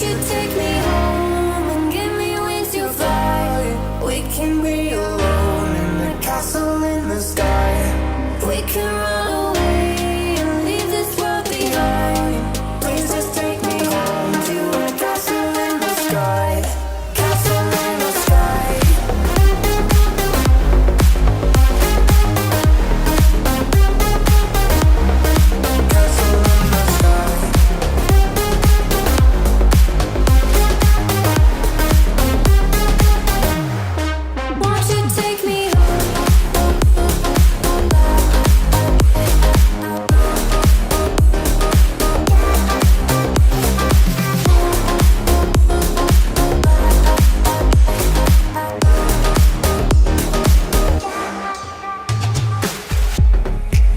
you take me home and give me wings to fly? We can be alone in the castle in the sky. We can run away and leave this world behind. Please just take me home to a castle in the sky. Castle in the sky. Castle in the sky. Won't you take me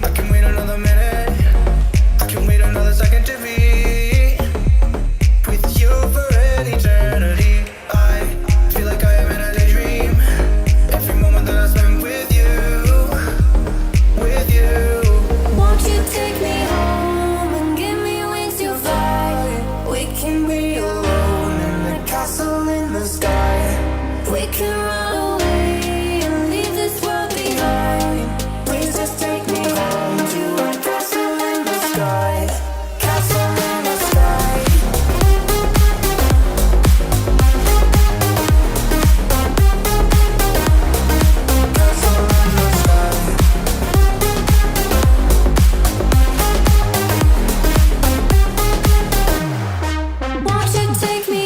I can wait another minute. I can wait another second to be with you for an eternity. I feel like I am in a daydream. Every moment that I spend with you, with you. Won't you take me home and give me wings to fly? We can be alone in the castle in the sky. We can run away and leave this world behind. Please just take me home to a castle in the sky. Castle in the sky. Castle in the sky. Won't you take me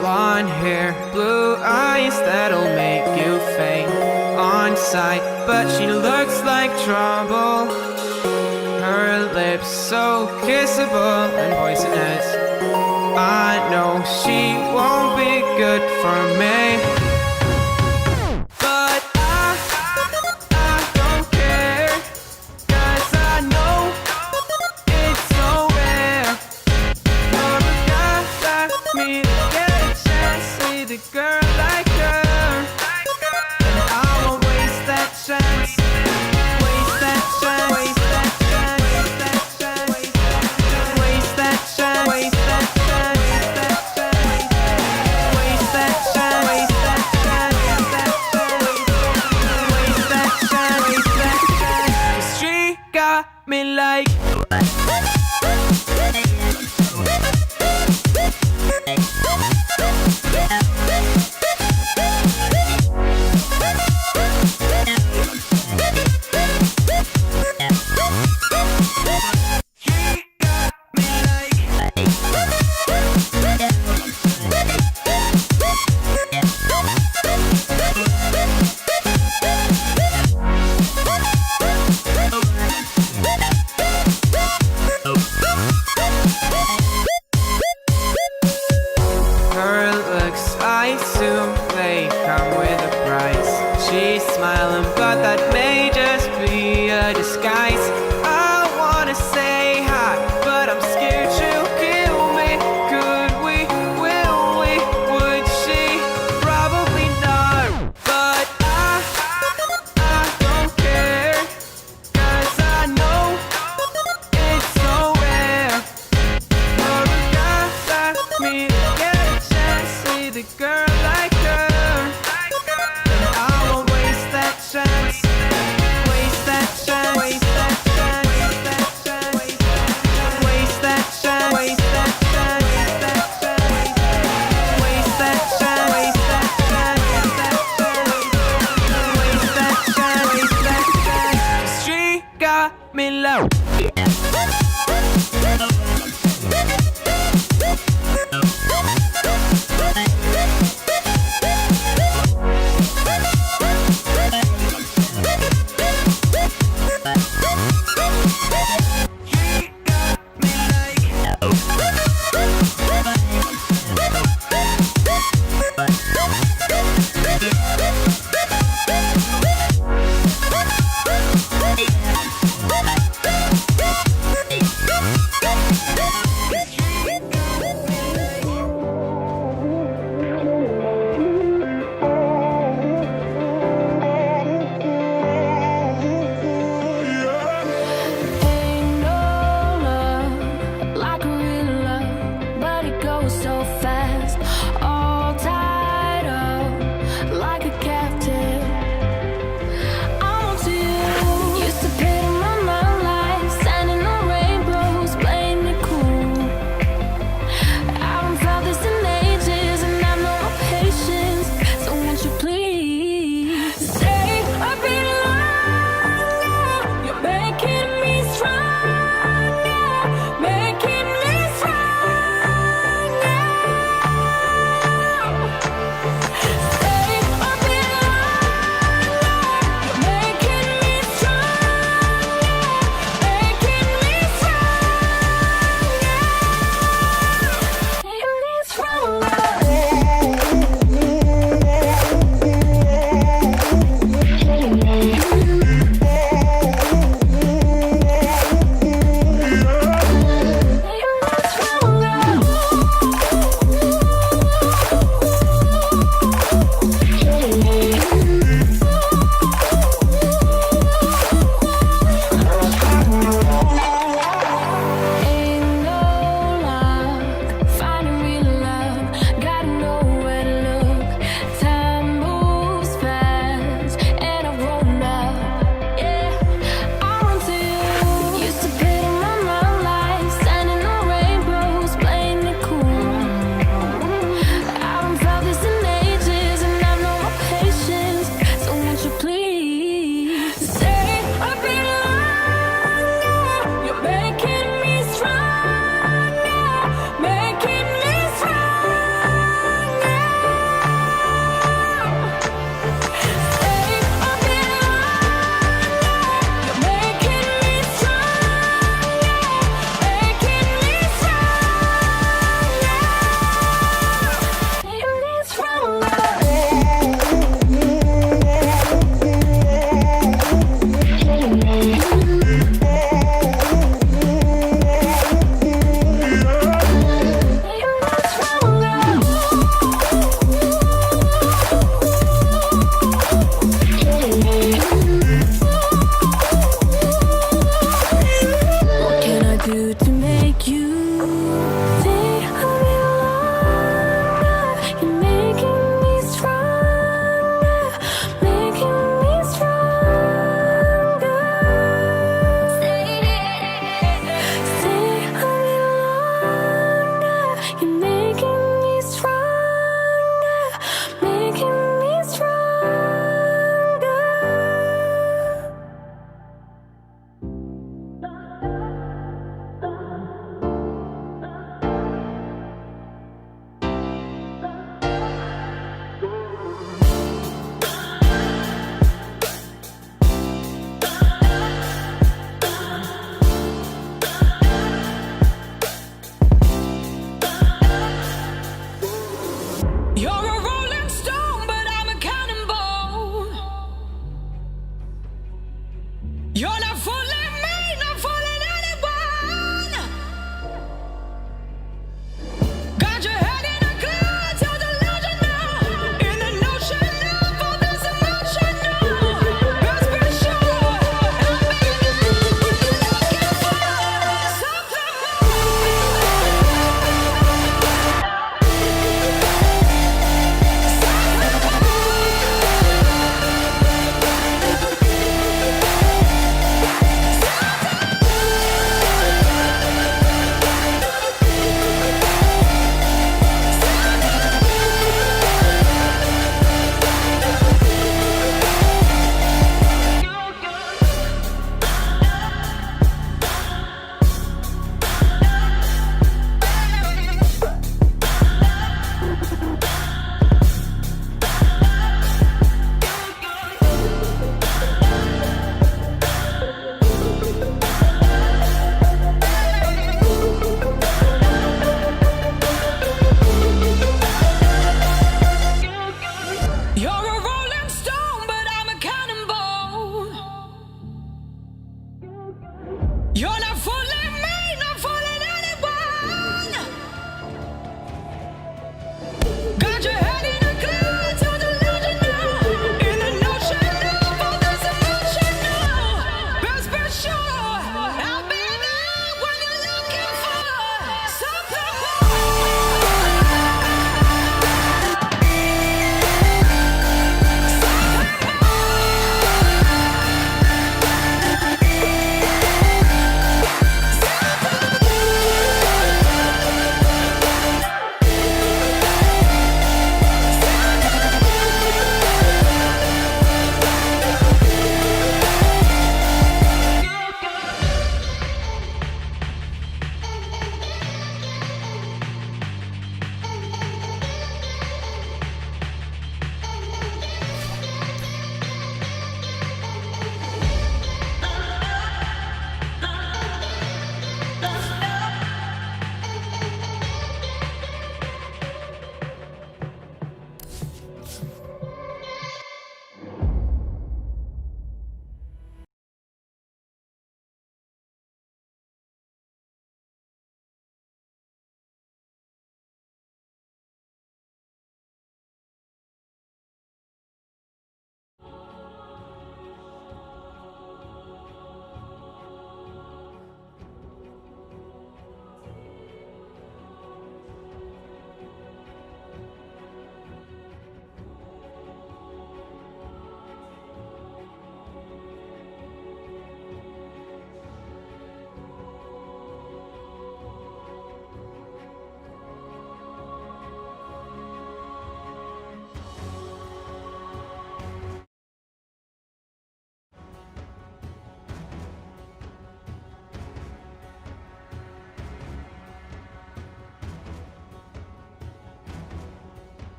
Blonde hair, blue eyes that'll make you faint on sight. But she looks like trouble. Her lips so kissable and poisonous. I know she won't be good for me. But I don't care, 'cause I know it's so rare for a guy like me to get a chance with a girl like her. And I won't waste that chance. Waste that chance. Waste that chance. Waste that chance. Waste that chance. Waste that chance. Waste that chance. Waste that chance. Waste that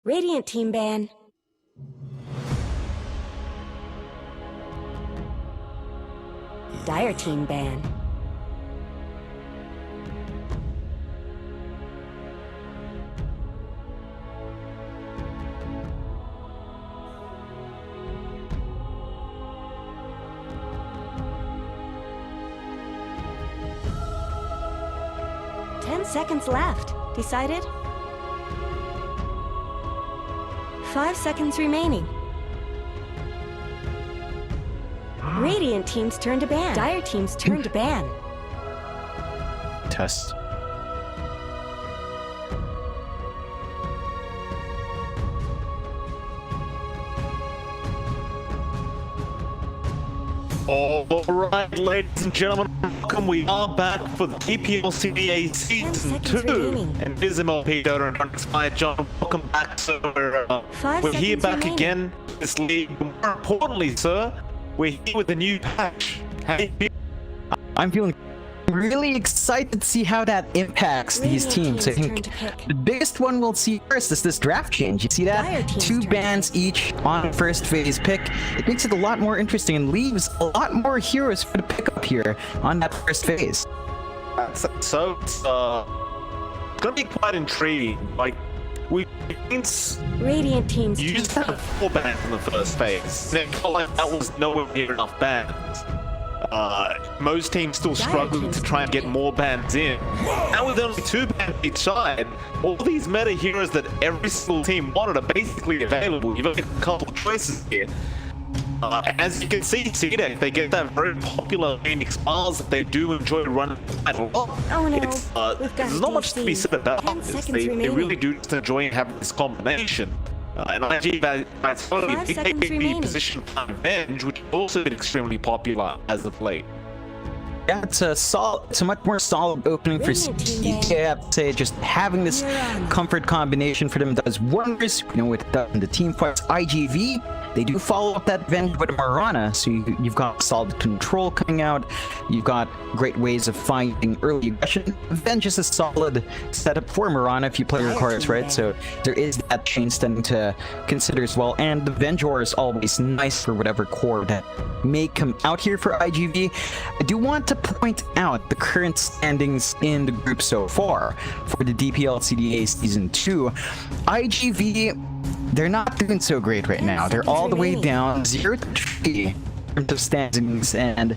Radiant team ban. Dire team ban. Seconds left. Decided? 5 seconds remaining. Radiant team's turn to ban. Dire team's turn to ban. Test. Alright, ladies and gentlemen, welcome. We are back for the EPL CDA Season 2. remaining. And this is MLP Dota and Unexpired John. Welcome back, sir. We're here seconds back remaining. again this league. But more importantly, sir, we're here with a new patch. How you feel? I'm feeling really excited to see how that impacts these teams. I think the biggest one we'll see first is this draft change. You see that? 2 bans each on first phase pick. It makes it a lot more interesting and leaves a lot more heroes for the pick up here on that first phase. So it's gonna be quite intriguing. Like, we Radiant team's used to have 4 bans in the first phase. And it felt like that was nowhere near enough bans. Most teams still struggling to try and get more bans in. Now with only 2 bans each side, all these meta heroes that every single team wanted are basically available. You've got a couple of choices here. As you can see, CDEC, they get that very popular Phoenix Mars that they do enjoy running quite a lot. Oh no, There's not much to be said about this. They really do just enjoy having this combination. And IG Vitality, big APB position Revenge, which has also been extremely popular as of late. Yeah, it's a much more solid opening for CDK. I have to say, just having this comfort combination for them does wonders. You know what it does in the team fights. IGV, they do follow up that Venge with a Mirana, so you've got solid control coming out. You've got great ways of finding early aggression. Venge is a solid setup for Mirana if you play your cards right, so there is that chain stemming to consider as well. And the Vengeur is always nice for whatever core that may come out here for IGV. I do want to point out the current standings in the group so far for the DPL CDA Season 2. IGV, they're not doing so great right now. They're all the way down 0-3 in terms of standings, and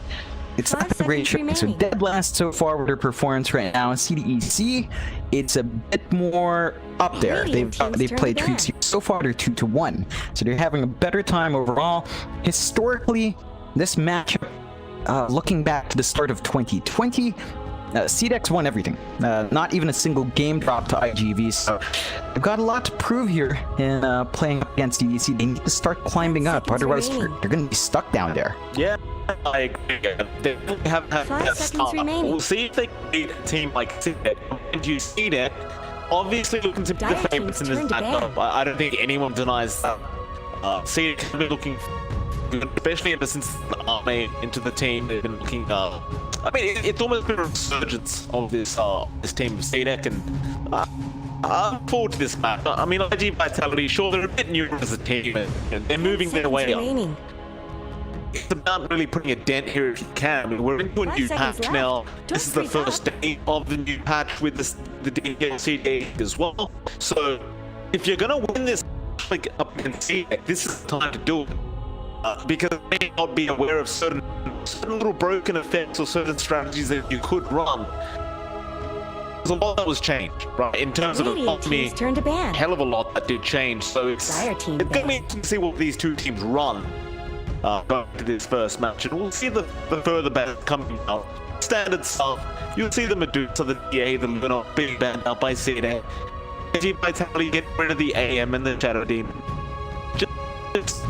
it's not a great show. So Dead Last so far with their performance right now. CDEC, it's a bit more up there. They've played 2 teams so far. They're 2-1, so they're having a better time overall. Historically, this matchup, looking back to the start of 2020, CDEX won everything. Not even a single game drop to IGV, so they've got a lot to prove here in playing up against EDC. They need to start climbing up, otherwise they're going to be stuck down there. Yeah, I agree. They haven't had that start. We'll see if they can beat a team like CDEC. And you see that, obviously looking to be the favorites in this matchup. I don't think anyone denies that. CDEC has been looking good, especially ever since the army into the team. They've been looking I mean, it's almost been a resurgence of this team of CDEC, and I look forward to this match. I mean, IG Vitality, sure, they're a bit newer as a team, and they're moving their way up. It's about really putting a dent here if you can. I mean, we're into a new patch now. This is the first day of the new patch with the CDA as well. So, if you're gonna win this like up in CDEC, this is the time to do it. Because they may not be aware of certain little broken effects or certain strategies that you could run. There's a lot that was changed, right? In terms of economy, hell of a lot that did change. So it's going to be interesting to see what these 2 teams run going to this first match, and we'll see the further bans coming out. Standard stuff. You'll see the Medusa, the DA, the Luna being banned out by CDA. Vitality get rid of the AM and the Shadow Demon. Just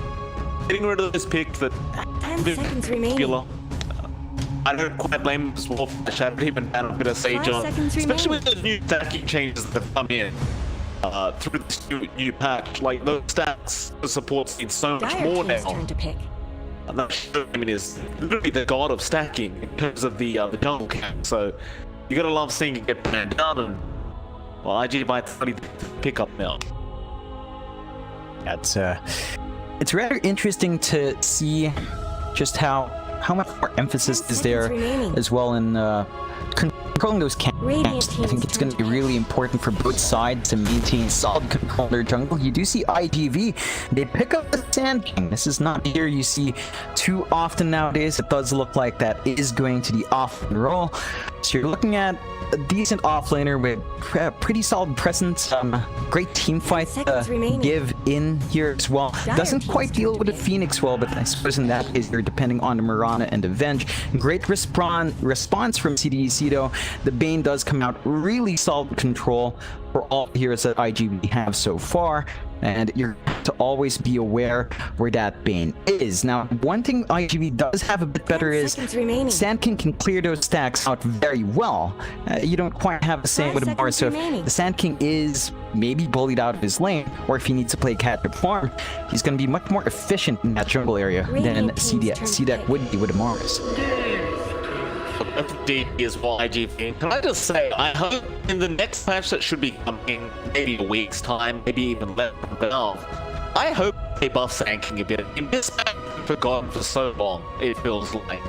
getting rid of those picks that 10 seconds remaining. I don't quite blame them as well for the Shadow Demon ban a bit of Sage on, especially with the new stacking changes that have come in through this new patch. Like, those stacks, the support's need so much more now. And that Shadow Demon is literally the god of stacking in terms of the jungle camp. So you gotta love seeing it get banned down, and well, IG Vitality pick up now. It's rather interesting to see just how much more emphasis is there as well in controlling those camps. I think it's going to be really important for both sides to maintain solid control of their jungle. You do see IGV, they pick up the Sand King. This is not here you see too often nowadays. It does look like that is going to the off-lane role. So you're looking at a decent offlaner with pretty solid presence, great team fight give in here as well. Doesn't quite deal with the Phoenix well, but I suppose in that case you're depending on the Mirana and the Venge. Great response from CDEC though. The Bane does come out really solid control for all the heroes that IGB have so far, and you're to always be aware where that Bane is. Now, one thing IGB does have a bit better is Sand King can clear those stacks out very well. You don't quite have the same with Mars, so if the Sand King is maybe bullied out of his lane, or if he needs to play catch-up farm, he's going to be much more efficient in that jungle area than CDEC would be with Mars. DP as well, IGP. Can I just say, I hope in the next patch that should be coming, maybe a week's time, maybe even less than now, I hope they buff Sand King a bit. In this patch, I've been forgotten for so long, it feels like.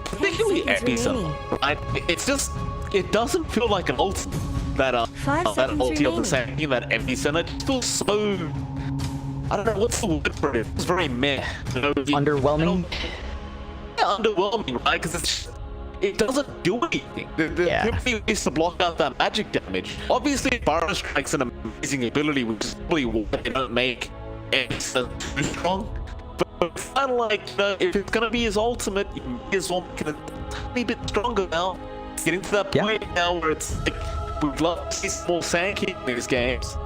Particularly Epicenter, right? It's just, it doesn't feel like an ultimate. That ulti of the Sand King, that Epicenter, it just feels so... I don't know, what's the word for it? It feels very meh. You know, underwhelming? Underwhelming, right? Because it doesn't do anything. The Pippi is to block out that magic damage. Obviously, Burrow Strike's an amazing ability, which is probably why they don't make Epicenter too strong. But it's kind of like, you know, if it's gonna be his ultimate, you may as well make it a tiny bit stronger now. It's getting to that point now where it's like, we'd love to see some more Sand King in these games.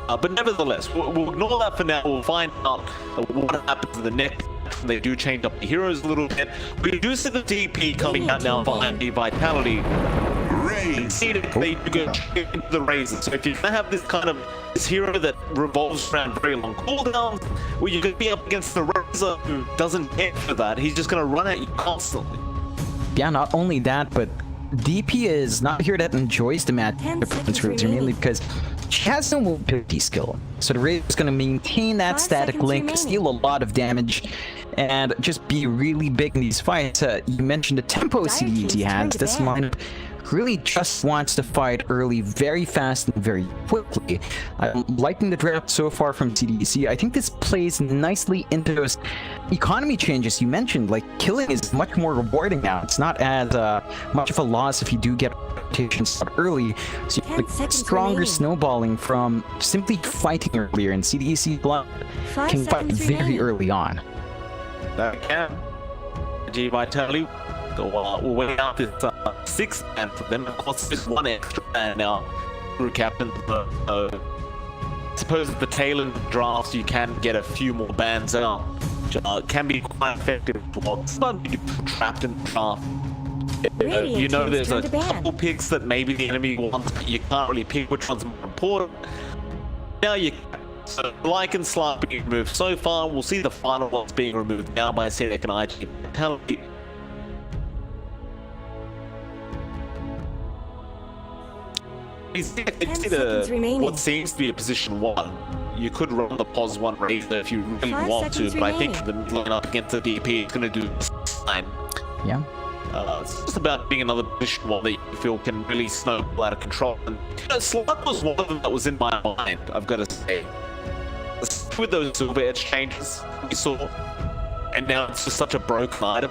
But nevertheless, we'll ignore that for now. We'll find out what happens in the next. They do change up the heroes a little bit. We do see the DP coming out now behind the Vitality. You see that they do go into the Razor. So if you're gonna have this hero that revolves around very long cooldowns, well, you're gonna be up against the Razor who doesn't care for that. He's just gonna run at you constantly. Yeah, not only that, but DP is not here that enjoys the match performance mainly because she has no mobility skill. So the Razor is going to maintain that static link, steal a lot of damage, and just be really big in these fights. You mentioned the tempo CDEC has. This lineup really just wants to fight early, very fast and very quickly. I'm liking the draft so far from CDEC. I think this plays nicely into those economy changes you mentioned. Like, killing is much more rewarding now. It's not as much of a loss if you do get rotation start early. So you have stronger snowballing from simply fighting earlier, and CDEC blood can fight very early on. That can. G Vitality. We'll wait out this 6th ban for them. Of course, there's one extra ban now through Captain. Suppose at the tail end of drafts, you can get a few more bans out. Can be quite effective. Sometimes you get trapped in the draft. You know, there's a couple picks that maybe the enemy wants, but you can't really pick which one's more important. Now you can. So, like and Slap being removed so far, we'll see the final ones being removed now by Sedek and IG Vitality. You see what seems to be a position 1. You could run the pos 1 Razor if you really want to, but I think the line up against the DP is going to do fine. Yeah. It's just about being another position 1 that you feel can really snowball out of control. And you know, Slug was one of them that was in my mind, I've got to say. With those silver edge changes we saw, and now it's just such a broken item.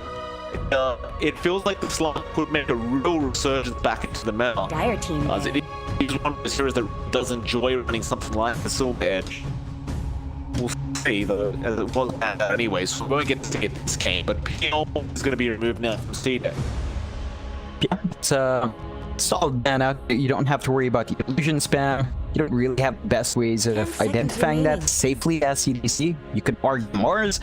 It feels like the Slug could make a real resurgence back into the meta. Dire team. He's one of those heroes that does enjoy running something like the silver edge. We'll see though, as it was anyway, so we won't get to see it this game, but PL is going to be removed now from CDEC. Yeah, it's a solid ban out. You don't have to worry about the illusion spam. You don't really have the best ways of identifying that safely as CDC. You could argue Mars,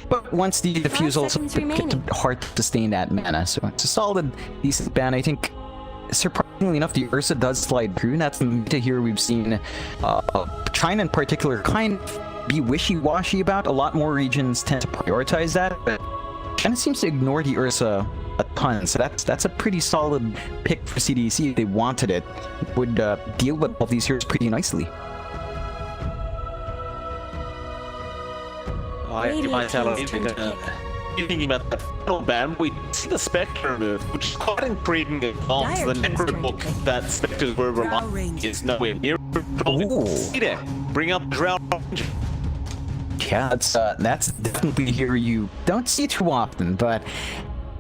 but once the diffusals get hard to stay in that mana, so it's a solid, decent ban. I think, surprisingly enough, the Ursa does slide through. That's the meta here we've seen China in particular kind of be wishy-washy about. A lot more regions tend to prioritize that, but China seems to ignore the Ursa a ton, so that's a pretty solid pick for CDC. If they wanted it, would deal with all these heroes pretty nicely. Radiant Vitality. teams turn to pick. You're thinking about that final ban, we see the Spectre move, which is quite intriguing advance. Dire The teams turn to necro book pick. that Spectres were relying is nowhere near. See there, bring up Drow Ranger. Yeah, that's definitely a hero you don't see too often, but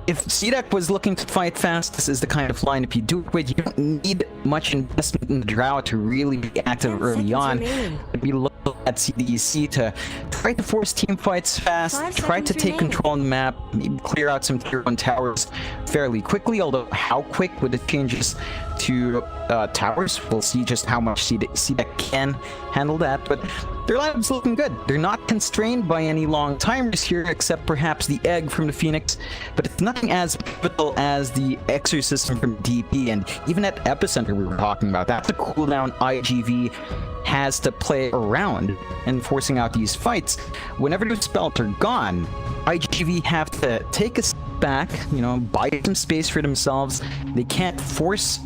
if C-Deck was looking to fight fast, this is the kind of lineup you do it with. You don't need much investment in the Drow to really be active 10 early seconds on. remaining. We look at CDC to try to force team fights fast, 5 try to seconds take remaining. control on the map, maybe clear out some tier 1 towers fairly quickly, although how quick with the changes to towers, we'll see just how much C-Deck can handle that, but their lineup's looking good. They're not constrained by any long timers here, except perhaps the egg from the Phoenix, but it's nothing as pivotal as the Exorcism from DP, and even at Epicenter we were talking about, that's a cooldown IGV has to play around and forcing out these fights. Whenever those spells are gone, IGV have to take a step back, buy some space for themselves. They can't force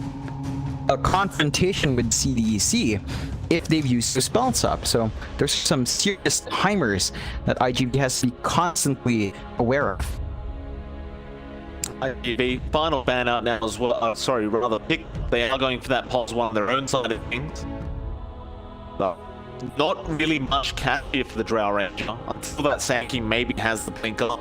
a confrontation with CDEC if they've used their spells up. So there's some serious timers that IGV has to be constantly aware of. The final ban out now as well. Sorry, rather pick. They are going for that pulse one on their own side of things. No, not really much cat here for the Drow Ranger until that Sankey maybe has the blink up.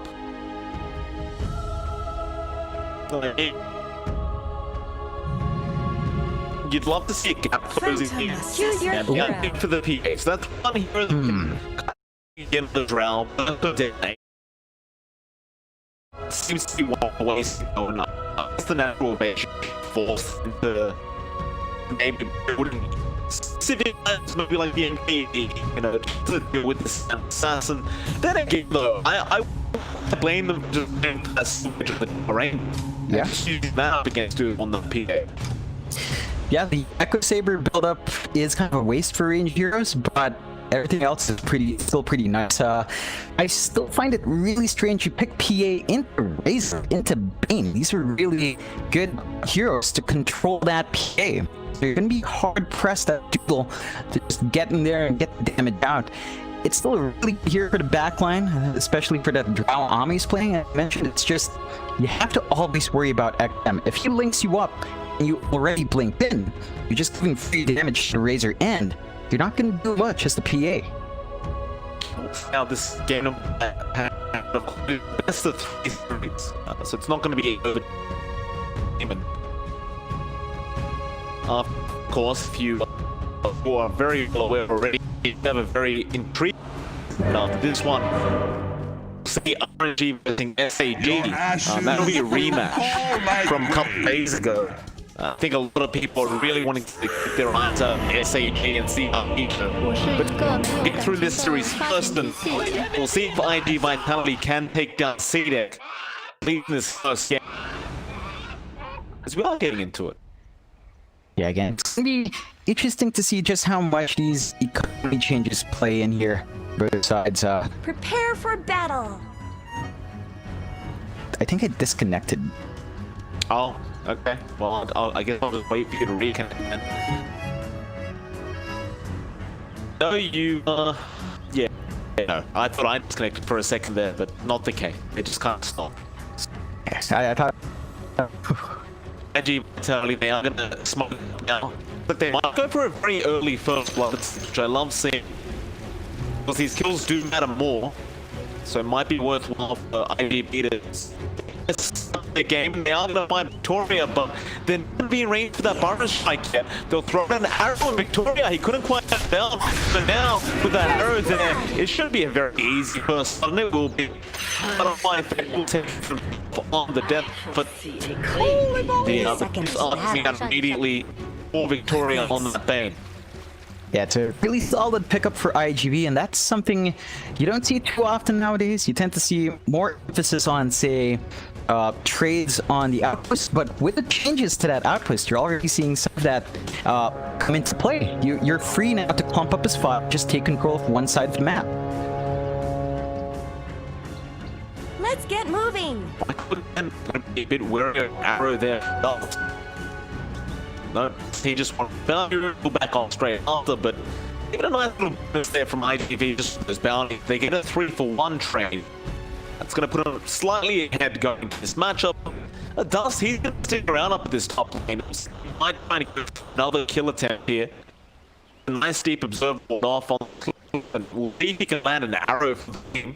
You'd love to see a gap closing here. Choose your And hero. yeah, for the PA. So that's one hero that can get the Drow, but seems to be one way to go now. It's the natural base force into maybe building specific plans, maybe like the MKD, to deal with the assassin. Then again, though, I blame them for just doing that switch of the terrain. Yeah. Just using that up against it on the PA. Yeah, the Echo Saber buildup is kind of a waste for range heroes, but everything else is still pretty nice. I still find it really strange you pick PA into Razor, into Bane. These are really good heroes to control that PA. So you're gonna be hard pressed at duel to just get in there and get the damage out. It's still a really good hero for the backline, especially for that Drow Ami's playing. I mentioned it's just, you have to always worry about XM. If he links you up and you already blinked in, you're just giving free damage to the Razor end. You're not going to do much as the PA. Now this game best of 3 series, so it's not going to be over. Of course, if you who are very well aware already, you have a very intriguing after this one. See RNG versus SAG. That'll be a rematch from a couple days ago. I think a lot of people are really wanting to get their eyes on SAG and see how he can. But get through this series first, and we'll see if IG Vitality can take down C-Deck. Leading this first game. As we are getting into it. Yeah, again, it's going to be interesting to see just how much these economy changes play in here. Besides, Prepare for battle. I think I disconnected. Oh, okay. Well, I guess I'll just wait for you to reconnect then. No, you, yeah. No, I thought I disconnected for a second there, but not the case. It just can't stop. I thought... IG Vitality, they are gonna smoke it now. But they might go for a very early first blood, which I love seeing. Because these kills do matter more. So it might be worthwhile for IGB to start the game. They are gonna find Victoria, but they're not gonna be in range for that Barra strike yet. They'll throw an arrow on Victoria. He couldn't quite get down. So now, with that arrow there, it should be a very easy first blood, and it will be. I don't mind if it will take them on the death, but the others are coming out immediately for Victoria on the Bane. Yeah, it's a really solid pickup for IGV, and that's something you don't see too often nowadays. You tend to see more emphasis on, say, trades on the outpost, but with the changes to that outpost, you're already seeing some of that come into play. You're free now to clump up his file, just take control of one side of the map. Let's get moving. I couldn't be a bit wary of arrow there. No, he just wanted to go back on straight after, but Even a nice little bonus there from IGV just for those bounties. They get a 3-for-1 trade. That's going to put them slightly ahead going into this matchup. Dust, he's going to stick around up at this top lane. He might try to go for another kill attempt here. A nice deep observer off on the cliff, and we'll see if he can land an arrow for the team.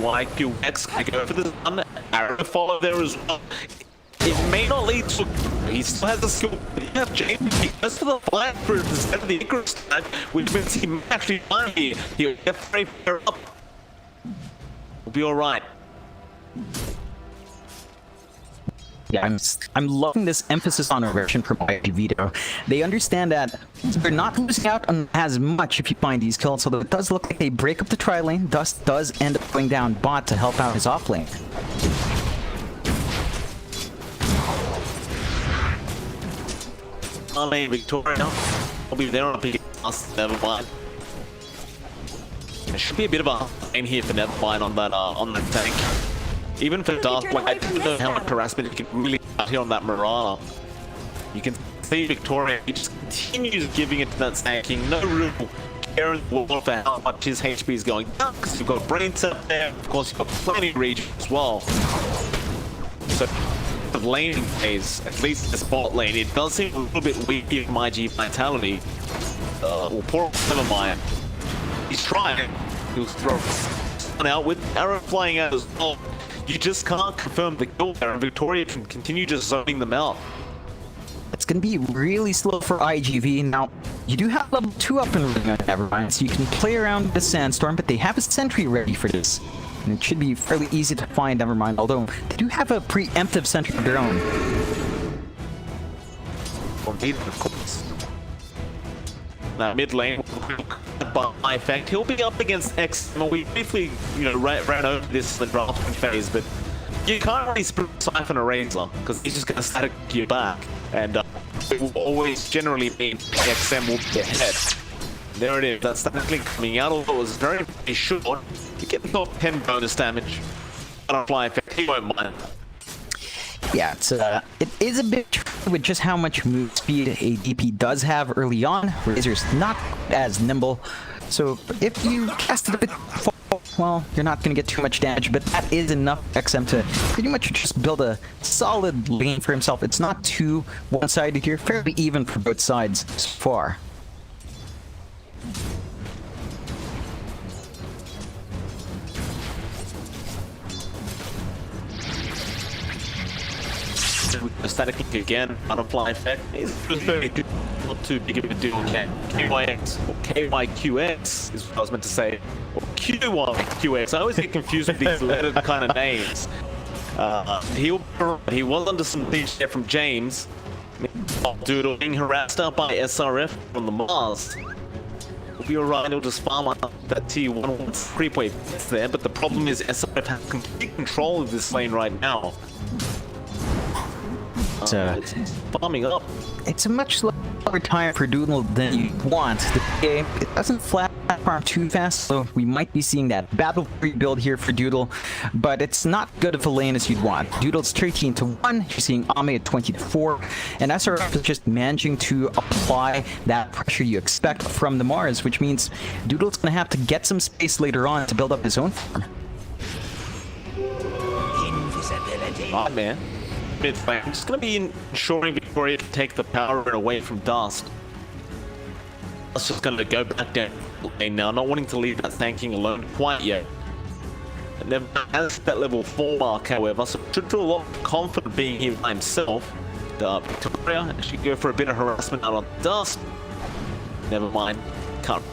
QX can go for this one. Arrow follow there as well. It may not lead to. He still has the skill. But you have James. He goes for the flying fruit instead of the Icarus tag, which means he may actually find here. He'll get very far up. We'll be alright. Yeah, I'm loving this emphasis on aggression from IGV. They understand that they're not losing out on as much if you find these kills, although it does look like they break up the tri-lane. Dust does end up going down bot to help out his off-lane. Victoria will be there on a big us, never mind. There should be a bit of a lane here for Nevermind on that tank. Even for Dark, like, I don't know how much harassment you can really out here on that Mirana. You can see Victoria, he just continues giving it to that tanking. No real care in the world for how much his HP is going down, because you've got Brains up there, of course you've got plenty of regen as well. So the laning phase, at least the spot lane, it does seem a little bit weak in my G vitality. Well, poor Nevermind. He's trying. He'll throw one out with arrow flying out as well. You just can't confirm the kill there, and Victoria can continue just zoning them out. It's going to be really slow for IGV. Now, you do have level 2 up and running on Nevermind, so you can play around the Sandstorm, but they have a sentry ready for this. And it should be fairly easy to find Nevermind, although they do have a preemptive sentry of their own. Indeed, of course. Now, mid lane, by effect, he'll be up against X. Well, we briefly, ran over this in the drafting phase, but you can't really siphon a Razor, because he's just going to static you back, and it will always generally mean XM will be ahead. There it is, that's technically coming out, although it was very short. You get the top 10 bonus damage. Butterfly effect, he won't mind. Yeah, it is a bit tricky with just how much move speed a DP does have early on. Razor's not as nimble, so if you cast it a bit far, well, you're not going to get too much damage, but that is enough for XM to pretty much just build a solid lane for himself. It's not too one-sided here, fairly even for both sides so far. Static again, butterfly effect is very not too big of a deal. KYX or KYQX is what I was meant to say, or QYQX. I always get confused with these lettered kind of names. He was under some siege there from James. Doodle being harassed out by SRF from the Mars. We'll be alright, he'll just farm up that T1 once creep wave gets there, but the problem is SRF has complete control of this lane right now. It's farming up. It's a much slower time for Doodle than you want. The game, it doesn't flat farm too fast, so we might be seeing that battle rebuild here for Doodle, but it's not good of a lane as you'd want. Doodle's 13-1, you're seeing Ame at 20-4, and SRF is just managing to apply that pressure you expect from the Mars, which means Doodle's going to have to get some space later on to build up his own farm. Oh man. I'm just going to be ensuring Victoria can take the power away from Dust. Dust just going to go back down lane now, not wanting to leave that tanking alone quite yet. It never has that level 4 mark, however, so should feel a lot confident being here by himself. Victoria actually go for a bit of harassment out on Dust. Never mind, can't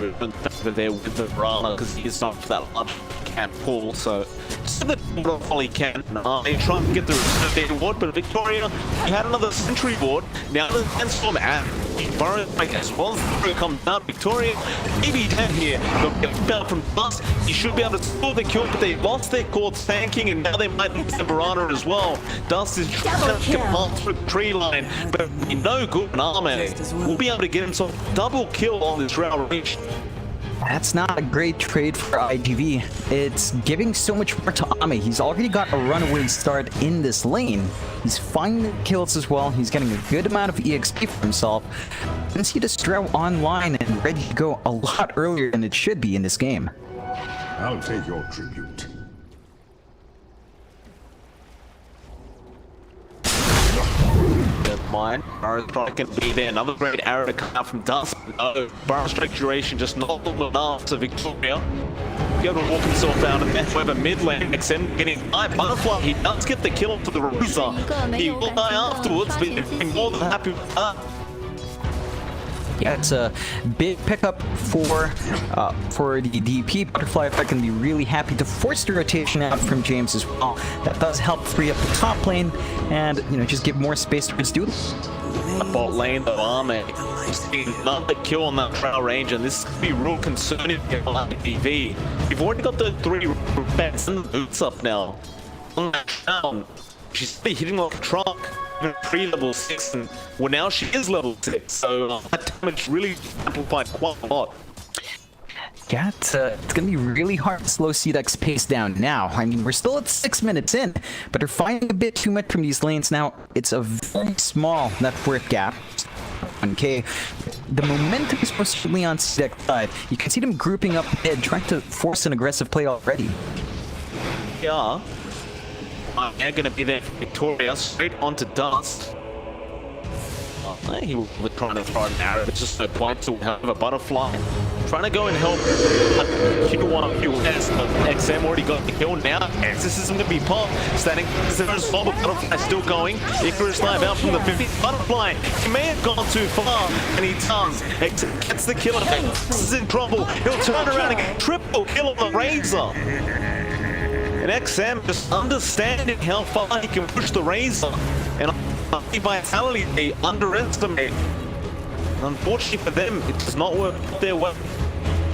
over there with the Rana because he's not that large, can't pull, so just the all he can. They try and get the reserve ward, but Victoria, he had another sentry ward. Now the Sandstorm and Burrow like as well as the comes out. Victoria maybe dead here. They'll get out from Dust. He should be able to score the kill, but they lost their core tanking, and now they might lose the Barana as well. Dust is trying to get past through the tree line, but no good. Ame will be able to get himself double kill on this round reach. That's not a great trade for IGV. It's giving so much more to Ame. He's already got a runaway start in this lane. He's finding kills as well. He's getting a good amount of EXP for himself. And see this Drow online and ready to go a lot earlier than it should be in this game. I'll take your tribute. Mine. Burrow Strike can be there. Another great arrow to come out from Dust. Oh, Burrow Strike duration just not enough to Victoria. Be able to walk himself out and then however mid lane XM getting high Butterfly. He does get the kill for the Razor. He will die afterwards, but he's more than happy with that. Yeah, it's a big pickup for the DP. Butterfly Effect can be really happy to force the rotation out from James as well. That does help free up the top lane and, you know, just give more space towards Doodle. Bot lane though, Ame. Another kill on that Drow range, and this could be real concerning here on IGV. You've already got the 3 bats and the boots up now. On that Drow, she's hitting like a truck. Pre-level 6, and well, now she is level 6, so that damage really amplified quite a lot. Yeah, it's gonna be really hard to slow Cedek's pace down now. I mean, we're still at 6 minutes in, but they're finding a bit too much from these lanes now. It's a very small net worth gap. 1k. The momentum is mostly on Cedek's side. You can see them grouping up mid, trying to force an aggressive play already. Yeah. They're going to be there for Victoria, straight onto Dust. He was trying to throw an arrow, but just no point to have a Butterfly. Trying to go and help Q1 QS, but XM already got the kill now. This isn't going to be pop. Standing Icarus Bob, Butterfly still going. Icarus live out from the 50. Butterfly, he may have gone too far, and he does. XM gets the kill. This is in trouble. He'll turn around and get triple kill on the Razor. And XM just understanding how far he can push the Razor. And Vitality, they underestimate. Unfortunately for them, it does not work their way.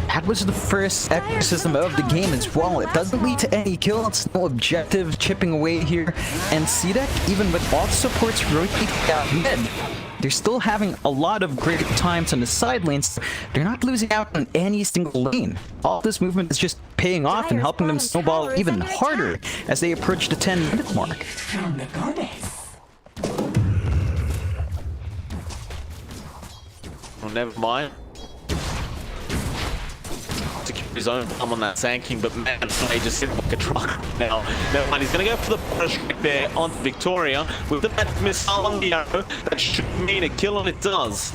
That was the first exorcism of the game as well. It doesn't lead to any kill. It's no objective chipping away here. And Cedek, even with all supports rotating down mid, they're still having a lot of great times on the side lanes. They're not losing out on any single lane. All this movement is just paying off and helping them snowball even harder as they approach the 10-minute mark. Oh, never mind. To keep his own thumb on that Sand King, but man, they just hit like a truck now. Never mind, he's gonna go for the push there onto Victoria with the bad missile on the arrow. That should mean a kill, and it does.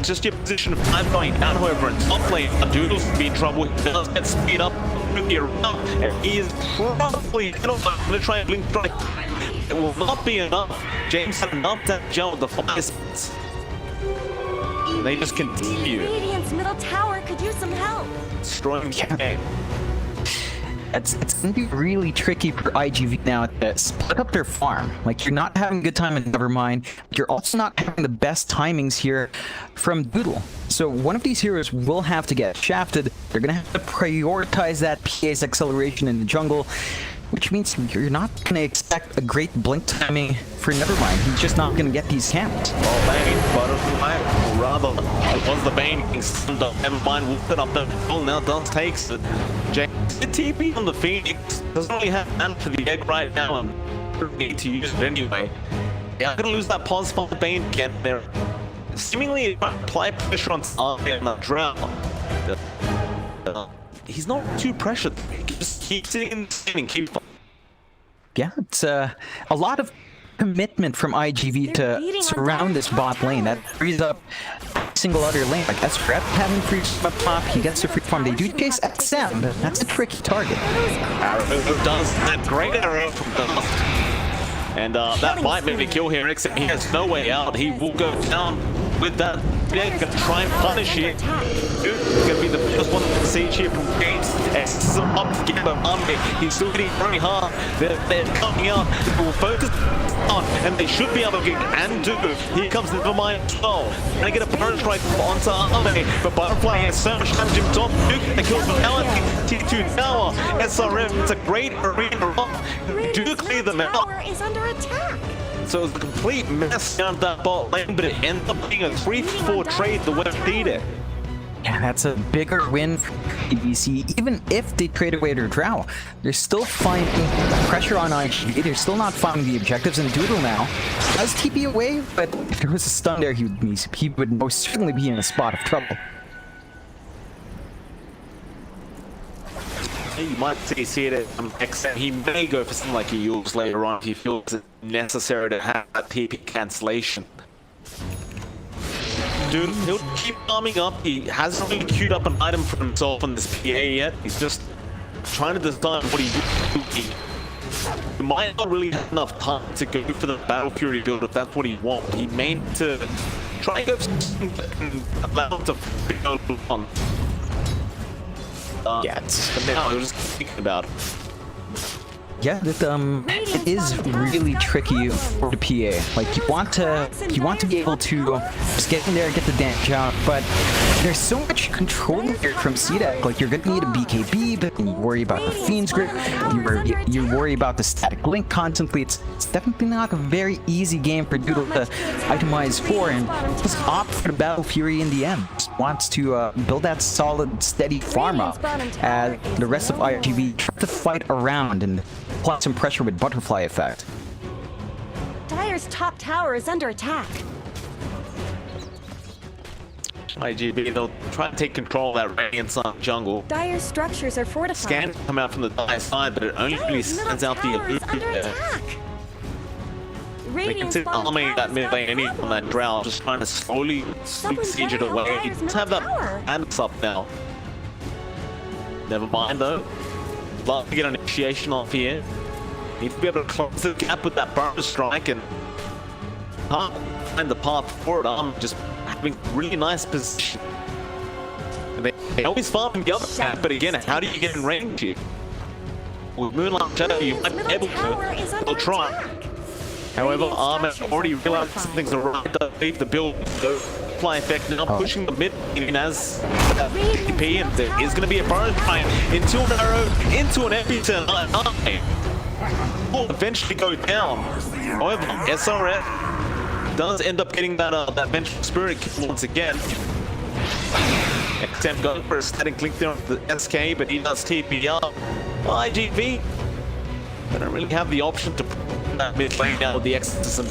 Just your position of 5 going down, however, in top lane, Doodle's be in trouble. He does get speed up quickly around, and he is probably gonna try and blink strike. It will not be enough. James had enough damage with the fire spots. They just continue. Radiant's middle tower could use some help. Destroying the game. It's gonna be really tricky for IGV now to split up their farm. Like, you're not having a good time in Nevermind. You're also not having the best timings here from Doodle. So one of these heroes will have to get shafted. They're gonna have to prioritize that PA's acceleration in the jungle, which means you're not gonna expect a great blink timing for Nevermind. He's just not gonna get these camps. Oh, Bane, Butterfly, or rather, it was the Bane being stunned up. Nevermind will put up the goal, now Dance takes it. James, the TP on the Phoenix doesn't really have mana for the egg right now, and need to use it anyway. Yeah, I'm gonna lose that pause for Bane again. They're seemingly apply pressure on Arthur and that Drow. He's not too pressured. He just keeps sitting in the and keep. Yeah, it's a lot of commitment from IGV to surround this bot lane. That frees up every single other lane. Like Escrep having free up top, he gets the free farm. They do chase XM, but that's a tricky target. Arrow does that great arrow from Dust. And that might maybe kill here, except he has no way out. He will go down with that. Yeah, gonna try and punish here. Dude, gonna be the first one to siege here from Gates. X up to get him. He's still hitting very hard. They're coming out. They will focus on, and they should be able to get and do. Here comes Nevermind as well. And they get a burn strike onto Arme, but Butterfly has so much damage him top. Duke, they kills the tower. T2 tower. SRM, it's a great arena rock. Do clear them out. Tower is under attack. So it was a complete mess down that bot lane, but it ended up being a 3-4 trade the way it needed. Yeah, that's a bigger win for ABC. Even if they trade away their Drow, they're still finding pressure on IGV. They're still not finding the objectives, and Doodle now does TP away, but if there was a stun there, he would most certainly be in a spot of trouble. You might see it at XM. He may go for something like a Yules later on if he feels it necessary to have that TP cancellation. Dude, he'll keep farming up. He hasn't really queued up an item for himself on this PA yet. He's just trying to decide what he might not really have enough time to go for the Battle Fury build if that's what he wants. He may need to try and go for something that can allow him to build on. Yeah, but now we're just thinking about it. Yeah, it is really tricky for the PA. Like you want to be able to just get in there and get the damage out, but there's so much control here from CDEC. Like you're gonna need a BKB, but you worry about the Fiend's Grip, you worry about the static link constantly. It's definitely not a very easy game for Doodle to itemize for, and just opt for the Battle Fury in the end. Just wants to build that solid, steady farm up as the rest of IGV try to fight around and apply some pressure with Butterfly Effect. Dire's top tower is under attack. IGB, they'll try to take control of that Radiant Sun jungle. Dire's structures are fortified. Scan come out from the Dire side, but it only really sends out the illusion there. They can sit arming that mid lane any on that Drow, just trying to slowly siege it away. He doesn't have that Ants up now. Never mind though. Love to get an initiation off here. Need to be able to close the gap with that Burrow Strike and can't find the path forward. I'm just having really nice position. And they always farming the other gap, but again, how do you get in range here? With Moonlight Shadow, you might be able to. They'll try. However, Armor already realized something's right. Leave the build. Fly effect now pushing the mid in as PP, and there is going to be a Burrow Strike into an arrow, into an epicenter. Will eventually go down. However, SRF does end up getting that Vengeful Spirit kill once again. XM going for a static link there on the SK, but he does TP up. IGV, they don't really have the option to put that mid lane down with the Exorcism.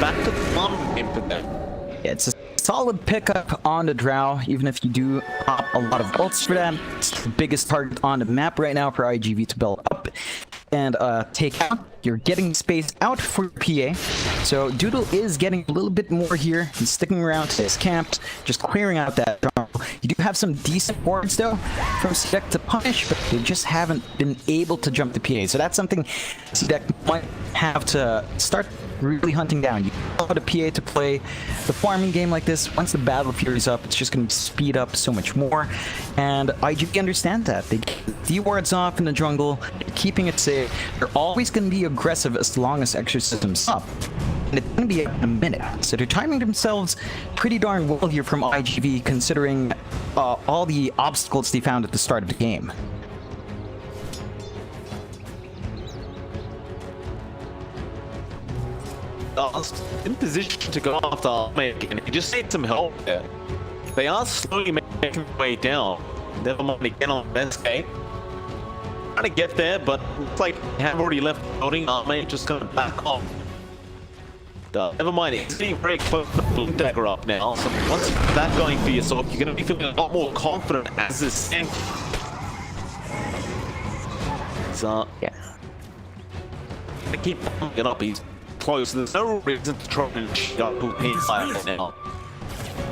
Back to the farm game for them. Yeah, it's a solid pickup on the Drow, even if you do pop a lot of ults for that. It's the biggest target on the map right now for IGV to build up and take out. You're getting space out for your PA. So Doodle is getting a little bit more here. He's sticking around to his camp, just clearing out that jungle. You do have some decent wards though from CDEC to punish, but they just haven't been able to jump the PA. So that's something CDEC might have to start really hunting down. You have a PA to play the farming game like this. Once the Battle Fury's up, it's just going to speed up so much more. And IGP understand that. They get the wards off in the jungle, they're keeping it safe. They're always going to be aggressive as long as Exorcism's up. And it's going to be a minute. So they're timing themselves pretty darn well here from IGV, considering all the obstacles they found at the start of the game. In position to go after Armig, and he just need some help there. They are slowly making their way down. Never mind again on SK. Trying to get there, but looks like they have already left the building. Armig just gonna back off. Never mind, it's getting very close to the dagger up now. So once you get that going for yourself, you're gonna be feeling a lot more confident as this thing. So yeah, to keep it up. He's close. There's no reason to try and cheat up who he's right now.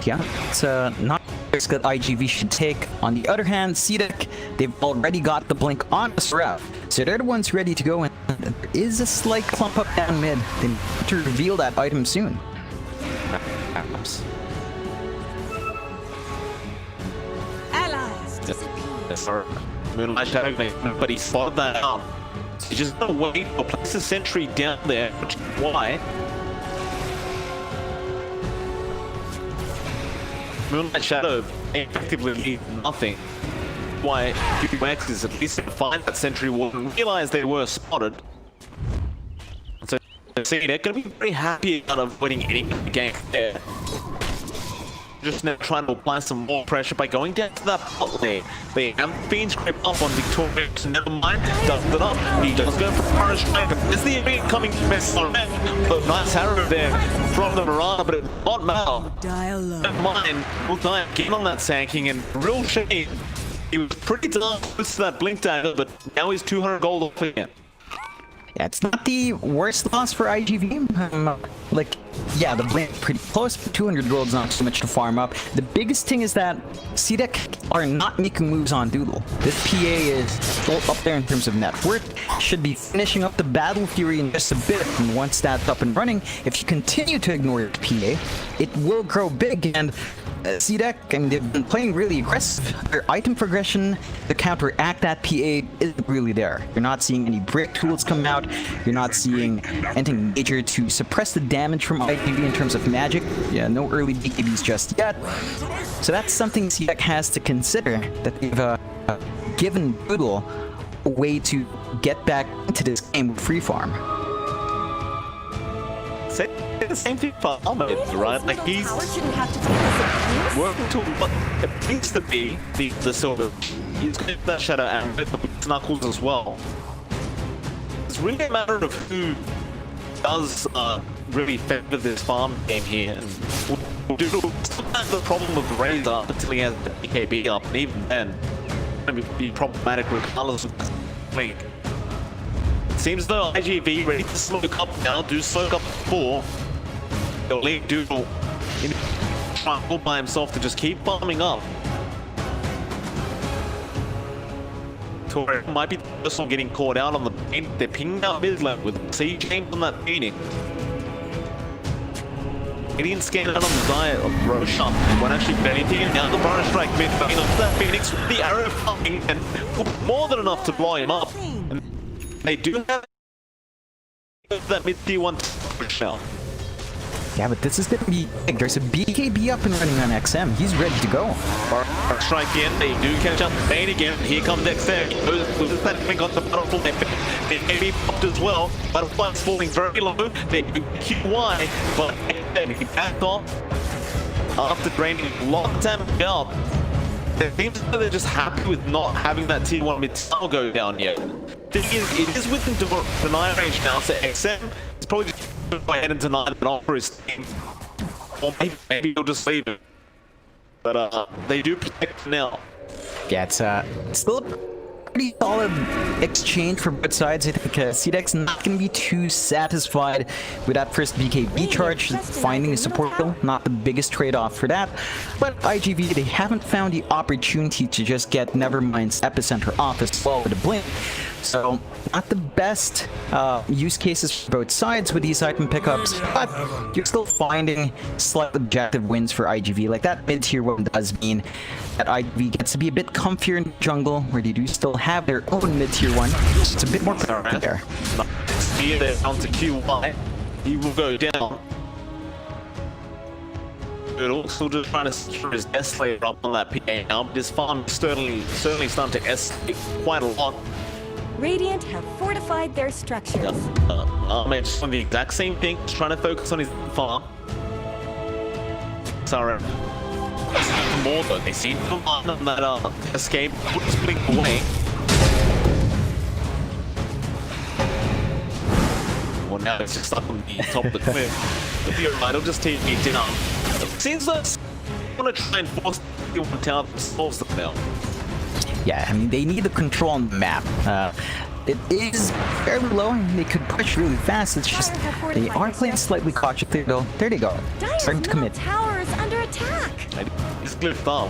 Yeah, it's not a risk that IGV should take. On the other hand, CDEC, they've already got the blink on SRF, so they're the ones ready to go, and there is a slight clump up down mid. They need to reveal that item soon. Perhaps. Allies disappear. Yes, sir. Moonlight Shadow, but he spotted that out. So he's just gonna wait or place a sentry down there, which is why Moonlight Shadow effectively needs nothing. Why QX is at least to find that sentry wall and realize they were spotted. So see, they're gonna be very happy out of winning any game there. just now trying to apply some more pressure by going down to that bot lane. They have Fiends creep up on Victorious. Never mind, does it up. He does go for Forest Strike. Is the enemy coming to mess on it? But nice arrow there from the Mirana, but it not matter. Never mind, we'll die again on that Sand and real shame. He was pretty darn close to that Blink Dagger, but now he's 200 gold off again. Yeah, it's not the worst loss for IGV. Like, yeah, the blink pretty close, but 200 gold's not so much to farm up. The biggest thing is that CDEC are not making moves on Doodle. This PA is up there in terms of net worth. Should be finishing up the Battle Fury in just a bit, and once that's up and running, if you continue to ignore the PA, it will grow big, and CDEC, I mean, they've been playing really aggressive. Their item progression to counteract that PA isn't really there. You're not seeing any break tools come out. You're not seeing anything major to suppress the damage from IGV in terms of magic. Yeah, no early BKBs just yet. So that's something CDEC has to consider, that they've given Doodle a way to get back into this game with free farm. The same thing for Ahmed, right? Like he's working to what appears to be the sort of he's got that shadow and with the knuckles as well. It's really a matter of who does really favor this farm game here. And sometimes the problem with the Razor until he has the BKB up, and even then, it's going to be problematic regardless of the link. Seems though IGV ready to smoke up now, do smoke up 4. They'll leave Doodle all by himself to just keep farming up. Torre might be the first one getting caught out on the paint. They're pinging out mid lane with Siege aimed on that Phoenix. Getting scanned out on the diet of Roshan. Won't actually do anything, and now the Forest Strike mid lane of that Phoenix with the arrow farming and more than enough to blow him up. And they do have that mid tier 1 push now. Yeah, but this is gonna be big. There's a BKB up and running on XM. He's ready to go. Strike in, they do catch up the main again. Here comes XM. Who's that thing on the battlefield? They may be popped as well. Butterfly's falling very low. They do QY, but then he backed off after draining a lot of damage out. It seems like they're just happy with not having that tier 1 mid tower go down yet. Thing is, it is within deny range now, so XM is probably just go ahead and deny that offer his team. Or maybe he'll just leave it. But they do protect him now. Yeah, it's still a pretty solid exchange for both sides. I think CDEC's not going to be too satisfied with that first BKB charge. Finding a support kill, not the biggest trade-off for that. But IGV, they haven't found the opportunity to just get Nevermind's epicenter off as well with a blink. So, not the best use cases for both sides with these item pickups, but you're still finding slight objective wins for IGV. Like that mid-tier 1 does mean that IGV gets to be a bit comfier in jungle, where they do still have their own mid-tier 1. It's a bit more protected there. Here they're down to QY. He will go down. But also just trying to secure his Deathslayer up on that PA now. This farm is certainly starting to escalate quite a lot. Radiant have fortified their structures. Ahmed just on the exact same thing, just trying to focus on his farm. Sorry. More though, they seem to mind on that escape, put his blink away. Well, now it's just up on the top of the cliff. But you're right, it'll just take me down. It seems like they want to try and force the one tower themselves now. Yeah, I mean, they need the control on the map. It is fairly low, and they could push really fast. It's just they are playing slightly cautious. There they go. Starting to commit. Tower is under attack. It's clipped up.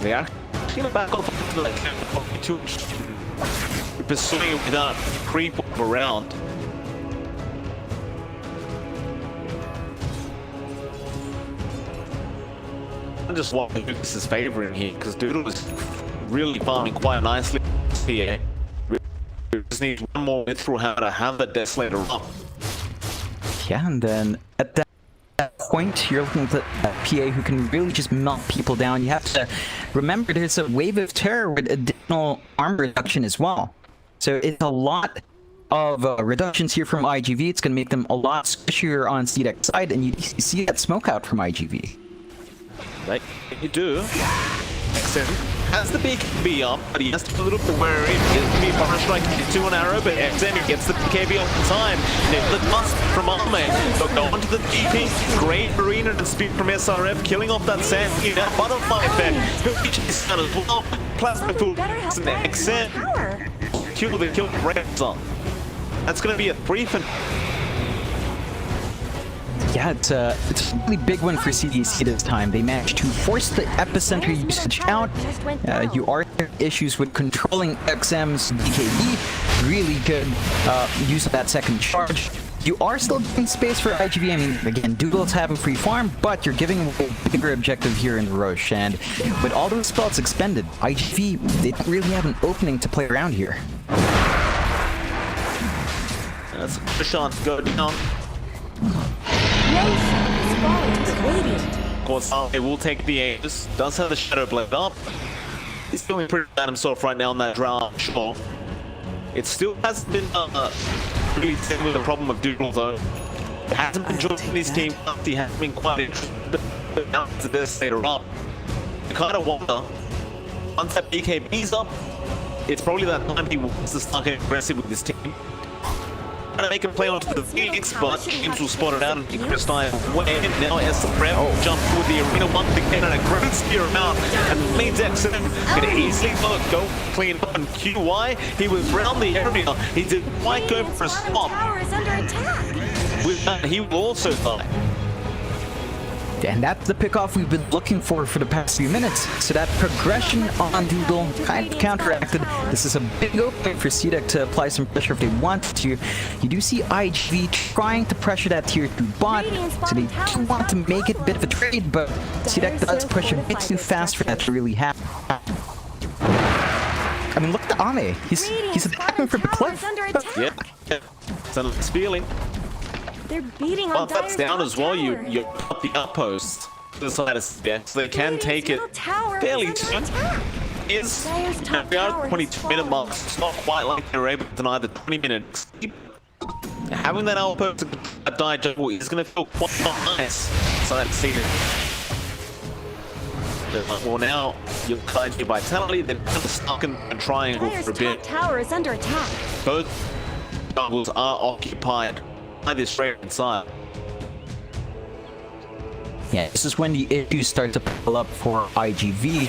They are back off to like pursuing it without creep around. I'm just wondering who this is favoring here, because Doodle is really farming quite nicely here. We just need one more Mithril Hammer to have that Deathslayer up. Yeah, and then at that point, you're looking at a PA who can really just melt people down. You have to remember there's a wave of terror with additional armor reduction as well. So it's a lot of reductions here from IGV. It's going to make them a lot squishier on CDEC's side, and you see that smoke out from IGV. Right, you do. XM has the BKB up, but he has to be a little bit wary. He has to be fire strike into an arrow, but XM gets the BKB on time. The dust from Arme. They'll go onto the DP. Great arena and speed from SRF, killing off that sand. That butterfly effect. He'll reach his stun as well. Plasma Pool and XM. Kill the kill Raptor. That's going to be a 3 for... Yeah, it's a really big one for CDC this time. They managed to force the epicenter usage out. You are having issues with controlling XM's BKB. Really good use of that second charge. You are still giving space for IGV. I mean, again, Doodle's having free farm, but you're giving away a bigger objective here in Roche. And with all those spells expended, IGV, they don't really have an opening to play around here. That's a shot to go down. Of course, it will take the Aegis. Does have the Shadow Blade up. He's feeling pretty bad himself right now on that draw, sure. It still hasn't been really dealing with the problem of Doodle, though. It hasn't been joining his team up. He hasn't been quite interested. Now to this later up. You kind of wonder, once that BKB's up, it's probably that time he wants to start getting aggressive with his team. Trying to make him play onto the Phoenix, but James will spot it out and Chris away. Now SRF jump with the arena once again and a great spear amount. And means XM can easily go clean up. And QY, he was round the area. He didn't quite go for a stop. With that, he will also die. And that's the pickoff we've been looking for the past few minutes. So that progression on Doodle kind of counteracted. This is a big opening for CDEC to apply some pressure if they want to. You do see IGV trying to pressure that tier 2 bot, so they do want to make it a bit of a trade, but CDEC does push a bit too fast for that to really happen. I mean, look at Ame. He's attacking from the cliff. Yep. It's a nice feeling. They're beating Well, on if that's down as well, you pop the outpost to the side of CDEC, so they can take it fairly soon. We are at the 22-minute mark, so it's not quite like they're able to deny the 20-minute sleep. Having that outpost at die jungle is going to feel quite nice. So that's seen it. Well, now you'll find your vitality, then stuck in a triangle for a bit. Tower is under attack. Both jungles are occupied by this right inside. Yeah, this is when the issues start to pull up for IGV.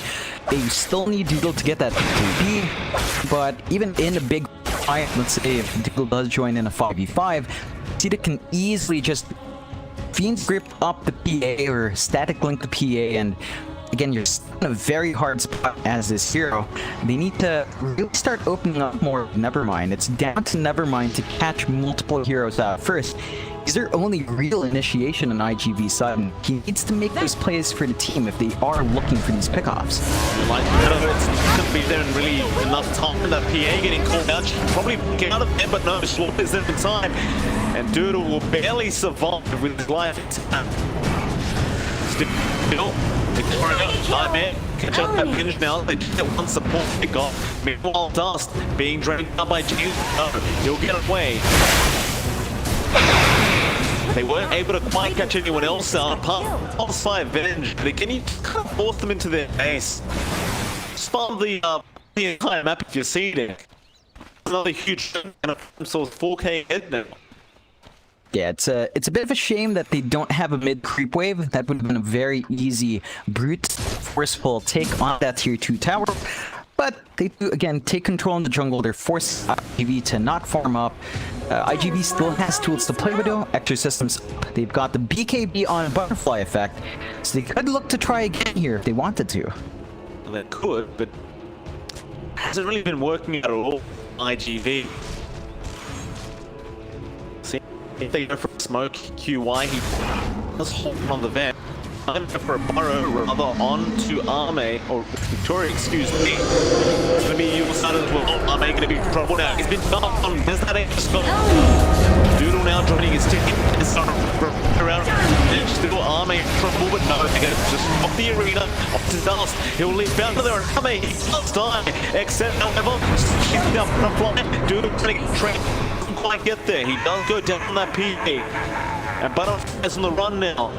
They still need Doodle to get that PB, but even in a big fight, let's say if Doodle does join in a 5v5, CDEC can easily just Fiend's grip up the PA or static link the PA, and again, you're in a very hard spot as this hero. They need to really start opening up more of Nevermind. It's down to Nevermind to catch multiple heroes out first. He's their only real initiation on IGV side, and he needs to make those plays for the team if they are looking for these pickoffs. Like, it's gonna be there in really enough time. That PA getting called out, she can probably get out of there, but no, Swap is in the time. And Doodle will barely survive with his life. Still, Nightmare, catch up that pinch now. They just get one support pick off. Meanwhile, Dust being dragged out by James. No, he'll get away. They weren't able to quite catch anyone else out apart from Side Venge. They can you kind of force them into their base. Spot the entire map if you see it. Another huge kind of source 4K head now. Yeah, it's a bit of a shame that they don't have a mid creep wave. That would have been a very easy, brute, forceful take on that tier 2 tower. But they do, again, take control in the jungle. They're forcing IGV to not farm up. IGV still has tools to play with though. Extra systems. They've got the BKB on butterfly effect. So they could look to try again here if they wanted to. Well, they could, but hasn't really been working at all. IGV. See, if they go for a smoke, QY, he does hold on the vent. I'm going for a burrow, rather onto Arme, or Victoria, excuse me. It's going to be you started as well. Arme going to be in trouble now. He's been knocked on. There's that extra Scott. Doodle now joining his team. It's around. Still Arme in trouble, but no, they're going to just off the arena, off to Dust. He'll leap down to there, and Arme, he does die. Except, however, she's up the fly. Doodle trying to get trained. quite get there. He does go down on that PA. And Butterfly's on the run now.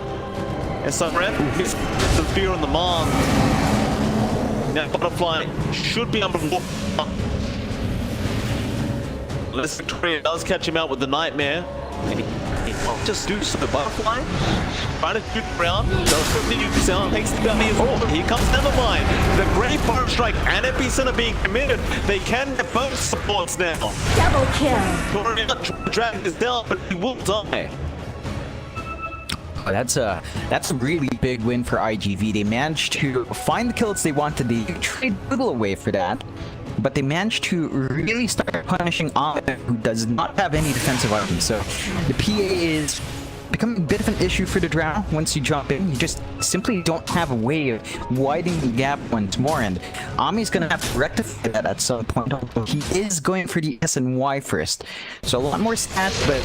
And so Red is the fear on the mark. Now Butterfly should be able to walk up. Unless Victoria does catch him out with the Nightmare. And he won't just do so. The Butterfly trying to shoot around. Does continue to sound. Takes the belly as well. Here comes down the line. The Great Bird Strike and Epicenter being committed. They can get both supports now. Double kill. Victoria dragged this down, but he will die. Oh, that's a really big win for IGV. They managed to find the kills they wanted. They trade little away for that, but they managed to really start punishing Ahmed, who does not have any defensive items. So the PA is becoming a bit of an issue for the Drow. Once you jump in, you just simply don't have a way of widening the gap once more, andAmi's gonna have to rectify that at some point. Although he is going for the S and Y first, so a lot more stats, but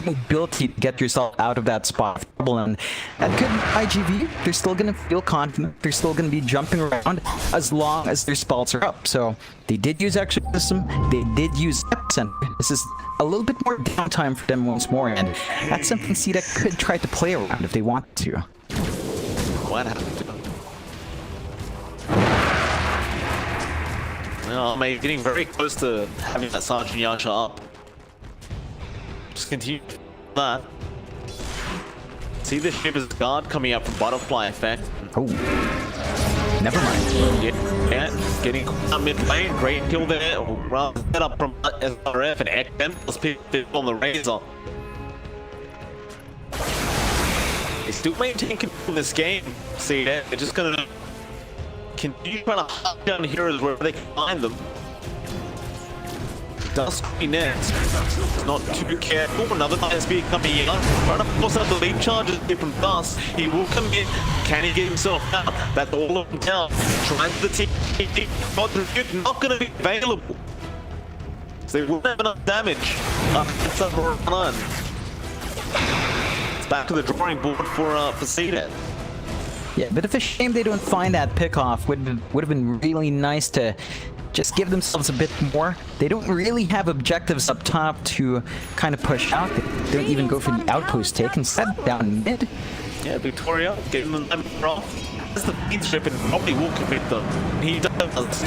ability to get yourself out of that spot of trouble. And at good IGV, they're still gonna feel confident. They're still gonna be jumping around as long as their spells are up. So they did use Exorcism. They did use Epicenter. This is a little bit more downtime for them once more, and that's something Cita could try to play around if they want to. What happened? Well, I'm getting very close to having that Sergeant Yasha up. Just continue that. See the Shiver's Guard coming up from Butterfly effect. Oh, never mind. Yeah, getting caught mid lane. Great kill there. Rather set up from SRF and X10 plus people on the Razor. They still maintain control in this game. See that? They're just gonna continue trying to hunt down heroes wherever they can find them. Does be next. Not too careful. Another Night Speed coming in. Trying to force out the lead charges here from Dust. He will come in. Can he get himself out? That's all of them down. Trying to take but the Duke not going to be available. So they won't have enough damage. It's a run. It's back to the drawing board for Cita. Yeah, bit of a shame they don't find that pick-off. Would have been really nice to just give themselves a bit more. They don't really have objectives up top to kind of push out. They don't even go for the outpost take. Instead, down mid. Yeah, Victoria getting them off. That's the Fiend Strip and probably will commit them. He does.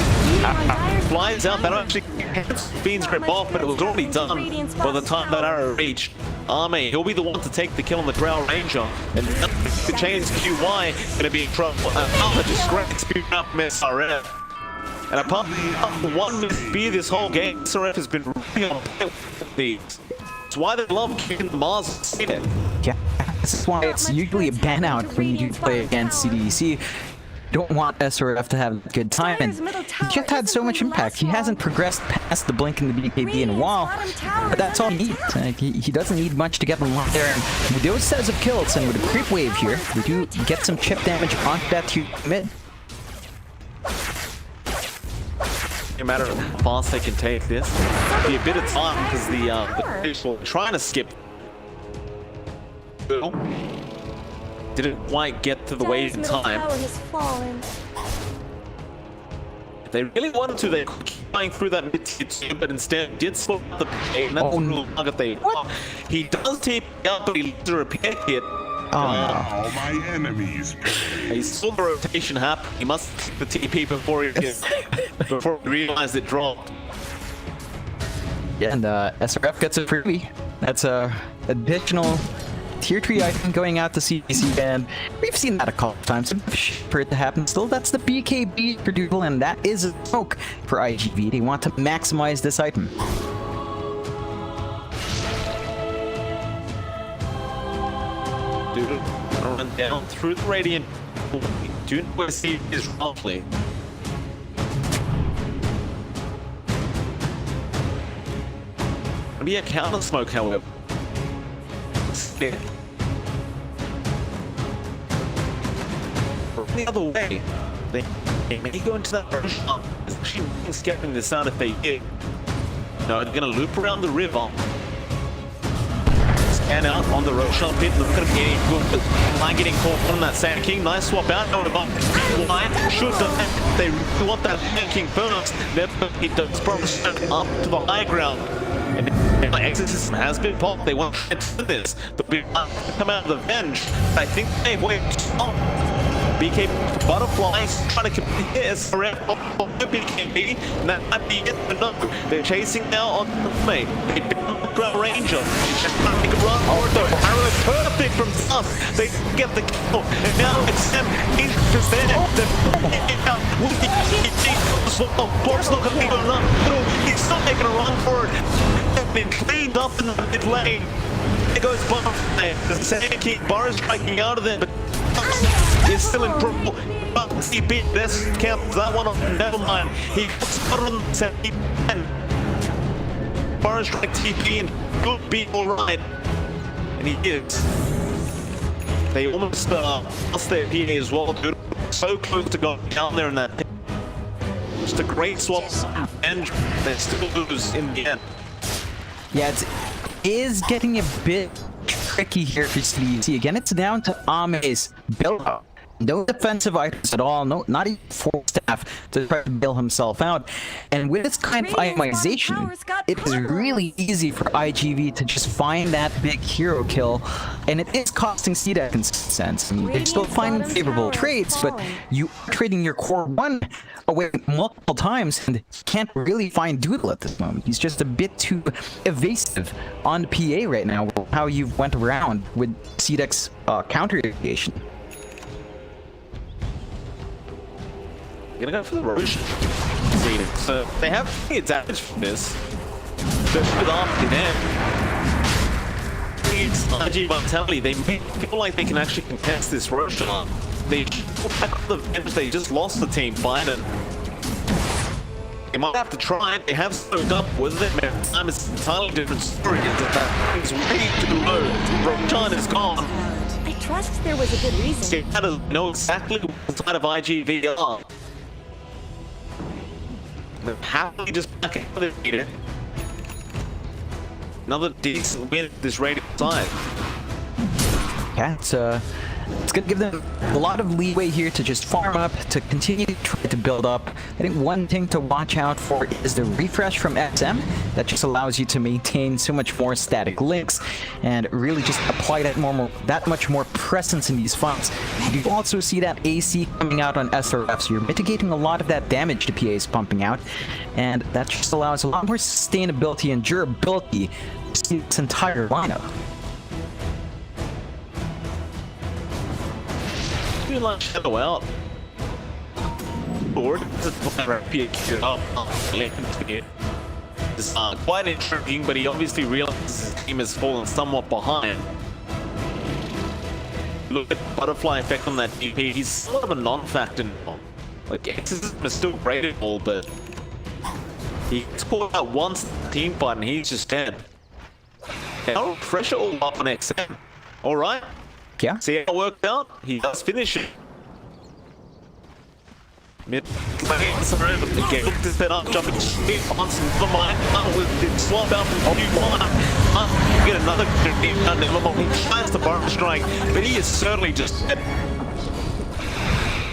Flies out. That actually gets Fiend Strip off, but it was already done by the time that arrow reached. Army, he'll be the one to take the kill on the Drow Ranger. And the chains QY gonna be in trouble. Another disgrace speed up from SRF. And apart from one spear this whole game, SRF has been really on point with these. It's why they love kicking the Mars and Cita. Yeah, this is why it's usually a ban out when you play against CDEC. Don't want SRF to have a good time, and he just had so much impact. He hasn't progressed past the blink in the BKB in a while, but that's all he needs. He doesn't need much to get them out there. And with those sets of kills and with a creep wave here, we do get some chip damage onto that 2 mid. No matter how fast they can take this, it'll be a bit of time because the people trying to skip. Didn't quite get to the wave in time. If they really wanted to, they could keep going through that mid-tier too, but instead did slow up the PA, and that's the real target they want. He does TP out, but he loses a repair kit. Now my enemies pay. He saw the rotation happen. He must take the TP before he realized it dropped. Yeah, and SRF gets a freebie. That's a additional tier 3 item going out to CDC, and we've seen that a couple times for it to happen. Still, that's the BKB for Doodle, and that is a smoke for IGV. They want to maximize this item. Doodle gonna run down through the Radiant. Do not want to see his roughly. Gonna be a counter smoke, however. The other way, they may go into that rush up. It's actually scaring this out if they did. No, they're gonna loop around the river. Scan out on the Roshan pit. Not gonna be any good. Line getting caught on that Sand King. Nice swap out. No, line should they really want that Sand King first. He does progress up to the high ground. And Exorcism has been popped. They want to do this. The big come out of the bench. I think they've waited long. BK Butterflies trying to compete his around BKB, and that might be it. No, they're chasing now on the mate. They grab Ranger. They trying to make a run for it though. Arrow perfect from Sus. They get the kill, and now it's them. He's there. Block's not gonna even run through. He's still making a run for it. They've been cleaned up in the mid lane. It goes Butterfly. The second key bar is striking out of there, but is still in purple. He beat this count that one on. Never mind. He put on 70 bar strike TP and good beat alright. And he is. They almost lost their PA as well, dude. So close to going down there in that pit. Just a great swap and they still lose in the end. Yeah, it is getting a bit tricky here for CDC. Again, it's down to Ame's build-up. No defensive items at all, no, not even full staff to try to bail himself out. And with this kind of itemization, it is really easy for IGV to just find that big hero kill, and it is costing CDEC in some sense. I mean, they're still finding favorable trades, but you are trading your core one away multiple times and can't really find Doodle at this moment. He's just a bit too evasive on PA right now, how you went around with CDEC's counter irrigation. Gonna go for the Roche. So they have plenty of damage from this. But with arm in there, it's IG vitality. They may feel like they can actually contest this Roche arm. They back on the bench. They just lost the team fight, and they might have to try it. They have soaked up with it. Man, time is an entirely different story. It's way too low. Roche is gone. I trust there was a good reason. They had to know exactly what side of IGV are. They're happily just back out of their meter. Another decent win this rated side. Yeah, it's gonna give them a lot of leeway here to just farm up, to continue to try to build up. I think one thing to watch out for is the refresh from XM. That just allows you to maintain so much more static links and really just apply that much more presence in these fights. You also see that AC coming out on SRF, so you're mitigating a lot of that damage the PA is pumping out, and that just allows a lot more sustainability and durability to this entire lineup. Feel like Shadow out. Board is quite intriguing, but he obviously realizes his team has fallen somewhat behind. Look at Butterfly effect on that DP. He's sort of a non-factor now. Like Exorcism is still great and all, but he gets caught out once in the team fight and he's just dead. Now pressure all up on XM. Alright. Yeah. See how it worked out? He does finish it. Mid lane, sorry, but the game to set up, jumping straight onto the mine. With the swap out from Q1. Get another team down there. He tries to bar strike, but he is certainly just dead.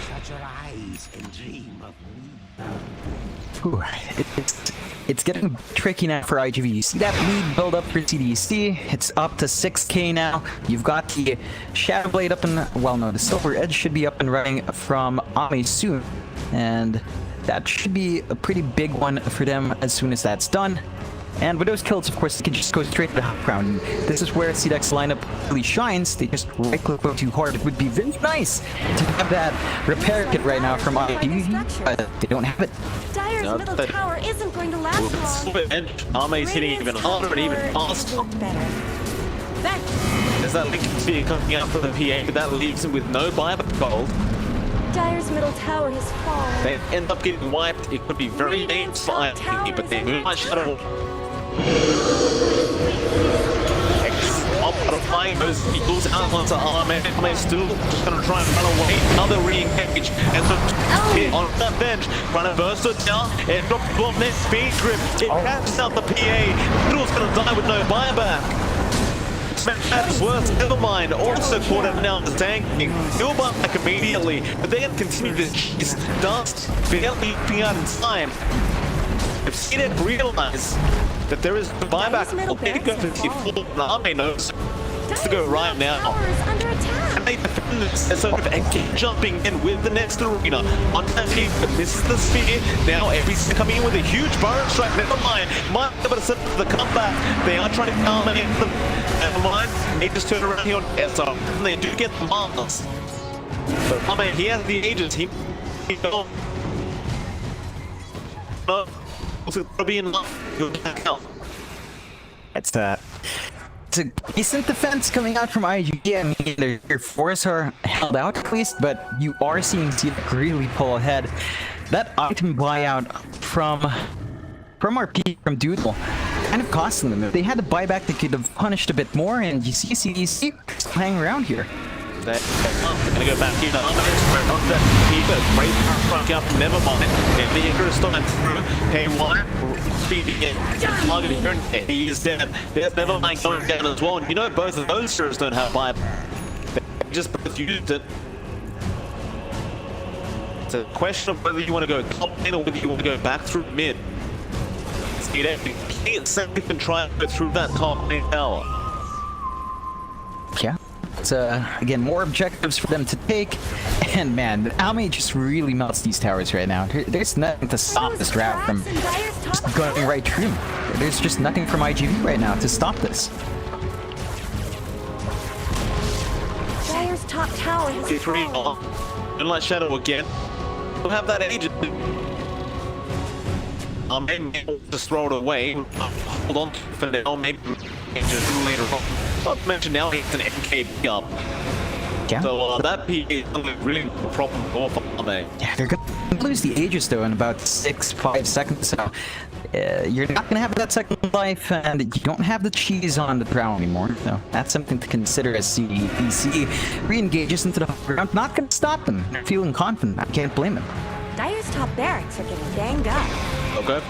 Shut your eyes and dream of me. Ooh, it's getting tricky now for IGV. You see that lead build up for CDC. It's up to 6k now. You've got the Shadow Blade up and, well, no, the Silver Edge should be up and running from Ame soon. And that should be a pretty big one for them as soon as that's done. And with those kills, of course, they can just go straight to the high ground. This is where CDEC's lineup really shines. They just right-click way too hard. It would be very nice to have that repair kit right now from IGV, but they don't have it. Dyer's middle tower isn't going to last long. And Ame's hitting even harder and even faster. There's that link sphere coming out for the PA, but that leaves him with no buyback gold. Dyer's middle tower has fallen. They end up getting wiped. It could be very dangerous for IGV, but they move my Shadow. Butterfly goes, he goes out onto Ame. Ame's still just gonna try and run away. Another re-engage, and the hit on that bench, trying to burst it down. It drops bomb, then speed grip. It catches out the PA. Fiddle's gonna die with no buyback. That's worse, never mind. Also caught him now as tanking. He'll buy back immediately, but they can continue this chase. Dust barely leaping out in time. If CDEC realize that there is a buyback, middle well, they barracks go for have the fallen. full army knows to go right now. Tower is under attack. And they defend this, so again jumping in with the next arena. On that team, but misses the sphere. Now every's coming in with a huge burn strike. Never mind. Might be able to set up the comeback. They are trying to dominate them. Never mind. They just turn around here on SR. And they do get the Mars. But I mean, he has the agents. He don't. No. It's probably enough. He'll back out. It's a decent defense coming out from IGG. I mean, their fours are held out at least, but you are seeing CDEC really pull ahead. That item buyout from RP, from Doodle, kind of costing them. If they had the buyback, they could have punished a bit more, and you see CDC still hanging around here. They're gonna go back in on that Peter, great front up, never mind. And the Icarus starting through. Hey, why? Speeding in. Target here, and he is dead. There's never mind going down as well. And you know, both of those heroes don't have vibe. They just both used it. It's a question of whether you want to go top lane or whether you want to go back through mid. See that? Play it safe and try and go through that top lane tower. Yeah. It's, again, more objectives for them to take, and man, Almay just really melts these towers right now. There's nothing to stop this draft from just going right through. There's just nothing from IGV right now to stop this. Dire's top tower has T3 fallen. Moonlight Shadow again. We'll have that agent. Maybe just throw it away. Hold on for now, maybe just later on. Not to mention now he's an MKB up. Yeah. So that P is really a problem for me. Yeah, they're gonna lose the Aegis though in about 6-5 seconds, so you're not gonna have that second life, and you don't have the cheese on the ground anymore, so that's something to consider as CDC re-engages into the ground. Not gonna stop them. They're feeling confident. I can't blame them. Dire's top barracks are getting banged up. Okay.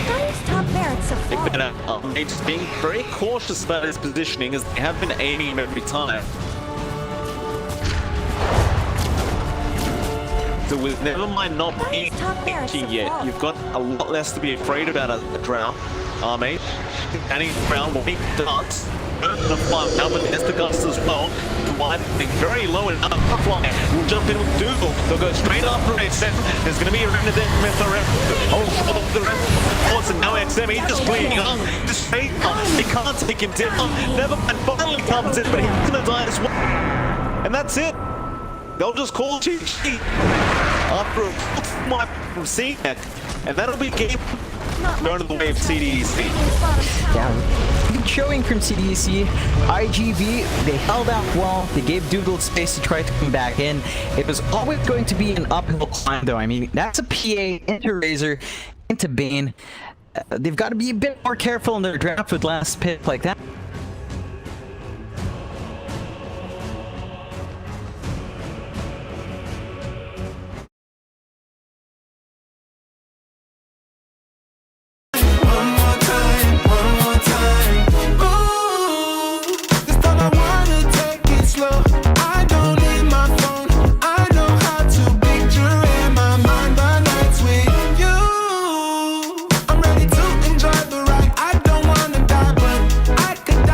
Dire's top barracks have Big fallen. better. They're just being very cautious about his positioning as they have been aiming him every time. So with never mind not being thinking yet, you've got a lot less to be afraid about as a drown army. Standing around will be darts. The fly now, but there's the gust as well. Wide thing very low and fly. We'll jump in with Dougal. They'll go straight after XM. There's gonna be a render there with the rest. Oh, the rest. Oh, and now XM, he's just bleeding up. Just straight up. He can't take him down. Never mind, finally comes in, but he's gonna die as well. And that's it. They'll just call GG after a wipe from CDEC, and that'll be game. Going to the way of CDEC. Yeah, good showing from CDC. IGV, they held out well. They gave Doodle space to try to come back in. It was always going to be an uphill climb, though. I mean, that's a PA into Razor, into Bane. They've got to be a bit more careful in their draft with last pick like that. I'm ready to enjoy the ride. I don't wanna die, but I could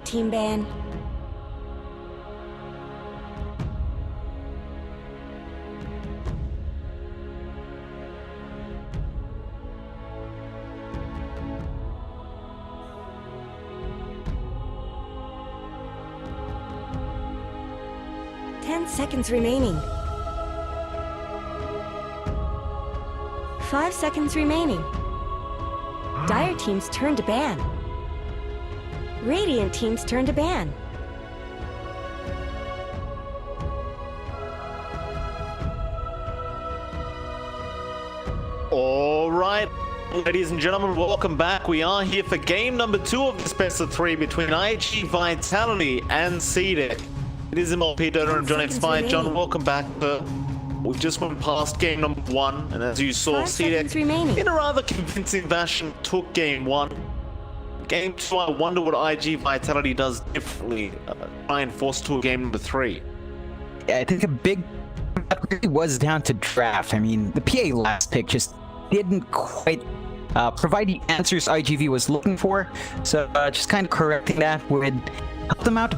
Team ban. Ten seconds remaining. 5 seconds remaining. Dire team's turn to ban. Radiant team's turn to ban. All right, ladies and gentlemen, welcome back. We are here for game number 2 of this best of 3 between IG Vitality and CDEC. It is MLP Donor and John X5. John, welcome back. We've just went past game number 1, and as you saw, CDEC in a rather convincing fashion took game 1. Game 2, I wonder what IG Vitality does differently. Try and force to a game number 3. Yeah, I think a big that really was down to draft. I mean, the PA last pick just didn't quite provide the answers IGV was looking for. So just kind of correcting that would help them out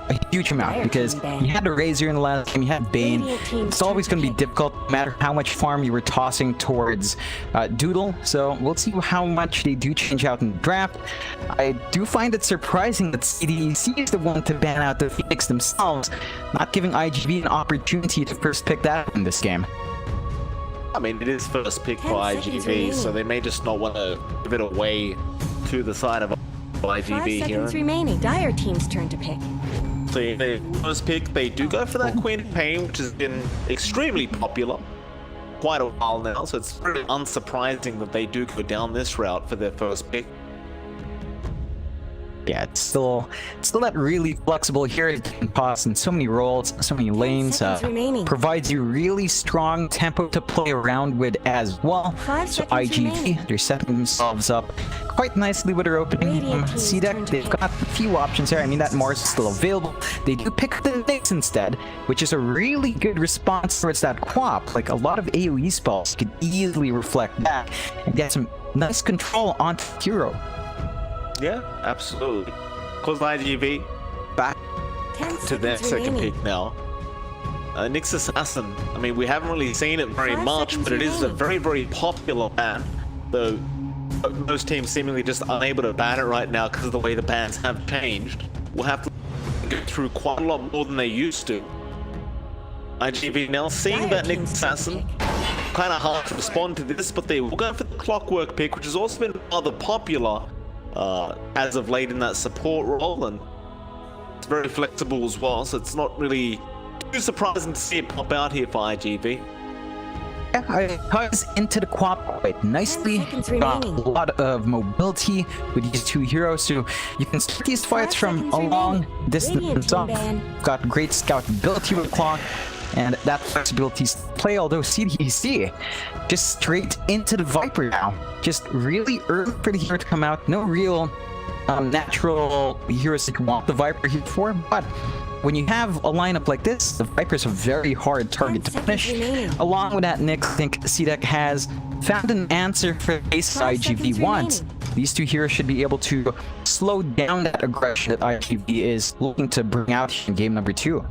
a huge amount, because you had a Razor in the last game, you had Bane. It's always going to be difficult no matter how much farm you were tossing towards Doodle. So we'll see how much they do change out in the draft. I do find it surprising that CDEC is the one to ban out the Phoenix themselves, not giving IGV an opportunity to first pick that in this game. I mean, it is first pick for IGV, so they may just not want to give it away to the side of IGV 5 here. seconds remaining. Dire team's turn to pick. So in the first pick, they do go for that Queen of Pain, which has been extremely popular quite a while now, so it's really unsurprising that they do go down this route for their first pick. Yeah, it's still that really flexible hero you can toss in so many roles, so many lanes. Provides you really strong tempo to play around with as well. So IGV, they're setting themselves up quite nicely with their opening. CDEC, they've got a few options there. I mean, that Mars is still available. They do pick the Nyx instead, which is a really good response towards that Quap. Like, a lot of AoE spells could easily reflect that and get some nice control onto hero. Yeah, absolutely. Close IGV back to their second pick now. Nyx Assassin, I mean, we haven't really seen it very much, but it is a very, very popular ban, though most teams seemingly just unable to ban it right now because of the way the bans have changed. We'll have to go through quite a lot more than they used to. IGV now seeing that Nyx Assassin, kind of hard to respond to this, but they will go for the Clockwork pick, which has also been rather popular as of late in that support role, and it's very flexible as well, so it's not really too surprising to see it pop out here for IGV. Yeah, it ties into the Quap quite nicely. Got a lot of mobility with these two heroes, so you can start these fights from a long distance off. Got great scout ability with Clock, and that flexibility to play, although CDEC just straight into the Viper now. Just really early for the hero to come out. No real natural heroes that you want the Viper here for, but when you have a lineup like this, the Viper is a very hard target to punish. Along with that, Nick, I think CDEC has found an answer for base IGV wants. These two heroes should be able to slow down that aggression that IGV is looking to bring out in game number 2.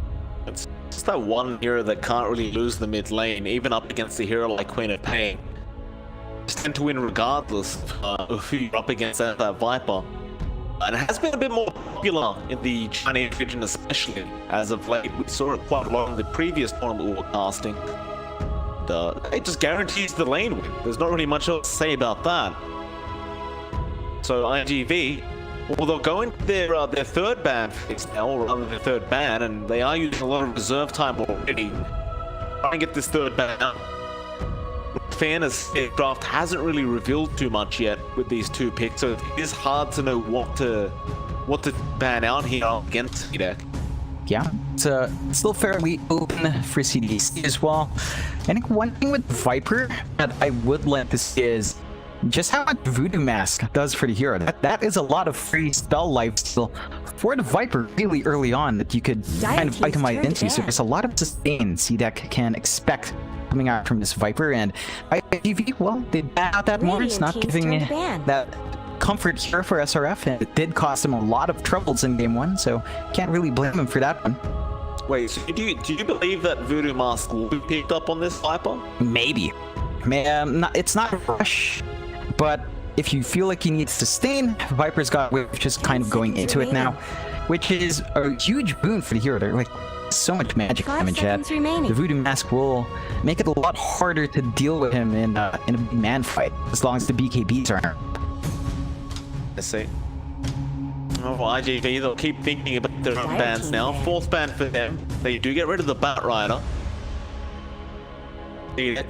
It's just that one hero that can't really lose the mid lane, even up against a hero like Queen of Pain. Just tend to win regardless of who you're up against at that Viper. And it has been a bit more popular in the Chinese region, especially as of late. We saw it quite a lot in the previous tournament we were casting. It just guarantees the lane win. There's not really much else to say about that. So IGV, well, they'll go into their third ban phase now, or rather their third ban, and they are using a lot of reserve time already. Try and get this third ban out. Fairness, draft hasn't really revealed too much yet with these two picks, so it is hard to know what to what to ban out here against C-Deck. Yeah, it's still fairly open for CDC as well. I think one thing with Viper that I would like to see is just how much Voodoo Mask does for the hero. That is a lot of free spell lifesteal for the Viper really early on that you could kind of itemize into. So there's a lot of sustain C-Deck can expect coming out from this Viper, and IGV, well, they ban out that more. It's not giving that comfort here for SRF, and it did cost him a lot of troubles in game 1, so can't really blame him for that one. Wait, so do you believe that Voodoo Mask will be picked up on this Viper? Maybe. It's not a rush, but if you feel like you need sustain, Viper's got which is kind of going into it now, which is a huge boon for the hero. They're like so much magic damage at. The Voodoo Mask will make it a lot harder to deal with him in a man fight, as long as the BKBs are. I see. Oh, IGV, they'll keep thinking about their own bans now. 4th ban for them. They do get rid of the Bat Rider. I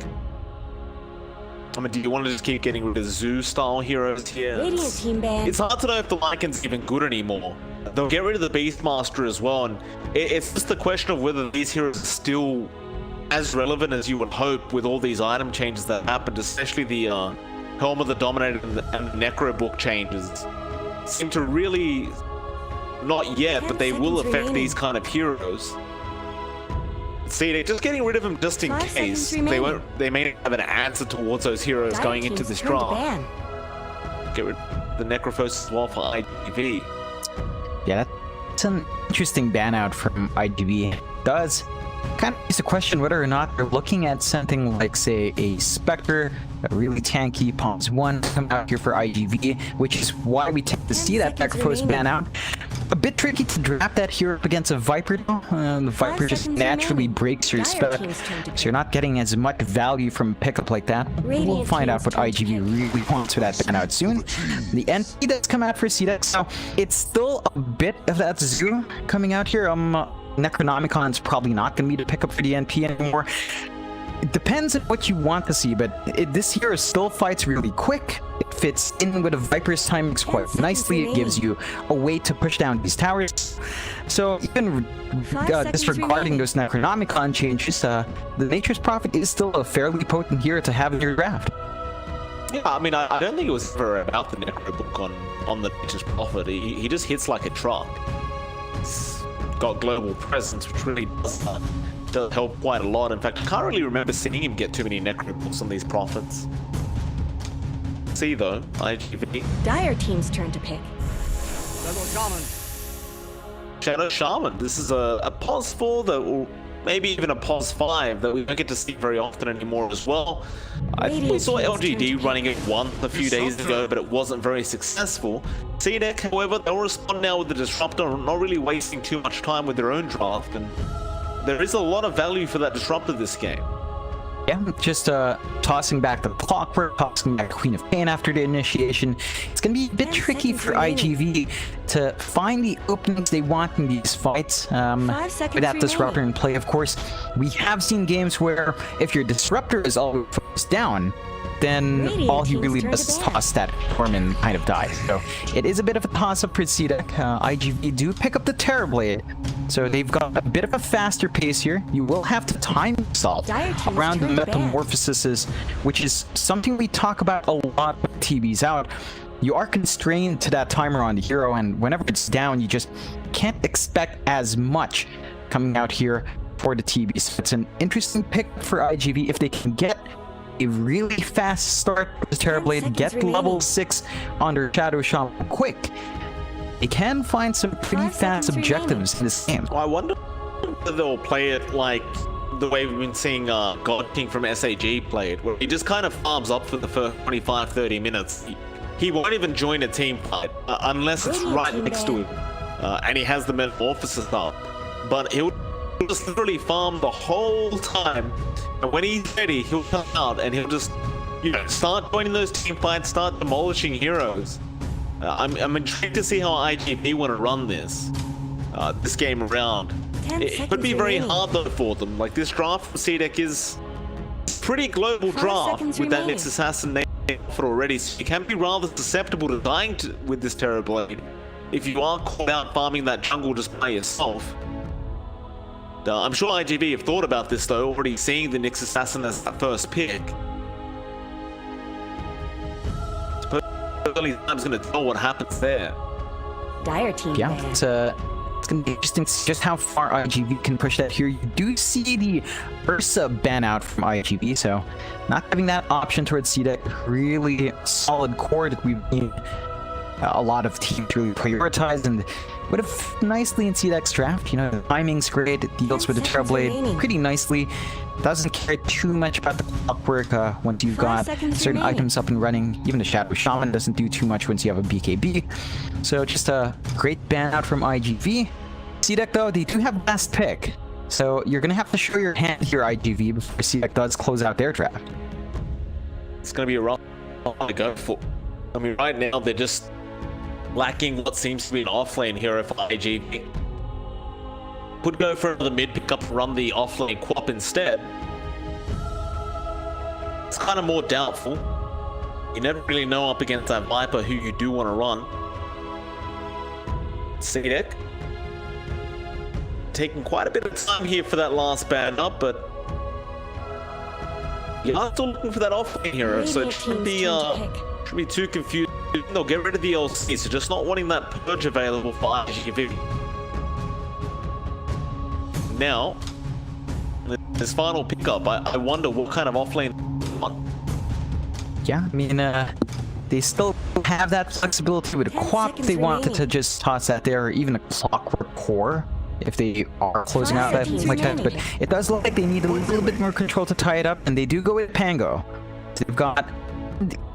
mean, do you want to just keep getting rid of Zoo-style heroes here? It's hard to know if the Lycan's even good anymore. They'll get rid of the Beastmaster as well, and it's just the question of whether these heroes are still as relevant as you would hope with all these item changes that happened, especially the Helm of the Dominator and the Necro book changes. Seem to really, not yet, but they will affect these kind of heroes. See, they're just getting rid of them just in case. They may have an answer towards those heroes going into this draft. Get rid of the Necrophos as well for IGV. Yeah, that's an interesting ban out from IGV. Does kind of is the question whether or not they're looking at something like, say, a Spectre, a really tanky Palms 1 come out here for IGV, which is why we tend to see that Necrophos ban out. A bit tricky to draft that hero up against a Viper though. The Viper just naturally breaks your spec, so you're not getting as much value from a pickup like that. We'll find out what IGV really wants for that ban out soon. The NP that's come out for C-Deck, so it's still a bit of that Zoo coming out here. Necronomicon's probably not going to be the pickup for the NP anymore. It depends on what you want to see, but this hero still fights really quick. It fits in with a Viper's timings quite nicely. It gives you a way to push down these towers. So even disregarding those Necronomicon changes, the Nature's Prophet is still a fairly potent hero to have in your draft. Yeah, I mean, I don't think it was ever about the Necro book on the Nature's Prophet. He just hits like a truck. It's got global presence, which really does help quite a lot. In fact, I can't really remember seeing him get too many Necro books on these Prophets. See though, IGV. Dire team's turn to pick. Shadow Shaman. This is a POS 4 that will maybe even a POS 5 that we don't get to see very often anymore as well. I think we saw LGD running it once a few days ago, but it wasn't very successful. C-Deck, however, they'll respond now with the Disruptor, not really wasting too much time with their own draft, and there is a lot of value for that Disruptor this game. Yeah, just tossing back the Clockwork, tossing back Queen of Pain after the initiation. It's going to be a bit tricky for IGV to find the openings they want in these fights with that Disruptor in play. Of course, we have seen games where if your Disruptor is always down, then all he really does is toss that Torment and kind of die. So it is a bit of a toss-up for C-Deck. IGV do pick up the Terrorblade, so they've got a bit of a faster pace here. You will have to time yourself around the Metamorphoses, which is something we talk about a lot with TBs out. You are constrained to that timer on the hero, and whenever it's down, you just can't expect as much coming out here for the TBs. So it's an interesting pick for IGV if they can get a really fast start with Terrorblade, get level 6 under Shadow Shaman quick. They can find some pretty fast objectives in this game. I wonder if they'll play it like the way we've been seeing God King from SAG play it, where he just kind of farms up for the first 25-30 minutes. He won't even join a team fight unless it's right next to him, and he has the Metamorphosis up. But he'll just literally farm the whole time, and when he's ready, he'll come out and he'll just, start joining those team fights, start demolishing heroes. I'm intrigued to see how IGP want to run this game around. It could be very hard though for them. Like, this draft for C-Deck is pretty global draft with that Nexus Assassin offered already, so you can be rather susceptible to dying with this Terrorblade. if you are caught out farming that jungle just by yourself. I'm sure IGV have thought about this though, already seeing the Nyx Assassin as that first pick. Early time's gonna tell what happens there. Dire team Yeah, ban. it's gonna be interesting to see just how far IGV can push that here. You do see the Ursa ban out from IGV, so not having that option towards C-Deck, really solid core that we've seen a lot of teams really prioritize, and would have nicely in C-Deck's draft. You know, the timing's great, it deals with the Trailblade pretty nicely. Doesn't care too much about the clockwork once you've 5 got seconds certain remaining. items up and running. Even the Shadow Shaman doesn't do too much once you have a BKB. So just a great ban out from IGV. C-Deck though, they do have last pick. So you're gonna have to show your hand here, IGV, before C-Deck does close out their draft. It's gonna be a rough one to go for. I mean, right now they're just lacking what seems to be an offlane hero for IGV. Could go for another mid pickup and run the offlane Quap instead. It's kind of more doubtful. You never really know up against that Viper who you do want to run. C-Deck taking quite a bit of time here for that last ban up, but yeah, still looking for that offlane hero, so it shouldn't be too confused. They'll get rid of the LC, so just not wanting that purge available for IGV. Now, this final pickup, I wonder what kind of offlane on. Yeah, I mean, they still have that flexibility with a 10 Quap. seconds They wanted to remaining. just toss that there, or even a Clockwork Core, if they are closing 5 out that seconds like that. But remaining. it does look like they need a little bit more control to tie it up, and they do go with Pango. So they've got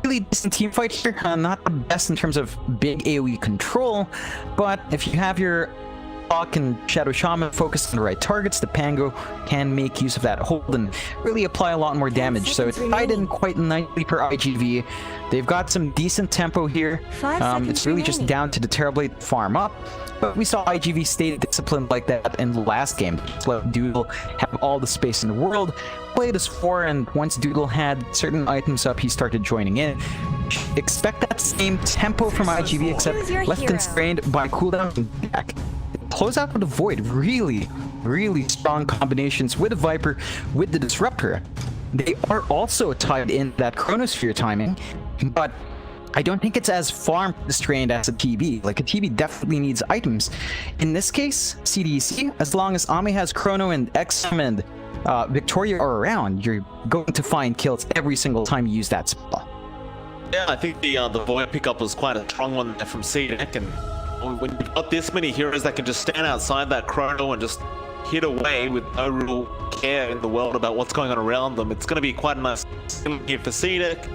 really decent team fight here. Not the best in terms of big AoE control, but if you have your Hawk and Shadow Shaman focused on the right targets, the Pango can make use of that hold and really apply a lot more damage. So it's tied in quite nicely for IGV. They've got some decent tempo here. 5 seconds It's really just remaining. down to the Terrorblade farm up. But we saw IGV stay disciplined like that in the last game. Just let Doodle have all the space in the world. Played as 4, and once Doodle had certain items up, he started joining in. Expect that same tempo from IGV, except Choose your less hero. constrained by cooldown and back. Close out with the Void. Really, really strong combinations with the Viper, with the Disruptor. They are also tied in that Chronosphere timing, but I don't think it's as farm constrained as a TB. Like, a TB definitely needs items. In this case, CDC, as long as Ame has Chrono and XM and Victoria are around, you're going to find kills every single time you use that spell. Yeah, I think the Void pickup was quite a strong one there from C-Deck, and when you've got this many heroes that can just stand outside that Chrono and just hit away with no real care in the world about what's going on around them, it's going to be quite a nice feeling here for C-Deck.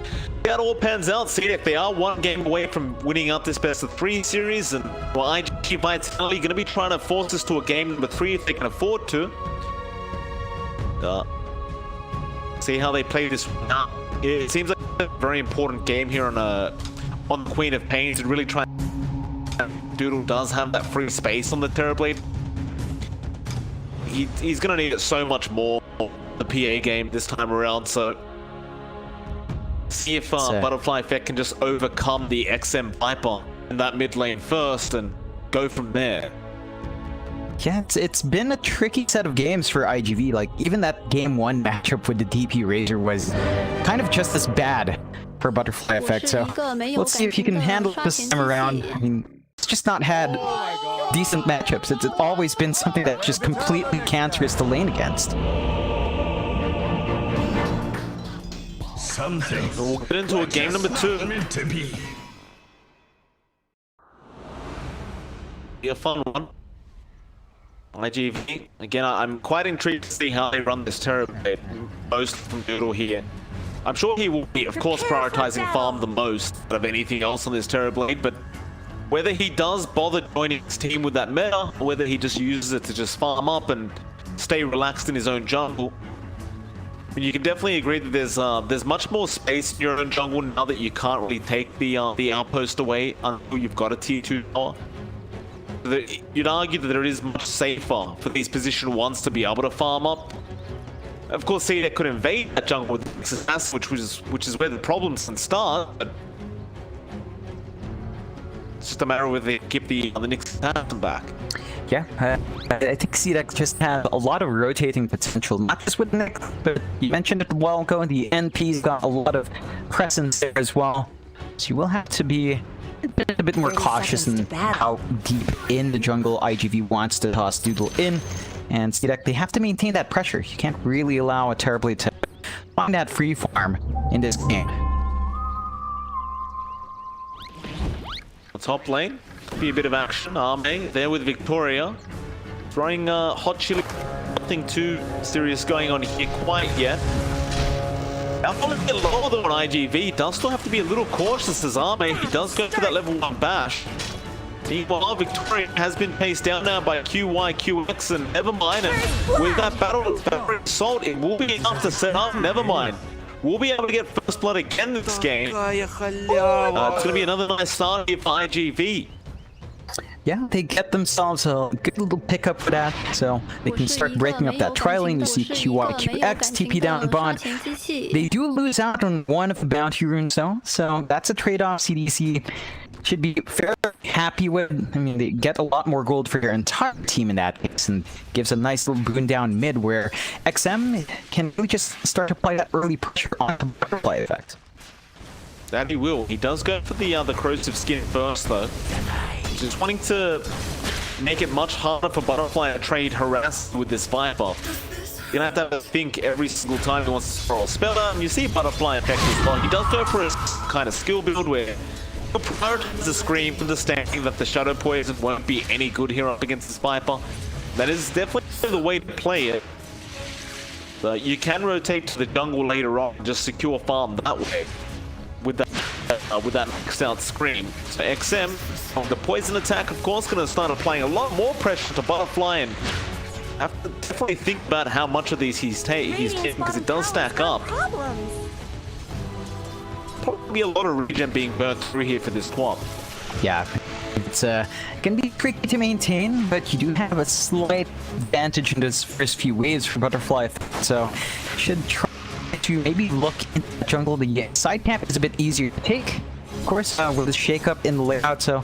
Yeah, it all pans out. C-Deck, they are one game away from winning out this best of 3 series, and well, IG Vitality going to be trying to force us to a game number 3 if they can afford to. See how they play this one out. It seems like a very important game here on the Queen of Pain to really try. Doodle does have that free space on the Terrorblade. He's gonna need it so much more the PA game this time around, so see if Butterfly Effect can just overcome the XM Viper in that mid lane first and go from there. Yeah, it's been a tricky set of games for IGV. Like, even that game 1 matchup with the DP Razor was kind of just as bad for Butterfly Effect, so let's see if he can handle it this time around. I mean, it's just not had decent matchups. It's always been something that's just completely cancerous to lane against. Something We'll get into a game number 2. meant to be. Be a fun one. IGV, again, I'm quite intrigued to see how they run this Terrorblade, most from Doodle here. I'm sure he will be, of course, prioritizing farm the most of anything else on this Terrorblade, but whether he does bother joining his team with that meta, or whether he just uses it to just farm up and stay relaxed in his own jungle, I mean, you can definitely agree that there's much more space in your own jungle now that you can't really take the outpost away until you've got a tier 2 tower. You'd argue that it is much safer for these position 1s to be able to farm up. Of course, C-Deck could invade that jungle with Nexus, which is where the problems can start. But It's just a matter of whether they keep the Knicks back. Yeah, I think CDEX just has a lot of rotating potential, not just with Nick, but you mentioned it a while ago, the NP's got a lot of presence there as well. So you will have to be a bit more cautious in how deep in the jungle IGV wants to toss Doodle in. And CDEX, they have to maintain that pressure. You can't really allow a Terribly to find that free farm in this game. Top lane, be a bit of action. Arme there with Victoria, throwing hot chili. Nothing too serious going on here quite yet. Alpha a bit lower than on IGV. Does still have to be a little cautious as Arme. He does go for that level 1 bash. Meanwhile, Victoria has been paced down now by QY, QX, and Nevermind. And with that battle assault, it will be enough to set up Nevermind. We'll be able to get first blood again this game. It's going to be another nice start here for IGV. Yeah, they get themselves a good little pickup for that, so they can start breaking up that tri lane. You see QY, QX, TP down bond. They do lose out on one of the bounty runes though, so that's a trade-off CDC should be fairly happy with. I mean, they get a lot more gold for their entire team in that case, and gives a nice little boon down mid where XM can really just start to apply that early pressure on the butterfly effect. That he will. He does go for the corrosive skin first though. Just wanting to make it much harder for Butterfly to trade harass with this Viper. You're gonna have to think every single time he wants to throw a spell out, and you see Butterfly effect as well. He does go for a kind of skill build where he'll prioritize the Scream, understanding that the Shadow Poison won't be any good here up against this Viper. That is definitely the way to play it. But you can rotate to the jungle later on and just secure farm that way with that maxed out Scream. So XM on the poison attack, of course, going to start applying a lot more pressure to Butterfly, and have to definitely think about how much of these he's taking, because it does stack up. Probably a lot of regen being burnt through here for this swap. Yeah, it's can be tricky to maintain, but you do have a slight advantage in those first few waves for Butterfly, so should try to maybe look into the jungle. The side camp is a bit easier to take, of course, with this shake up in the layout, so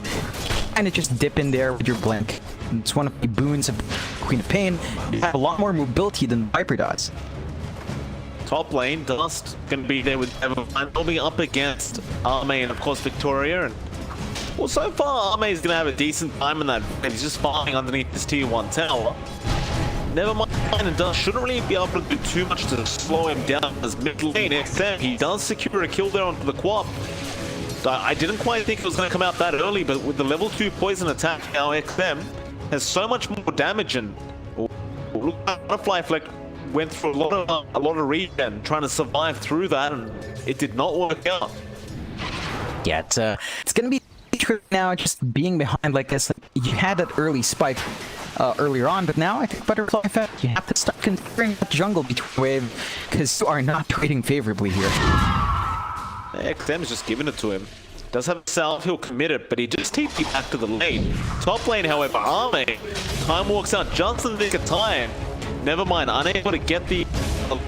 kind of just dip in there with your blink. It's one of the boons of Queen of Pain. You have a lot more mobility than Viper does. Top lane, Dust gonna be there with Evermind. They'll be up against Arme and of course Victoria, and well, so far Arme is gonna have a decent time in that, and he's just farming underneath this tier 1 tower. Nevermind and Dust shouldn't really be able to do too much to slow him down as mid lane, except he does secure a kill there onto the Quap. I didn't quite think it was going to come out that early, but with the level 2 poison attack now, XM has so much more damage, and look, Butterfly Fleck went through a lot of regen trying to survive through that, and it did not work out. Yeah, it's gonna be tricky now, just being behind like this. You had that early spike earlier on, but now I think Butterfly Effect, you have to start considering the jungle between wave, because you are not trading favorably here. XM is just giving it to him. Does have a salve, he'll commit it, but he just TP back to the lane. Top lane, however, Arme, time walks out just in the nick of time. Nevermind, unable to get the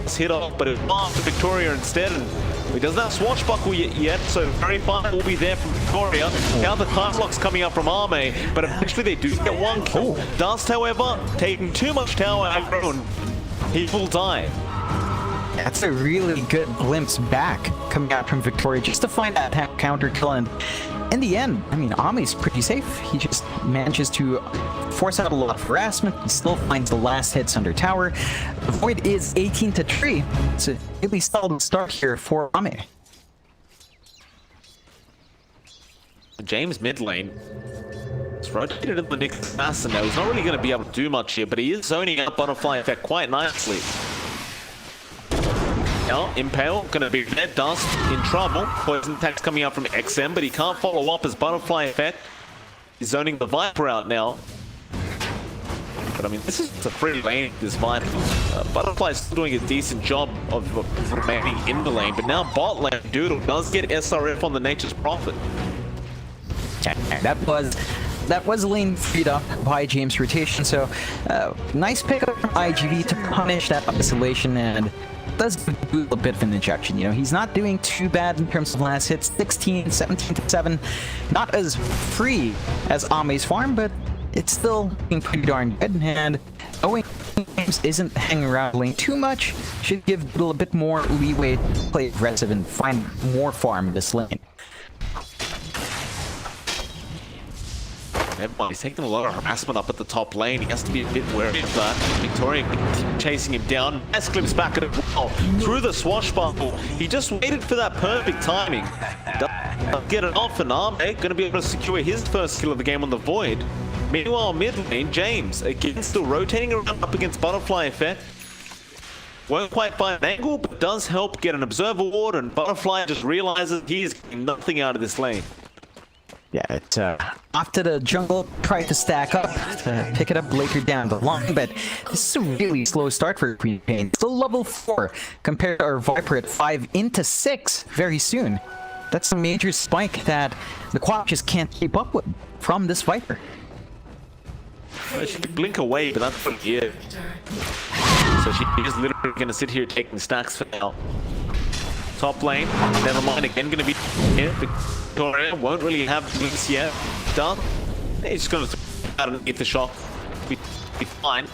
hit off, but it marked to Victoria instead, and he doesn't have Swashbuckle yet, so very fine will be there from Victoria. Now the time lock's coming up from Arme, but eventually they do get one kill. Dust, however, taking too much tower aggro, and he will die. That's a really good glimpse back coming out from Victoria just to find that counter kill, and in the end, I mean, Ame's pretty safe. He just manages to force out a lot of harassment. He still finds the last hits under tower. The Void is 18-3. It's a really solid start here for Ame. James mid lane. It's rotated in the Nick Assassin now. He's not really going to be able to do much here, but he is zoning out Butterfly Effect quite nicely. Now, Impale gonna be there. Dust in trouble. Poison attack's coming out from XM, but he can't follow up as Butterfly Effect. He's zoning the Viper out now. But I mean, this is a free lane, this Viper. Butterfly's still doing a decent job of remaining in the lane, but now bot lane, Doodle does get SRF on the Nature's Prophet. That was lane freed up by James' rotation, so nice pickup from IGV to punish that isolation, and does give a bit of an injection. You know, he's not doing too bad in terms of last hits. 16, 17 to 7. Not as free as Ame's farm, but it's still being pretty darn good. And Owen James isn't hanging around lane too much. Should give Doodle a bit more leeway to play aggressive and find more farm in this lane. He's taking a lot of harassment up at the top lane. He has to be a bit wary of that. Victoria chasing him down. Nice glimpse back at it well. Through the swashbuckle. He just waited for that perfect timing. Doesn't get it off, and Ame going to be able to secure his first kill of the game on the Void. Meanwhile, mid lane, James, again, still rotating around up against Butterfly Effect. Won't quite find an angle, but does help get an Observer Ward, and Butterfly just realizes he is getting nothing out of this lane. Yeah, it's after the jungle tried to stack up to pick it up later down the line, but this is a really slow start for Queen Pain. Still level 4 compared to our Viper at 5 into 6 very soon. That's a major spike that the Quap just can't keep up with from this Viper. Well, she could blink away, but that's what it is. So she's literally going to sit here taking stacks for now. Top lane, never mind, again going to be here. Victoria won't really have blinks yet. Done. He's just going to throw out and get the shot. Be fine.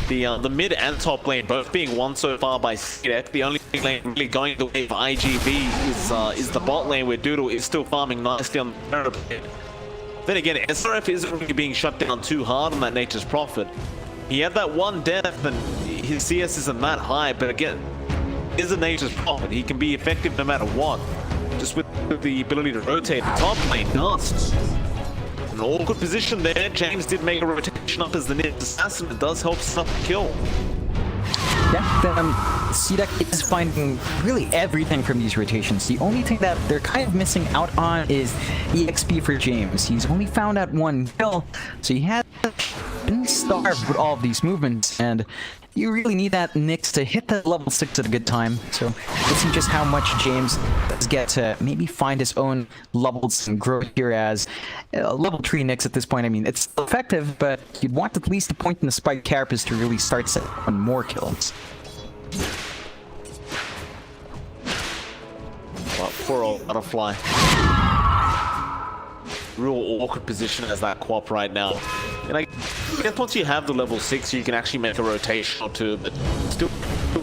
The mid and top lane both being won so far by Sidek. The only lane really going the way of IGV is the bot lane, where Doodle is still farming nicely on the parapet. Then again, SRF isn't really being shut down too hard on that Nature's Prophet. He had that one death and his CS isn't that high, but again, is a Nature's Prophet. He can be effective no matter what. Just with the ability to rotate the top lane, does. An awkward position there. James did make a rotation up as the Ninja Assassin. It does help set up the kill. Yeah, Sidek is finding really everything from these rotations. The only thing that they're kind of missing out on is EXP for James. He's only found out 1 kill, so he has been starved with all of these movements, and you really need that Nyx to hit that level 6 at a good time. So we'll see just how much James does get to maybe find his own levels and grow here as level 3 Nyx at this point. I mean, it's still effective, but you'd want at least a point in the spike carapace to really start setting on more kills. But poor old Butterfly. Real awkward position as that Quap right now. And I guess once you have the level 6, you can actually make a rotation or two, but still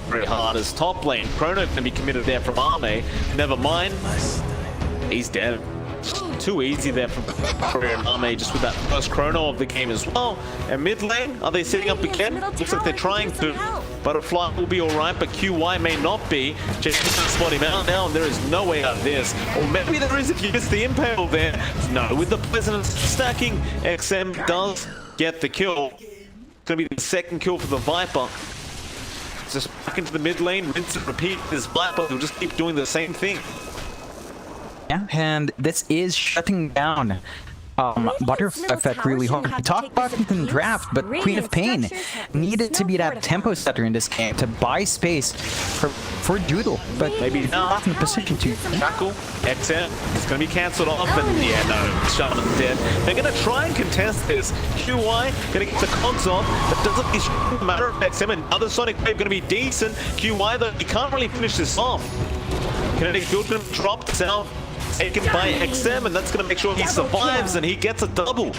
very hard as top lane. Chrono can be committed there from Ame. Never mind. He's dead. Too easy there from Korea and Ame, just with that first Chrono of the game as well. And mid lane, are they setting up again? Looks like they're trying to. Butterfly will be alright, but QY may not be. Just spot him out now, and there is no way out of this. Or maybe there is if you miss the impale there. No, with the Pleasant stacking, XM does get the kill. It's going to be the second kill for the Viper. Just back into the mid lane, rinse and repeat. This Viper will just keep doing the same thing. Yeah, and this is shutting down Butterfly Effect really hard. We talked about it in the draft, but Queen of Pain needed to be that tempo setter in this game to buy space for Doodle, but maybe not in a position to. Shackle, XM, it's going to be cancelled off, and yeah, no, Shaman's dead. They're going to try and contest this. QY going to get the cons off, but doesn't really matter of XM. Another Sonic Wave going to be decent. QY, though, he can't really finish this off. Kinetic Field going to drop south. Taken by XM, and that's going to make sure he survives and he gets a double.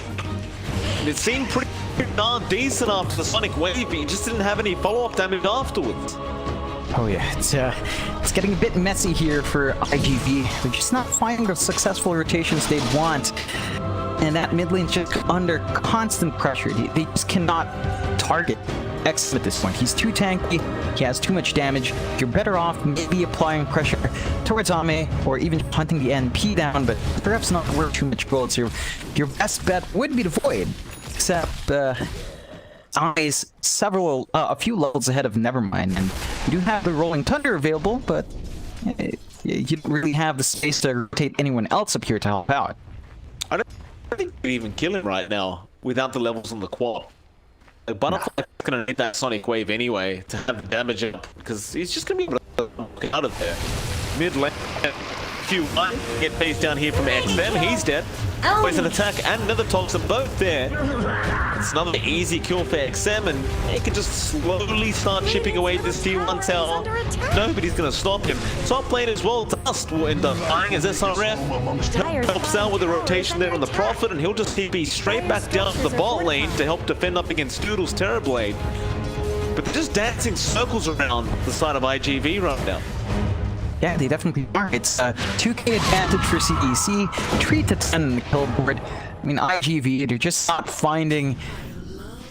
And it seemed pretty darn decent after the Sonic Wave, but he just didn't have any follow-up damage afterwards. Oh yeah, it's getting a bit messy here for IGV. They're just not finding the successful rotations they'd want. And that mid lane's just under constant pressure. They just cannot target XM at this point. He's too tanky, he has too much damage. You're better off maybe applying pressure towards Ame or even hunting the NP down, but perhaps not worth too much gold. So your best bet would be to Void, except Ame's a few levels ahead of Nevermind, and you do have the Rolling Thunder available, but you don't really have the space to rotate anyone else up here to help out. I don't think you can even kill him right now without the levels on the quad. The Butterfly is going to need that Sonic Wave anyway to have the damage up, because he's just going to be able to get out of there. Mid lane, Q1 get faced down here from XM. He's dead. With an attack and another toxin, both there. It's another easy kill for XM, and he can just slowly start chipping away this T1 tower. Nobody's gonna stop him. Top lane as well, Dust will end up dying as SRF helps out with the rotation there on the Prophet, and he'll just be straight back down to the bot lane to help defend up against Doodle's Terrorblade. But they're just dancing circles around the side of IGV right now. Yeah, they definitely are. It's a 2k advantage for CEC, 3 to 10 in the kill board. I mean, IGV, they're just not finding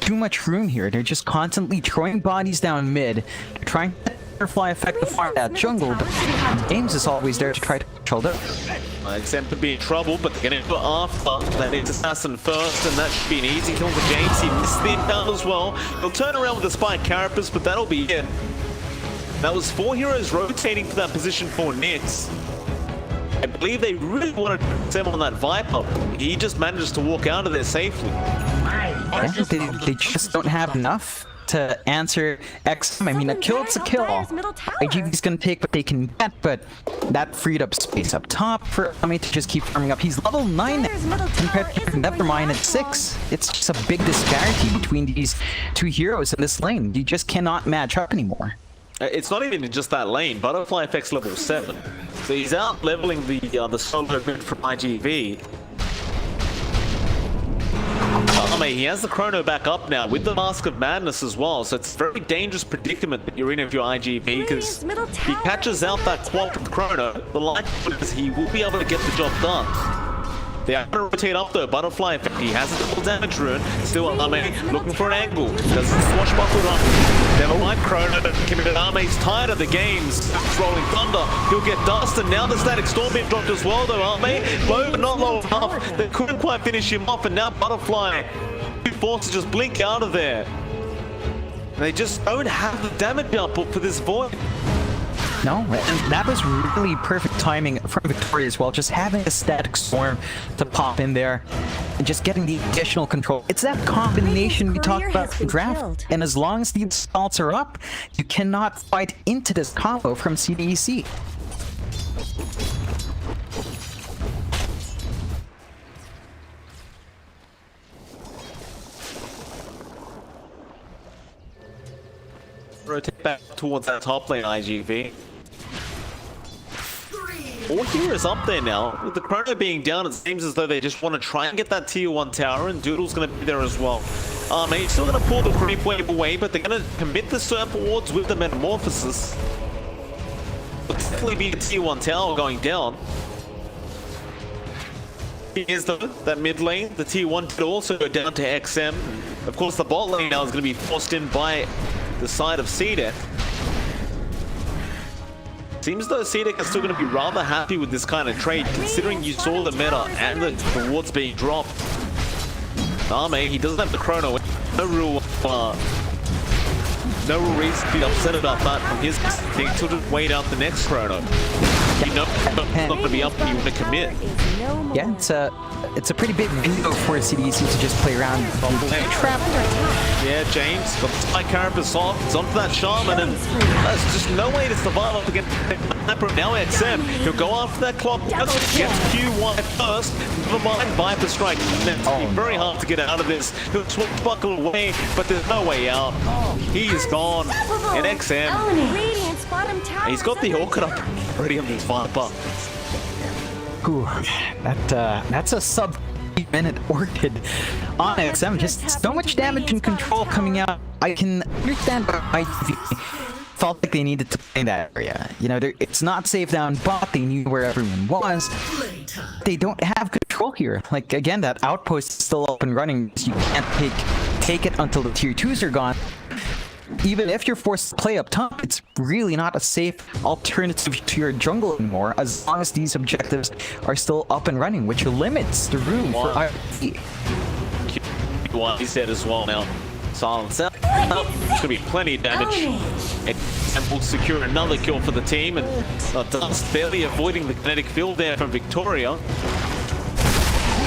too much room here. They're just constantly throwing bodies down mid. They're trying to butterfly effect to farm that jungle, but James is always there to try to control them. XM could be in trouble, but they're going to go after that assassin first, and that should be an easy kill for James. He missed the inbound as well. He'll turn around with the Spike Carapace, but that'll be it. That was 4 heroes rotating for that position for Nix. I believe they really wanted to put him on that Viper. He just managed to walk out of there safely. Yeah, they just don't have enough to answer XM. I mean, a kill's a kill. IGV's gonna take what they can get, but that freed up space up top for Ame to just keep farming up. He's level 9 compared to Nevermind at 6. It's just a big disparity between these two heroes in this lane. You just cannot match up anymore. It's not even just that lane. Butterfly effect's level 7, so he's out leveling the solo mid from IGV. He has the chrono back up now with the Mask of Madness as well, so it's a very dangerous predicament that you're in if you're IGV, because if he catches out that quad from chrono, the likelihood is he will be able to get the job done. They are going to rotate up though. Butterfly effect. He has a double damage rune. Still Ame looking for an angle. Doesn't swashbuckle up. Never mind Chrono. Ame's tired of the games. Rolling Thunder. He'll get Dust, and now the Static Storm being dropped as well though. Ame low but not low enough. They couldn't quite finish him off, and now Butterfly forced to just blink out of there. They just don't have the damage output for this Void. No, and that was really perfect timing from Victoria as well. Just having a Static Storm to pop in there and just getting the additional control. It's that combination we talked about in draft. And as long as the assaults are up, you cannot fight into this combo from CDEC. Rotate back towards that top lane, IGV. All heroes up there now. With the chrono being down, it seems as though they just want to try and get that tier 1 tower, and Doodle's going to be there as well. He's still going to pull the creep wave away, but they're going to commit the Serpent Wards with the Metamorphosis. Will definitely be a tier 1 tower going down. Here's that mid lane. The tier 1 could also go down to XM. Of course, the bot lane now is going to be forced in by the side of CDEC. Seems though CDEC is still going to be rather happy with this kind of trade, considering you saw the meta and the wards being dropped. Ame, he doesn't have the chrono. No real reason to be upset about that from his thing. He'll just wait out the next chrono. You know, it's not going to be up and you want to commit. Yeah, it's a pretty big window for CDEC to just play around with trap. Yeah, James, got the Spike Carapace off, it's onto that Shaman, and there's just no way to survive up against Viper. Now XM, he'll go after that clock, gets Q1 first, never mind Viper Strike. It's very hard to get out of this. He'll swashbuckle away, but there's no way out. He's gone, and XM, he's got the Orchid up already on this Viper. Ooh, that's a sub-minute Orchid on XM. Just so much damage and control coming out. I can understand why IGV felt like they needed to play that area. You know, it's not safe down bot. They knew where everyone was. They don't have control here. Like, again, that outpost is still up and running. So you can't take it until the tier 2s are gone. Even if you're forced to play up top, it's really not a safe alternative to your jungle anymore, as long as these objectives are still up and running, which limits the room for IGV. He's dead as well now. Silence out. There's going to be plenty of damage. And will secure another kill for the team, and Dust barely avoiding the kinetic field there from Victoria.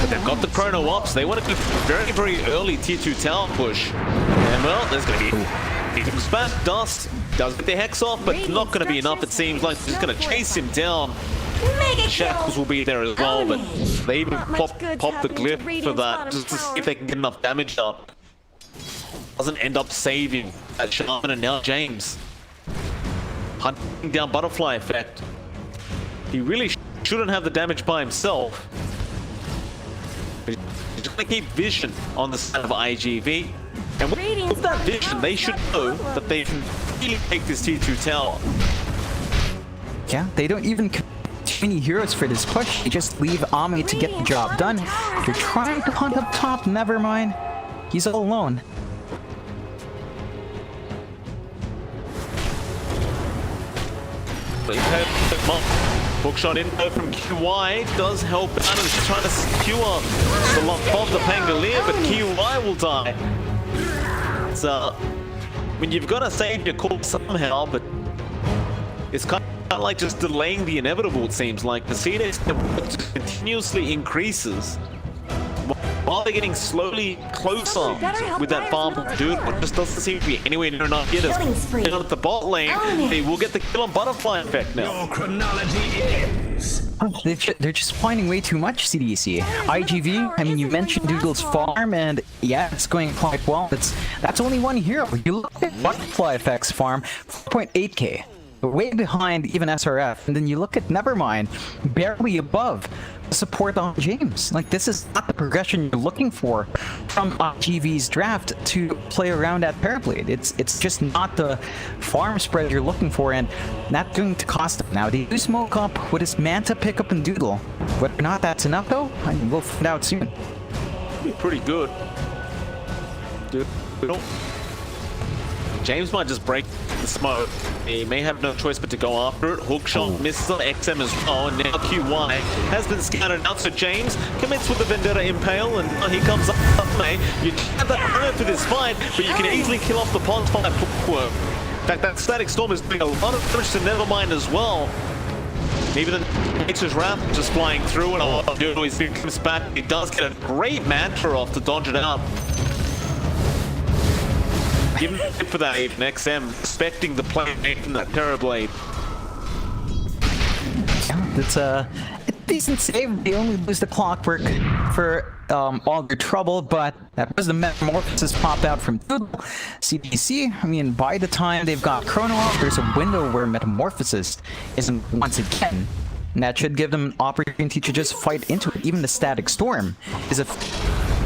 But they've got the chrono ops. They want to do very, very early tier 2 tower push. And well, there's going to be... He comes back, Dust does get the Hex off, but not going to be enough, it seems like. He's going to chase him down. Mega Shackles kill. will be there as well, but they even Not much pop good's the happening to glyph for Radiant's that bottom just to see tower. if they can get enough damage up. Doesn't end up saving that Shaman, and now James hunting down Butterfly Effect. He really shouldn't have the damage by himself. But he's gonna keep vision on the side of IGV. And with that vision, they should know that they can really take this tier 2 tower. Yeah, they don't even too many heroes for this push. They just leave Ami to get the job done. They're trying to hunt up top, never mind. He's all alone. Hookshot info from QY does help out and trying to secure the lock of the Pangolier, but QY will die. So, I mean, you've got to save your call somehow, but it's kind of like just delaying the inevitable, it seems like. The CDS continuously increases while they're getting slowly closer with that farm dude. It just doesn't seem to be anywhere near enough hitters. And at the bot lane, they will get the kill on Butterfly Effect now. Your chronology ends. They're just finding way too much CDC. IGV, I mean, you mentioned Doodle's farm, and yeah, it's going quite well. That's only one hero. You look at Butterfly Effect's farm, 4.8k. Way behind even SRF, and then you look at Nevermind, barely above support on James. Like, this is not the progression you're looking for from IGV's draft to play around at Parablade. It's just not the farm spread you're looking for, and that's going to cost them. Now, they do smoke up with his Manta pickup and Doodle. Whether or not that's enough, though, I mean, we'll find out soon. Pretty good. Dude, James might just break the smoke. He may have no choice but to go after it. Hookshot misses on XM as well, and now QY has been scattered out. So James commits with the Vendetta Impale, and he comes up. You have that time for this fight, but you can easily kill off the Pond Fire Hookworm. In fact, that Static Storm is doing a lot of damage to Nevermind as well. Even the Nature's Wrath just flying through, and Doodle is comes back. He does get a great mantra off to dodge it out. Give him a tip for that, even XM, expecting the play from that Terrorblade. Yeah, it's a decent save. They only lose the Clockwork for all their trouble, but that was the Metamorphosis pop out from Doodle. CDC, I mean, by the time they've got Chrono off, there's a window where Metamorphosis isn't once again. And that should give them an opportunity to just fight into it. Even the Static Storm is a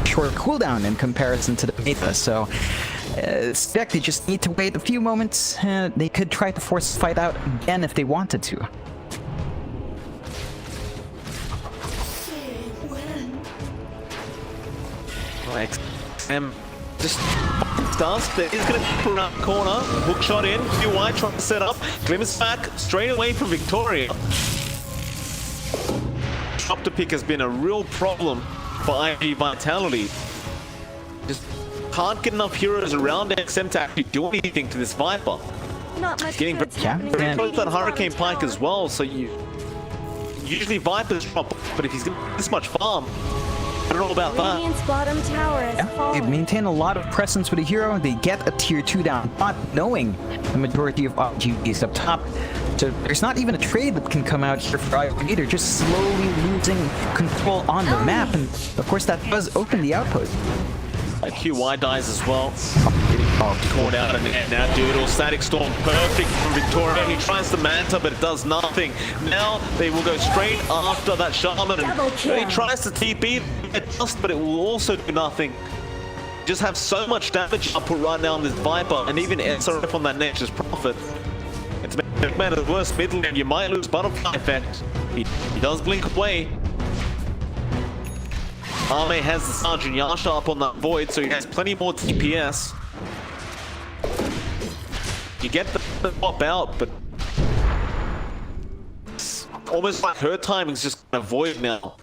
short cooldown in comparison to the meta, so they just need to wait a few moments. They could try to force the fight out again if they wanted to. XM just starts. There is going to put around the corner. Hookshot in. QY trying to set up. Glimmers back straight away from Victoria. Drop to pick has been a real problem for IV Vitality. Just can't get enough heroes around XM to actually do anything to this Viper. Not much Getting good's very happening to close to that Radiant's Hurricane bottom Pike as tower. well, so usually Vipers drop, but if he's getting this much farm, I don't know about that. Radiant's bottom tower has They fallen. maintain a lot of presence with a hero. They get a tier 2 down, not knowing the majority of RGBs up top. So there's not even a trade that can come out here for IOP. They're just slowly losing control on the map, and of course that does open the outpost. QY dies as well. Caught out, and now Doodle, Static Storm, perfect from Victoria. He tries the Manta, but it does nothing. Now they will go straight after that Shaman, and he tries to TP it just, but it will also do nothing. Just have so much damage output right now on this Viper, and even SRF on that Nature's Prophet. It's man at worst mid lane. You might lose Butterfly Effect. He does blink away. Arme has the Sergeant Yasha up on that Void, so he has plenty more TPS. You get the pop out, but it's almost like her timing's just gonna Void now.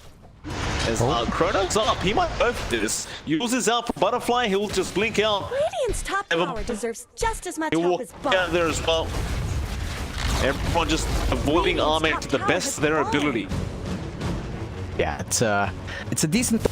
As Chrono's up, he might go for this. Uses out for Butterfly, he'll just blink out. Radiant's top tower deserves just as much He'll help walk as out bottom. there as well. Everyone just avoiding Arme to the best of their ability. Yeah, it's a decent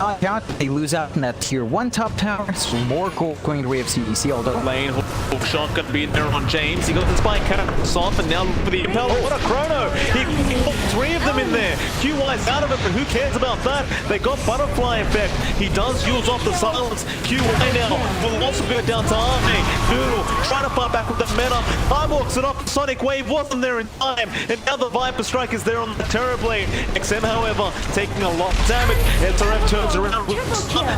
dodge out, they lose out in that tier 1 top tower. So more gold going the way of CDC, although Lane, hook shot gonna be there on James. He got the spike cut off, and now look for the impel. What a chrono! He put 3 of them in there. QY's out of it, but who cares about that? They got butterfly effect. He does use off the silence. QY now will also go down to Army. Doodle trying to fight back with the meta. Walks it up. Sonic Wave wasn't there in time, and now the Viper Strike is there on the Terrorblade. XM, however, taking a lot of damage. SRF turns around with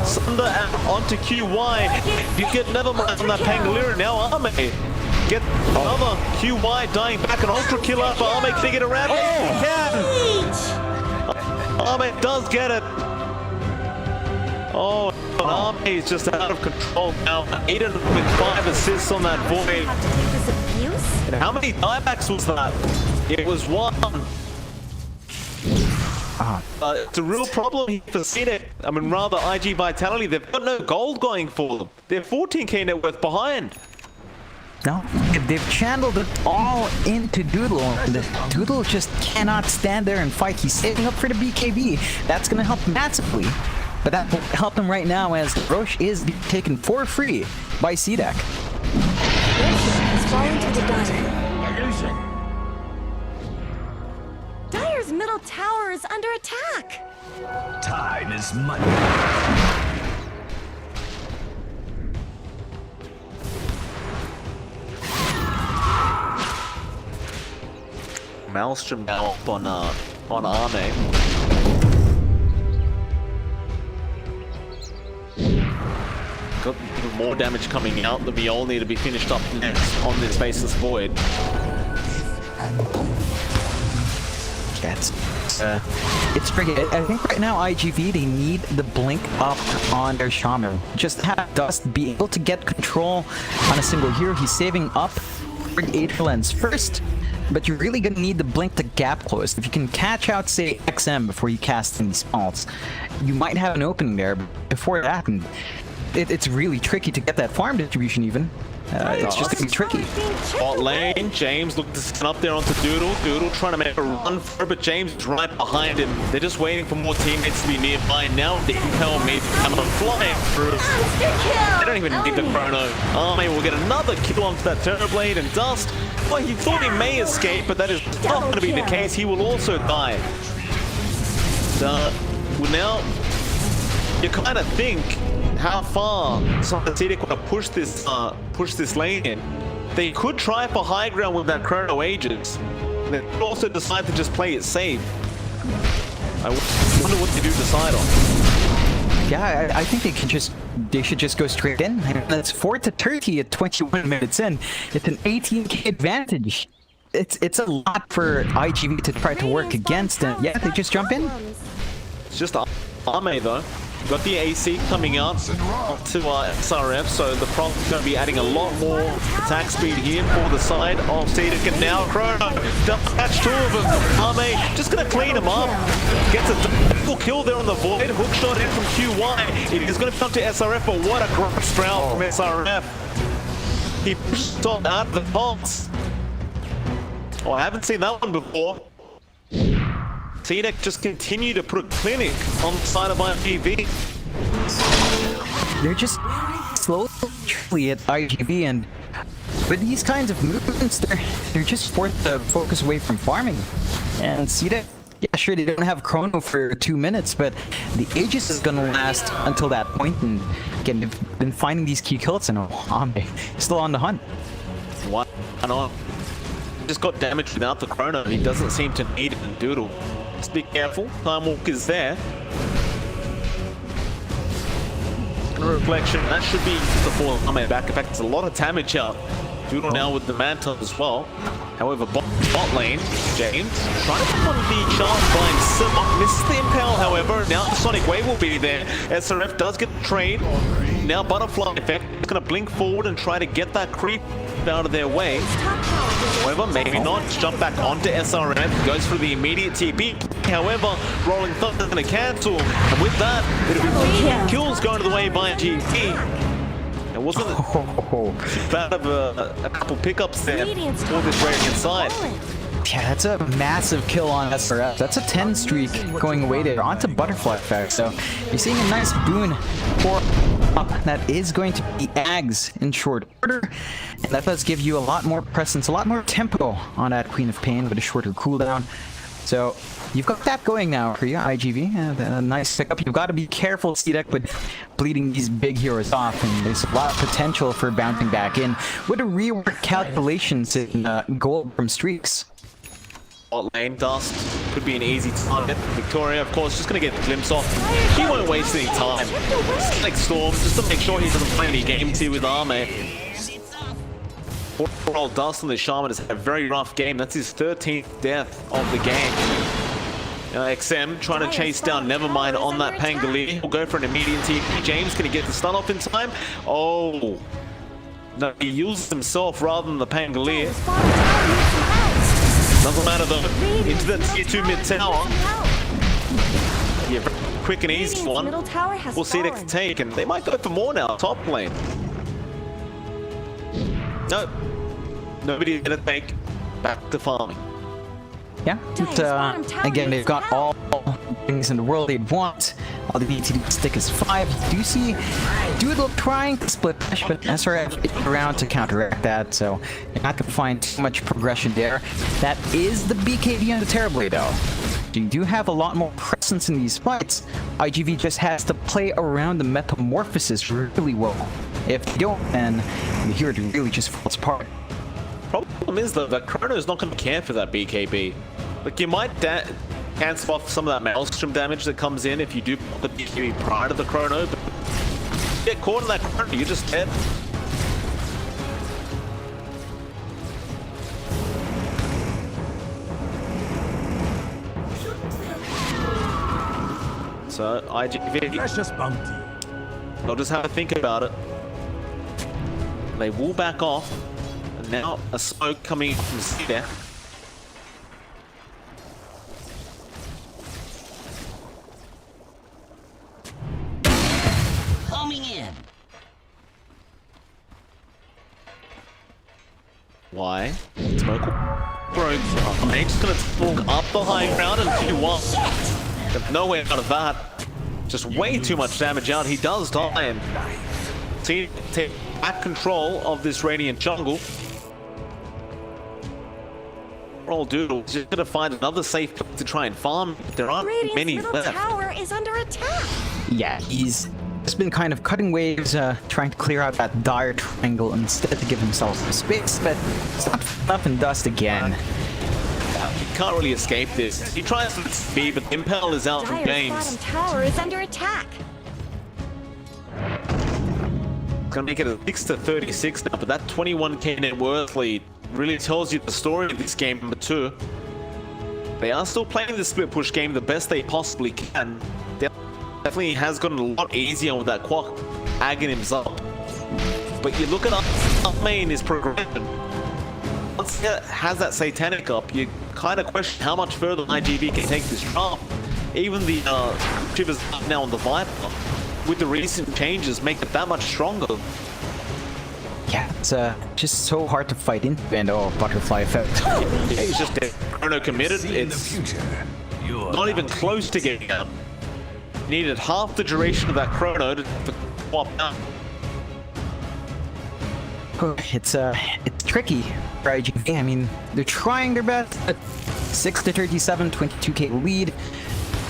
Sunder out onto QY. You get never mind on that Pangolier. Now Arme get another QY dying back. An Ultra Killer for Arme to get around. Arme does get it. Oh, Arme is just out of control now. Aiden with 5 assists on that Void. And how many diebacks was that? It was 1. It's a real problem for CNET. I mean, rather IG Vitality. They've got no gold going for them. They're 14k net worth behind. no, they've channeled it all into Doodle. And Doodle just cannot stand there and fight. He's saving up for the BKB. That's going to help massively. But that will help him right now as Roche is being taken for free by CDEC. Has fallen to the Dire. Dire's middle tower is under attack. Time is money. Maelstrom now up on Arme. Got even more damage coming out. The Viol need to be finished up next on this Faceless Void. That's it's tricky. I think right now IGV, they need the blink up on their Shaman. Just have Dust be able to get control on a single hero. He's saving up for the Aether Lens first, but you're really gonna need the blink to gap close. If you can catch out, say, XM before you cast any spells, you might have an opening there. But before that, it's really tricky to get that farm distribution even. It's just gonna be tricky. Bot lane, James looking to stand up there onto Doodle. Doodle trying to make a run for it, but James is right behind him. They're just waiting for more teammates to be nearby. Now the Impel may come flying through. They don't even need the chrono. Arme will get another kill onto that Terrorblade, and Dust, well, he thought he may escape, but that is not going to be the case. He will also die. So, well, now you kind of think how far CDEC want to push this lane in. They could try for high ground with that Chrono Aegis. They could also decide to just play it safe. I wonder what they do decide on. Yeah, I think they should just go straight in. That's 4-30 at 21 minutes in. It's an 18k advantage. It's a lot for IGV to try to work against, and yeah, they just jump in. It's just Arme though. Got the AC coming out to SRF, so the Prompt is going to be adding a lot more attack speed here for the side of CDEC, and now Chrono catch 2 of them. Arme just going to clean him up. Gets a double kill there on the Void. Hookshot in from QY. It is going to come to SRF, but what a great sprout from SRF. He pushed top out of the box. Oh, I haven't seen that one before. CDEC just continue to put a clinic on the side of IGV. They're just slowly at IGV, and with these kinds of movements, they're just forced to focus away from farming. And CDEC, yeah, sure, they don't have Chrono for 2 minutes, but the Aegis is gonna last until that point. And again, they've been finding these key kills, and Arme still on the hunt. Why not? Just got damaged without the Chrono. He doesn't seem to need it in Doodle. Just be careful. Time Walk is there. Reflection. That should be the fall Arme back. In fact, there's a lot of damage out. Doodle now with the Mantle as well. However, bot lane, James trying to put on the charge by himself. Misses the Impel, however. Now the Sonic Wave will be there. SRF does get the trade. Now Butterfly Effect is going to blink forward and try to get that creep out of their way. However, maybe not. Just jump back onto SRF. Goes for the immediate TP. However, Rolling Thunder is going to cancel. And with that, it'll be kills going to the way by GT. It wasn't bad of a couple pickups there for this Radiant side. Yeah, that's a massive kill on SRF. That's a 10 streak going away there onto Butterfly Effect. So you're seeing a nice boon for that is going to be Ags in short order. And that does give you a lot more presence, a lot more tempo on that Queen of Pain with a shorter cooldown. So you've got that going now for you, IGV. A nice pickup. You've got to be careful, C-Deck, with bleeding these big heroes off, and there's a lot of potential for bouncing back in with a rework calculations in gold from streaks. Lane Dust could be an easy target. Victoria, of course, just going to get a glimpse off. He won't waste any time. Just like Storm, just to make sure he doesn't play any games here with Arme. Poor old Dust on the Shaman has had a very rough game. That's his 13th death of the game. XM trying to chase down Nevermind on that Pangolier. We'll go for an immediate TP. James, can he get the stun off in time? Oh. No, he used himself rather than the Pangolier. Doesn't matter though. Into the tier 2 mid tower. Yeah, quick and easy one. We'll see it take, and they might go for more now. Top lane. Nope. Nobody's gonna take back to farming. Yeah, but, again, they've got all things in the world they'd want. All they need to do is stick is 5. Do you see Doodle trying to split push, but SRF is around to counteract that, so you're not going to find too much progression there. That is the BKB on the Terrorblade, though. You do have a lot more presence in these fights. IGV just has to play around the metamorphosis really well. If you don't, then the hero really just falls apart. Problem is though that Chrono's not going to care for that BKB. Like, you might cancel off some of that Maelstrom damage that comes in if you do put the BKB prior to the Chrono, but if you get caught in that Chrono, you're just dead. So IGV, Precious bounty. they'll just have to think about it. They will back off. And now a smoke coming from C there. Coming in. Why? Smoke broke. They're just gonna talk up the high ground and do what? Got nowhere out of that. Just way too much damage out. He does die and see take back control of this Radiant jungle. Roll Doodle is just gonna find another safe place to try and farm. There aren't many left. Tower is under attack. Yeah, he's just been kind of cutting waves, trying to clear out that dire triangle instead to give himself some space, but it's not enough in dust again. He can't really escape this. He tries to speed, but Impel is out from Dire's games. bottom tower is under attack. It's gonna make it a 6-36 now, but that 21k net worth lead really tells you the story of this game number 2. They are still playing the split push game the best they possibly can. Definitely has gotten a lot easier with that Quack agging himself. But you look at up main his progression. Once he has that Satanic up, you kind of question how much further IGV can take this draft. Even the Shivers up now on the Viper, with the recent changes, make it that much stronger. Yeah, it's just so hard to fight into, and oh, Butterfly Effect. Yeah, he's just dead. Chrono committed. It's not even close to getting out. Needed half the duration of that Chrono to swap out. It's tricky for IGV. I mean, they're trying their best at 6-37, 22k lead,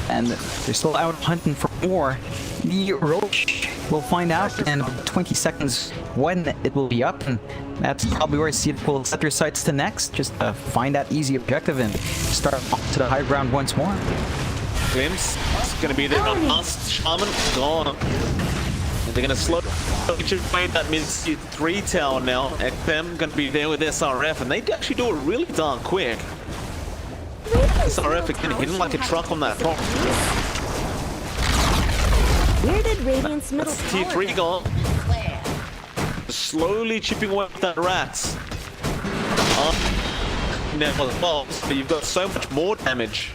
and they're still out hunting for more. The Roach will find out in 20 seconds when it will be up, and that's probably where Seed will set their sights to next, just to find that easy objective and start off to the high ground once more. Glimpse is going to be there on us. Shaman gone. And they're going to slow away that mid 3 tower now. XM going to be there with SRF, and they actually do it really darn quick. SRF again hitting like a truck on that top. Where did Radiant's middle That's tier tower 3 go? gone. Slowly chipping away at that rats. Now as well, but you've got so much more damage.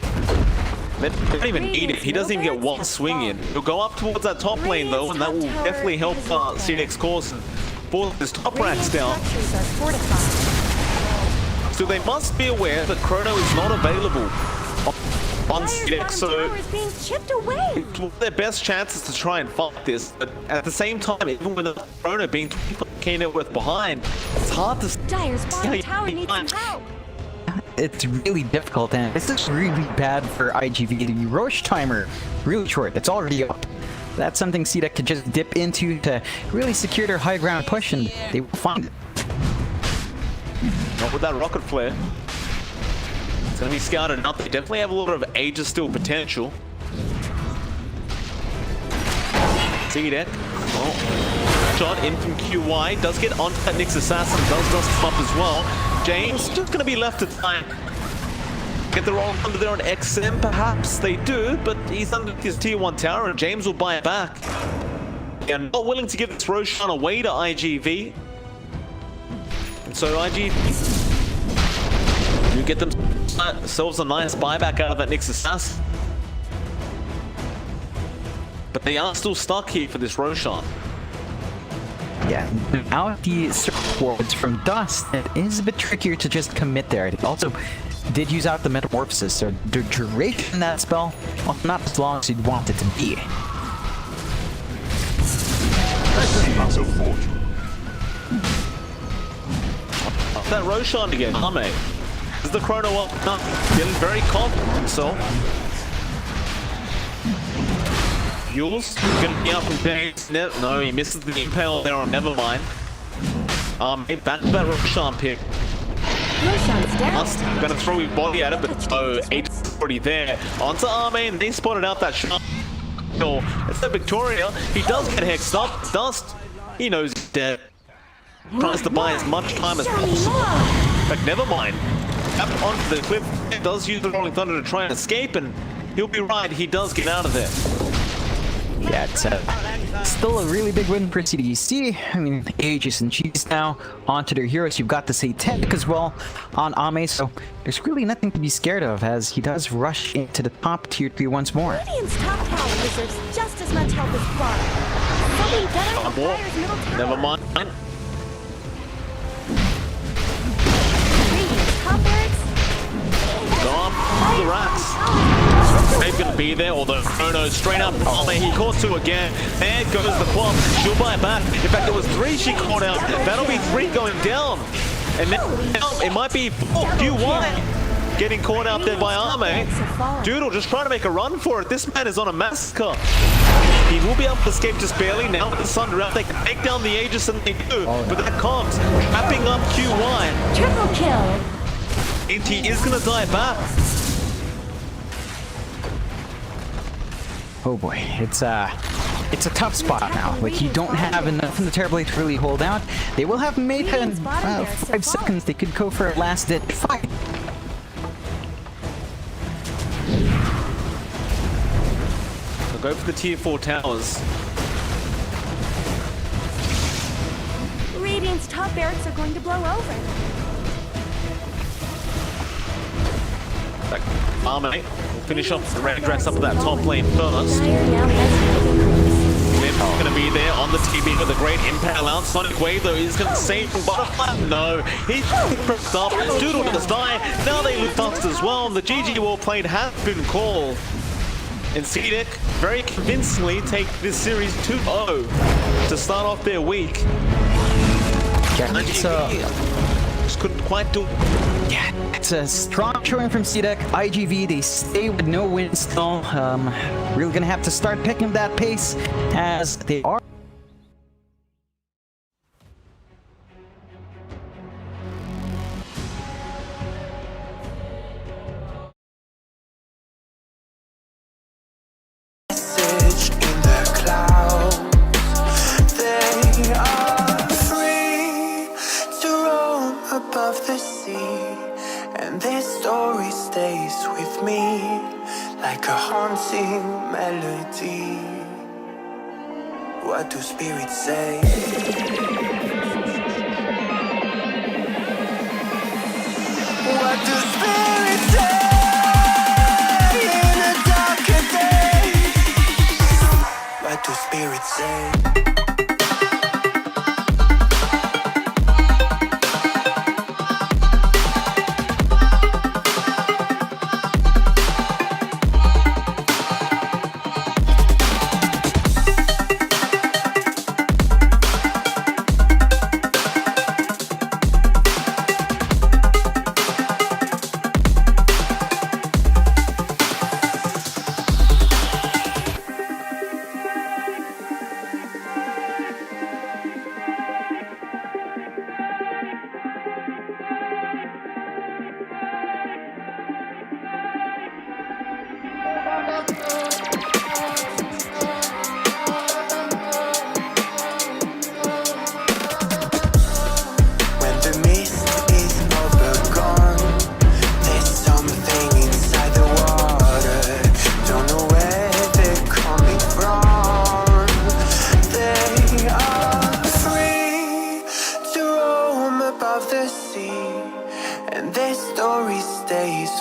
They don't even need it. He doesn't even get one swing in. He'll go up towards that top lane though, and that will definitely help CDX course and force his top racks down. to, they must be aware that Chrono is not available on CDEX, so Tower is being chipped away. their best chances to try and fight this, but at the same time, even with Chrono being 20k net worth behind, it's hard to Dire's see how bottom you tower can needs some find- help. It's really difficult, and this is really bad for IGV. The Roche timer, really short. It's already up. That's something CDEC could just dip into to really secure their high ground push, and they will find it. Not with that rocket flare. It's going to be scouted up. They definitely have a lot of Aegis still potential. CDEC. Oh. Shot in from QY. Does get onto that Nyx Assassin. Does dust him up as well. James just going to be left to time. Get the roll under there on XM, perhaps they do, but he's under his tier 1 tower and James will buy it back. They're not willing to give this Roshan away to IGV. And so IGV do get themselves a nice buyback out of that Nyx Assassin. But they are still stuck here for this Roshan. Yeah, now the circuit from Dust, it is a bit trickier to just commit there. It also did use out the Metamorphosis, so the duration of that spell, well, not as long as you'd want it to be. That Roshan again, mate. Is the Chrono up? Getting very confident himself. Yules gonna be up from James. No, he misses the impale there on Nevermind. Back to that Roshan pick. Roshan's down. Gonna throw his body at it, but oh, 8's already there. Onto Armin, they spotted out that shot. It's that Victoria. He does get hexed up. Dust, he knows he's dead. Tries to buy as much time as possible. But Nevermind. Up onto the cliff. Does use the Rolling Thunder to try and escape, and he'll be right. He does get out of there. Yeah, it's still a really big win for CDEC. I mean, Aegis and Cheese now onto their heroes. You've got the Satanic as well on Ame, so there's really nothing to be scared of as he does rush into the top tier 3 once more. Radiant's top tower deserves just as much help as bottom. Something better on Dire's middle tower. Nevermind. Radiant's top barracks. Gone to the racks. They're gonna be there, although Chrono straight up. Oh man, he caught 2 again. There goes the plum. She'll buy it back. In fact, it was 3 she caught out. That'll be 3 going down. And now it might be 4 QY getting caught out there by Arme. Doodle just trying to make a run for it. This man is on a massacre. He will be able to escape just barely. Now with the Sunder out, they can take down the Aegis, and they do. But that comms trapping up QY. Triple kill. And he is gonna die back. Oh boy, it's a tough spot now. Like, you don't have enough in the Terrorblade to really hold out. They will have Meta in 5 seconds. They could go for a last-ditch fight. They'll go for the tier 4 towers. Radiant's top barracks are going to blow over. Arme will finish off the red dress up at that top lane first. Dire now has Lim's gonna be there on the TB with a great impale out. Sonic Wave though is gonna save from Butterfly. No, he's pressed up. Doodle does die. Now they loot Dust as well. And the GG War played has been called. And CDEC very convincingly take this series 2-0 to start off their week. Just couldn't quite do it. Yeah, it's a strong showing from CDEC. IGV, they stay with no win still. Really gonna have to start picking up that pace as they are. Message in the clouds. They are free to roam above the sea, and their story stays with me like a haunting melody. What do spirits say? What do spirits say in a darker day? What do spirits say?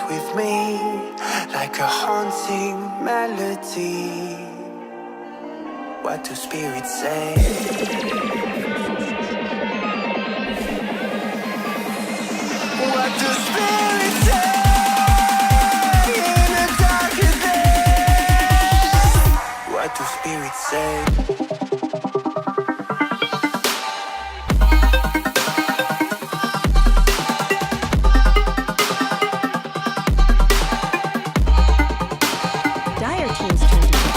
with me like a haunting melody. What do spirits say? What do spirits say in the darker days? What do spirits say? Dire team's turn to hit.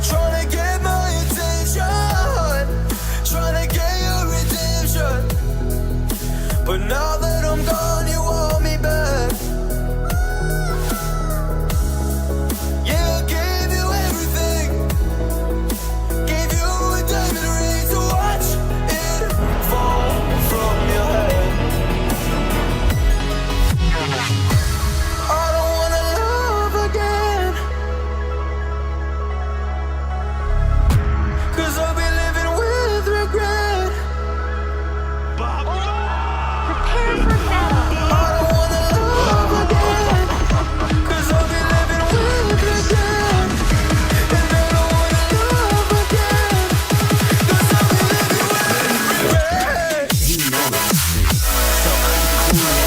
Trying to get my attention, trying to get your redemption. But now that I'm gone, you want me back. Yeah, I gave you everything, gave you a diamond ring to watch it fall from your head. I don't wanna love again, 'cause I'll be living with regret. Prepare for battle. I don't wanna love again, 'cause I'll be living with regret. And I don't wanna love again, 'cause I'll be living with regret. He knows me, so I'm cool.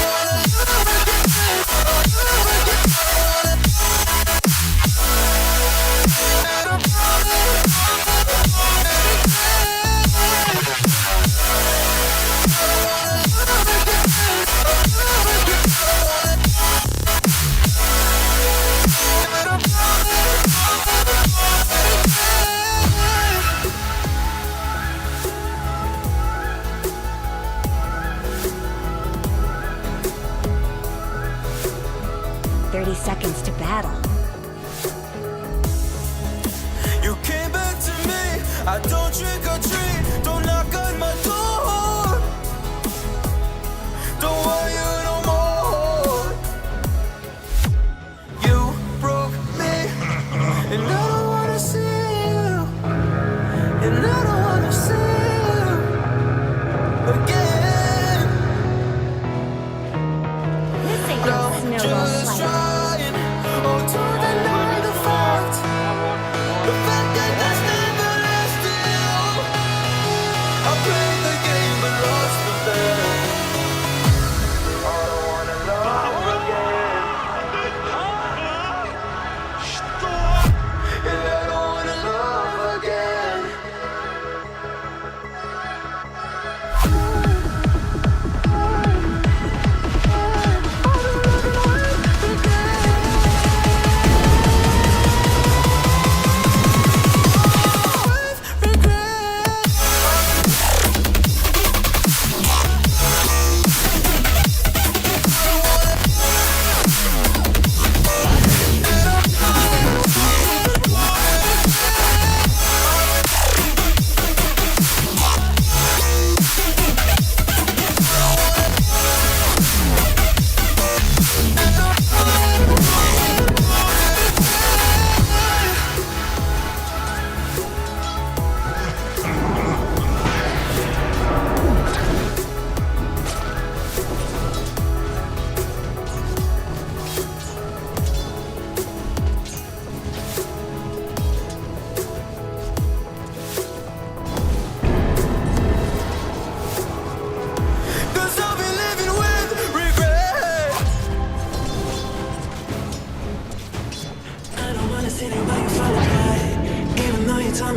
Seconds to battle. You came back to me, I don't trick or treat, don't knock on my door. Don't want you no more. You broke me, and I don't wanna see you, and I don't wanna see you again. This ain't no snowball Just fight. trying, oh, to deny the fact that there's never lasting. I played the game but lost the bet. I don't wanna love again, and I don't wanna love again.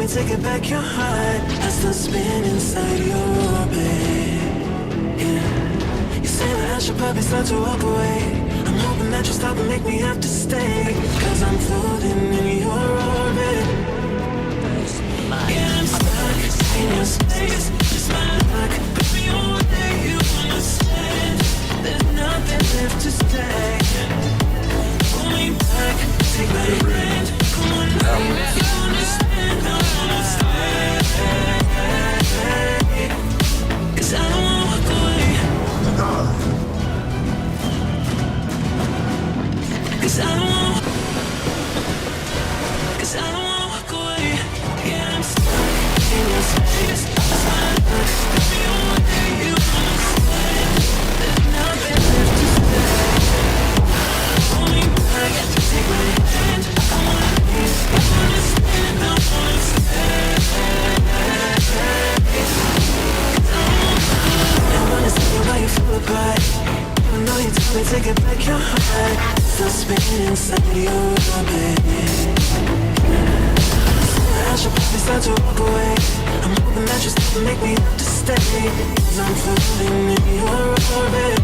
Take it back your heart. I still spin inside your orbit. Yeah. You say that I should probably start to walk away. I'm hoping that you stop and make me have to stay. 'Cause I'm floating in your orbit. Yeah, I'm stuck in your space. Just my luck. Put me on where you understand. There's nothing left to say. Pull me back, take my hand. Come on now, you understand. I wanna stay. Cause I don't wanna, cause I don't wanna walk away. Yeah, I'm stuck in your space. That's why I look, baby, I want you understand. There's nothing left to say. Hold me back, take my hand. I wanna leave, you understand, I wanna stay. I wanna see you while you fall apart. Even though you told me to get back your heart, still spinning inside your orbit. I should probably start to walk away. I'm hoping that you stop and make me have to stay. Cause I'm floating in your orbit.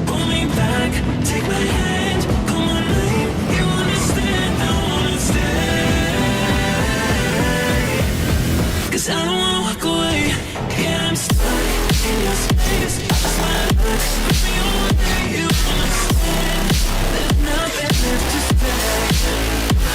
Pull me back, take my hand. Come on, babe, you understand, I wanna stay. Cause I don't wanna walk away. Yeah, I'm stuck in your space. That's why I look, baby, I want you understand. There's nothing left to say.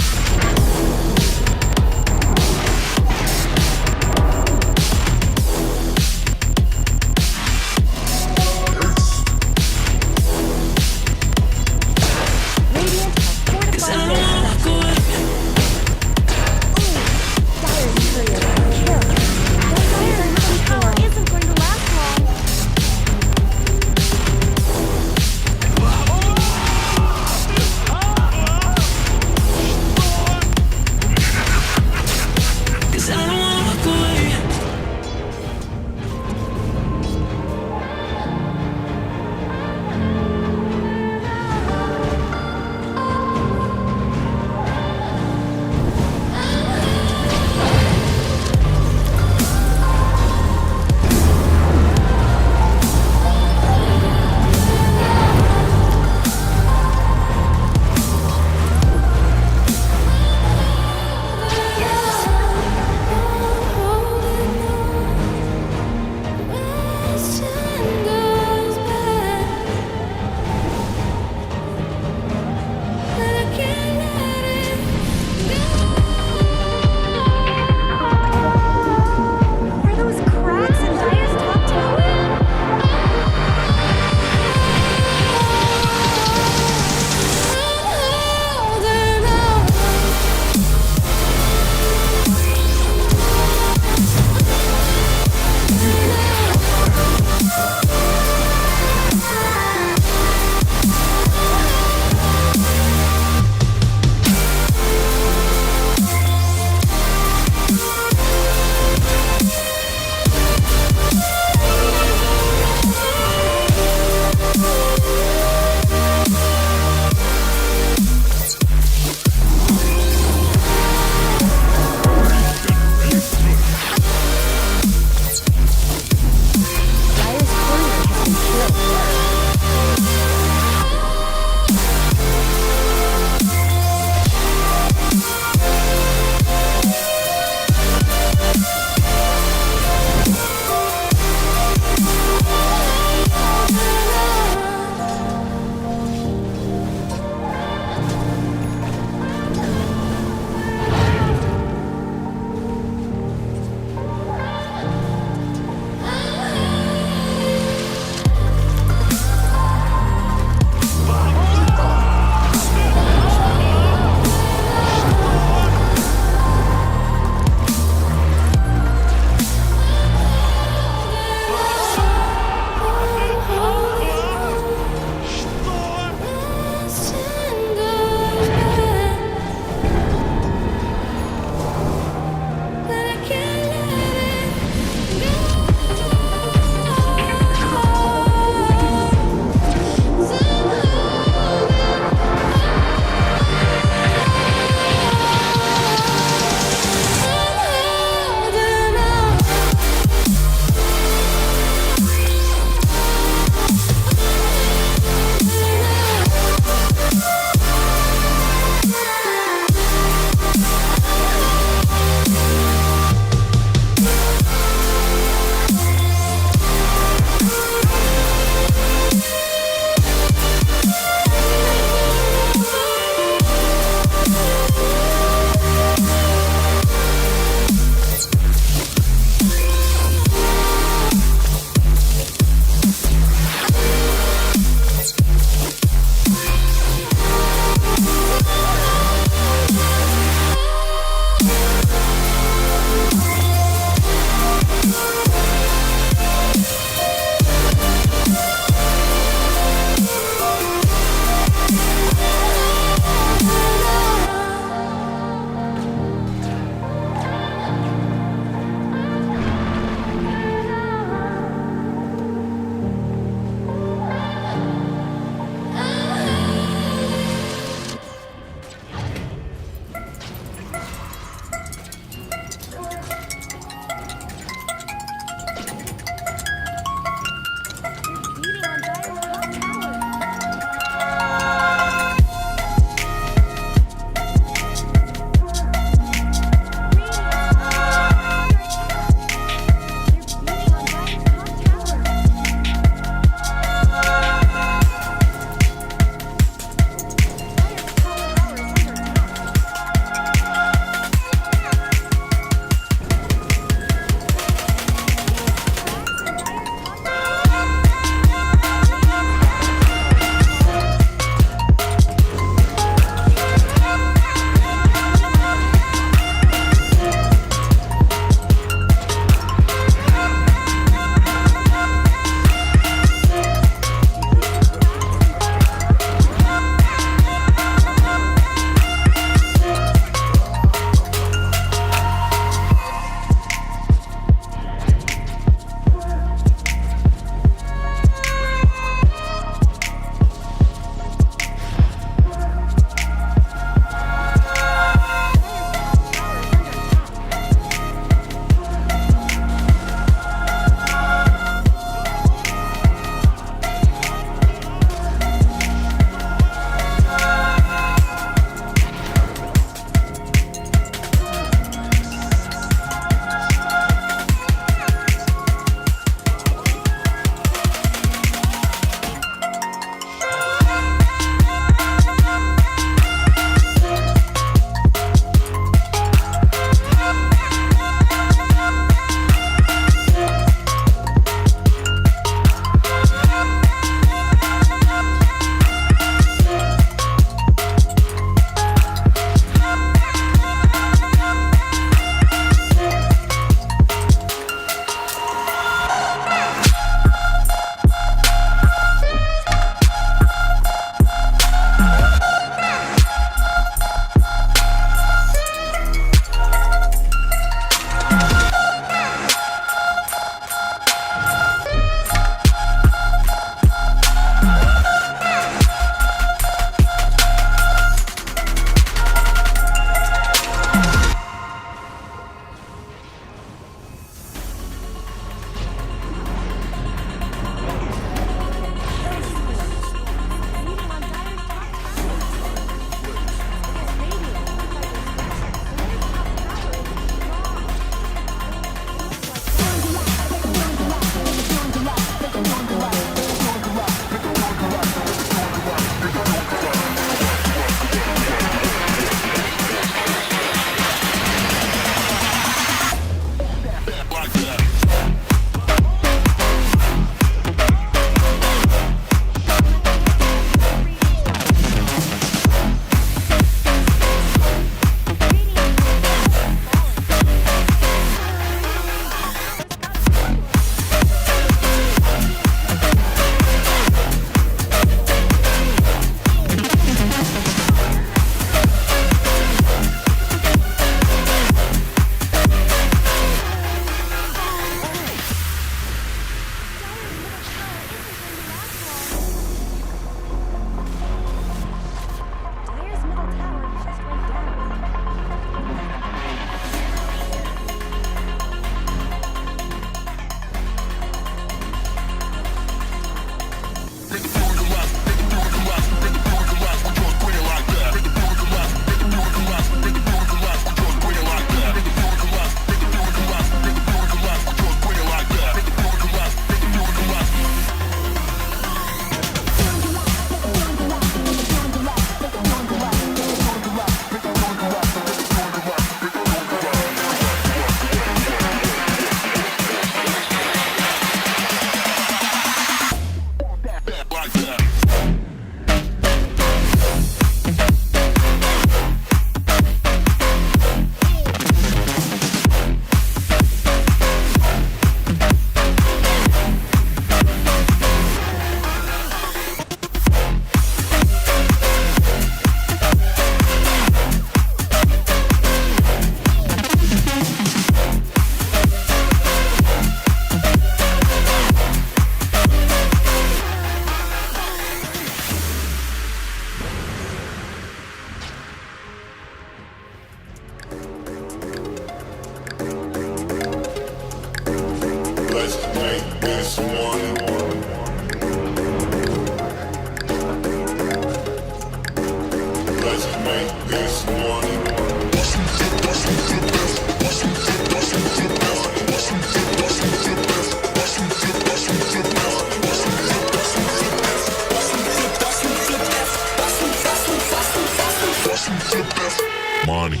Money.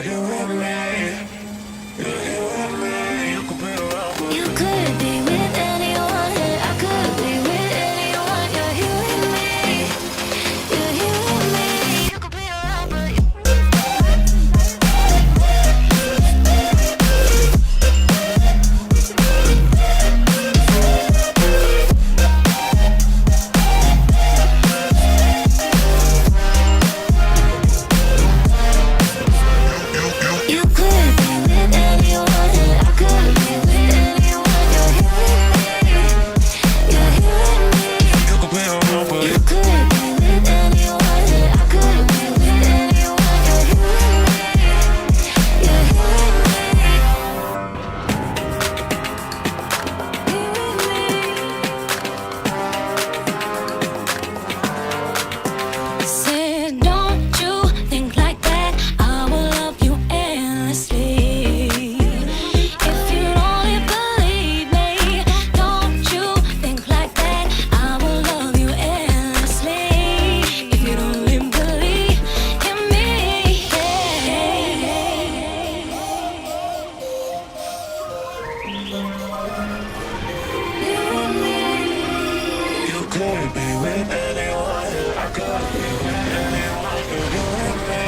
you're here with me. You're here with me. You could be around, but You could be with anyone, and I could be with anyone. You're here with me. You're here with me. You could be around, but you could be with anyone, and I could be with anyone. You're here with me. You're here with me. you could be around, but You could be with anyone, and I could be with anyone. You're here with me. You're here with me. Said, don't you think like that? I will love you endlessly. If you only believe me, don't you think like that? I will love you endlessly. If you only believe in me, you could be with anyone. I could be with anyone. You're here with me.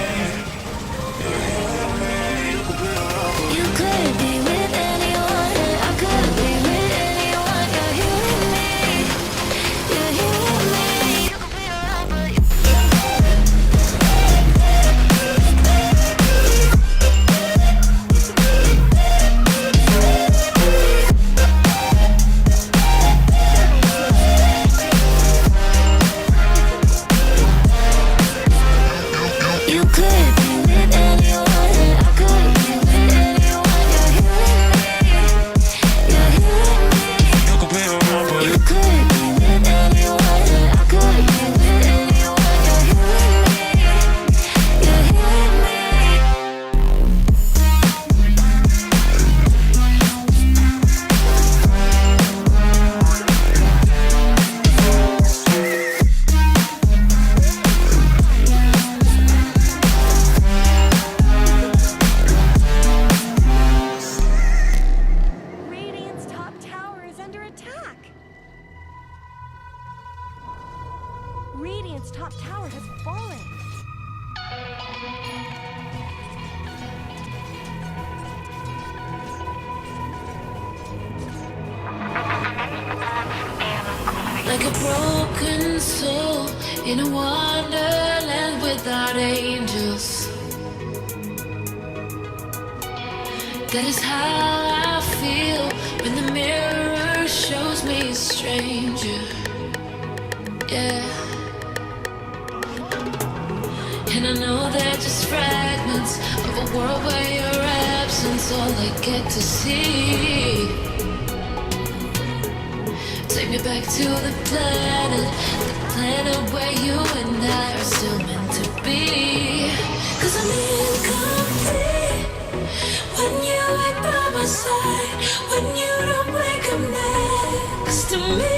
You're here with me. You could be around, but you could be with anyone, and I could be with anyone. You're here with me. You're here with me. You could be around, but you could be with anyone, and I could be with anyone. You're here with me. You're here with me. you could be around, but You could be with anyone, and I could be with anyone. You're here with me. You're here with me. Radiant's top tower is under attack. Radiant's top tower has fallen. Like a broken soul in a wonderland without angels. That is how I feel when the mirror shows me a stranger. Yeah. And I know they're just fragments of a world where your absence all I get to see. Take me back to the planet where you and I are still meant to be. 'Cause I'm incomplete when you ain't by my side, when you don't wake up next to me.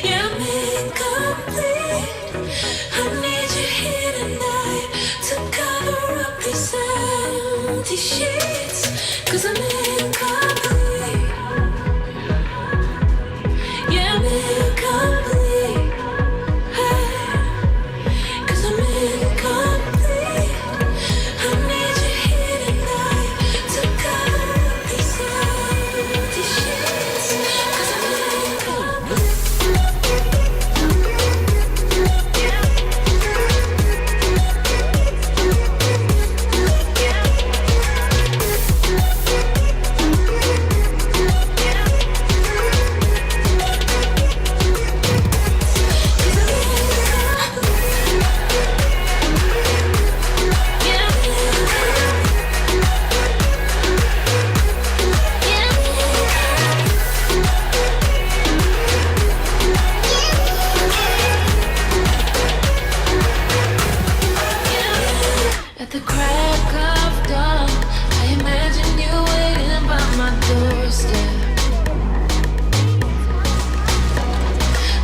Yeah, I'm incomplete. I need you here tonight to cover up these empty sheets. 'Cause I'm incomplete. Yeah, I'm incomplete. Hey, 'cause I'm incomplete. I need you here tonight to cover up these empty sheets. 'Cause I'm incomplete. At the crack of dawn, I imagine you waiting by my doorstep.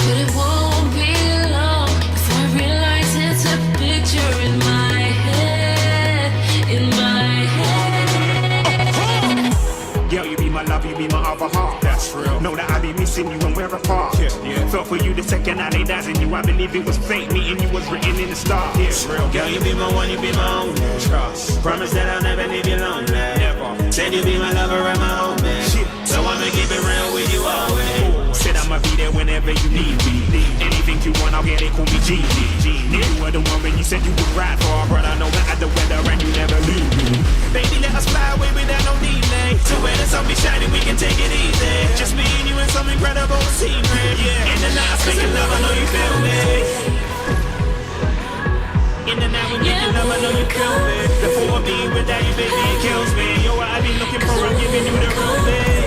But it won't be long before I realize it's a picture in my head, in my for you the second I lay eyes on you. I believe it was fate, meeting you was written in the stars. Yeah, real girl, you be my one, you be my own. Trust. Promise that I'll never leave you alone. Never. Said you be my lover and my home, man. So I'ma keep it real with you always. Said I'ma be there whenever you need me. Anything you want, I'll get it, call me G. You were the one when you said you would ride for our brother, no matter the weather, and you never leave me. Baby, let us fly away without no delay. So when the sun be shining, we can take it easy. Just me and you and some incredible scenery. Yeah. In the night, making love, I know you feel me. In the night, when making love, I know you feel me. The thought of being without you, baby, it kills me. Yo, I've been looking for, I'm giving you the room, babe.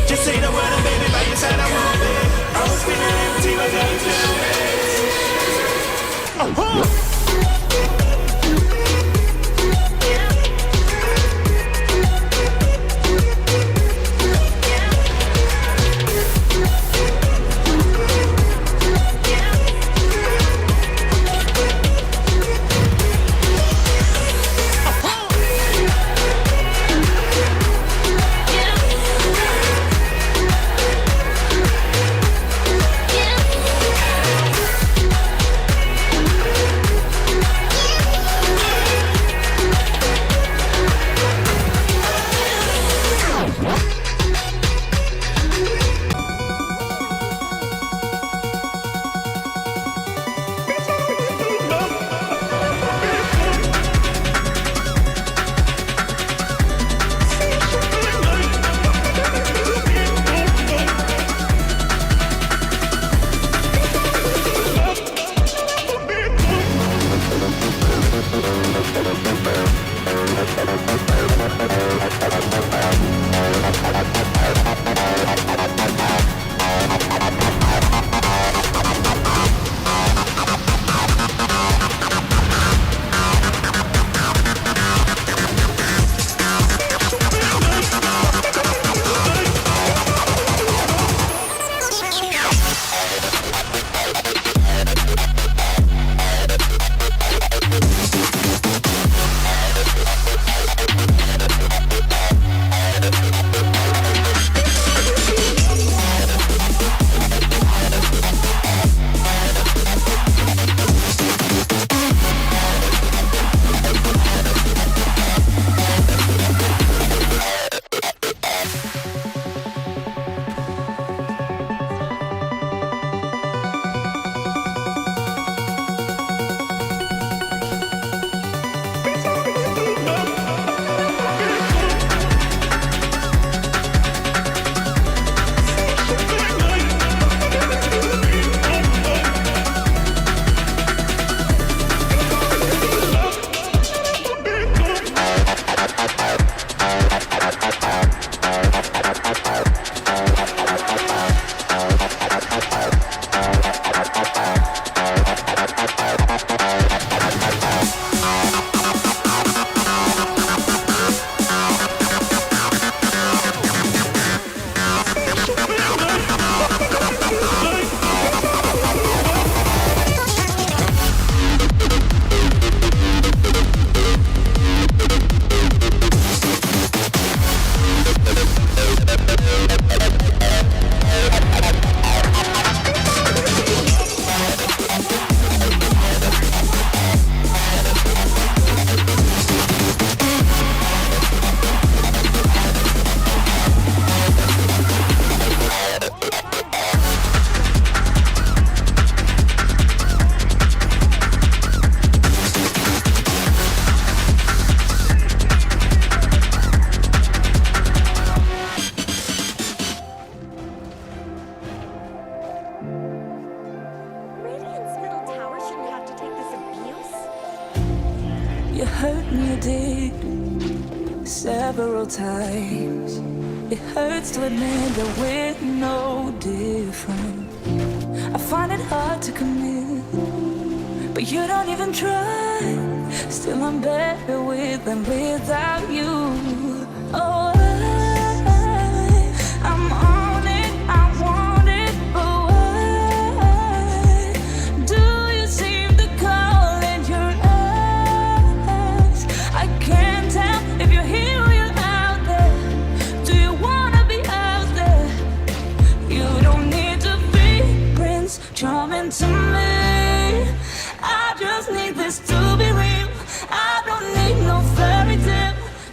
Just say the word and baby, by your side I won't be. I was feeling empty without you tell me. You hurt me, you did, several times. It hurts to admit that we're no different. I find it hard to commit, but you don't even try. Still I'm better with than without you. Oh, I'm on it, I want it, but why do you seem to call in your eyes? I can't tell if you're here or you're out there. Do you wanna be out there? You don't need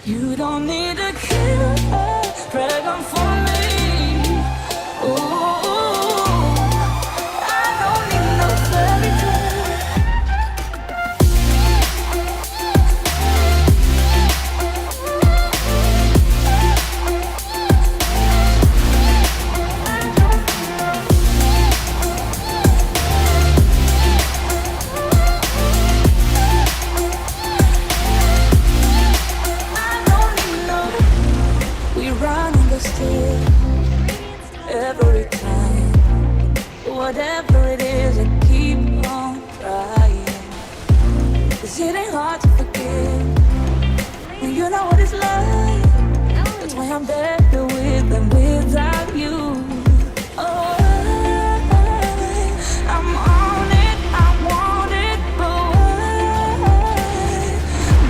You don't need a killer dragon for me. Ooh, I don't need no fairy tale. We run on the steel every time. Whatever it is, I keep on trying. 'Cause it ain't hard to forgive when you know what it's like. That's why I'm better with and without you. Oh, I'm on it, I want it, but why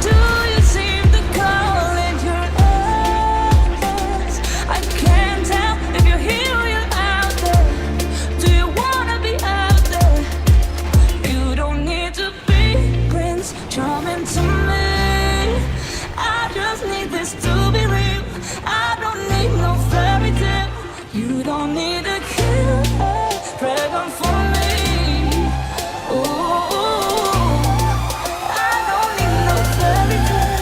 do you seem to call it your own? I can't tell if you're here or you're out there. Do you wanna be out there? You don't need to be Prince Charming to me. I just need this to be real. I don't need no fairy tale. You don't need a killer dragon for me. Ooh, I don't need no fairy tale.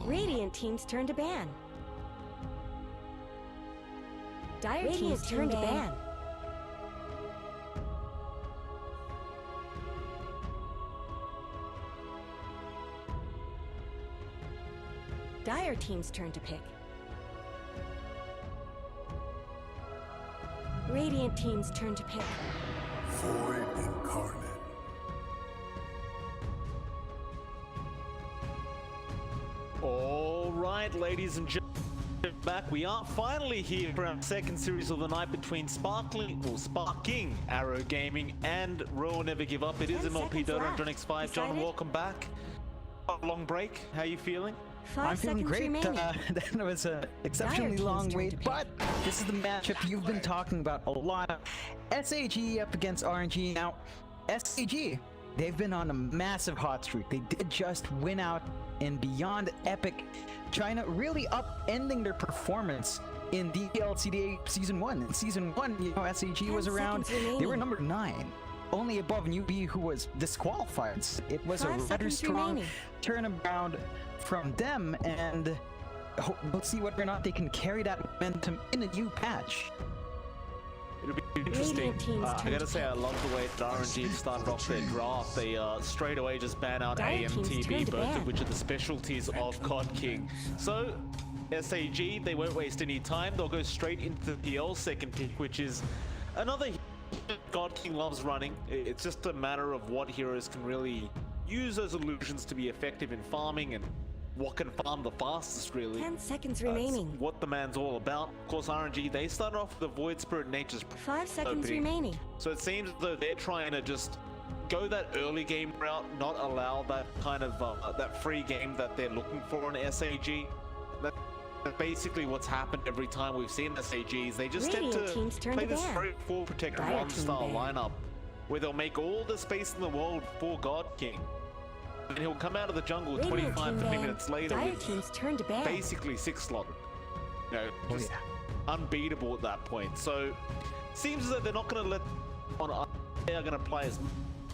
Radiant team's turn to ban. Dire team's turn to ban. Dire team's turn to pick. Radiant team's turn to pick. Void incarnate. All right, ladies and gentlemen, back. We are finally here for our second series of the night between Sparking Arrow Gaming and Royal Never Give Up. It is MLP Dota on Jonix 5. John, welcome back. A long break. How are you feeling? I'm feeling great. That was an exceptionally long wait, but this is the matchup you've been talking about a lot. SAG up against RNG. Now, SAG, they've been on a massive hot streak. They did just win out in Beyond Epic, China, really upending their performance in DLCDA Season 1. In Season 1, you know, SAG was around, they were number 9. Only above Newbie, who was disqualified. It was a rather strong turnaround from them, and we'll see whether or not they can carry that momentum in a new patch. It'll be interesting. I gotta say, I love the way RNG started off their draft. They straight away just ban out AMTB, both of which are the specialties of God King. So, SAG, they won't waste any time. They'll go straight into the PL second pick, which is another God King loves running. It's just a matter of what heroes can really use those illusions to be effective in farming and what can farm the fastest, really. 10 seconds remaining. What the man's all about. Of course, RNG, they started off with the Void Spirit Nature's 5 seconds remaining. So it seems as though they're trying to just go that early game route, not allow that kind of that free game that they're looking for in SAG. That's basically what's happened every time we've seen SAGs. They just tend to play this very full protect one style lineup where they'll make all the space in the world for God King. And he'll come out of the jungle 25 minutes later with basically 6 slot. You know, just unbeatable at that point. So, seems as though they're not going to let on. They are going to play as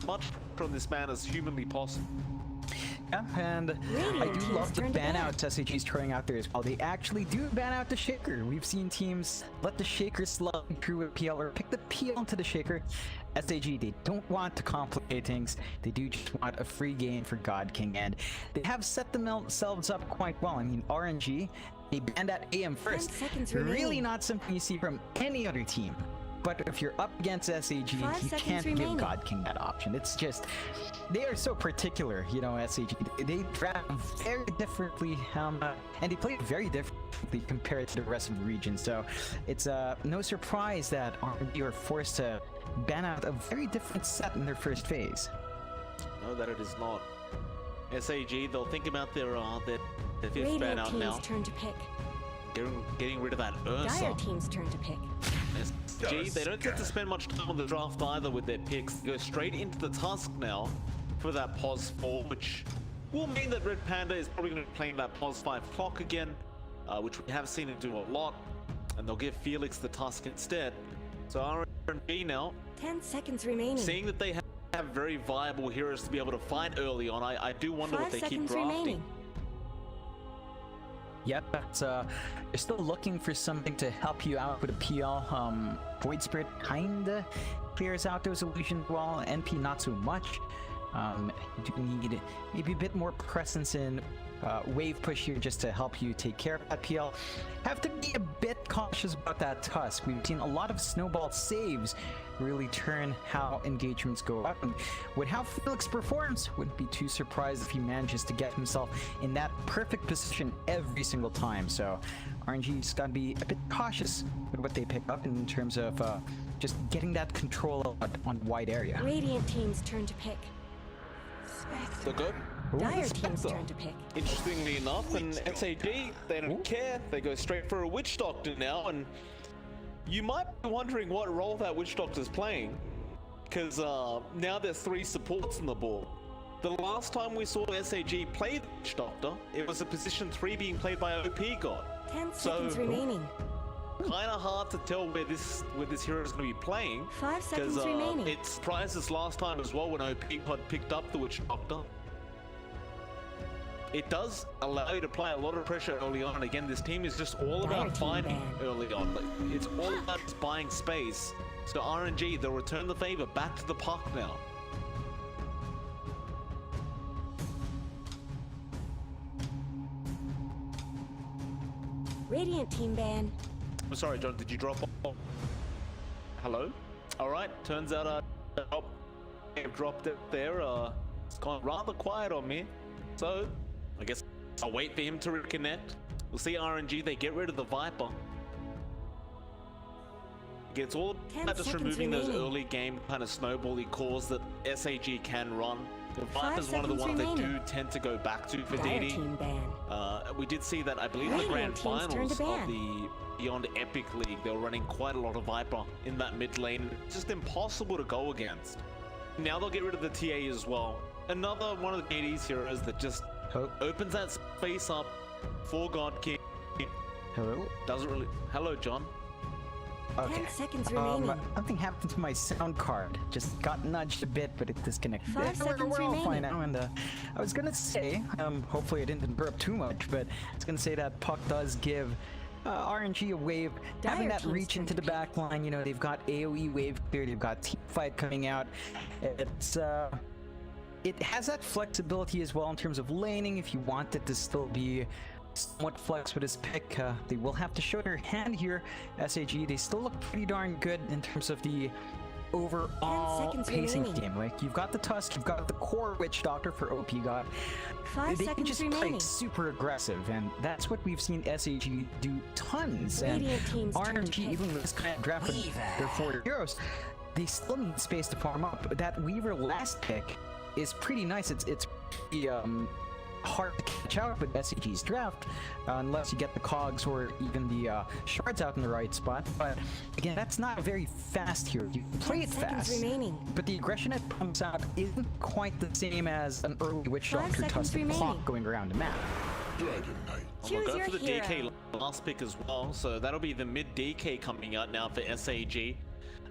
much from this man as humanly possible. Yeah, and I do love the ban out SAG's throwing out there as well. They actually do ban out the Shaker. We've seen teams let the Shaker slug through a PL or pick the PL into the Shaker. SAG, they don't want to complicate things. They do just want a free game for God King, and they have set themselves up quite well. I mean, RNG, they banned out AM first. Really not something you see from any other team. But if you're up against SAG, you can't give God King that option. It's just, they are so particular, you know, SAG. They draft very differently, and they play very differently compared to the rest of the region. So it's no surprise that RNG are forced to ban out a very different set in their first phase. No, that it is not. SAG, they'll think about their fifth ban out now. Turn to pick. Getting rid of that Ursa. Dire team's turn to pick. SG, they don't get to spend much time on the draft either with their picks. They go straight into the Tusk now. for that pos 4, which will mean that Red Panda is probably going to be playing that pos 5 clock again, which we have seen him do a lot, and they'll give Felix the task instead. So RNG now, 10 seconds remaining. seeing that they have very viable heroes to be able to fight early on, I do wonder what they keep drafting. Yep, but you're still looking for something to help you out with a PL. Void Spirit kinda clears out those illusions, while NP not so much. You do need maybe a bit more presence in wave push here just to help you take care of that PL. Have to be a bit cautious about that Tusk. We've seen a lot of snowball saves really turn how engagements go up. And with how Felix performs, wouldn't be too surprised if he manages to get himself in that perfect position every single time. So RNG's got to be a bit cautious with what they pick up in terms of just getting that control on wide area. Radiant team's turn to pick. So good. Dire team's turn to pick. Interestingly enough, in SAG, they don't care. They go straight for a Witch Doctor now, and you might be wondering what role that Witch Doctor's playing, because now there's 3 supports on the board. The last time we saw SAG play the Witch Doctor, it was a position 3 being played by OP God. 10 seconds remaining. Kind of hard to tell where this hero is going to be playing. 5 seconds remaining. It surprised us last time as well when OP God picked up the Witch Doctor. It does allow you to apply a lot of pressure early on. Again, this team is just all about fighting early on. It's all about just buying space. So RNG, they'll return the favor back to the park now. Radiant team ban. I'm sorry, John, did you drop off? Hello? Alright, turns out I've dropped it there. It's gone rather quiet on me. So, I guess I'll wait for him to reconnect. We'll see RNG, they get rid of the Viper. It's all about just removing those early game kind of snowbally cores that SAG can run. The Viper's one of the ones they do tend to go back to for DD. We did see that, I believe, in the grand finals of the Beyond Epic League, they were running quite a lot of Viper in that mid lane. It's just impossible to go against. Now they'll get rid of the TA as well. Another one of the DD's heroes that just opens that space up for God King. Hello? Doesn't really... Hello, John. Okay. 10 seconds remaining. Something happened to my sound card. Just got nudged a bit, but it disconnected. 5 seconds we're all remaining. fine now. And I was gonna say, hopefully I didn't interrupt too much, but I was gonna say that Puck does give RNG a wave, having that reach into the back line. You know, they've got AoE wave clear, they've got team fight coming out. It's it has that flexibility as well in terms of laning. If you want it to still be somewhat flex with his pick, they will have to show their hand here. SAG, they still look pretty darn good in terms of the overall pacing of the game. Like, you've got the Tusk, you've got the core Witch Doctor for OP God. 5 they can seconds just remaining. play super aggressive, and that's what we've seen SAG do tons. And Radiant team's turn to RNG, pick. even with this kind of draft with their 4 heroes, they still need space to farm up. That Weaver last pick is pretty nice. It's pretty, hard to catch out with SAG's draft unless you get the cogs or even the shards out in the right spot. But again, that's not a very fast hero. You can play it fast, but the aggression it pumps out isn't quite the same as an early Witch Doctor Tusk clock going around the map. We'll go for the DK last pick as well, so that'll be the mid DK coming out now for SAG.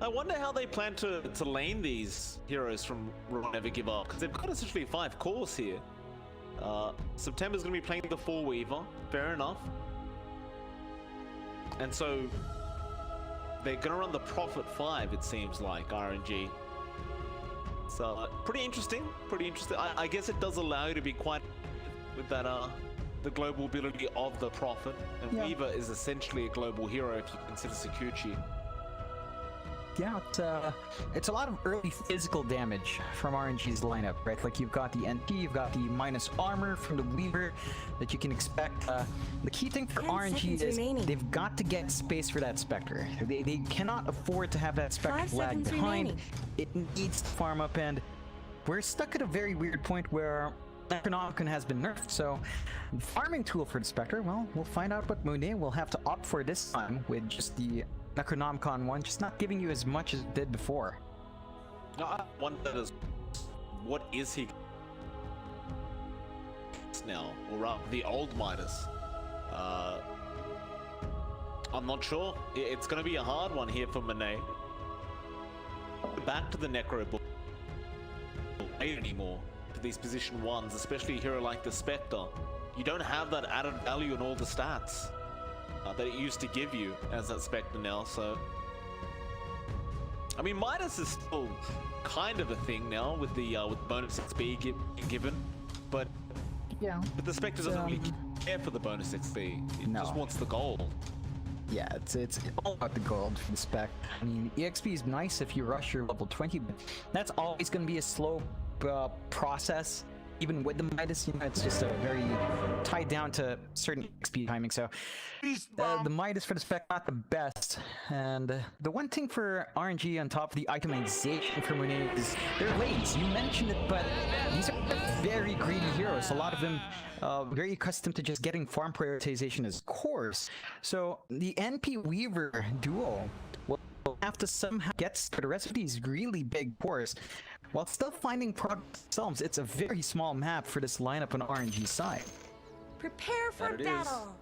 I wonder how they plan to lane these heroes from Raw Never Give Up, because they've got essentially 5 cores here. September's going to be playing the 4 Weaver, fair enough. And so they're going to run the Prophet 5, it seems like, RNG. So pretty interesting, pretty interesting. I guess it does allow you to be quite with that the global ability of the Prophet. And Weaver is essentially a global hero if you consider Sakuchi. Yeah, it's a lot of early physical damage from RNG's lineup, right? Like, you've got the NP, you've got the minus armor from the Weaver that you can expect. The key thing for RNG is they've got to get space for that Spectre. They cannot afford to have that Spectre lag behind. It needs to farm up, and we're stuck at a very weird point where Necronomicon has been nerfed, so farming tool for the Spectre, well, we'll find out what Monet will have to opt for this time with just the Necronomicon one, just not giving you as much as it did before. One that is what is he now? Or the old Midas? I'm not sure. It's going to be a hard one here for Monet. Back to the Necro Bull anymore for these position ones, especially a hero like the Spectre. You don't have that added value in all the stats that it used to give you as that Spectre now, so... I mean, Midas is still kind of a thing now with the with bonus XP given, but the Spectre doesn't really care for the bonus XP. It just wants the gold. Yeah, it's all about the gold for the spec. I mean, EXP is nice if you rush your level 20, but that's always going to be a slow process. Even with the Midas, you know, it's just a very tied down to certain XP timing. So the Midas for the spec, not the best. And the one thing for RNG on top of the itemization for Monet is their lanes. You mentioned it, but these are very greedy heroes. A lot of them very accustomed to just getting farm prioritization as cores. So the NP Weaver duo will have to somehow get the rest of these really big cores while still finding progress themselves. It's a very small map for this lineup on RNG side. Prepare for battle.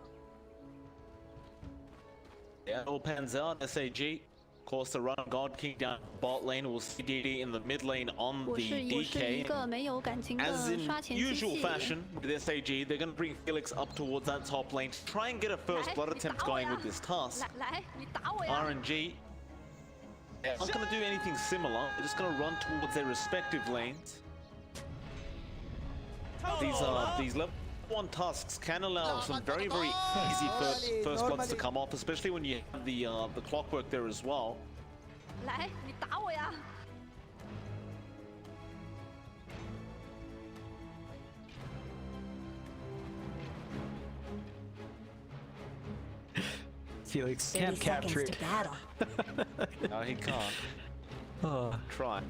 Yeah, it all pans out. SAG, of course, the run of God King down bot lane. We'll see DD in the mid lane on the DK. As in usual fashion with SAG, they're going to bring Felix up towards that top lane to try and get a first blood attempt going with this task. RNG, they're not going to do anything similar. They're just going to run towards their respective lanes. These level 1 tasks can allow some very easy first bloods to come off, especially when you have the clockwork there as well. Felix can't capture it. No, he can't. Try.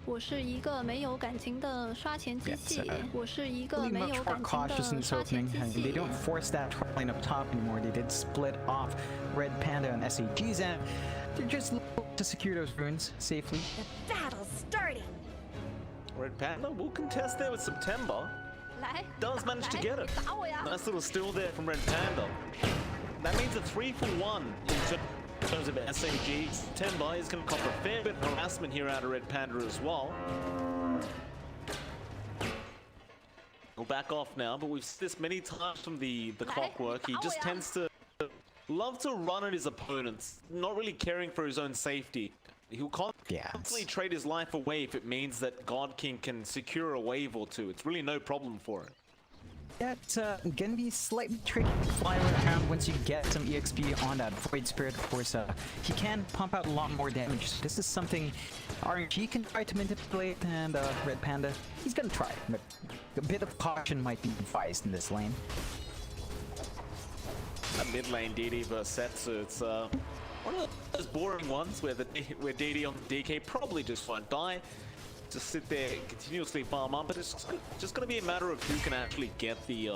我是一个没有感情的刷钱机器。我是一个 really 没 much 有 more 感情 cautious in 的 this 刷钱 opening. 机 And 器 they。don't force that line up top anymore. They did split off Red Panda and SAG's end. They're just looking to secure those runes safely. The battle's starting. Red Panda will contest there with September. Does manage to get it. Nice little steal there from Red Panda. That means a 3-for-1 in terms of SAG. September is going to cop a fair bit of harassment here out of Red Panda as well. We'll back off now, but we've seen this many times from the clockwork. He just tends to love to run at his opponents, not really caring for his own safety. He'll constantly trade his life away if it means that God King can secure a wave or two. It's really no problem for him. That's gonna be slightly tricky to fly around once you get some EXP on that Void Spirit. Of course, he can pump out a lot more damage. So this is something RNG can try to manipulate, and Red Panda, he's gonna try, but a bit of caution might be advised in this lane. A mid lane DD versus Setsu, it's one of those boring ones where DD on the DK probably just won't die. Just sit there and continuously farm up, but it's just going to be a matter of who can actually get the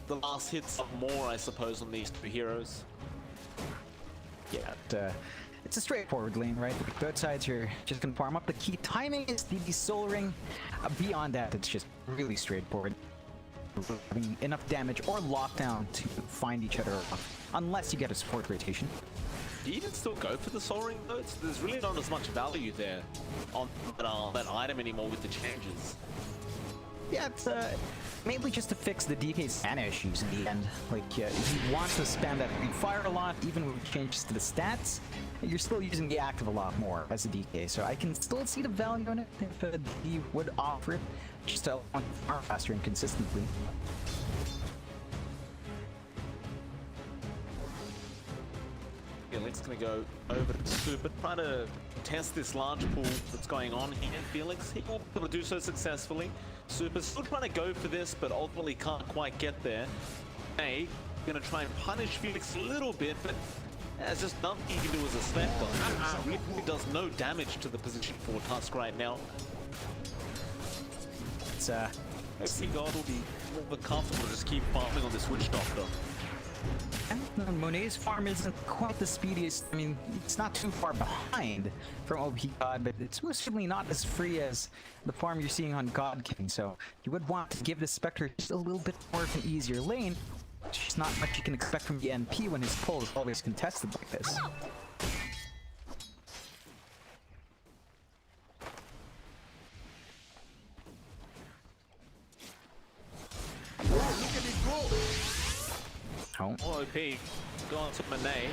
last hits up more, I suppose, on these two heroes. Yeah, it's a straightforward lane, right? Both sides are just going to farm up. The key timing is the Soul Ring. Beyond that, it's just really straightforward. Having enough damage or lockdown to find each other off, unless you get a support rotation. Do you even still go for the Soul Ring though? There's really not as much value there on that item anymore with the changes. Yeah, it's mainly just to fix the DK's mana issues in the end. Like, if you want to spam that green fire a lot, even with changes to the stats, you're still using the active a lot more as a DK. So I can still see the value in it if you would offer it, just to farm faster and consistently. Felix gonna go over to Super, trying to test this large pool that's going on here. Felix, he will be able to do so successfully. Super's still trying to go for this, but ultimately can't quite get there. A, gonna try and punish Felix a little bit, but there's just nothing he can do as a Spectre. Really does no damage to the position for Tusk right now. It's Hopefully God will be more comfortable to just keep farming on this Witch Doctor. And Monet's farm isn't quite the speediest. I mean, it's not too far behind from OP God, but it's most certainly not as free as the farm you're seeing on God King. So you would want to give the Spectre just a little bit more of an easier lane. It's just not much you can expect from the NP when his pull is always contested like this. Oh. OP going to Monet.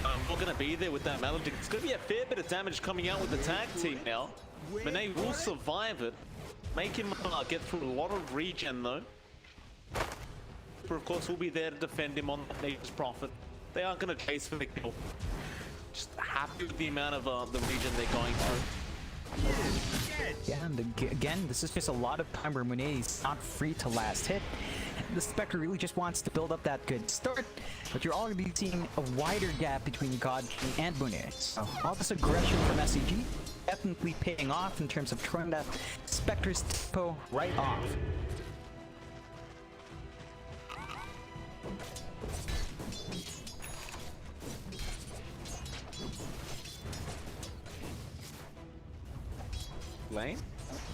Not gonna be there with that Melody. It's gonna be a fair bit of damage coming out with the tag team now. Monet will survive it. Make him get through a lot of regen though. But of course will be there to defend him on Nature's Prophet. They aren't gonna chase for the kill. Just happy with the amount of the regen they're going through. Yeah, and again, this is just a lot of time where Monet is not free to last hit. The Spectre really just wants to build up that good start, but you're already seeing a wider gap between God King and Monet. So all this aggression from SEG definitely paying off in terms of turning that Spectre's tempo right off. Lane.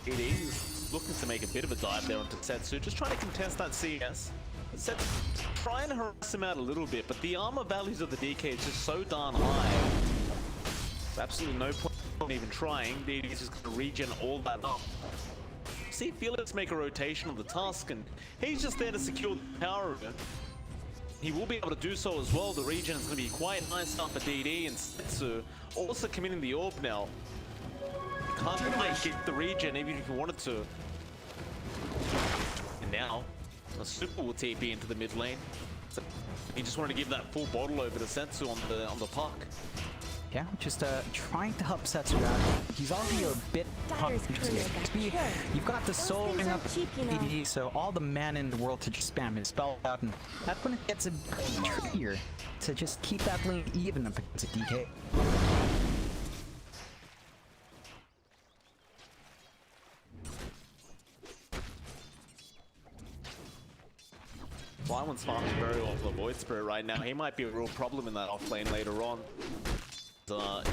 It is looking to make a bit of a dive there onto Setsu, just trying to contest that CS. Setsu trying to harass him out a little bit, but the armor values of the DK is just so darn high. There's absolutely no point even trying. DD is just going to regen all that up. See Felix make a rotation on the Tusk, and he's just there to secure the power of it. He will be able to do so as well. The regen is going to be quite nice up for DD, and Setsu also committing the orb now. Can't quite get the regen even if you wanted to. And now, a super will TP into the mid lane. So he just wanted to give that full bottle over to Setsu on the puck. Yeah, just trying to help Setsu out. He's already a bit You've got the soul ring up AD, so all the mana in the world to just spam his spell out, and that's when it gets a bit trickier to just keep that lane even up against a DK. Wyland's farming very well for the Void Spirit right now. He might be a real problem in that off lane later on.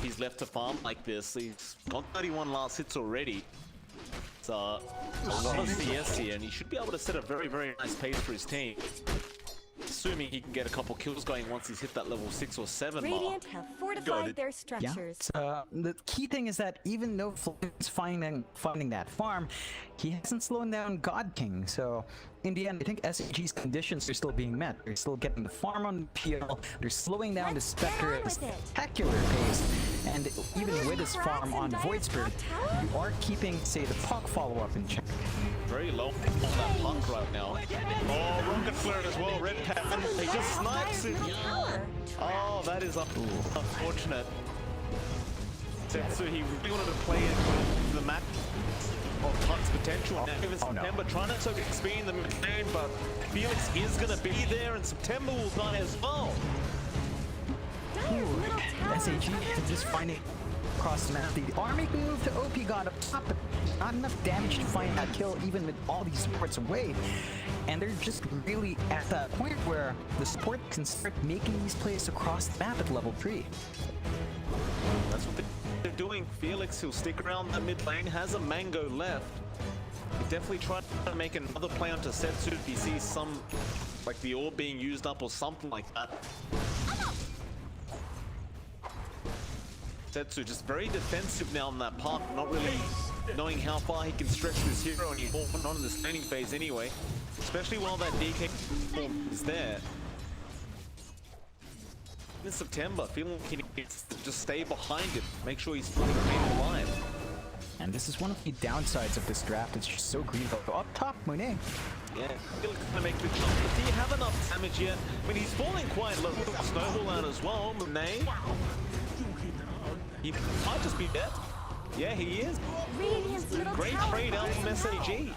He's left to farm like this. He's got 31 last hits already. So a lot of CS here, and he should be able to set a very, very nice pace for his team. Assuming he can get a couple kills going once he's hit that level 6 or 7 mark. Radiant have fortified their structures. Yeah, the key thing is that even though Flame's finding that farm, he hasn't slowed down God King. So in the end, I think SAG's conditions are still being met. They're still getting the farm on PL. They're slowing down the Spectre at a spectacular pace. And even with his farm on Void Spirit, you are keeping, say, the puck follow-up in check. Very low on that puck right now. Oh, rocket flare as well. Red Pattern. He just snipes it. Oh, that is unfortunate. Setsu, he really wanted to play it the map of Puck's potential. Now, even September trying to soak XP in the main, but Felix is going to be there, and September will die as well. SAG just finding across the map. The army can move to OP God up top, but not enough damage to find that kill even with all these supports away. And they're just really at that point where the support can start making these plays across the map at level 3. That's what they're doing. Felix, who'll stick around the mid lane, has a mango left. He definitely tried to make another play onto Setsu if he sees some, like the orb being used up or something like that. Setsu just very defensive now on that path, not really knowing how far he can stretch this hero, and he's not in the laning phase anyway, especially while that DK is there. In September, feeling like he needs to just stay behind it, make sure he's remain alive. And this is one of the downsides of this draft. It's just so green. Up top, Monet. Yeah, Felix is going to make the jump, but do you have enough damage yet? I mean, he's falling quite low. Snowball out as well, Monet. He might just be dead. Yeah, he is. Great trade out from SAG.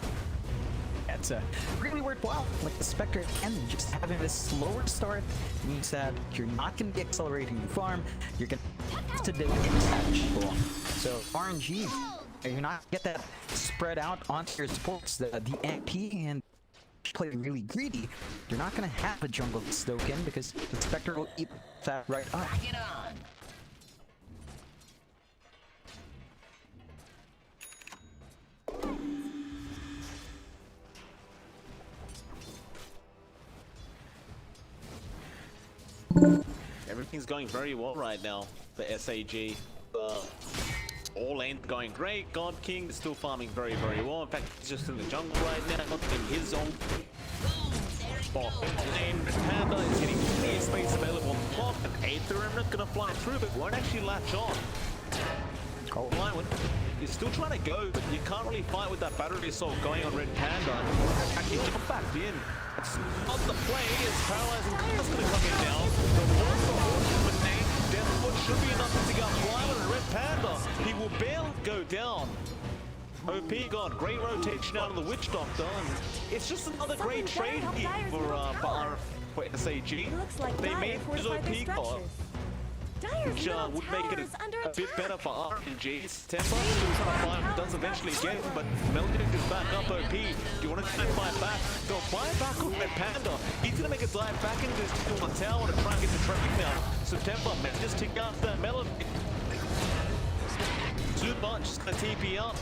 That's really worthwhile. Like the Spectre, and just having this slower start means that you're not going to be accelerating the farm. You're going to detach. So RNG, you're not get that spread out onto your supports, the MP, and play really greedy, you're not gonna have a jungle to stoke in because the Spectre will eat that right up. Get on! Everything's going very well right now for SAG. All lanes going great. God King is still farming very, very well. In fact, he's just in the jungle right now, not in his zone. Lane Panda is getting clear space available on the clock, and Ethereal not gonna fly through, but won't actually latch on. Flying he's still trying to go, but you can't really fight with that battery assault going on Red Panda. Actually, jump back in. It's not the play. It's paralyzing. That's gonna come in now. The ultimate name, Deathwood should be enough to take out Flyman and Red Panda. He will barely go down. OP got great rotation out of the Witch Doctor, and it's just another great trade for SAG. They made his OP card, which would make it a bit better for RNG. Temper still trying to fight, does eventually get him, but Melodic is back up OP. Do you want to try and fight back? They'll fight back on Red Panda. He's going to make a dive back into this tower to try and get the traffic now. So Temper may just take out that Melodic. Super just going to TP up.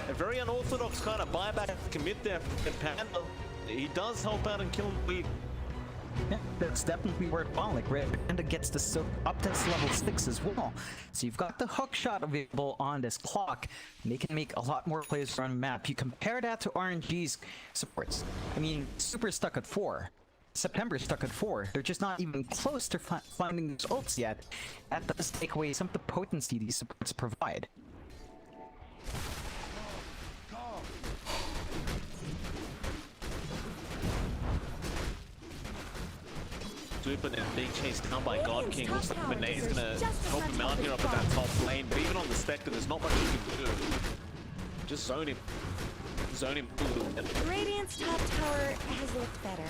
A very unorthodox kind of buyback commit there from Panda. He does help out and kill the lead. Yeah, that's definitely worthwhile. Like Red Panda gets the soak up to level 6 as well. So you've got the hook shot available on this clock. And they can make a lot more plays around the map. You compare that to RNG's supports. I mean, Super's stuck at 4. September's stuck at 4. They're just not even close to finding these ults yet. That does take away some of the potency these supports provide. Super and being chased down by God King. Looks like Monet is gonna help him out here up at that top lane, but even on the Spectre, there's not much you can do. Just zone him. Zone him. Radiant's top tower has looked better.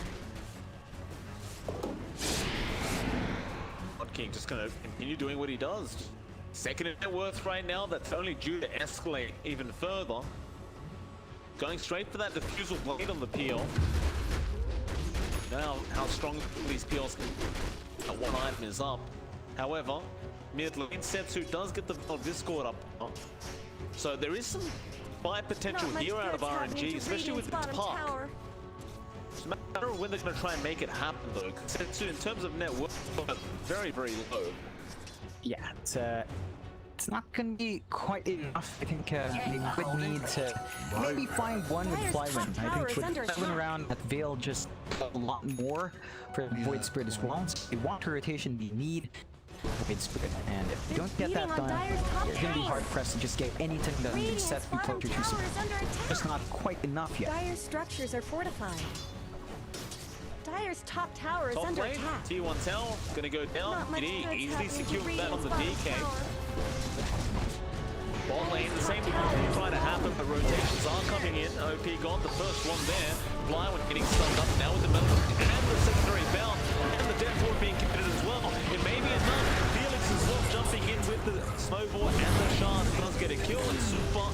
God King just gonna continue doing what he does. Second in net worth right now, that's only due to escalate even further. Going straight for that diffusal blade on the PL. Now, how strong these PLs can. One item is up. However, mid lane Setsu does get the Discord up. So there is some fight potential here out of RNG, especially with its park. It's a matter of when they're going to try and make it happen, though. Setsu, in terms of net worth, very, very low. Yeah, it's not going to be quite enough. I think they would need to maybe find one with Flywind. I think with Flywind around that Veil just a lot more for Void Spirit as well. So they want a rotation, they need Void Spirit. And if they don't get that done, they're going to be hard pressed to just get anything done except be closer to support. Just not quite enough yet. Dire's structures are fortified. Dire's top tower is Top under lane, attack. T1 tower, gonna go down. He easily secured that on the DK. Bot lane, the same thing trying to happen, but rotations are coming in. OP got the first one there. Flywind getting stunned up now with the middle and the secondary bound, and the death ward being committed as well. It may be enough. Felix as well jumping in with the snowball and the shard. Does get a kill, and Super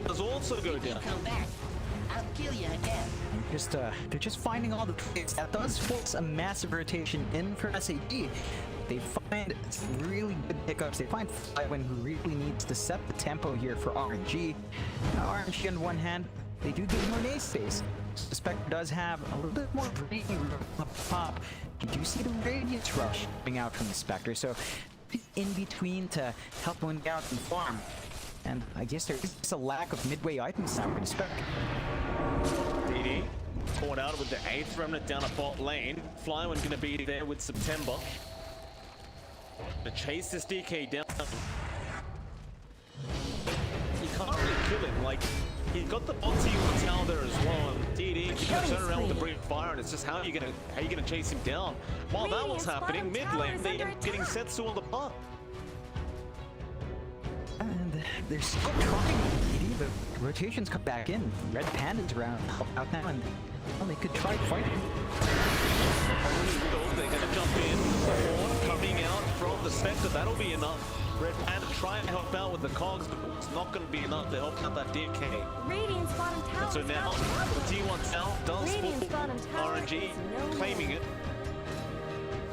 does also go down. Come back. I'll kill you again. They're just finding all the tricks. That does force a massive rotation in for SAG. They find some really good pickups. They find Flywind, who really needs to set the tempo here for RNG. Now RNG on one hand, they do give Monet space. The Spectre does have a little bit more breathing room up top. You do see the Radiance Rush coming out from the Spectre, so in between to help win out and farm. And I guess there is a lack of midway items now for the Spectre. DD caught out with the 8th remnant down a bot lane. Flywind going to be there with September. To chase this DK down. You can't really kill him. Like, he's got the bot T1 tower there as well. And DD can turn around with the brief fire, and it's just how are you gonna chase him down? While that was happening, mid lane they end up getting Setsu on the bot. And they're still trying. The rotations come back in. Red Panda's around out now, and well, they could try fighting. They're gonna jump in. Coming out from the Spectre, that'll be enough. Red Panda trying to help out with the cogs. It's not going to be enough to help out that DK. Radiant's bottom tower. And so now, the T1 South does Radiant's full bottom tower RNG, is no claiming more. it.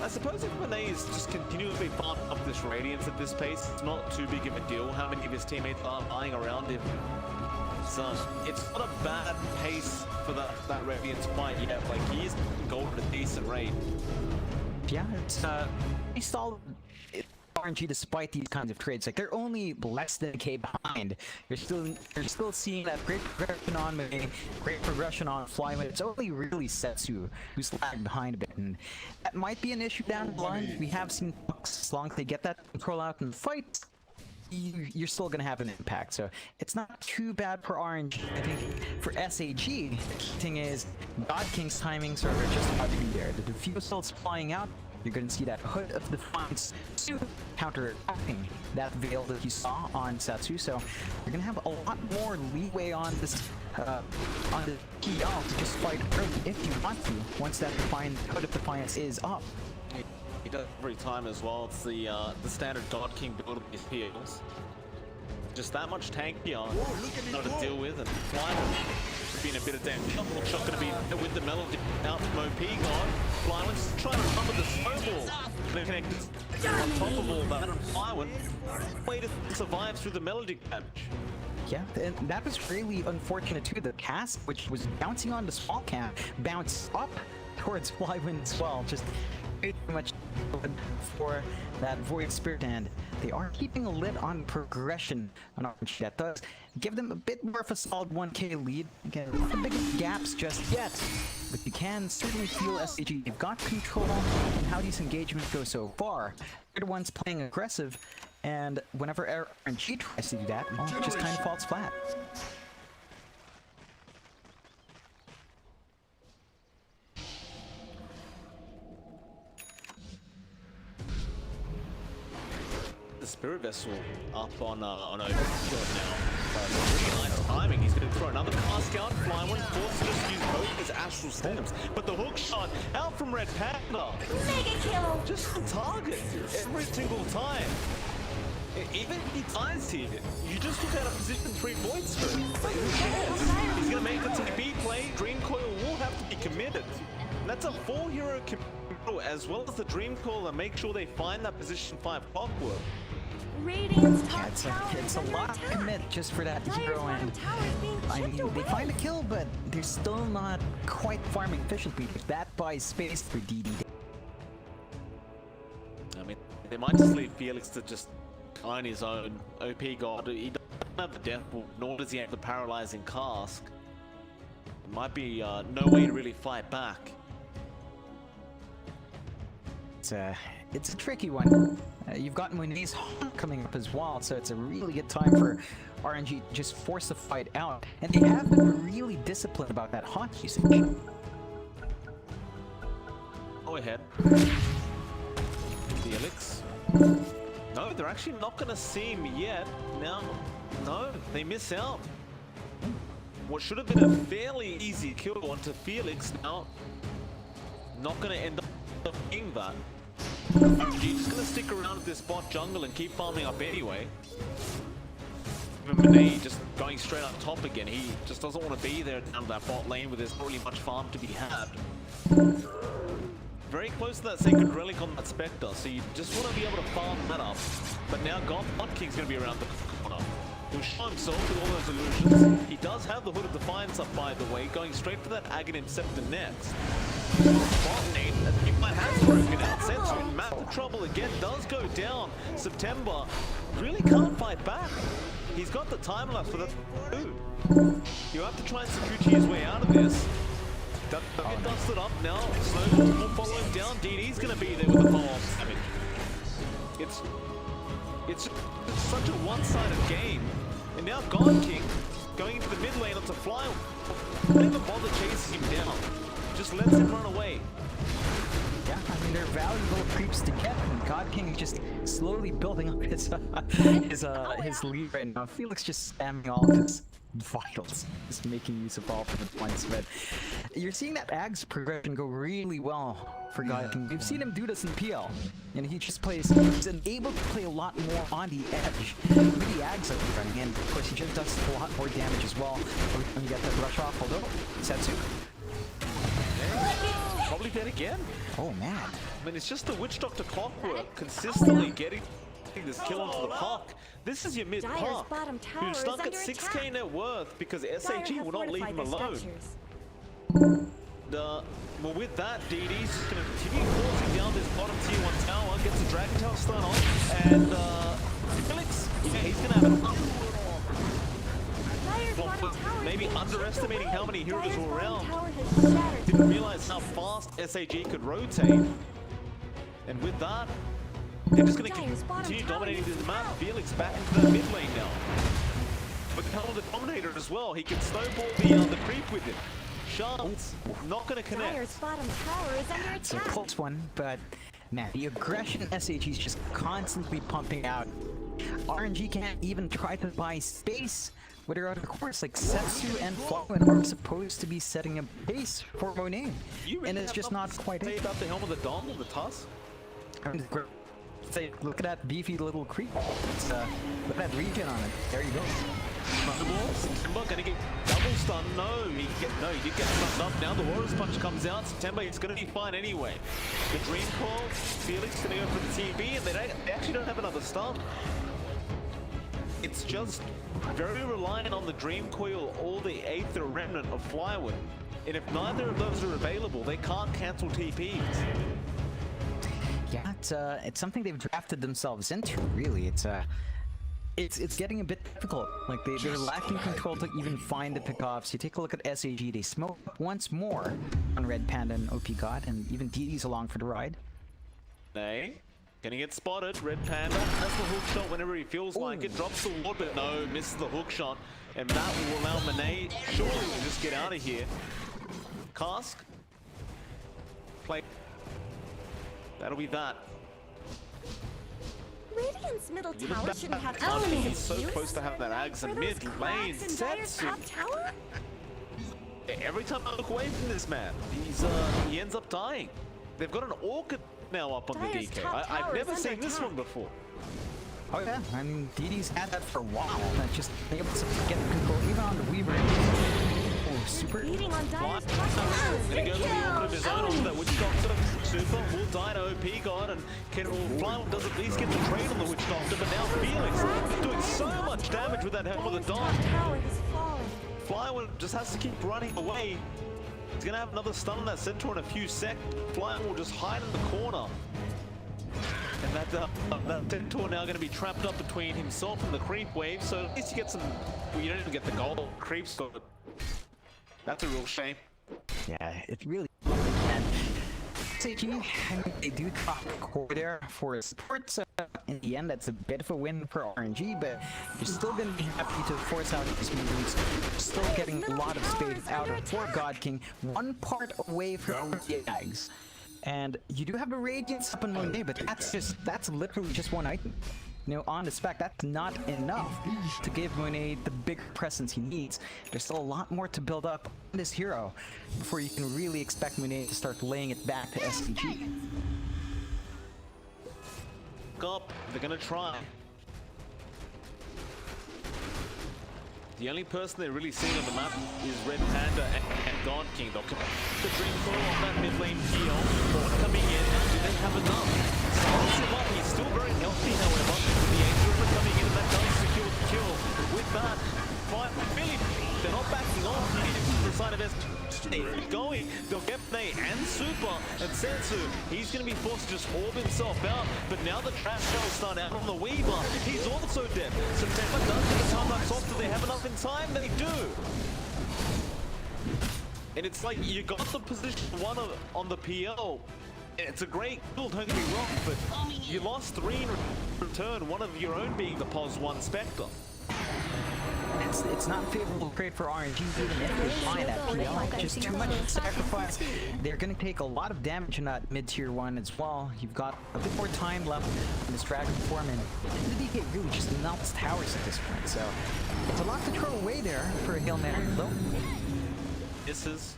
I suppose if Monet is just continuously farming up this Radiance at this pace, it's not too big of a deal how many of his teammates are lying around him. So, it's not a bad pace for that Radiance fight yet. Like, he is gold at a decent rate. Yeah, it's pretty solid RNG despite these kinds of trades. Like, they're only less than a K behind. You're still seeing that great progression on Monet, great progression on Flyman. It's only really Setsu who's lagged behind a bit, and that might be an issue down the line. We have seen as long as they get that control out in the fight, you're still going to have an impact. So it's not too bad for RNG. I think for SAG, the key thing is God King's timings are just about to be there. The diffusal's flying out. You're going to see that Hood of Defiance to counter-attacking that Veil that you saw on Setsu. So you're going to have a lot more leeway on this on the PL to just fight early if you want to, once that Hood of Defiance is up. He does every time as well. It's the standard God King build of his heals. Just that much tankier not to deal with, and Flyman being a bit of damage. Shot going to be with the melody out from OP God. Flyman's trying to run with the snowball. They're connected on top of all that, and Flyman way to survive through the melody damage. Yeah, and that was really unfortunate too. The cast, which was bouncing on the small cap, bounced up towards Flyman as well. Just pretty much for that Void Spirit, and they are keeping a lid on progression on RNG. That does give them a bit more of a solid 1K lead. Again, not the biggest gaps just yet, but you can certainly feel SAG. They've got control on how these engagements go so far. They're the ones playing aggressive, and whenever RNG tries to do that, well, it just kind of falls flat. Spirit Vessel up on overkill now. Really nice timing. He's going to throw another mask out. Flyman forced to just use both his astral stems, but the hook shot out from Red Panda. Mega kill. Just on target every single time. Even if he dies here, you just look at a position 3 Void Spirit. Who cares? He's going to make the TP play. Dream Coil will have to be committed. And that's a 4-hero committal, as well as the Dream Coil, and make sure they find that position 5 clockwork. It's a lot to commit just for that hero, and I mean, they find a kill, but they're still not quite farming efficiently. That buys space for DD. I mean, they might just leave Felix to just on his own OP God. He doesn't have the death ball, nor does he have the paralyzing cask. There might be no way to really fight back. It's a tricky one. You've got Muniz coming up as well, so it's a really good time for RNG to just force the fight out. And they have been really disciplined about that haunt usage. Go ahead. Felix. No, they're actually not going to see him yet. Now, no, they miss out. What should have been a fairly easy kill onto Felix now, not going to end up being that. He's just going to stick around at this bot jungle and keep farming up anyway. Even Monet just going straight up top again. He just doesn't want to be there down that bot lane where there's not really much farm to be had. Very close to that Sacred Relic on that Spectre, so you just want to be able to farm that up. But now God King's going to be around the corner. He'll show himself with all those illusions. He does have the Hood of Defiance up, by the way, going straight for that Aghanim Scepter next. Bot lane, he might have broken out. Setsu in massive trouble again, does go down. September really can't fight back. He's got the time left for the food. You have to try and Sakuchi his way out of this. Don't get dusted up now. Snowball will follow him down. DD's going to be there with the follow-up damage. It's such a one-sided game. And now God King going into the mid lane onto Fly. Never bother chasing him down. Just lets him run away. Yeah, I mean, they're valuable creeps to get, and God King just slowly building up his lead right now. Felix just spamming all of his vitals, just making use of all of the points. But you're seeing that Ag's progression go really well for God King. We've seen him do this in PL, and he just plays. He's able to play a lot more on the edge with the Ags that we're running, and of course he just does a lot more damage as well when you get that rush off. Although Setsu. Probably dead again. Oh man. I mean, it's just the Witch Doctor clockwork consistently getting this kill onto the park. This is your mid park who's stuck at 6k net worth because SAG will not leave him alone. Well, with that, DD's just going to continue forcing down this bottom tier 1 tower, gets the Dragon Tower stun on, and Felix, yeah, he's going to have an maybe underestimating how many heroes were around. Didn't realize how fast SAG could rotate. And with that, they're just going to continue dominating this map. Felix back into the mid lane now. But Hell the Dominator as well. He can snowball the creep with it. Chance not going to connect. Dire's bottom tower is under attack. It's a close one, but man, the aggression SAG is just constantly pumping out. RNG can't even try to buy space with her out of course. Like Setsu and Flawin are supposed to be setting a pace for Monet, and it's just not quite it. About the Helm of the Dawn and the Tusk? Say, look at that beefy little creep. It's, look at that regen on it. There you go. September gonna get double stun. No, he did get stunned up. Now the Warrior's Punch comes out. September, it's gonna be fine anyway. The Dream Call, Felix gonna go for the TB, and they actually don't have another stun. It's just very reliant on the Dream Coil or the Aether Remnant of Flywood. And if neither of those are available, they can't cancel TPs. Yeah, it's something they've drafted themselves into, really. It's getting a bit difficult. Like, they're lacking control to even find the pickoffs. You take a look at SAG, they smoke once more on Red Panda and OP God, and even DD's along for the ride. Nay. Gonna get spotted. Red Panda has the hook shot whenever he feels like it. Drops the ward, but no, misses the hook shot. And that will allow Monet surely to just get out of here. Cask. Play. That'll be that. Radiant's middle tower shouldn't have He's so close to have that Ags in mid lane. Setsu. Every time I look away from this man, he ends up dying. They've got an Orchid now up on the DK. I've never seen this one before. Oh yeah, I mean, DD's had that for a while. Not just being able to get control even on the Weaver. Oh, super. Beating on Dire's gonna go to the Orchid of his own onto that Witch Doctor. Super will die to OP God, and Flywood does at least get the trade on the Witch Doctor, but now Felix doing so much damage with that Helm of the Dawn. Flywood just has to keep running away. He's gonna have another stun on that Centaur in a few seconds. Flywood will just hide in the corner. And that Centaur now going to be trapped up between himself and the creep wave, so at least you get some... Well, you don't even get the gold creeps, but that's a real shame. Yeah, it really... And SAG, I mean, they do drop core there for support, so in the end that's a bit of a win for RNG, but you're still going to be happy to force out these moves. You're still getting a lot of space out for God King, one part away from the Ags. And you do have a Radiance up on Monet, but that's literally just one item. You know, on the spec, that's not enough to give Monet the big presence he needs. There's still a lot more to build up on this hero before you can really expect Monet to start laying it back to SCG. Up, they're gonna try. The only person they're really seeing on the map is Red Panda and God King. They'll come the Dream Call on that mid lane peel. Thorn coming in. Do they have enough? Silence him up. He's still very healthy, however. The Angel coming in, and that does secure the kill. With that, Billy, they're not backing off here. The side of S10 going. They'll get Nate and Super and Sensu. He's going to be forced to just orb himself out. But now the trash shell start out on the Weaver. He's also dead. September does get the time lapse off. Do they have enough in time? They do. And it's like you got the position one on the PL. It's a great build, don't get me wrong, but you lost 3 in return, one of your own being the POS 1 Spectre. it's not a favorable trade for RNG even if they find that PL. Just too much sacrifice. They're gonna take a lot of damage in that mid-tier 1 as well. You've got a bit more time left in this Dragon form, and the DK really just melts towers at this point, so it's a lot to throw away there for a Hail Mary, though. Misses.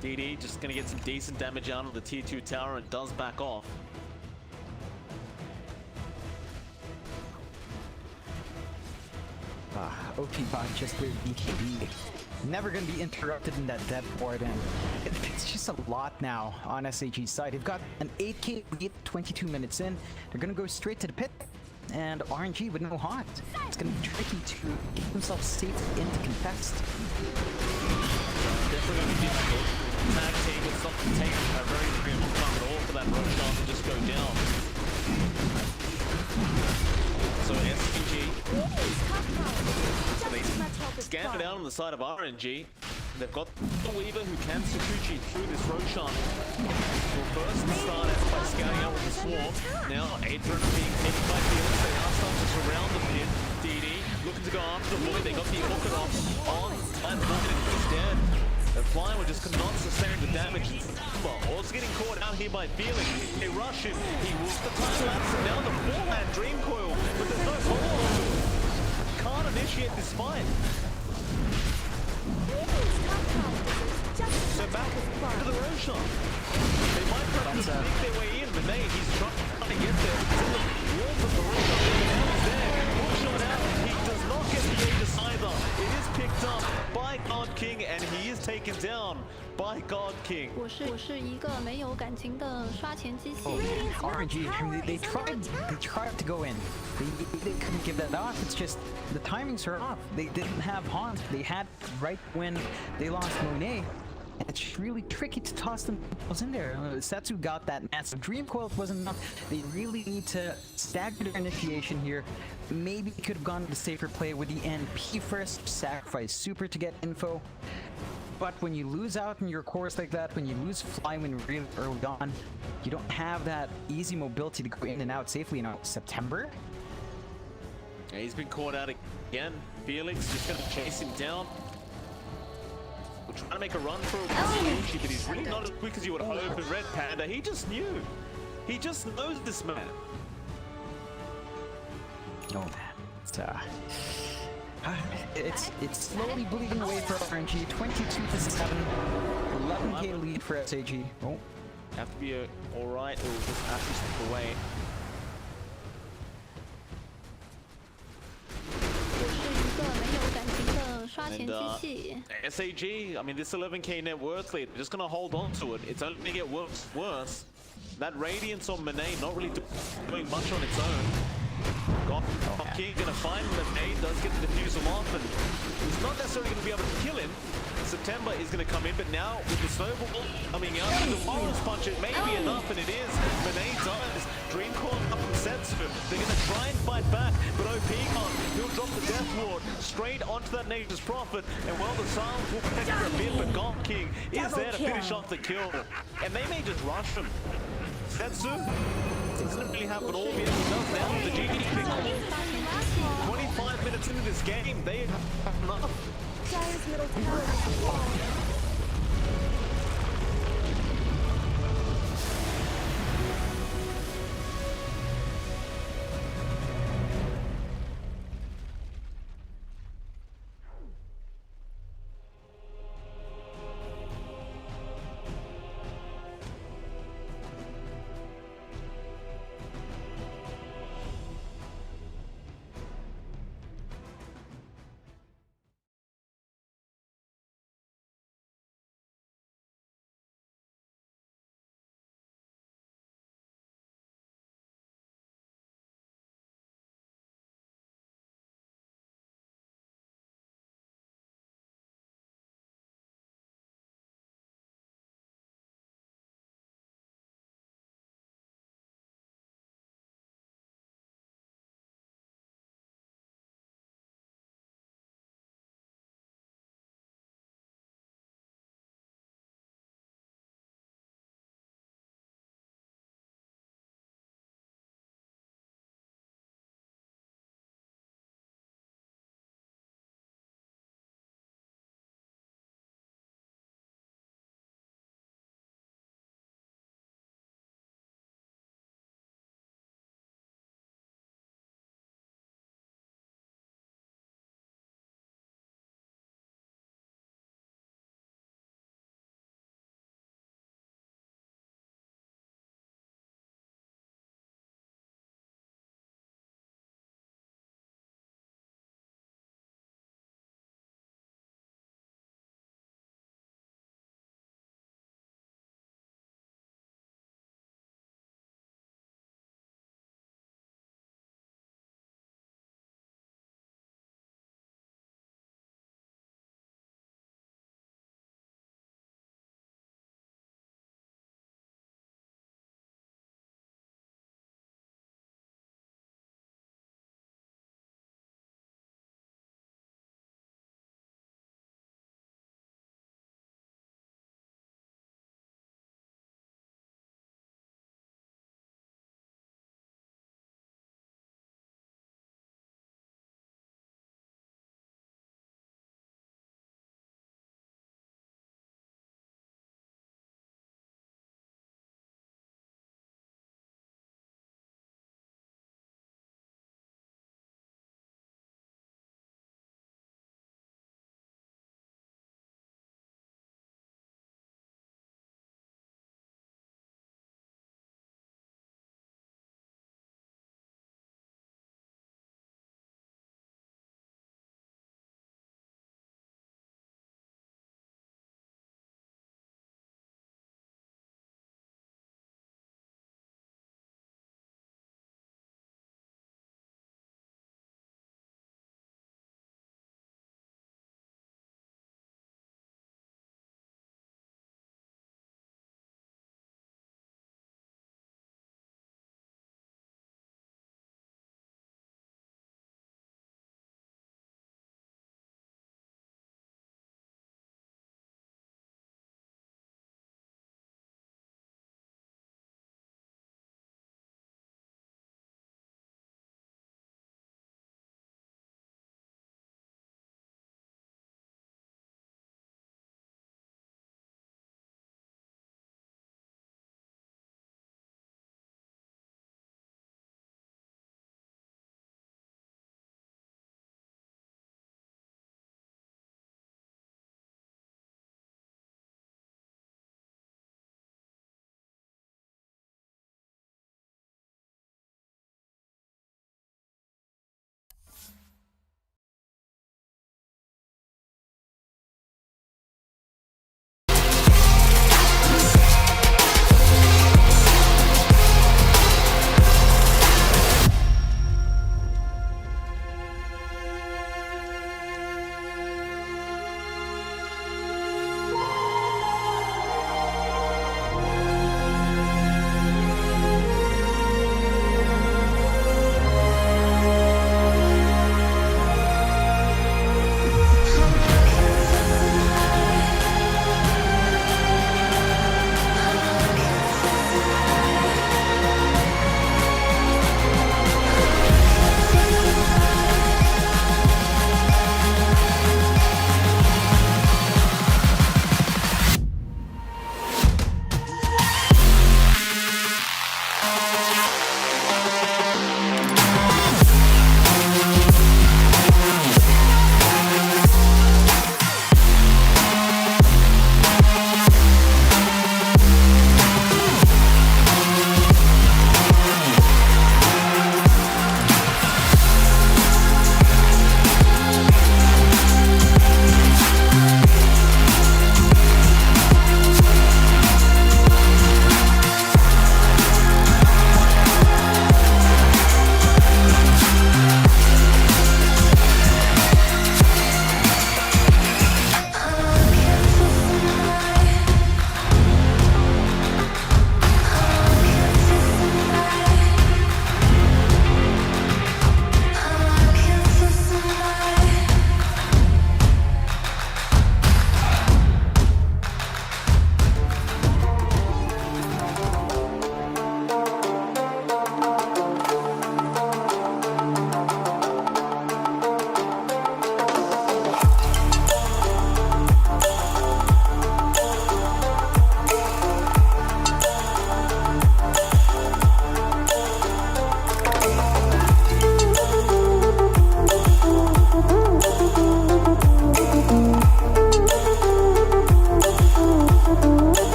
DD just gonna get some decent damage out of the tier 2 tower and does back off. OP bot just with BKB. Never gonna be interrupted in that dead ward, and it's just a lot now on SAG's side. They've got an 8k lead 22 minutes in. They're gonna go straight to the pit, and RNG with no haunt. It's gonna be tricky to get themselves safe into contest. Definitely gonna be difficult. Tag team, it's not gonna take a very long time at all for that Roshan to just go down. So SCG, they scanned it out on the side of RNG. They've got the Weaver who can Sakuchi through this Roshan. Will first start out by scouting out with the Swarm. Now Adrian being taken by Felix. They are starting to surround the pit. DD looking to go after the Void. They got the Orchid off on that Void and he's dead. The Flying just could not sustain the damage. Also getting caught out here by Felix. They rush him. He was the time lapse and now the forehand Dream Coil, but there's no follow-on. Can't initiate this fight. So back to the Roshan. They might try to sneak their way in, but he's trying to get there. It's in the walls of the Roshan. Now he's there. Roshan out. He does not get the Aegis either. It is picked up by God King, and he is taken down by God King. 我是一个没有感情的刷钱机器。RNG, I mean, they tried to go in. They couldn't give that off. It's just the timings are off. They didn't have haunt. They had right when they lost Monet. And it's really tricky to toss themselves in there. Setsu got that massive Dream Coil wasn't enough. They really need to stagger their initiation here. Maybe could have gone to the safer play with the NP first, sacrifice Super to get info. But when you lose out in your cores like that, when you lose Flywind really early on, you don't have that easy mobility to go in and out safely in September. Yeah, he's been caught out again. Felix just going to chase him down. We're trying to make a run for Sakuchi, but he's really not as quick as you would hope. And Red Panda, he just knew. He just knows this man. Oh man, it's slowly bleeding away for RNG. 22-7, 11k lead for SAG. Oh, have to be all right. It will just have to step away. And SAG, I mean, this 11k net worth lead, just gonna hold on to it. It's only gonna get worse. That Radiance on Monet not really doing much on its own. God King gonna find Monet, does get the defusal off, and he's not necessarily gonna be able to kill him. September is going to come in, but now with the snowball coming out, the Walrus Punch, it may be enough, and it is. Monet dies. Dream Coil up from Setsu. They're going to try and fight back, but OP can't. He'll drop the Death Ward straight onto that Nature's Prophet, and well, the silence will protect for a bit, but God King is there to finish off the kill. And they may just rush him. Setsu doesn't really have it all yet. He does now with the GD pick. 25 minutes into this game, they have enough. Dyer's middle tower has fallen.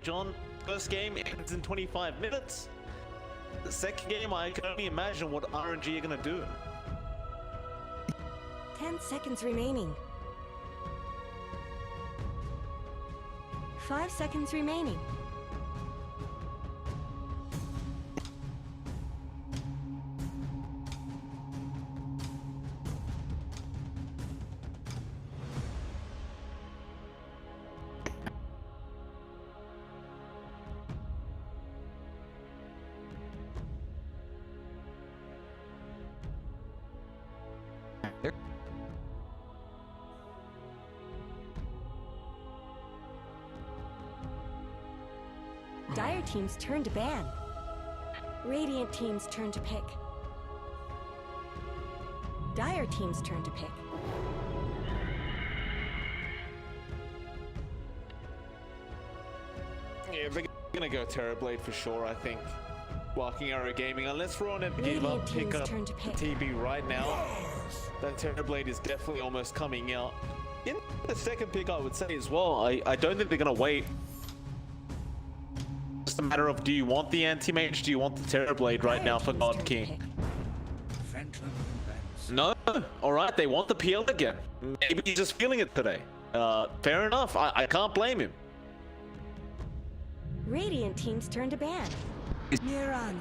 John, first game ends in 25 minutes. The second game, I can only imagine what RNG are gonna do. 10 seconds remaining. 5 seconds remaining. Dire team's turn to ban. Radiant team's turn to pick. Dire team's turn to pick. Yeah, they're gonna go Terrorblade for sure, I think. Walking Arrow Gaming, unless we're on a give up, pick up the TB right now. That Terrorblade is definitely almost coming out. In the second pick, I would say as well, I don't think they're gonna wait. Just a matter of, do you want the anti-mage, do you want the Terrorblade right now for God King? No? Alright, they want the PL again. Maybe he's just feeling it today. Fair enough, I can't blame him. Radiant team's turn to ban. Mirana.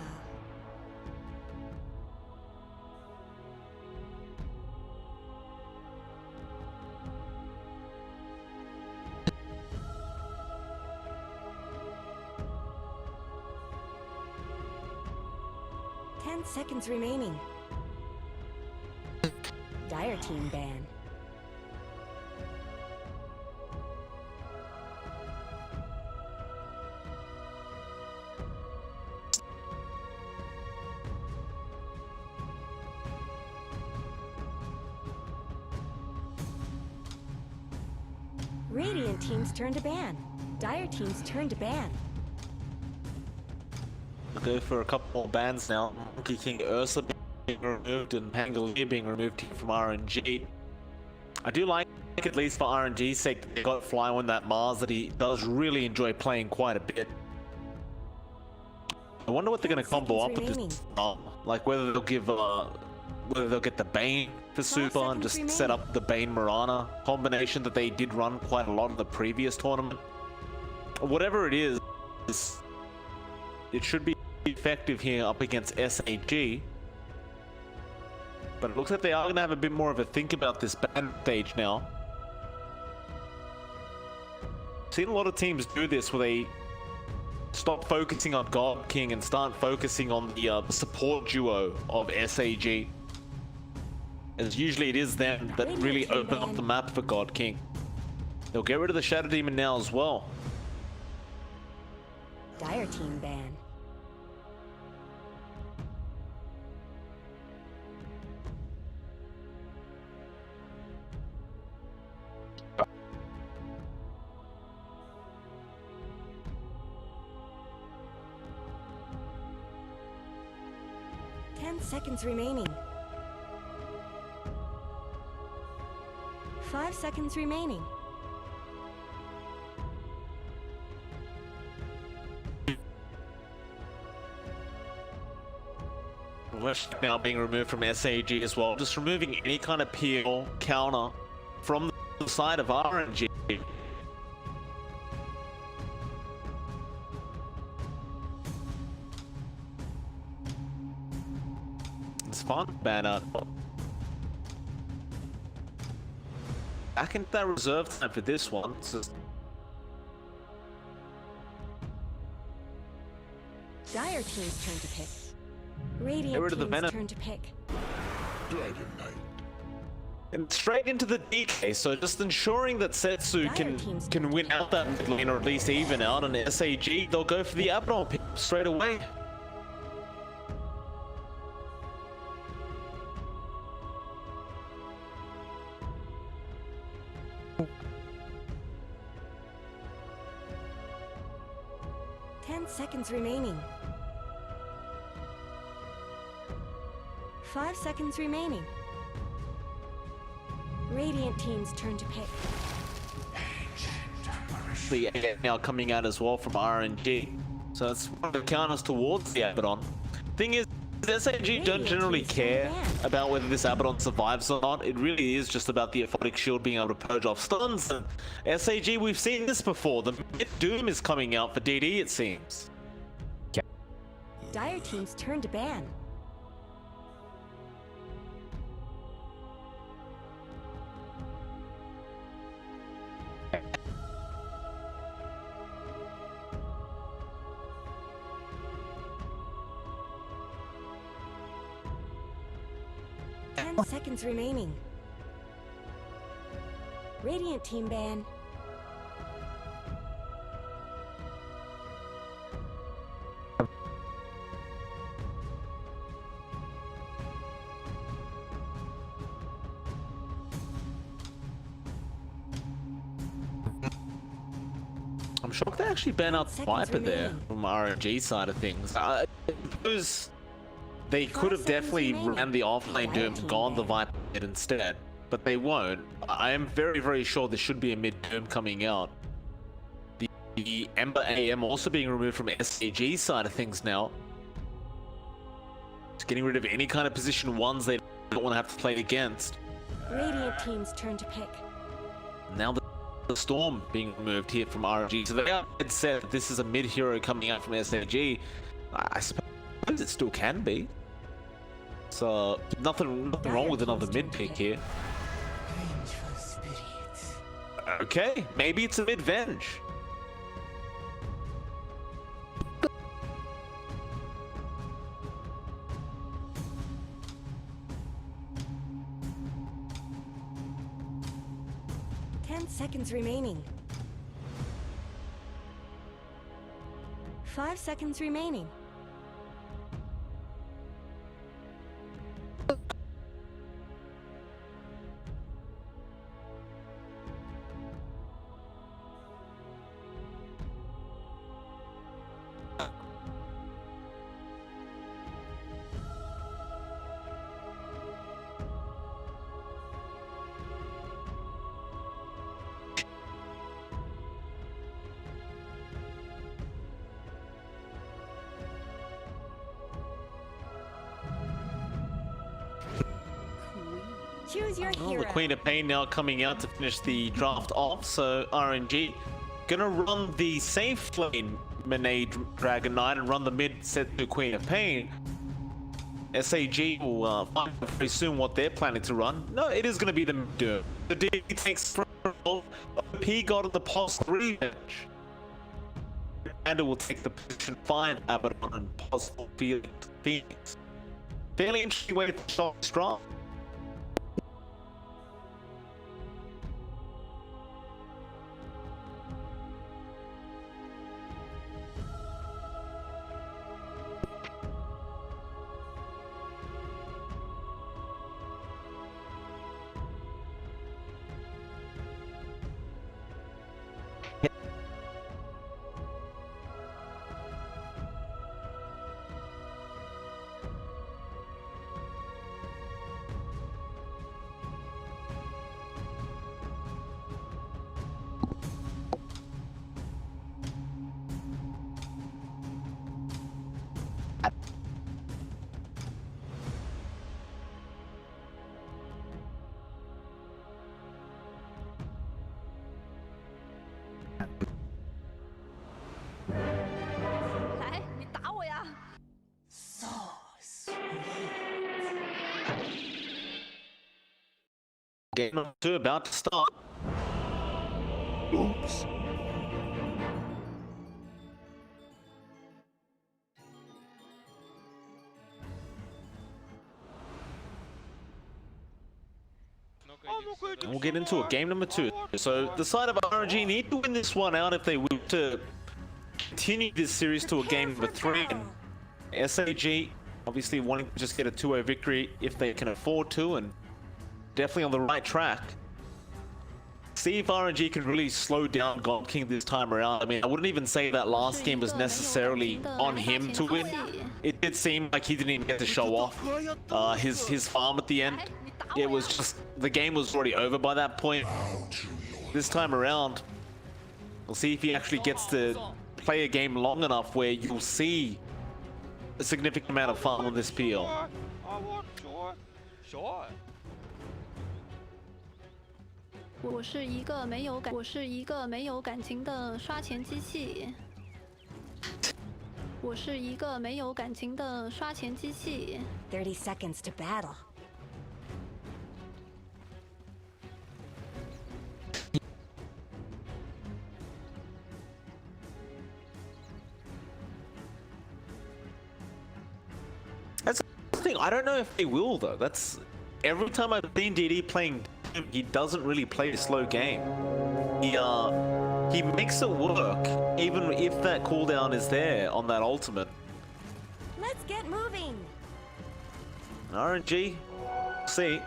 Seconds remaining. Dire team ban. Radiant team's turn to ban. Dire team's turn to ban. We'll go for a couple more bans now. Monkey King Ursa being removed and Pangolier being removed here from RNG. I do like, at least for RNG's sake, that they got Fly on that Mars that he does really enjoy playing quite a bit. I wonder what they're going to combo up with this like whether they'll give whether they'll get the Bane for super and just set up the Bane Mirana combination that they did run quite a lot in the previous tournament. Whatever it is, it should be effective here up against SAG. But it looks like they are going to have a bit more of a think about this ban stage now. I've seen a lot of teams do this where they stop focusing on God King and start focusing on the support duo of SAG. As usually it is them that really open up the map for God King. They'll get rid of the Shadow Demon now as well. Dire team ban. Seconds remaining. 5 seconds remaining. Wish now being removed from SAG as well. Just removing any kind of PL counter from the side of RNG. It's fun, banner. Back into that reserve time for this one. Dire team's turn to pick. Radiant team's turn to pick. And straight into the DK, so just ensuring that Setsu can win out that mid lane or at least even out on SAG, they'll go for the Abaddon pick straight away. Seconds remaining. 5 seconds remaining. Radiant team's turn to pick. the AI now coming out as well from RNG. So that's one of the counters towards the Abaddon. Thing is, SAG don't generally care about whether this Abaddon survives or not. It really is just about the Aphotic Shield being able to purge off stuns. And SAG, we've seen this before. The Doom is coming out for DD, it seems. Dire team's turn to ban. Seconds remaining. Radiant team ban. I'm shocked they actually ban out Viper there from RNG side of things. I suppose they could have definitely ran the offlane Doom and gone the Viper mid instead, but they won't. I am very, very sure there should be a mid Doom coming out. The Ember AM also being removed from SAG side of things now. Just getting rid of any kind of position ones they don't want to have to play against. Radiant team's turn to pick. Now the Storm being removed here from RNG. So they have said this is a mid hero coming out from SAG. I suppose it still can be. So nothing wrong with another mid pick here. Okay, maybe it's a mid Venge. Seconds remaining. 5 seconds remaining. Choose your hero. The Queen of Pain now coming out to finish the draft off, so RNG gonna run the safe lane Menade Dragon Knight and run the mid set to Queen of Pain. SAG will find out very soon what they're planning to run. No, it is gonna be the mid Doom. The DD takes OP God of the Pulse 3 bench. And it will take the position 5 Abaddon and possible Phoenix. Fairly interesting way to start strong. Game number 2 about to start. Oops. And we'll get into it. Game number 2. So the side of RNG need to win this one out if they wish to continue this series to a game number 3. And SAG obviously wanting to just get a 2-0 victory if they can afford to, and definitely on the right track. See if RNG can really slow down God King this time around. I mean, I wouldn't even say that last game was necessarily on him to win. It did seem like he didn't even get to show off his farm at the end. It was just, the game was already over by that point. This time around, We'll see if he actually gets to play a game long enough where you'll see a significant amount of farm on this PL. Sure. 我是一个没有感情的刷钱机器。我是一个没有感情的刷钱机器。30 seconds to battle. That's the thing. I don't know if they will though. That's every time I've seen DD playing, he doesn't really play a slow game. He makes it work even if that cooldown is there on that ultimate. Let's get moving. RNG, see,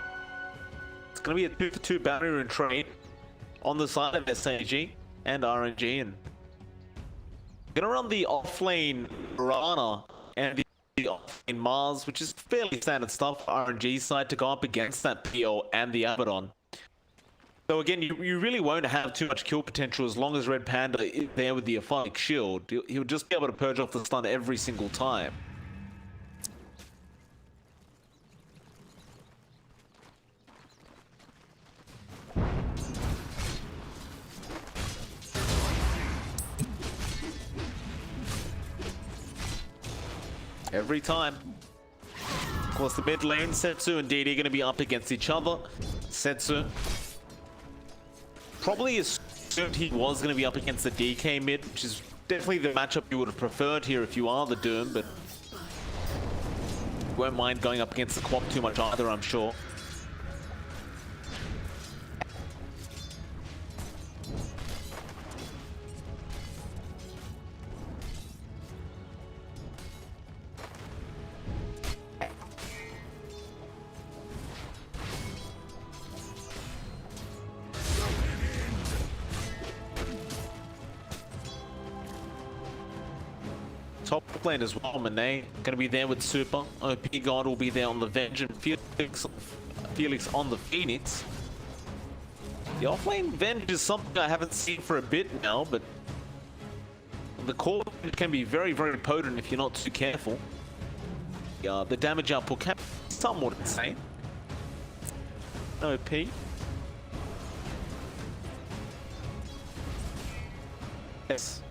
it's gonna be a 2-for-2 boundary and trade on the side of SAG and RNG, and gonna run the offlane Rana and the offlane Mars, which is fairly standard stuff for RNG side to go up against that PO and the Abaddon. So again, you really won't have too much kill potential as long as Red Panda is there with the Aphonic Shield. He'll just be able to purge off the stun every single time. Every time. Of course, the mid lane, Setsu and DD are going to be up against each other. Setsu probably assumed he was going to be up against the DK mid, which is definitely the matchup you would have preferred here if you are the Doom, but you won't mind going up against the Quap too much either, I'm sure. Top lane as well, Monet gonna be there with Super. OP God will be there on the Venge, and Felix on the Phoenix. The offlane Venge is something I haven't seen for a bit now, but the core can be very, very potent if you're not too careful. The damage output can be somewhat insane. OP. Yes.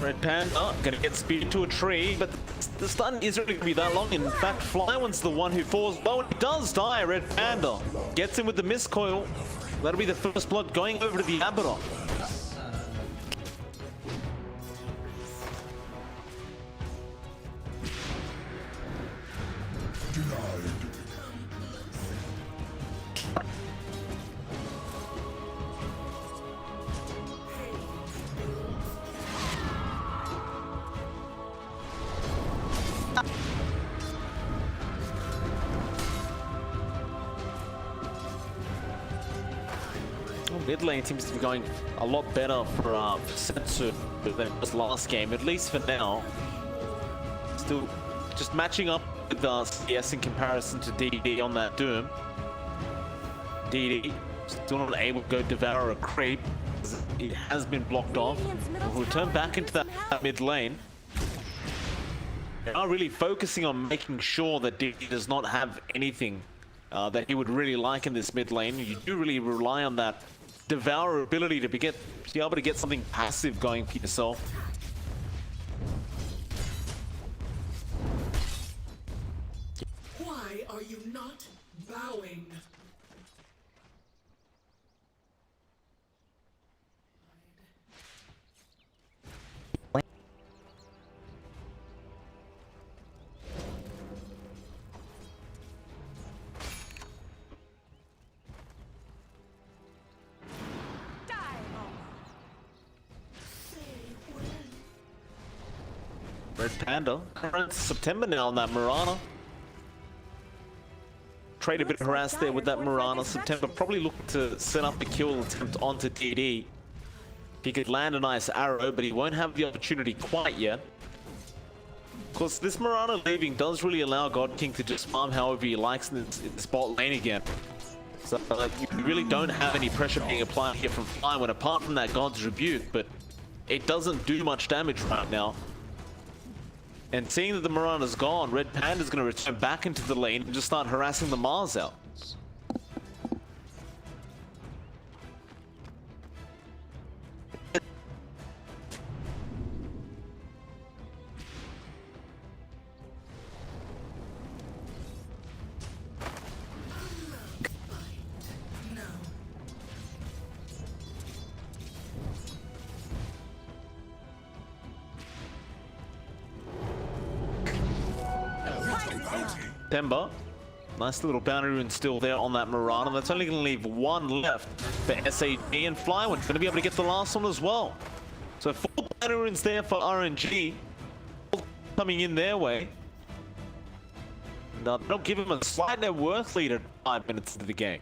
Red Panda gonna get speed to a tree, but the stun isn't really gonna be that long. In fact, Flyone's the one who falls low, and he does die. Red Panda gets him with the miscoil. That'll be the first blood going over to the Abaddon. Mid lane seems to be going a lot better for Setsu than this last game, at least for now. Still just matching up with CS in comparison to DD on that Doom. DD still not able to go devour a creep. It has been blocked off. We'll return back into that mid lane. They are really focusing on making sure that DD does not have anything that he would really like in this mid lane. You do really rely on that Devour ability to be able to get something passive going for yourself. Why are you not bowing? Red Panda. It's September now on that Mirana. trade a bit harassed there with that Mirana. September probably looking to set up the kill attempt onto DD. He could land a nice arrow, but he won't have the opportunity quite yet. Of course, this Mirana leaving does really allow God King to just farm however he likes in this bot lane again. So you really don't have any pressure being applied here from Fly when apart from that God's Rebuke, but it doesn't do much damage right now. And seeing that the Mirana's gone, Red Panda's going to return back into the lane and just start harassing the Mars out. September. Nice little bounty rune still there on that Mirana. That's only going to leave one left for SAG, and Flywood's going to be able to get the last one as well. So 4 bounty runes there for RNG. Coming in their way. Now, they'll give him a slight net worth lead at 5 minutes into the game.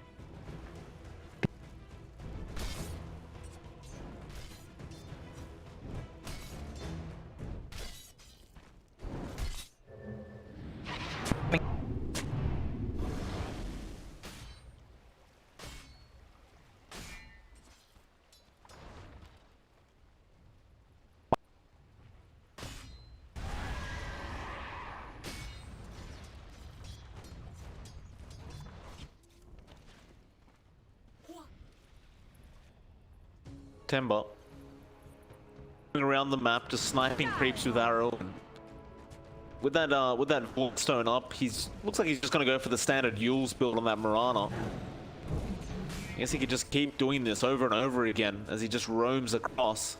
September. Around the map, just sniping creeps with arrow. With that stone up, looks like he's just gonna go for the standard Yules build on that Mirana. I guess he could just keep doing this over and over again as he just roams across.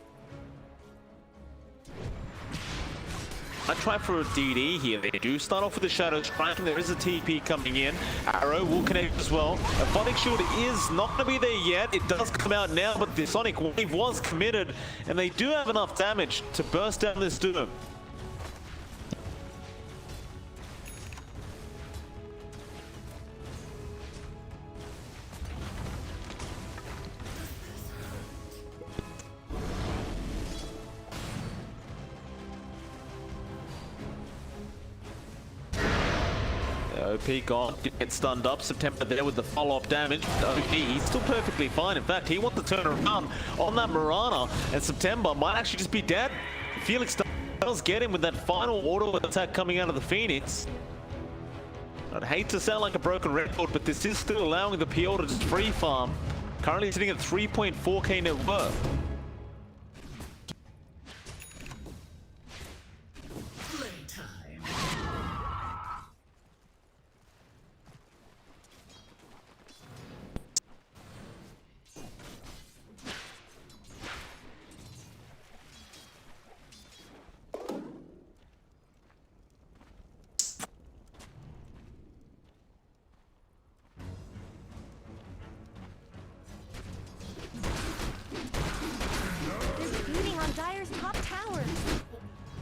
I try for a DD here. They do start off with the Shadow Strike, and there is a TP coming in. Arrow will connect as well. A Phonic Shield is not going to be there yet. It does come out now, but the Sonic Wave was committed, and they do have enough damage to burst down this Doom. OP gone, gets stunned up. September there with the follow-up damage. OP, he's still perfectly fine. In fact, he wants to turn around on that Mirana, and September might actually just be dead. Felix does get him with that final auto attack coming out of the Phoenix. I'd hate to sound like a broken record, but this is still allowing the PO to just free farm. Currently sitting at 3.4k net worth.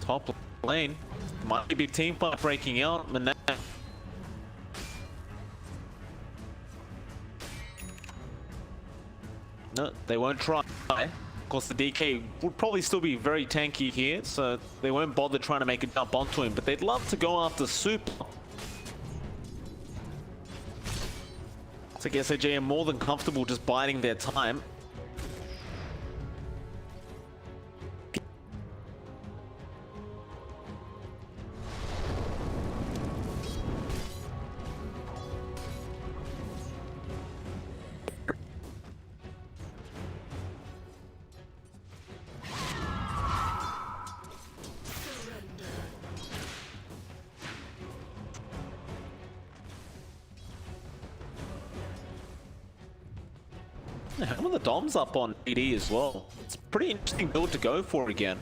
Top lane. Might be a big team fight breaking out. No, they won't try. Of course, the DK would probably still be very tanky here, so they won't bother trying to make a jump onto him, but they'd love to go after Super. So I guess SAG are more than comfortable just biding their time. Some of the Doms up on ED as well. It's a pretty interesting build to go for again.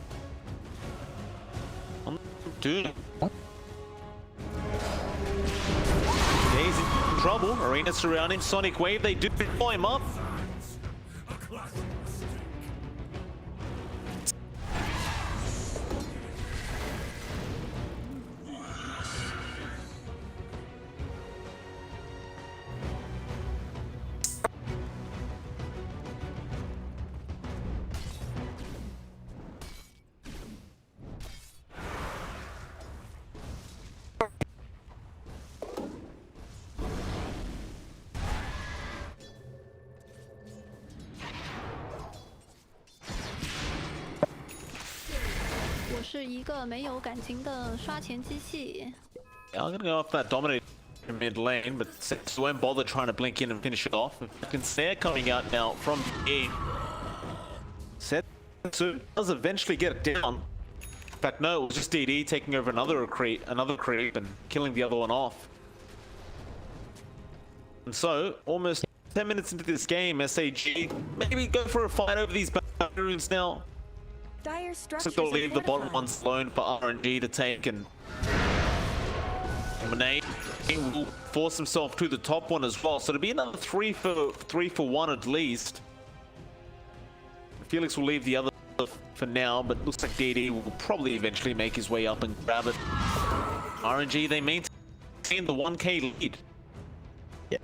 Dude. He's in trouble. Arena surrounding Sonic Wave. They do blow him up. 是一个没有感情的刷钱机器。 Yeah, I'm gonna go off that dominate mid lane, but Setsu won't bother trying to blink in and finish it off. You can snare coming out now from E. Setsu does eventually get it down. In fact, no, it was just DD taking over another creep and killing the other one off. And so, almost 10 minutes into this game, SAG maybe go for a fight over these runes now. Dire So structures they'll are leave the bottom fortified. ones alone for RNG to take, and Monet will force himself to the top one as well. So it'll be another 3 for 1 at least. Felix will leave the other for now, but looks like DD will probably eventually make his way up and grab it. RNG, they maintain the 1k lead. Yeah.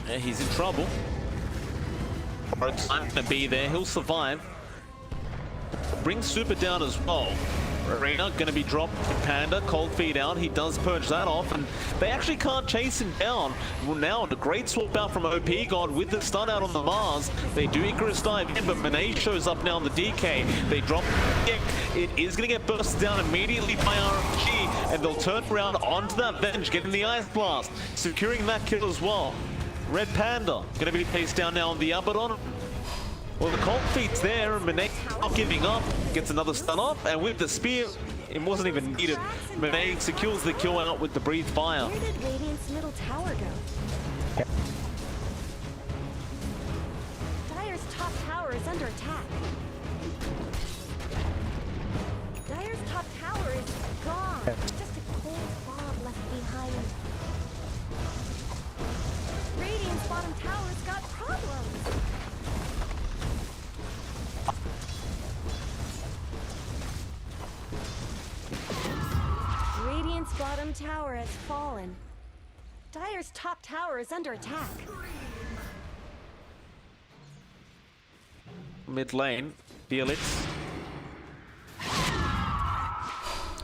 Yeah, he's in trouble. Time to be there, he'll survive. Bring Super down as well. Arena gonna be dropped. Panda, cold feed out. He does purge that off, and they actually can't chase him down. Well, now a great swap out from OP God with the stun out on the Mars. They do Icarus dive in, but Monet shows up now on the DK. They drop it is gonna get bursted down immediately by RNG, and they'll turn around onto that bench, getting the Ice Blast, securing that kill as well. Red Panda gonna be chased down now on the Abaddon. Well, the cold feet's there, and Monet not giving up, gets another stun off, and with the spear, it wasn't even needed. Monet secures the kill out with the breathe fire. Where did Radiant's middle tower go? Dire's top tower is under attack. Dire's top tower is gone. Just a cold fog left behind. Radiant's bottom tower's got problems. Radiant's bottom tower has fallen. Dire's top tower is under attack. Mid lane, Felix.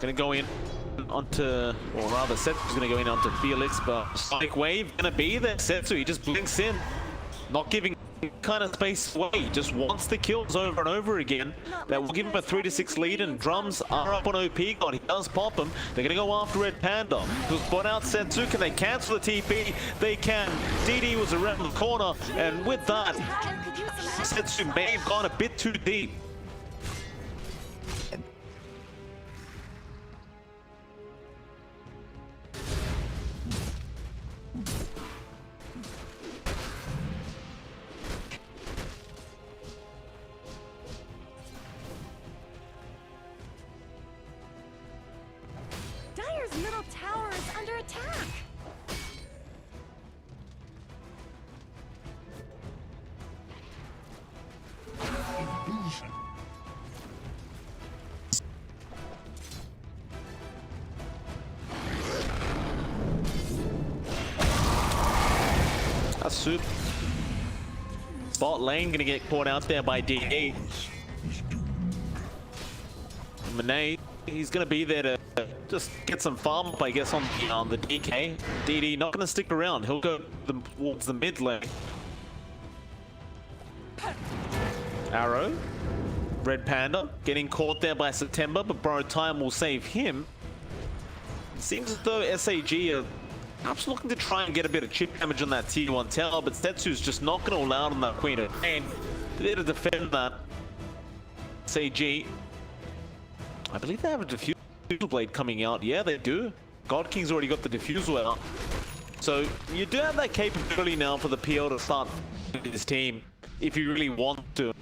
Gonna go in onto, or rather Setsu's gonna go in onto Felix, but Sonic Wave gonna be there. Setsu, he just blinks in, not giving kind of space away. He just wants the kills over and over again. That will give him a 3-6 lead, and drums are up on OP God. He does pop him. They're gonna go after Red Panda. He'll spot out Setsu. Can they cancel the TP? They can. DD was around the corner, and with that, Setsu may have gone a bit too deep. Dire's middle tower is under attack. That's super. Bot lane gonna get caught out there by DD. Monet, he's gonna be there to just get some farm up, I guess, on the DK. DD not gonna stick around. He'll go towards the mid lane. Arrow. Red Panda getting caught there by September, but Borrowed Time will save him. It seems as though SAG are perhaps looking to try and get a bit of chip damage on that tier 1 tower, but Setsu's just not going to allow it on that Queen of Pain. There to defend that. SAG, I believe they have a diffusal blade coming out. Yeah, they do. God King's already got the diffusal out. So you do have that capability now for the PL to start his team if you really want to.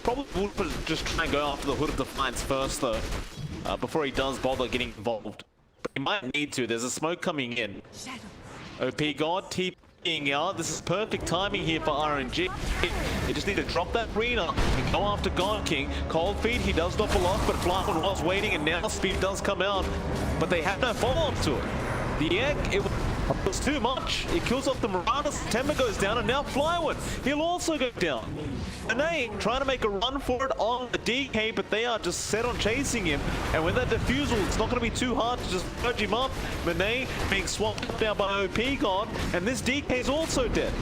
Probably would just try and go after the Hood of Defiance first though, before he does bother getting involved. But he might need to. There's a smoke coming in. OP God TPing out. This is perfect timing here for RNG. They just need to drop that arena and go after God King. Cold feed, he does doppel off, but Flyman was waiting, and now speed does come out. But they have no follow-up to it. The egg, it It's too much. It kills off the Marauder. September goes down, and now Flywood. He'll also go down. Monet trying to make a run for it on the DK, but they are just set on chasing him. And with that defusal, it's not going to be too hard to just purge him up. Monet being swapped down by OP God, and this DK is also dead.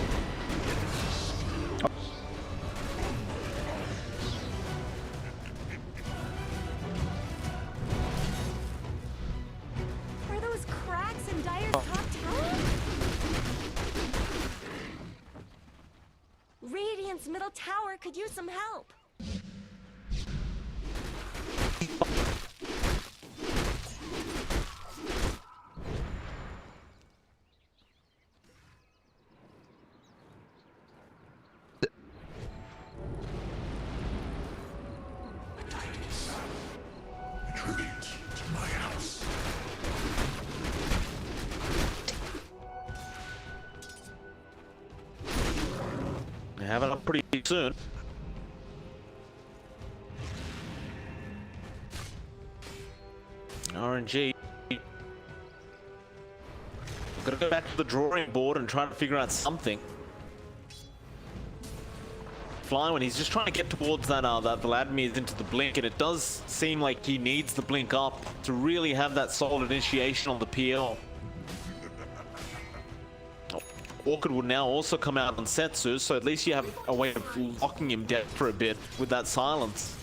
Are those cracks in Dire's top tower? Radiant's middle tower could use some help. Tribute to my house. They have it up pretty soon. RNG. Gotta go back to the drawing board and try to figure out something. Fly when he's just trying to get towards that that Vladimir into the blink, and it does seem like he needs the blink up to really have that solid initiation on the PL. Orchid will now also come out on Setsu, so at least you have a way of locking him dead for a bit with that silence.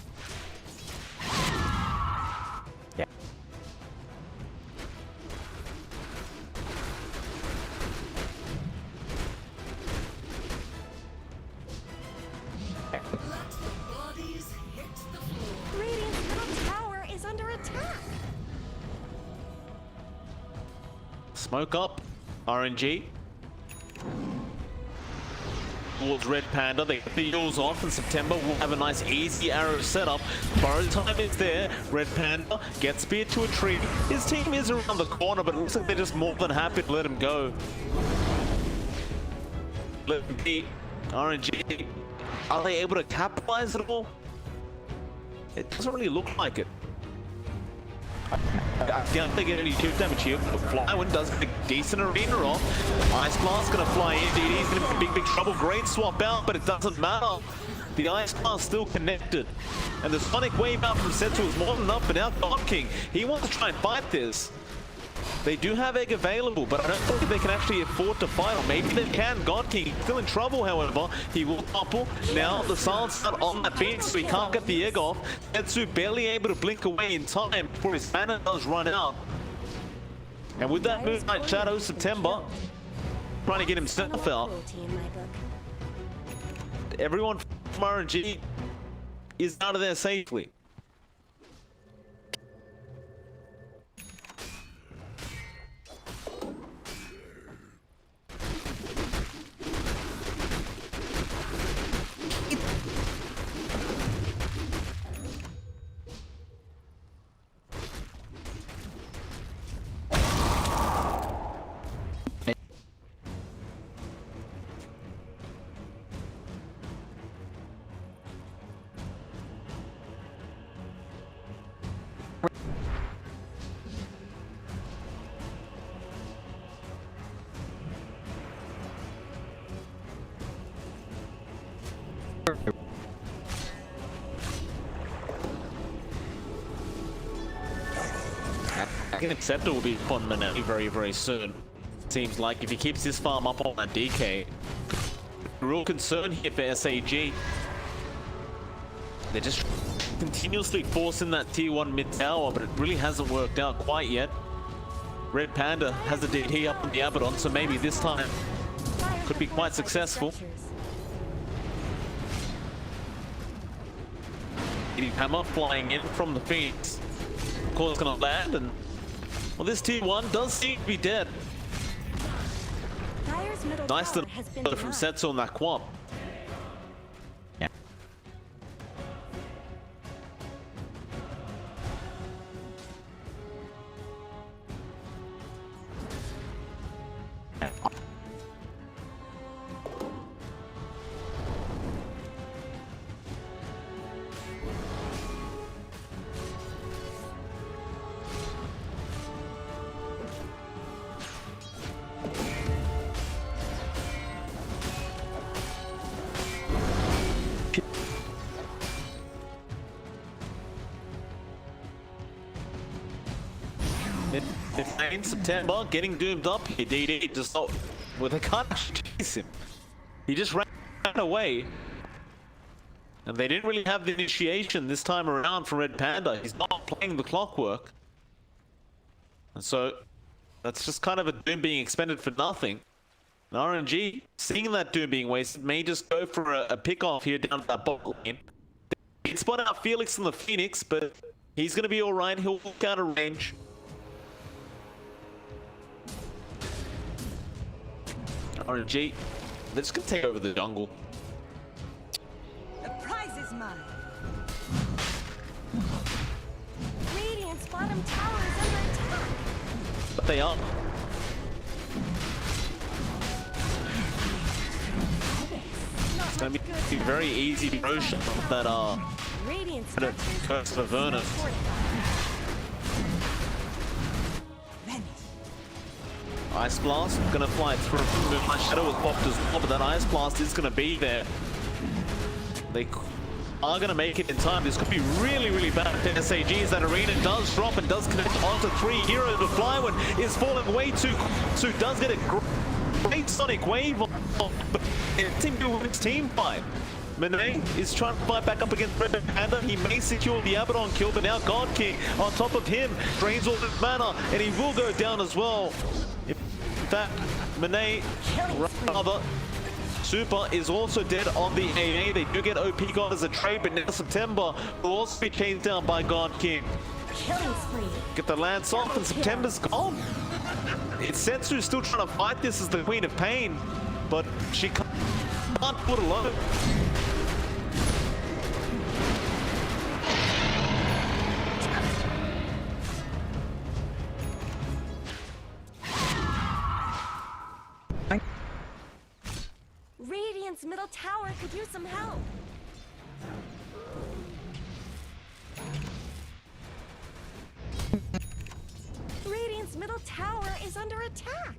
Yeah. Radiant's middle tower is under attack. Smoke up, RNG. Towards Red Panda, they get the heals off, and September will have a nice easy arrow setup. Borrow time is there. Red Panda gets speared to a tree. His team is around the corner, but it looks like they're just more than happy to let him go. Let him be. RNG. Are they able to capitalize at all? It doesn't really look like it. I don't think any too damage here. Flywind does a decent arena off. Ice Blast gonna fly in. DD's gonna be in big trouble. Great swap out, but it doesn't matter. The Ice Blast still connected. And the Sonic Wave out from Setsu is more than enough, but now God King, he wants to try and fight this. They do have egg available, but I don't think they can actually afford to fight, or maybe they can. God King still in trouble, however. He will topple. Now the silence is on that Phoenix, so he can't get the egg off. Setsu barely able to blink away in time before his mana does run out. And with that Moonlight Shadow, September trying to get himself out. Everyone from RNG is out of there safely. I can accept it will be upon Monet very, very soon. Seems like if he keeps this farm up on that DK, real concern here for SAG. They're just continuously forcing that tier 1 mid tower, but it really hasn't worked out quite yet. Red Panda has a DT up on the Abaddon, so maybe this time could be quite successful. Hammer flying in from the Phoenix. Of course, gonna land, and well, this tier 1 does seem to be dead. Nice little from Setsu on that quap. Yeah. in September, getting doomed up here. DD just not. Well, they can't actually chase him. He just ran away. And they didn't really have the initiation this time around from Red Panda. He's not playing the clockwork. And so, that's just kind of a Doom being expended for nothing. And RNG, seeing that Doom being wasted, may just go for a pick-off here down to that bot lane. They can spot out Felix and the Phoenix, but he's going to be alright. He'll walk out of range. RNG, they're just going to take over the jungle. The prize is mine. Radiant's bottom tower is under attack. But they are. It's going to be very easy to throw shot that Curse of Avernus. Ice Blast gonna fly through. My Shadow was popped as well, but that Ice Blast is gonna be there. They are gonna make it in time. This could be really, really bad for SAGs. That arena does drop and does connect onto 3 heroes. The Flywind is falling way too. So does get a great Sonic Wave on, but it seems to win its team fight. Monet is trying to fight back up against Red Panda. He may secure the Abaddon kill, but now God King on top of him drains all his mana, and he will go down as well. In fact, Monet, rather, Super is also dead on the AA. They do get OP God as a trade, but now September will also be chased down by God King. Get the lance off, and September's gone. It's Setsu still trying to fight this as the Queen of Pain, but she can't put alone. Radiant's middle tower could use some help. Radiant's middle tower is under attack.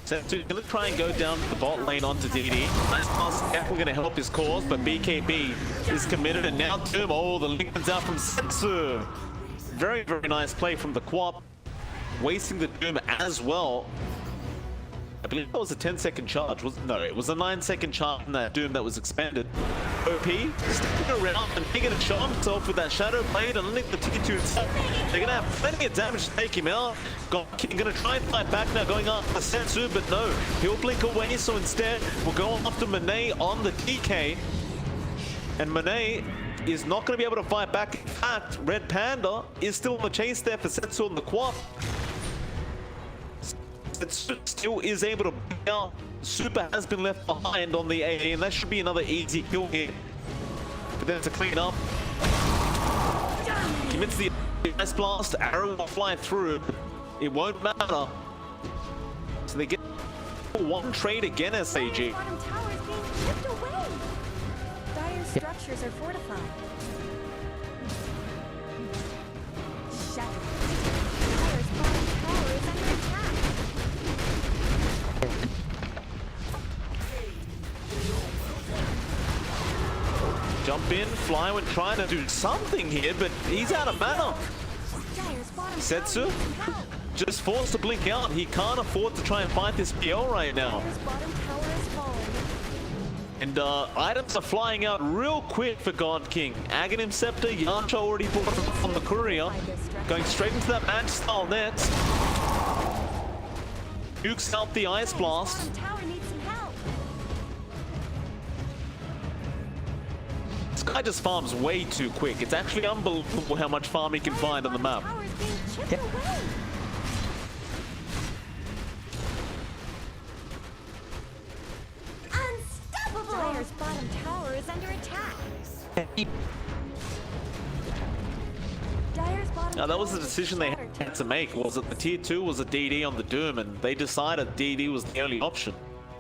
Setsu's gonna try and go down the bot lane onto DD. Nice pass, definitely gonna help his cause, but BKB is committed, and now Doom. Oh, the link comes out from Setsu. Very, very nice play from the Quap. Wasting the Doom as well. I believe that was a 10-second charge. No, it was a 9-second charge in that Doom that was expended. OP sticking around and taking a shot himself with that Shadow Blade and letting the T2 himself. They're gonna have plenty of damage to take him out. God King gonna try and fight back now, going after Setsu, but no, he'll blink away. So instead, we'll go after Monet on the DK, and Monet is not going to be able to fight back. In fact, Red Panda is still on the chase there for Setsu and the Quap. Setsu still is able to bring out. Super has been left behind on the AA, and that should be another easy kill here. But then to clean up, commits the Ice Blast, arrow will fly through. It won't matter. So they get one trade again, SAG. Bottom tower is being chipped away. Dire structures are fortified. Shattered. Dire's bottom tower is under attack. Jump in, Flywind trying to do something here, but he's out of mana. Setsu just forced to blink out. He can't afford to try and fight this PL right now. And items are flying out real quick for God King. Aghanim Scepter, Yancha already bought it on the courier. Going straight into that match style net. Nukes out the Ice Blast. This guy just farms way too quick. It's actually unbelievable how much farm he can find on the map. Unstoppable! Dire's bottom tower is under attack. Now that was the decision they had to make. Was it the tier 2 was a DD on the Doom, and they decided DD was the only option.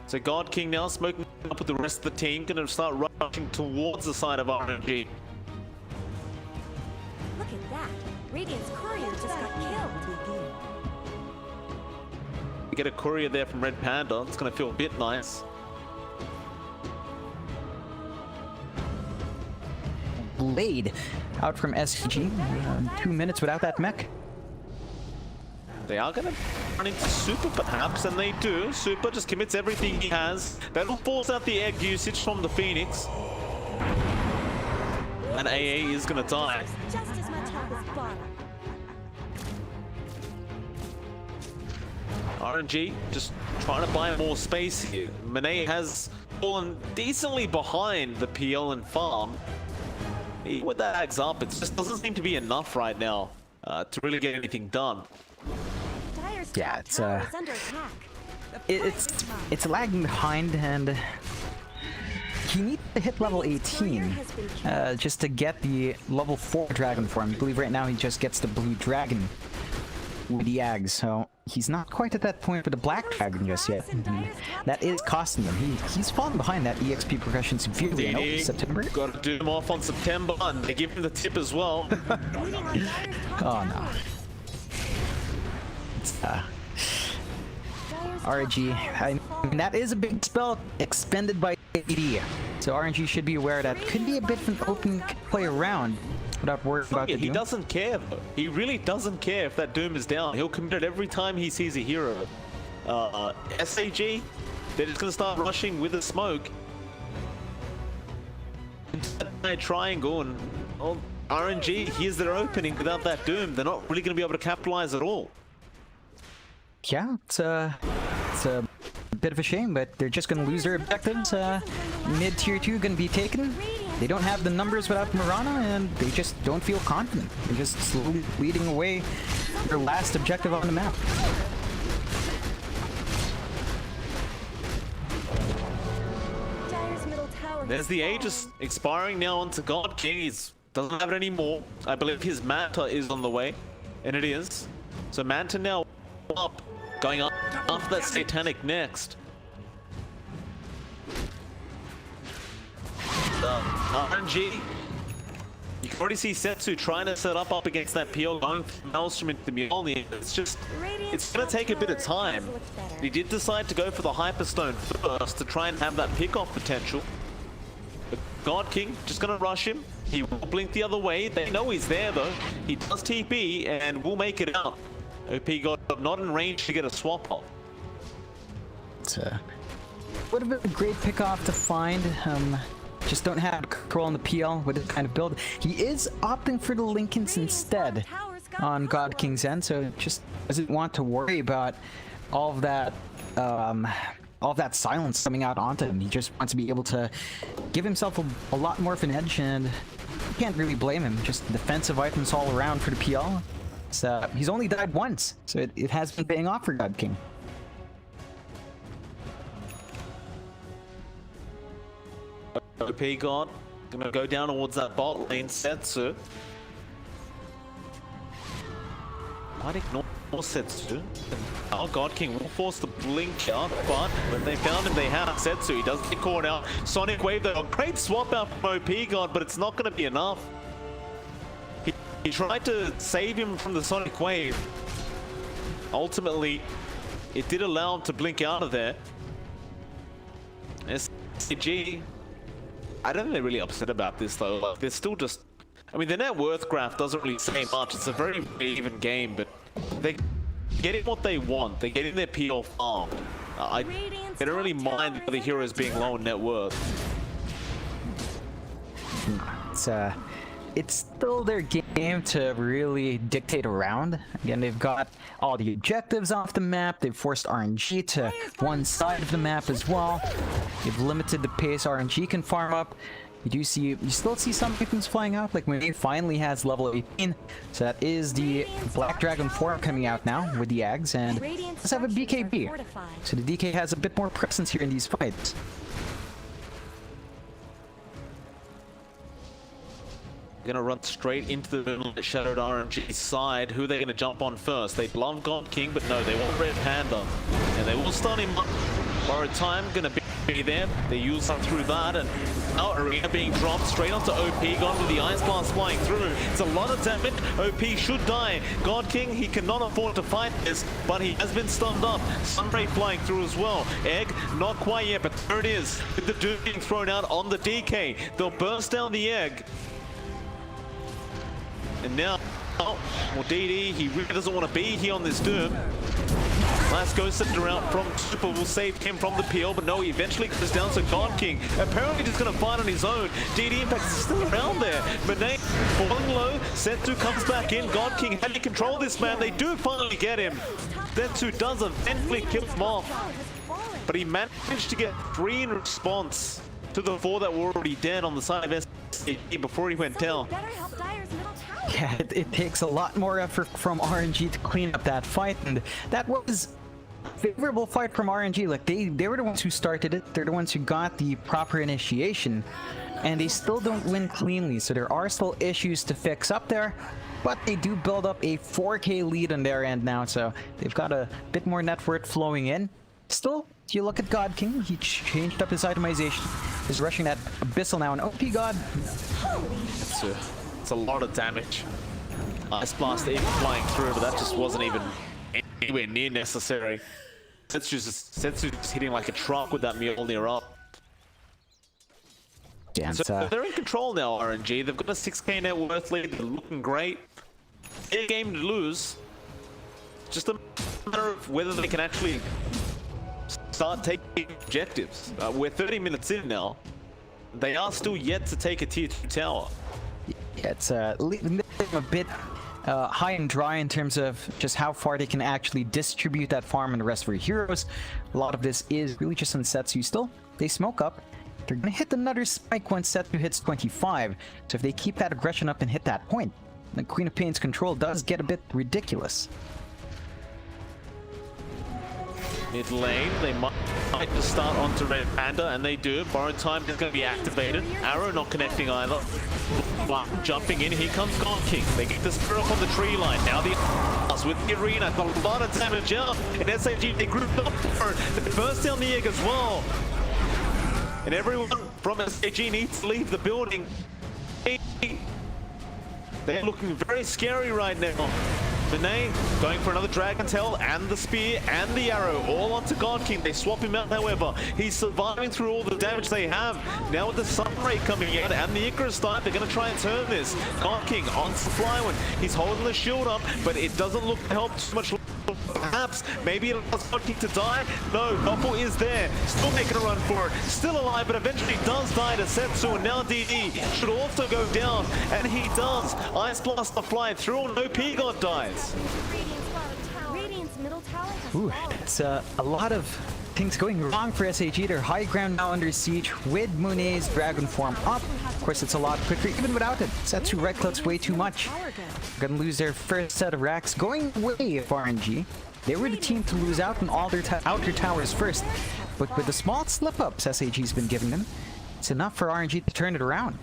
So God King now smoking up with the rest of the team, gonna start rushing towards the side of RNG. Look at that. Radiant's courier just got killed. We get a courier there from Red Panda. It's gonna feel a bit nice. Blade out from SG. 2 minutes without that mech. They are going to run into Super perhaps, and they do. Super just commits everything he has. That'll force out the egg usage from the Phoenix. And AA is going to die. Just as much help as bottom. RNG just trying to buy more space here. Monet has fallen decently behind the PL and farm. With that eggs up, it just doesn't seem to be enough right now to really get anything done. Yeah, it's lagging behind, and he needs to hit level 18 just to get the level 4 dragon form. I believe right now he just gets the blue dragon with the Ags, so he's not quite at that point for the black dragon just yet. That is costing him. He's fallen behind that EXP progression severely in September. Got to do him off on September, and they give him the tip as well. Oh no. It's RNG. I mean, that is a big spell expended by AD. So RNG should be aware that could be a bit of an open play around without worrying about the Doom. He doesn't care though. He really doesn't care if that Doom is down. He'll commit it every time he sees a hero. SAG, they're just gonna start rushing with the smoke. Triangle, and RNG, here's their opening without that Doom. They're not really gonna be able to capitalize at all. Yeah, it's a bit of a shame, but they're just going to lose their objectives. Mid tier 2 going to be taken. They don't have the numbers without Mirana, and they just don't feel confident. They're just slowly leading away their last objective on the map. There's the Aegis expiring now onto God King. He doesn't have it anymore. I believe his Manta is on the way, and it is. So Manta now up, going up after that Satanic next. RNG. You can already see Setsu trying to set up against that PL, going from Maelstrom into the Mjolnir. It's going to take a bit of time. He did decide to go for the Hyperstone first to try and have that pick-off potential. But God King just going to rush him. He will blink the other way. They know he's there though. He does TP and will make it out. OP got not in range to get a swap off. It's would have been a great pick-off to find. Just don't have control on the PL with this kind of build. He is opting for the Lincolns instead on God King's end, so just doesn't want to worry about all of that silence coming out onto him. He just wants to be able to give himself a lot more of an edge, and you can't really blame him. Just defensive items all around for the PL. So he's only died once, so it has been paying off for God King. OP God gonna go down towards that bot lane. Setsu might ignore Setsu. Oh, God King will force the blink out, but when they found him, they have Setsu. He does get caught out. Sonic Wave though, a great swap out from OP God, but it's not gonna be enough. He tried to save him from the Sonic Wave. Ultimately, it did allow him to blink out of there. SCG, I don't think they're really upset about this though. Like, they're still just, I mean, the net worth graph doesn't really say much. It's a very even game, but they're getting what they want. They're getting their PL farmed. They don't really mind the other heroes being low in net worth. It's still their game to really dictate around. Again, they've got all the objectives off the map. They've forced RNG to one side of the map as well. They've limited the pace RNG can farm up. You still see some items flying out, like when he finally has level 18. So that is the Black Dragon form coming out now with the Ags, and let's have a BKB. So the DK has a bit more presence here in these fights. Gonna run straight into the Moonlight Shadowed RNG side. Who are they gonna jump on first? They love God King, but no, they want Red Panda. And they will stun him up. Borrowed time gonna be there. They use up through that, and now Arena being dropped straight onto OP. Gone with the Ice Blast flying through. It's a lot of damage. OP should die. God King, he cannot afford to fight this, but he has been stunned up. Sunray flying through as well. Egg, not quite yet, but there it is. With the Doom being thrown out on the DK. They'll burst down the Egg. And now, well, DD, he really doesn't want to be here on this Doom. Last Ghost Scepter out from Super will save him from the peel, but no, he eventually goes down to God King. Apparently just going to fight on his own. DD Impact is still around there. Monet falling low. Setsu comes back in. God King, how do you control this man? They do finally get him. Setsu does eventually kill him off. But he managed to get 3 in response to the 4 that were already dead on the side of SAG before he went down. Yeah, it takes a lot more effort from RNG to clean up that fight, and that was a favorable fight from RNG. Like, they were the ones who started it, they're the ones who got the proper initiation, and they still don't win cleanly, so there are still issues to fix up there, but they do build up a 4K lead on their end now, so they've got a bit more net worth flowing in. Still, if you look at God King, he changed up his itemization. He's rushing that Abyssal now, and OP God. It's a lot of damage. Ice Blast even flying through, but that just wasn't even anywhere near necessary. Setsu's just hitting like a truck with that Mjolnir up. Yeah, so they're in control now, RNG. They've got a 6k net worth lead. They're looking great. Their game to lose. Just a matter of whether they can actually start taking objectives. We're 30 minutes in now. They are still yet to take a tier 2 tower. Yeah, it's leaving them a bit high and dry in terms of just how far they can actually distribute that farm and the rest of their heroes. A lot of this is really just on Setsu still. They smoke up. They're going to hit another spike once Setsu hits 25. So if they keep that aggression up and hit that point, the Queen of Pain's control does get a bit ridiculous. Mid lane, they might just start onto Red Panda, and they do. Borrowed Time is going to be activated. Arrow not connecting either. But jumping in, here comes God King. They get the spear up on the tree line. Now the with the arena, got a lot of damage out. And SAG, they grouped up for it. They burst down the egg as well. And everyone from SAG needs to leave the building. They're looking very scary right now. Monet going for another Dragon Tail and the Spear and the Arrow all onto God King. They swap him out, however. He's surviving through all the damage they have. Now with the Sun Ray coming out and the Icarus Dive, they're going to try and turn this. God King on supply one. He's holding the shield up, but it doesn't look to help too much. Perhaps, maybe it allows God King to die. No, Doppel is there. Still making a run for it. Still alive, but eventually does die to Setsu. And now DD should also go down. And he does. Ice Blast the fly through, and no P-God dies. Ooh, it's a lot of things going wrong for SAG. They're high ground now under siege with Monet's Dragon form up. Of course, it's a lot quicker even without it. Setsu red clouds way too much. Gonna lose their first set of racks. Going away of RNG. They were the team to lose out on all their outer towers first. But with the small slip-ups SAG's been giving them, it's enough for RNG to turn it around.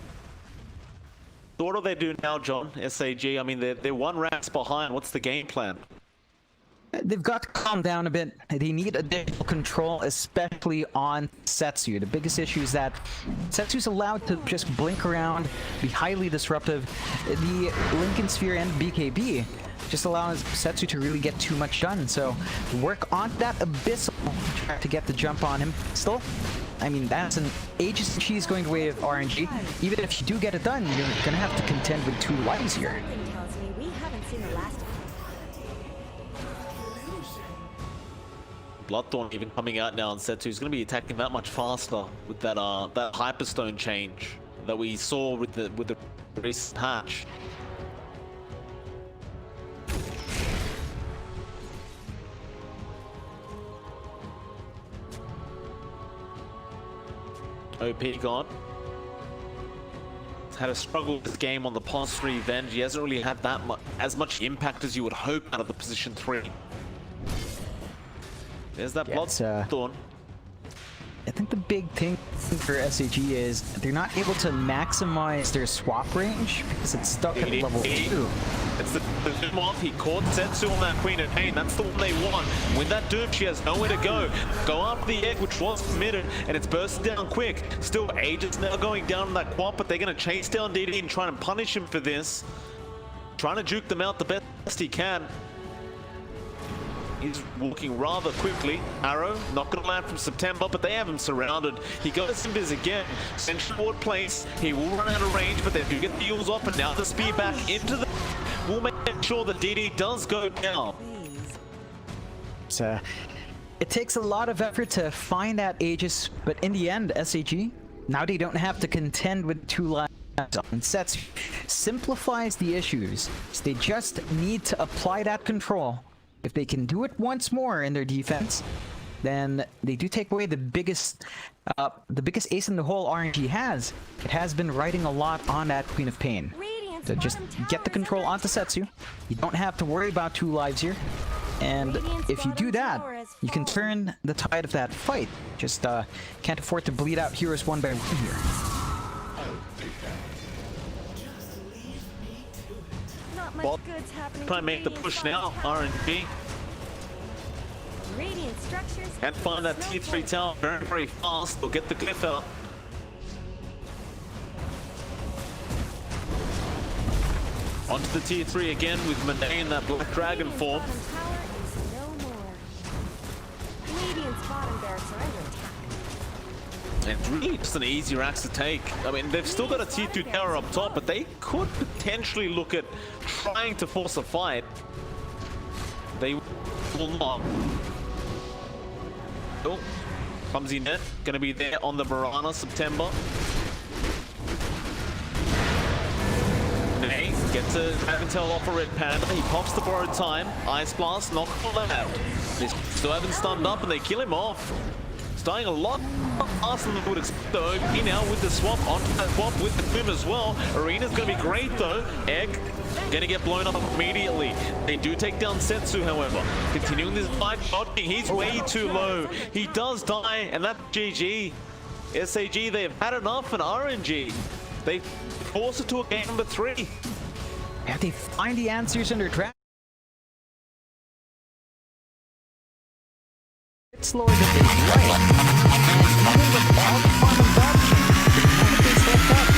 So what do they do now, John? SAG, I mean, they're 1 racks behind. What's the game plan? They've got to calm down a bit. They need additional control, especially on Setsu. The biggest issue is that Setsu's allowed to just blink around, be highly disruptive. The Lincoln Sphere and BKB just allows Setsu to really get too much done. So work on that Abyssal, try to get the jump on him. Still, I mean, that's an ages and cheese going away of RNG. Even if you do get it done, you're gonna have to contend with 2 lives here. Bloodthorn even coming out now, and Setsu's going to be attacking that much faster with that that Hyperstone change that we saw with the recent hatch. OP gone. He's had a struggle with this game on the past 3 events. He hasn't really had that as much impact as you would hope out of the position 3. There's that Bloodthorn. I think the big thing for SAG is they're not able to maximize their swap range because it's stuck at level 2. It's the Doom off. He caught Setsu on that Queen of Pain. That's the one they want. With that Doom, she has nowhere to go. Go after the egg, which was permitted, and it's bursting down quick. Still, Aegis now going down on that quad, but they're going to chase down DD and try and punish him for this. Trying to juke them out the best he can. He's walking rather quickly. Arrow, not going to land from September, but they have him surrounded. He goes in biz again. Central forward place. He will run out of range, but they do get the heals off, and now the spear back into the... We'll make sure that DD does go down. It takes a lot of effort to find that Aegis, but in the end, SAG, now they don't have to contend with 2 lives on sets. Simplifies the issues. So they just need to apply that control. If they can do it once more in their defense, then they do take away the biggest ace in the hole RNG has. It has been riding a lot on that Queen of Pain. So just get the control onto Setsu. You don't have to worry about 2 lives here. And if you do that, you can turn the tide of that fight. Just can't afford to bleed out heroes one by one here. Well, try and make the push now, RNG. And find that tier 3 tower very, very fast. They'll get the glyph out. Onto the tier 3 again with Monet in that Black Dragon form. It's really just an easier axe to take. I mean, they've still got a tier 2 tower up top, but they could potentially look at trying to force a fight. They will not. Oh, clumsy net, gonna be there on the Mirana September. Nay gets a Dragontail off a Red Panda. He pops the borrowed time. Ice Blast, knock them out. They still haven't stunned up and they kill him off. It's dying a lot faster than we would expect though. He now with the swap onto that swap with the Quim as well. Arena's gonna be great though. Egg gonna get blown up immediately. They do take down Setsu, however. Continuing this fight, he's way too low. He does die, and that's GG. SAG, they've had enough, and RNG, they force it to a game number 3. If they find the answers in their trap, it's slower than they like. And even with all the fun and dodging, the moment they step up,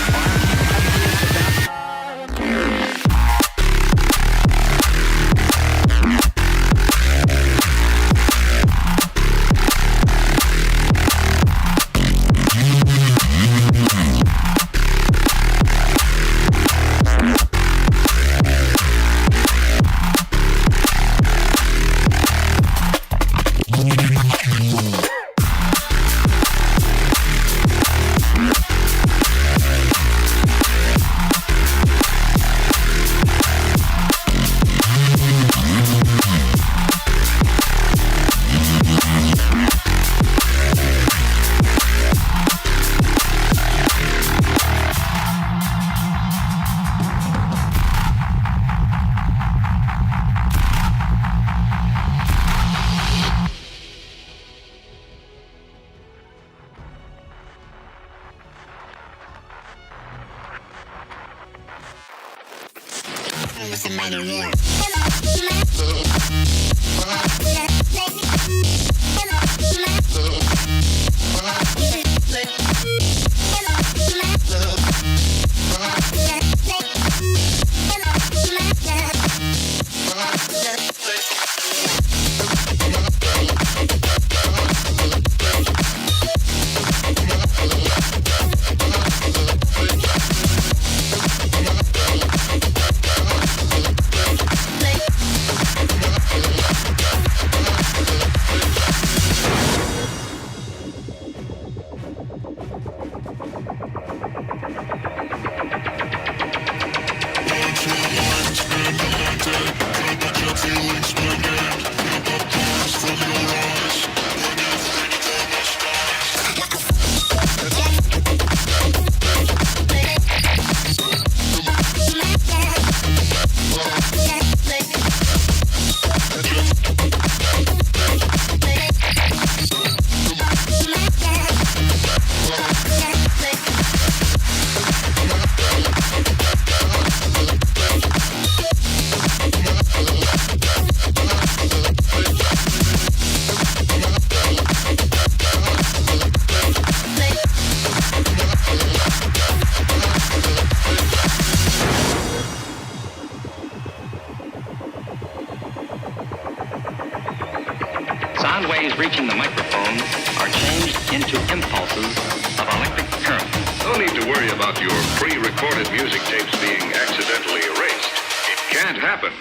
worry about your pre-recorded music tapes being accidentally erased. It can't happen.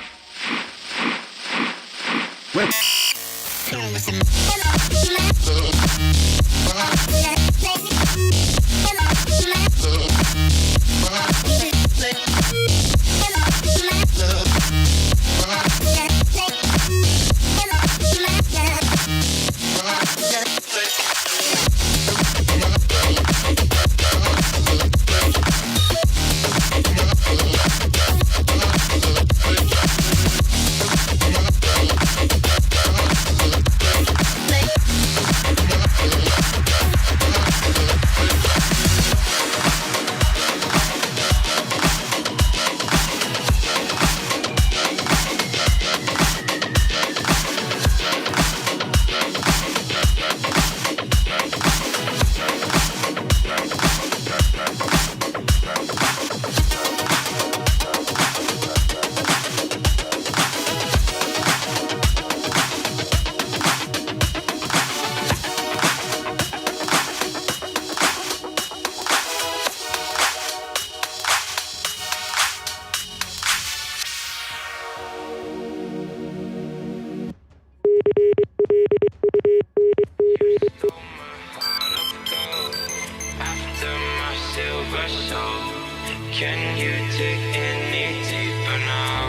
Can you dig any deeper now?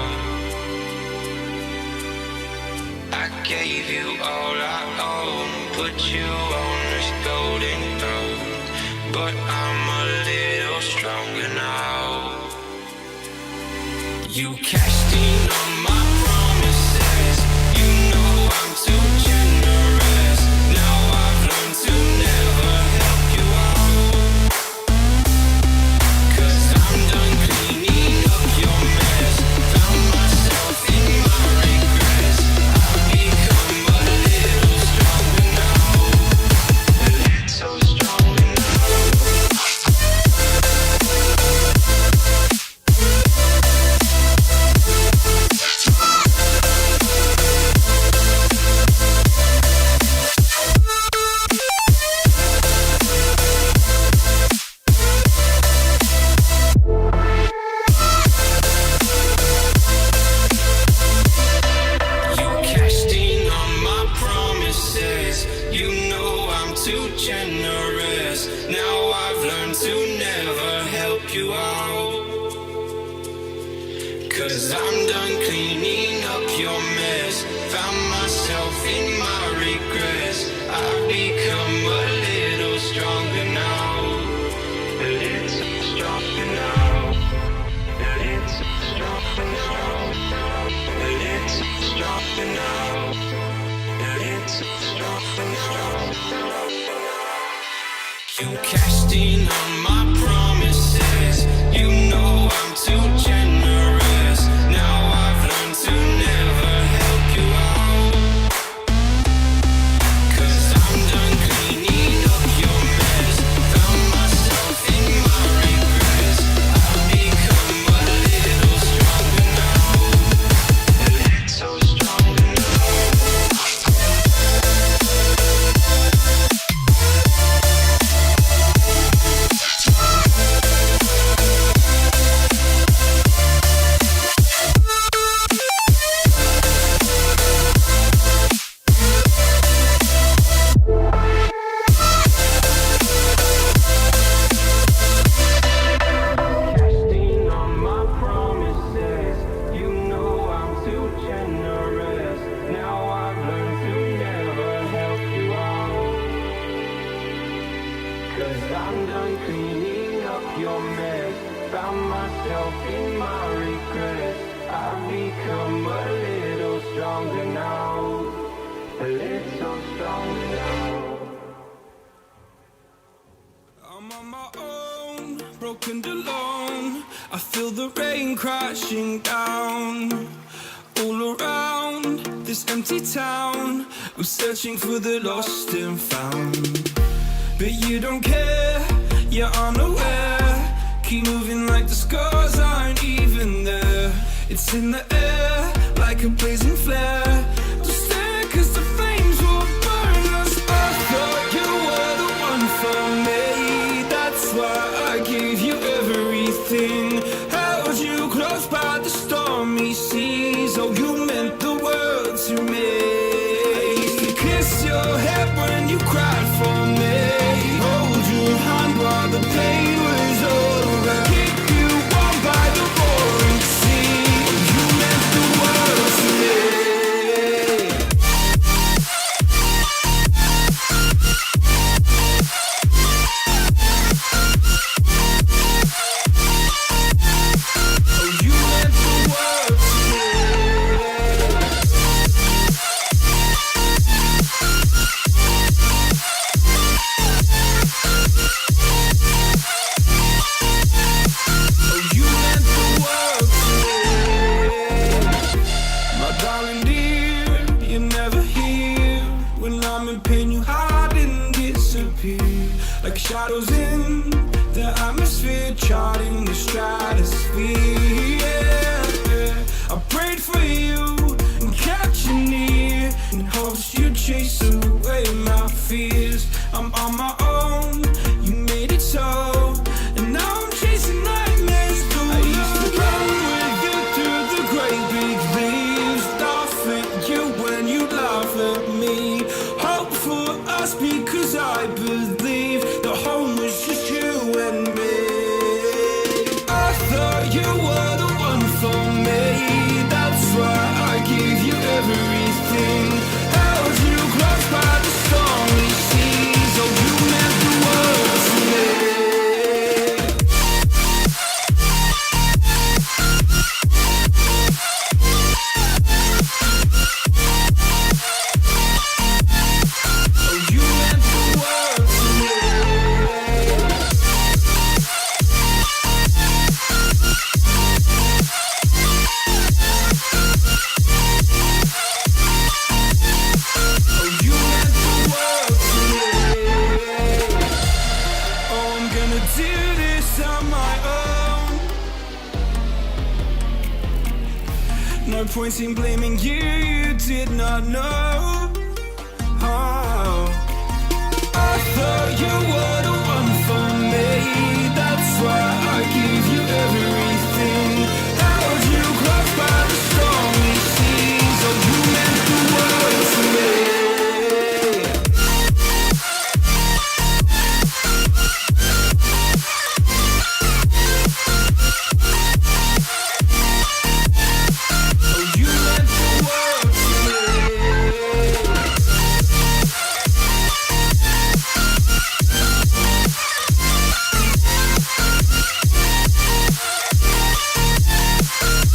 I gave you all I own, put you on this golden throne, but I'm a little stronger now. You cashed in on my promises, you know I'm too generous. Now I've learned to never help you out, 'cause I'm done cleaning up your mess. Found myself in my regrets. I've become a little stronger now, a little stronger now. You cashed in on my promises, you know I'm too generous. Now I've learned to never help you out, 'cause I'm done cleaning up your mess. Found myself in my regrets. I've become a little stronger now, a little stronger now, a little stronger now, a little stronger now, a little stronger now. You cashed in on my promises, you know I'm too generous. Now I've learned to never help you out, 'cause I'm done cleaning up your mess. Found myself in my regrets. I've become a little stronger now, a little stronger now. Cashed in on my promises, you know I'm too generous. Now I've learned to never help you out, 'cause I'm done cleaning up your mess. Found myself in my regrets. I've become a little stronger now, a little stronger now. I'm on my own, broken alone. I feel the rain crashing down all around this empty town. I'm searching for the lost and found, but you don't care, you're unaware. Keep moving like the scars aren't even there. It's in the air like a blazing flare. Don't stare 'cause the flames will burn us. I thought you were the one for me, that's why I gave Shadows in the atmosphere, charting the stratosphere. Yeah. I prayed for you and kept you near, in hopes you'd chase away my fears. I'm on my own, you made it so, and now I'm chasing nightmares through. I used to run with you through the great big leaves, laugh at you when you laugh at me. Hope for us because I believe the home was just you and me. I thought you were the one for me, that's why I gave you everything. Held you close by the stormy seas, oh you meant the world to me. Oh you meant the world to me. Oh, you meant the world to me. Oh, I'm gonna do this on my own. No point in blaming you, you did not know. Oh, I thought you were the one for me, that's why I gave you everything. Held you close by the stormy seas, oh you meant the world to me. Oh you meant the world to me.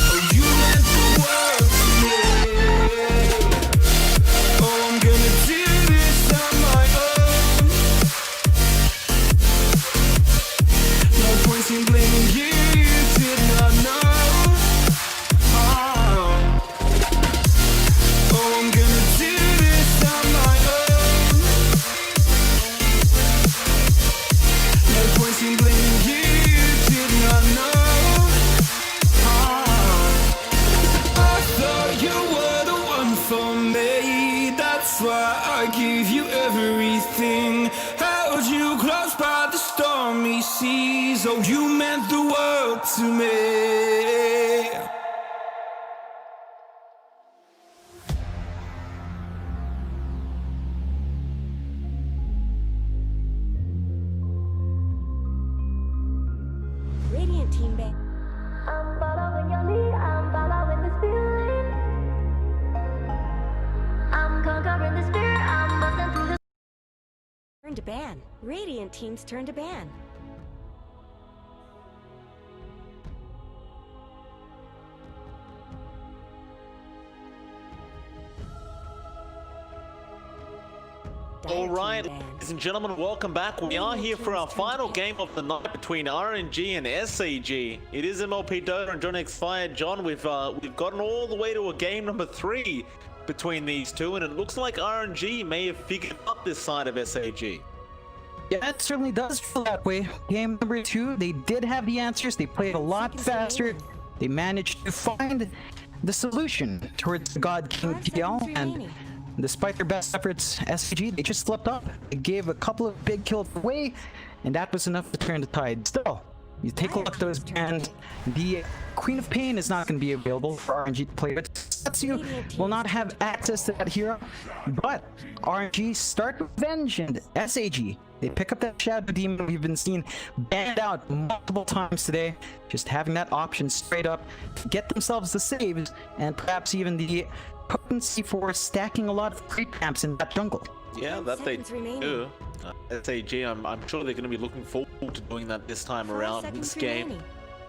Oh you meant the world to me. Oh I'm gonna do this on my own. No point in blaming you, you did not know. Oh, oh I'm gonna do this on my own. No point in blaming you, you did not know. I thought you were the one for me, that's why I gave you everything. Held you close by the stormy seas, oh you meant the world to me. Radiant Team Band. I'm following your lead, I'm following this feeling. I'm conquering this fear, I'm busting through the Turn to ban. Radiant Team's turn to ban. All right, ladies and gentlemen, welcome back. We are here for our final game of the night between RNG and SAG. It is MLP Dota and John X Fire. John, we've gotten all the way to a game number 3 between these two, and it looks like RNG may have figured out this side of SAG. Yeah, it certainly does feel that way. Game number 2, they did have the answers. They played a lot faster. They managed to find the solution towards the God King TL, and despite their best efforts, SAG, they just slipped up. They gave a couple of big kills away, and that was enough to turn the tide. Still, you take a look at those bands. The Queen of Pain is not going to be available for RNG to play with. Setsu will not have access to that hero, but RNG start revenge, and SAG, they pick up that Shadow Demon we've been seeing banned out multiple times today. Just having that option straight up to get themselves the saves, and perhaps even the potency for stacking a lot of creep camps in that jungle. Yeah, that they do. SAG, I'm sure they're going to be looking forward to doing that this time around in this game.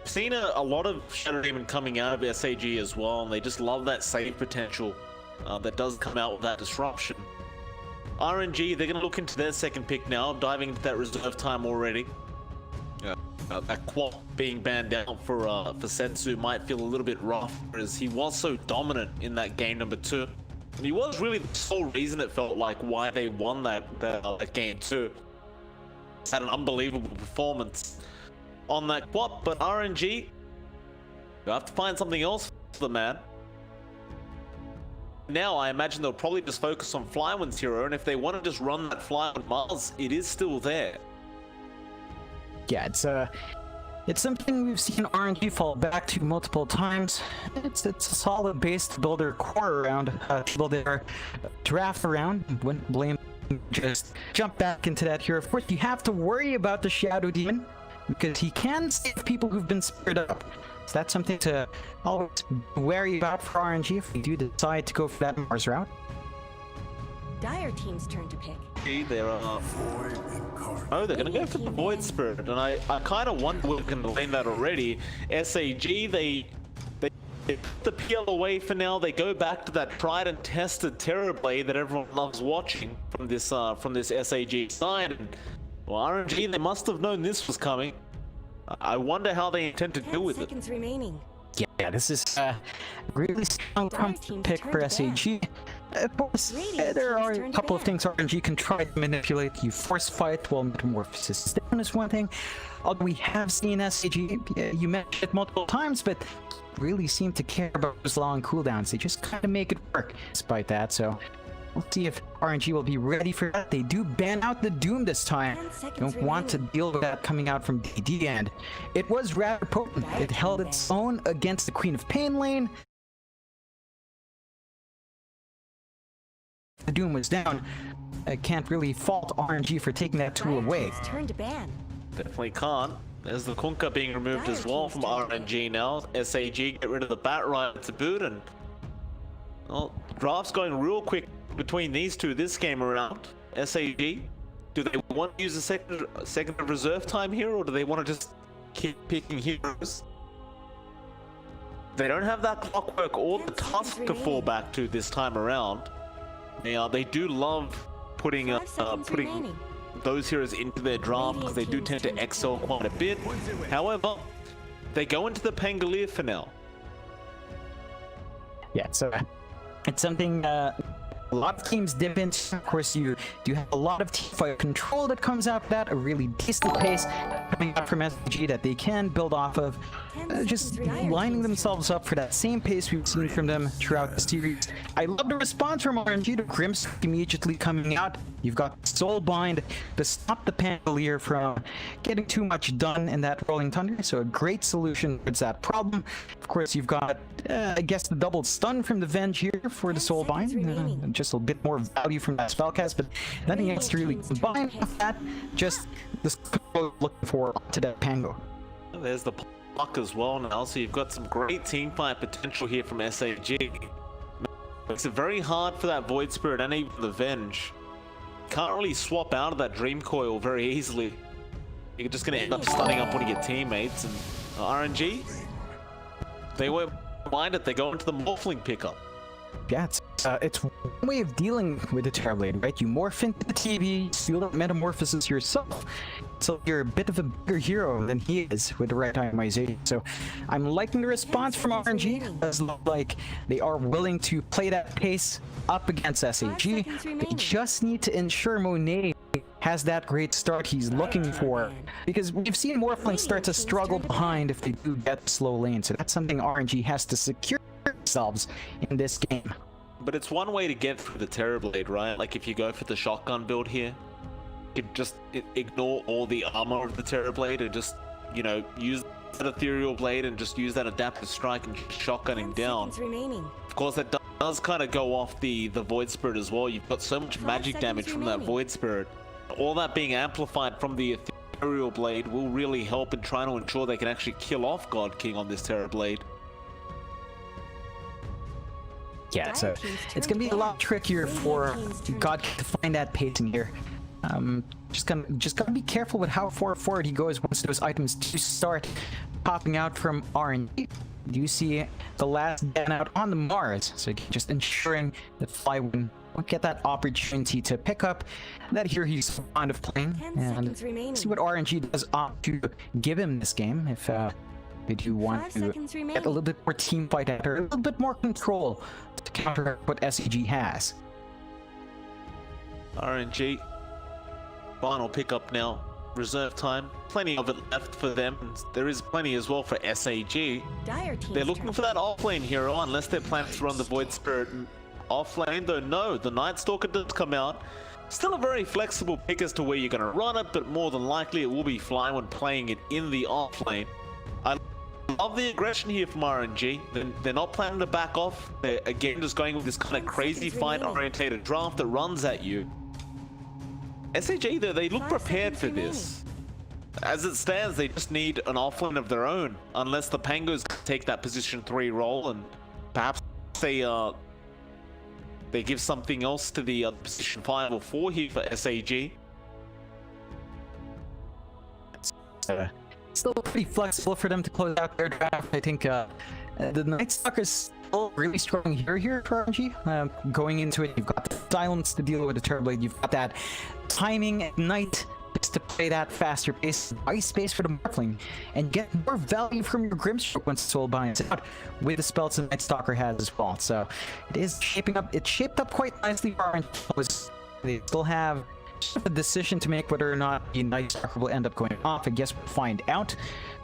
I've seen a lot of Shadow Demon coming out of SAG as well, and they just love that save potential that does come out with that disruption. RNG, they're going to look into their second pick now, diving into that reserve time already. That quad being banned out for Setsu might feel a little bit rough, as he was so dominant in that game number 2. And he was really the sole reason, it felt like, why they won that game 2. had an unbelievable performance on that quad, but RNG, you have to find something else for the man. Now I imagine they'll probably just focus on Flywind's hero, and if they want to just run that Flywind Mars, it is still there. Yeah, it's something we've seen RNG fall back to multiple times. It's a solid base to build their core around, to build their draft around. Wouldn't blame them, just jump back into that here. Of course, you have to worry about the Shadow Demon, because he can save people who've been spared up. So that's something to always be wary about for RNG if we do decide to go for that Mars route. Dire team's turn to pick. There are... Oh, they're gonna go for the Void Spirit, and I kind of wonder we can blame that already. SAG, they put the PL away for now. They go back to that tried and tested Terrorblade that everyone loves watching from this SAG side. And, well, RNG, they must have known this was coming. I wonder how they intend to deal with it. 10 seconds remaining. Yeah, this is a really strong pick for SAG. Of course, there are a couple of things RNG can try to manipulate. You force fight while Metamorphosis is down is one thing. Although we have seen SAG, you mentioned it multiple times, but really seem to care about those long cooldowns. They just kind of make it work despite that, so we'll see if RNG will be ready for that. They do ban out the Doom this time. Don't want to deal with that coming out from DD, and it was rather potent. It held its own against the Queen of Pain lane. The Doom was down. I can't really fault RNG for taking that tool away. Turn to ban. Definitely can't. There's the Kunkka being removed as well from RNG now. SAG get rid of the Bat Rider to boot, and well, draft's going real quick between these two this game around. SAG, do they want to use a second of reserve time here, or do they want to just keep picking heroes? They don't have that Clockwork or the Tusk to fall back to this time around. They do love putting those heroes into their draft because they do tend to excel quite a bit. However, they go into the Pangolier for now. Yeah, so it's something a lot of teams dip into. Of course, you do have a lot of teamfight control that comes out of that, a really decent pace coming out from SG that they can build off of, just lining themselves up for that same pace we've seen from them throughout the series. I love the response from RNG to Grimsk immediately coming out. You've got Soulbind to stop the Pangolier from getting too much done in that Rolling Thunder, so a great solution towards that problem. Of course, you've got, I guess, the double stun from the Venge here for the Soulbind. Just a bit more value from that spellcast, but nothing else to really combine with that. Just this looking for to that Pango. There's the block as well now, so you've got some great teamfight potential here from SAG. Makes it very hard for that Void Spirit and even the Venge. Can't really swap out of that Dream Coil very easily. You're just going to end up stunning up one of your teammates. And RNG, they won't mind it. They go into the Morphling pickup. Yeah, it's one way of dealing with the Terrorblade, right? You morph into the TV, steal that Metamorphosis yourself, so you're a bit of a bigger hero than he is with the right itemization. So I'm liking the response from RNG. It does look like they are willing to play that pace up against SAG. They just need to ensure Monet has that great start he's looking for, because we've seen Morphling start to struggle behind if they do get slow lane. So that's something RNG has to secure themselves in this game. But it's one way to get through the Terrorblade, right? Like if you go for the shotgun build here, you can just ignore all the armor of the Terrorblade and just, you know, use that Ethereal Blade and just use that Adaptive Strike and shotgun him down. Of course, that does kind of go off the Void Spirit as well. You've got so much magic damage from that Void Spirit. All that being amplified from the Ethereal Blade will really help in trying to ensure they can actually kill off God King on this Terrorblade. Yeah, so it's gonna be a lot trickier for God to find that pacing here. Just gotta be careful with how far forward he goes once those items do start popping out from RNG. You see the last ban out on the Mars, so just ensuring that Flywind won't get that opportunity to pick up that here he's fond of playing, and see what RNG does opt to give him this game if they do want to get a little bit more team fight at her, a little bit more control to counter what SEG has. RNG, final pickup now. reserve time. Plenty of it left for them. And there is plenty as well for SAG. They're looking for that offlane hero, unless they're planning to run the Void Spirit offlane. Though no, the Night Stalker does come out. Still a very flexible pick as to where you're going to run it, but more than likely it will be flying when playing it in the offlane. I love the aggression here from RNG. They're not planning to back off. They're again just going with this kind of crazy fight-orientated draft that runs at you. SAG though, they look prepared for this. As it stands, they just need an offlane of their own, unless the Pangos take that position 3 role and perhaps they give something else to the position 5 or 4 here for SAG. Still pretty flexible for them to close out their draft. I think the Night Stalker's still really strong here for RNG. Going into it, you've got the silence to deal with the Terrorblade. You've got that timing at night just to play that faster pace, ice space for the Morphling, and get more value from your Grimstroke once it's all binds out with the spells the Night Stalker has as well. So it is shaping up. It's shaped up quite nicely for RNG. They still have a decision to make whether or not the Night Stalker will end up going off. I guess we'll find out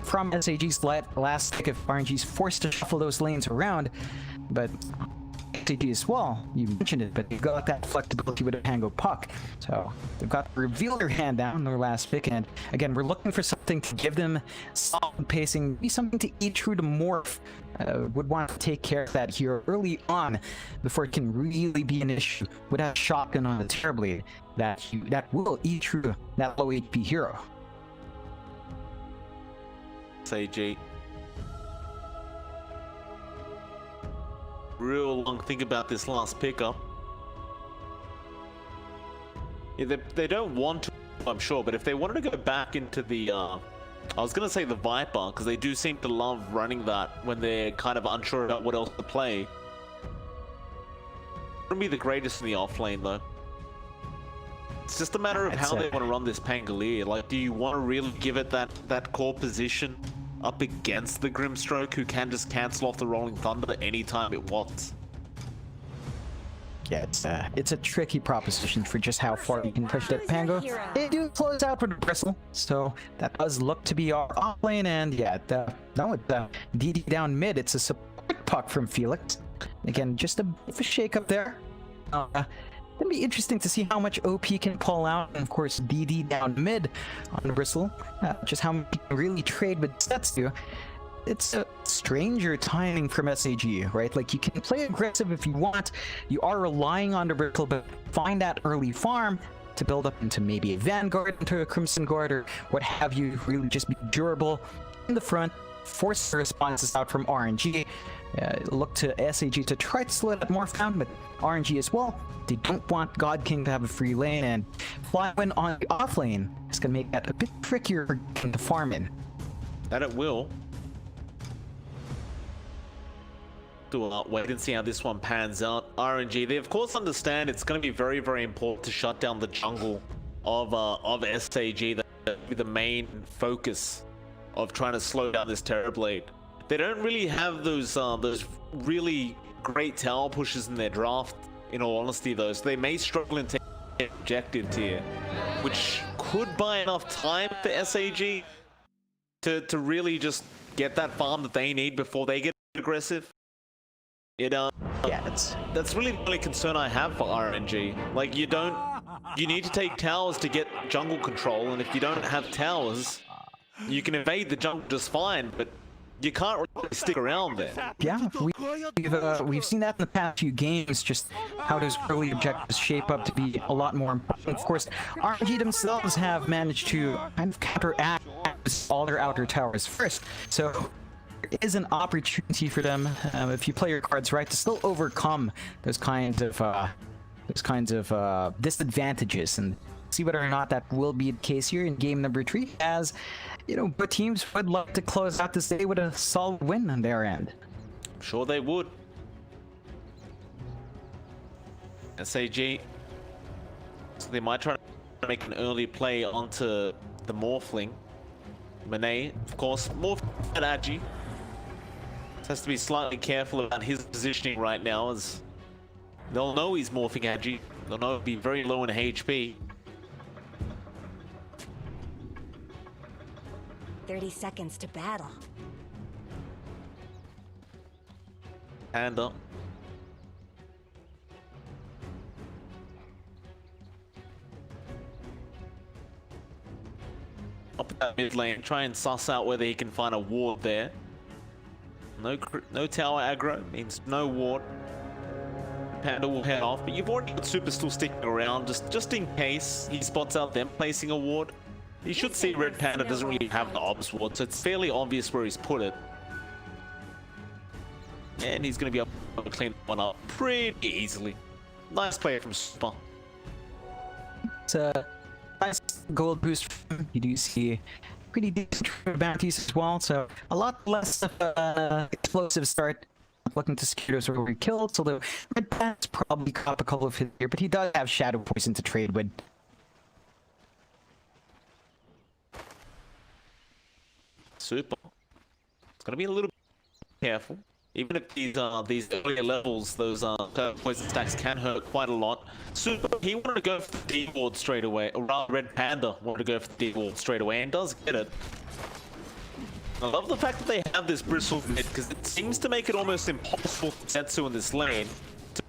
from SAG's last pick if RNG's forced to shuffle those lanes around. But SAG as well, you mentioned it, but they've got that flexibility with a Pango Puck. So they've got to reveal their hand down in their last pick, and again, we're looking for something to give them solid pacing, maybe something to eat through the morph. Would want to take care of that here early on before it can really be an issue with that shotgun on the Terrorblade that will eat through that low HP hero. SAG. Real long think about this last pickup. Yeah, they don't want to, I'm sure, but if they wanted to go back into the I was gonna say the Viper, because they do seem to love running that when they're kind of unsure about what else to play. Wouldn't be the greatest in the offlane though. It's just a matter of how they want to run this Pangolier. Like, do you want to really give it that core position up against the Grimstroke, who can just cancel off the Rolling Thunder anytime it wants? Yeah, it's a tricky proposition for just how far you can push that Pango. They do close out with a Bristle, so that does look to be our offlane, and yeah, no, it's DD down mid. It's a support puck from Felix. Again, just a bit of a shake-up there. It'll be interesting to see how much OP can pull out, and of course DD down mid on Bristle. Just how much you can really trade with Setsu. It's a stranger timing from SAG, right? Like, you can play aggressive if you want. You are relying on the Bristle, but find that early farm to build up into maybe a Vanguard, into a Crimson Guard, or what have you. Really just be durable in the front, force the responses out from RNG. Look to SAG to try to slow that morph down, but RNG as well. They don't want God King to have a free lane, and Flywin on the off lane is going to make that a bit trickier for him to farm in. That it will. Do a wait and see how this one pans out. RNG, they of course understand it's going to be very, very important to shut down the jungle of SAG. That will be the main focus of trying to slow down this Terrorblade. They don't really have those really great tower pushes in their draft, in all honesty, though, so they may struggle in taking objectives here, which could buy enough time for SAG to really just get that farm that they need before they get aggressive. Yeah, that's really the only concern I have for RNG. Like, you need to take towers to get jungle control, and if you don't have towers, you can invade the jungle just fine, but you can't really stick around there. Yeah, we've seen that in the past few games, just how those early objectives shape up to be a lot more important. Of course, RNG themselves have managed to kind of counteract all their outer towers first, so there is an opportunity for them, if you play your cards right, to still overcome those kinds of disadvantages, and see whether or not that will be the case here in game number 3, as you know, both teams would love to close out this day with a solid win on their end. I'm sure they would. SAG, so they might try to make an early play onto the Morphling. Monet, of course, Morph at Agi. Has to be slightly careful about his positioning right now, as they'll know he's morphing Agi. They'll know it'll be very low in HP. 30 seconds to battle. Panda. Up that mid lane, try and suss out whether he can find a ward there. No tower aggro means no ward. Panda will head off, but you've already got Super still sticking around just in case he spots out them placing a ward. You should see Red Panda doesn't really have the obs ward, so it's fairly obvious where he's put it. And he's going to be able to clean one up pretty easily. Nice play from Super. It's a nice gold boost from him. You do see pretty decent bounties as well, so a lot less of explosive start. Looking to secure those early kills, although Red Panda's probably caught a couple of hits here, but he does have Shadow Poison to trade with. Super. It's going to be a little bit careful. Even if these earlier levels, those poison stacks can hurt quite a lot. Super, he wanted to go for the D ward straight away, or rather Red Panda wanted to go for the D ward straight away, and does get it. I love the fact that they have this bristle mid, because it seems to make it almost impossible for Setsu in this lane to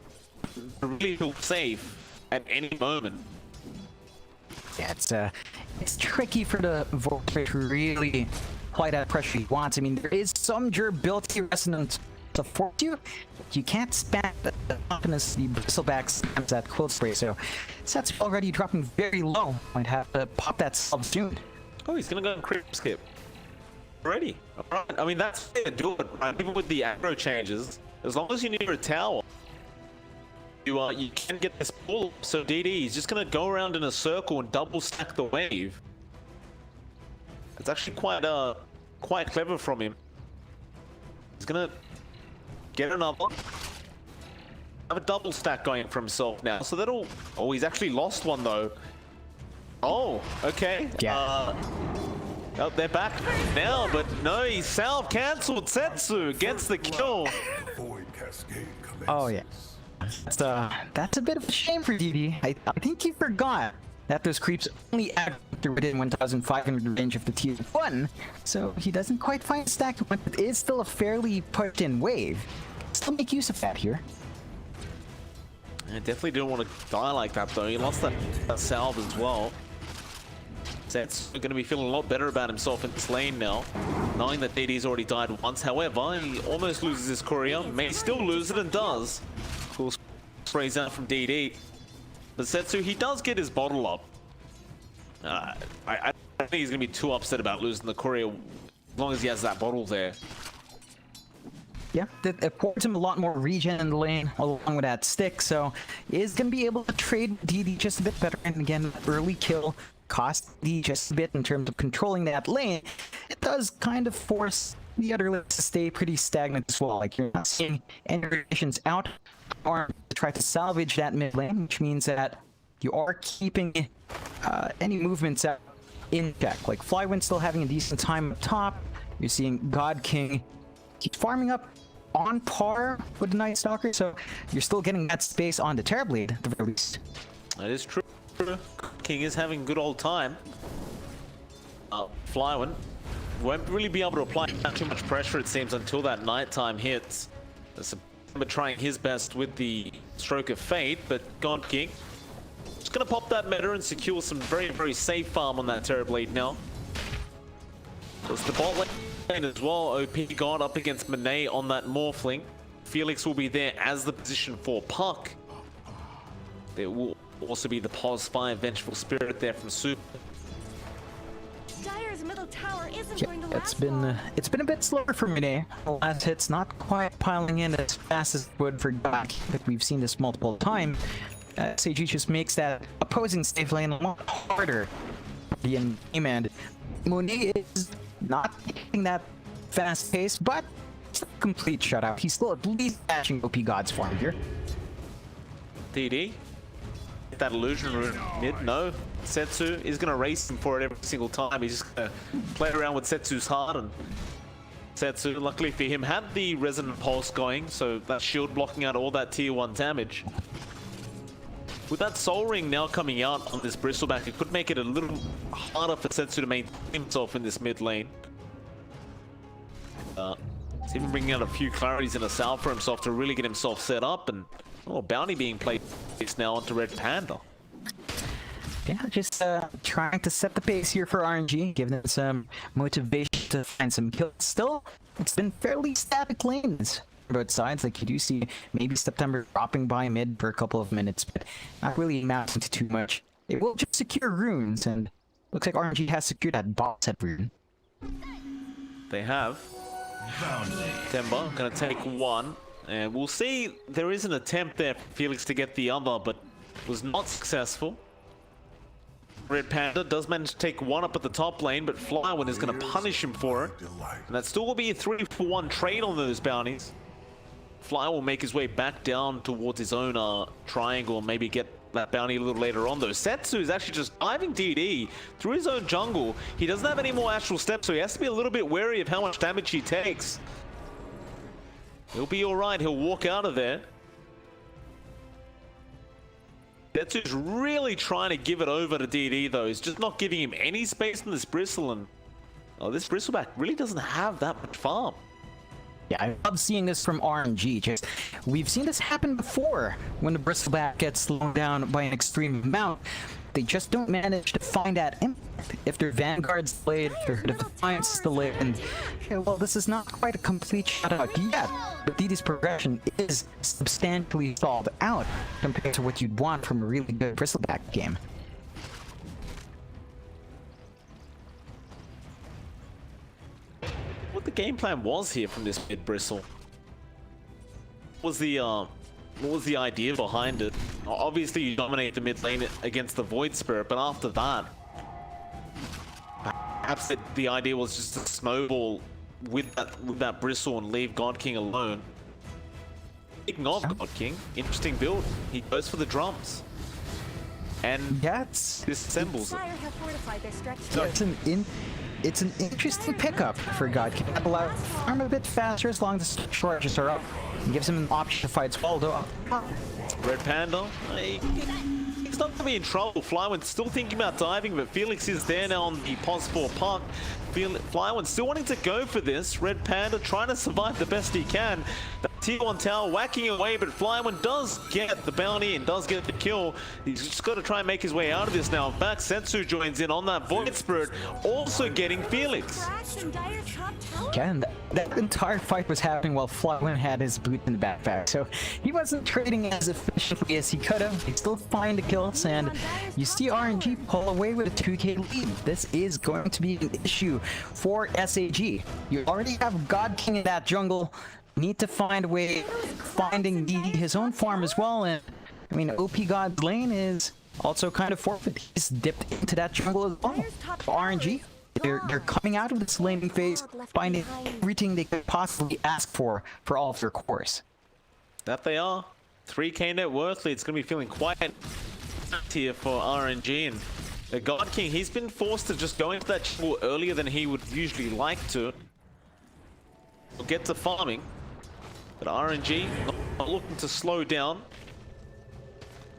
really feel safe at any moment. Yeah, it's tricky for the Volker to really apply that pressure he wants. I mean, there is some durability resonance to force you. You can't spam the confidence the bristleback spams that quilt spray, so Setsu already dropping very low. Might have to pop that sub soon. Oh, he's gonna go and creep skip. Already. Alright, I mean, that's fair to do it, right? Even with the aggro changes, as long as you're near a tower, you can get this pull. So DD is just gonna go around in a circle and double stack the wave. It's actually quite clever from him. He's gonna get another. Have a double stack going for himself now. So that'll... Oh, he's actually lost one though. Oh, okay. Yeah. Oh, they're back now, but no, he's self-cancelled. Setsu gets the kill. Oh yeah. That's a bit of a shame for DD. I think he forgot that those creeps only act within 1,500 range of the T1, so he doesn't quite find a stack, but it is still a fairly pushed-in wave. Still make use of that here. I definitely didn't want to die like that though. He lost that salve as well. Set's going to be feeling a lot better about himself in this lane now, knowing that DD's already died once. However, he almost loses his courier, may still lose it and does. Cool sprays out from DD. But Setsu, he does get his bottle up. I don't think he's going to be too upset about losing the courier as long as he has that bottle there. Yeah, it affords him a lot more regen in the lane along with that stick, so he is going to be able to trade DD just a bit better. And again, early kill cost DD just a bit in terms of controlling that lane. It does kind of force the other lanes to stay pretty stagnant as well. Like, you're not seeing any rotations out or to try to salvage that mid lane, which means that you are keeping any movements out in check. Like, Flywind's still having a decent time up top. You're seeing God King keep farming up on par with the Night Stalker, so you're still getting that space on the Terrorblade at the very least. That is true. King is having a good old time. Flywind won't really be able to apply too much pressure, it seems, until that nighttime hits. But trying his best with the Stroke of Fate, but God King just gonna pop that meta and secure some very, very safe farm on that Terrorblade now. So it's the bot lane as well. OP God up against Monet on that Morphling. Felix will be there as the position for Puck. There will also be the Pos 5 Vengeful Spirit there from Super. Dire's middle tower isn't going to last It's been a bit slower for Monet. The last hit's not quite piling in as fast as it would for God, but we've seen this multiple times. SAG just makes that opposing safe lane a lot harder for the end game, and Monet is not taking that fast pace, but it's a complete shutout. He's still at least catching OP God's form here. DD. Hit that illusion room mid. No. Setsu is going to race him for it every single time. He's just going to play around with Setsu's heart, and Setsu, luckily for him, had the Resonant Pulse going, so that shield blocking out all that tier 1 damage. With that Soul Ring now coming out on this Bristleback, it could make it a little harder for Setsu to maintain himself in this mid lane. He's even bringing out a few clarities in a sal for himself to really get himself set up, and bounty being played now onto Red Panda. Yeah, just trying to set the pace here for RNG, give them some motivation to find some kills. Still, it's been fairly static lanes on both sides. Like, you do see maybe September dropping by mid for a couple of minutes, but not really amounting to too much. It will just secure runes, and looks like RNG has secured that bot set rune. They have. Temba gonna take one, and we'll see. There is an attempt there for Felix to get the other, but was not successful. Red Panda does manage to take one up at the top lane, but Flywind is going to punish him for it. And that still will be a 3-for-1 trade on those bounties. Fly will make his way back down towards his own triangle and maybe get that bounty a little later on, though. Setsu is actually just diving DD through his own jungle. He doesn't have any more astral steps, so he has to be a little bit wary of how much damage he takes. He'll be alright. He'll walk out of there. Setsu's really trying to give it over to DD, though. He's just not giving him any space in this Bristle, and this Bristleback really doesn't have that much farm. Yeah, I love seeing this from RNG. Just, we've seen this happen before when the Bristleback gets slowed down by an extreme amount. They just don't manage to find that impact. If their Vanguard's delayed, if their Defiance is delayed, and well, this is not quite a complete shutout yet, but DD's progression is substantially stalled out compared to what you'd want from a really good Bristleback game. What the game plan was here from this mid Bristle? What was the idea behind it? Obviously, you dominate the mid lane against the Void Spirit, but after that, perhaps the idea was just to snowball with that Bristle and leave God King alone. Speaking of God King, interesting build. He goes for the drums, and disassembles it. It's an interesting pickup for God King. Allow farm a bit faster as long as the charges are up. It gives him an option to fight Swallow. Red Panda, he's not gonna be in trouble. Flywind's still thinking about diving, but Felix is there now on the pos 4 puck. Flywind's still wanting to go for this. Red Panda trying to survive the best he can. The T1 tower whacking away, but Flywind does get the bounty and does get the kill. He's just got to try and make his way out of this now. In fact, Setsu joins in on that Void Spirit, also getting Felix. Again, that entire fight was happening while Flywind had his boot in the backpack, so he wasn't trading as efficiently as he could have. He still find the kills, and you see RNG pull away with a 2k lead. This is going to be an issue for SAG. You already have God King in that jungle. Need to find a way finding DD his own farm as well, and I mean, OP God's lane is also kind of forfeit. He's dipped into that jungle as well. RNG, they're coming out of this laning phase, finding everything they could possibly ask for all of their cores. That they are. 3k net worth lead. It's going to be feeling quite here for RNG, and the God King, he's been forced to just go into that jungle earlier than he would usually like to. He'll get to farming, but RNG not looking to slow down.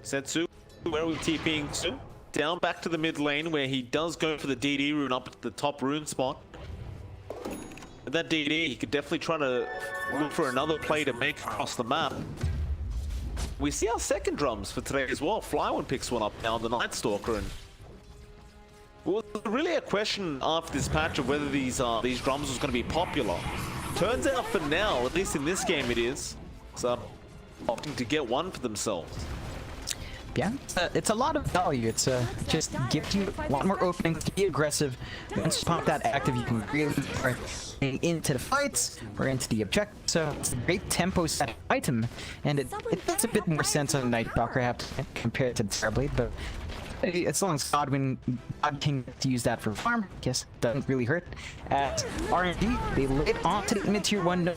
Setsu, where are we TPing to? Down back to the mid lane, where he does go for the DD rune up at the top rune spot. With that DD, he could definitely try to look for another play to make across the map. We see our second drums for today as well. Flywind picks one up now, the Night Stalker, and well, really a question after this patch of whether these drums was going to be popular. Turns out for now, at least in this game it is, so opting to get one for themselves. Yeah, it's a lot of value. It's just gives you a lot more openings to be aggressive. Once you pop that active, you can really start getting into the fights or into the objective. So it's a great tempo set item, and it makes a bit more sense on the Nightbot perhaps compared to the Starblade, but as long as God King to use that for farm, I guess doesn't really hurt. At R&D, they laid onto the mid-tier 1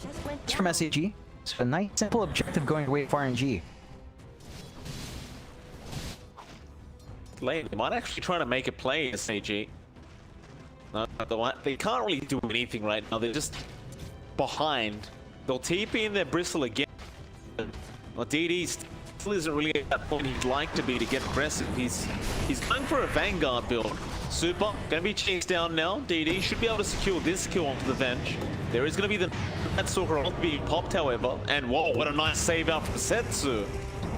from SAG. So a nice simple objective going away for RNG. Lane, they might actually try to make a play as SAG. No, they can't really do anything right now. They're just behind. They'll TP in their Bristle again. Well, DD still isn't really at that point he'd like to be to get aggressive. He's going for a Vanguard build. Super gonna be chased down now. DD should be able to secure this kill onto the bench. There is gonna be the Stalker being popped, however. And whoa, what a nice save out from Setsu.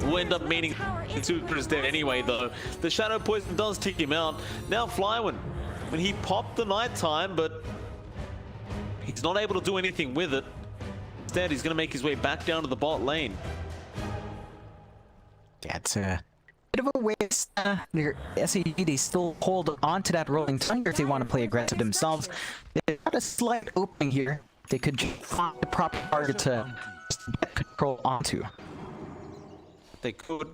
Will end up meaning Super is dead anyway, though. The Shadow Poison does tick him out. Now Flywind, when he popped the nighttime, but he's not able to do anything with it. Instead, he's gonna make his way back down to the bot lane. That's a bit of a waste. Their SAG, they still hold on to that rolling thunder if they want to play aggressive themselves. They've got a slight opening here. They could just find the proper target to get control onto. They could.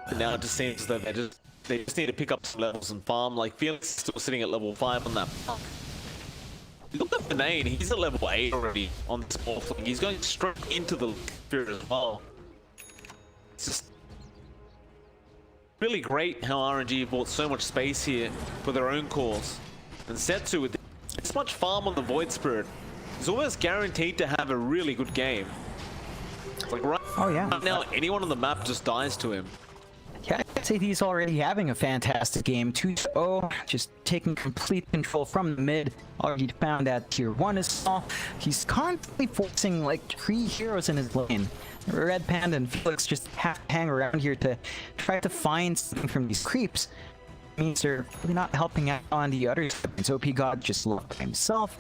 But now it just seems as though they just need to pick up some levels and farm. Like Felix is still sitting at level 5 on that. Look at Benane, he's at level 8 already on this morphling. He's going straight into the spirit as well. It's just really great how RNG bought so much space here for their own cause. And Setsu with this much farm on the Void Spirit is almost guaranteed to have a really good game. Like right now, anyone on the map just dies to him. Yeah, I'd say he's already having a fantastic game. 2-0, just taking complete control from the mid. Already found that tier 1 is small. He's constantly forcing like 3 heroes in his lane. Red Panda and Felix just have to hang around here to try to find something from these creeps. It means they're really not helping out on the other side. So OP God just left by himself.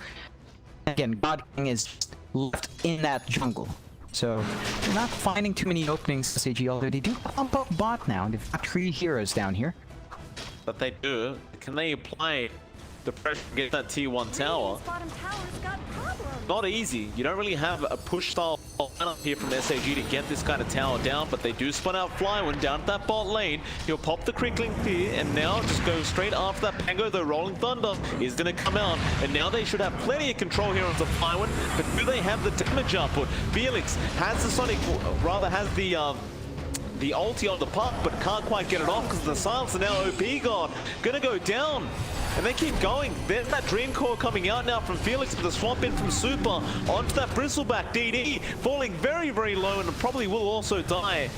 Again, God King is just left in that jungle. So they're not finding too many openings, SAG, although they do pump up bot now. They've got 3 heroes down here. But they do. Can they apply the pressure to get that tier 1 tower? Not easy. You don't really have a push style lineup here from SAG to get this kind of tower down, but they do spun out Flywind down at that bot lane. He'll pop the Crickling here and now just go straight after that Pango. The Rolling Thunder is going to come out, and now they should have plenty of control here onto Flywind, but do they have the damage output? Felix has the Sonic, rather has the ulti on the puck, but can't quite get it off because of the silence, and now OP God gonna go down. And they keep going. There's that Dream Core coming out now from Felix with the swamp in from Super onto that Bristleback. DD falling very, very low and probably will also die.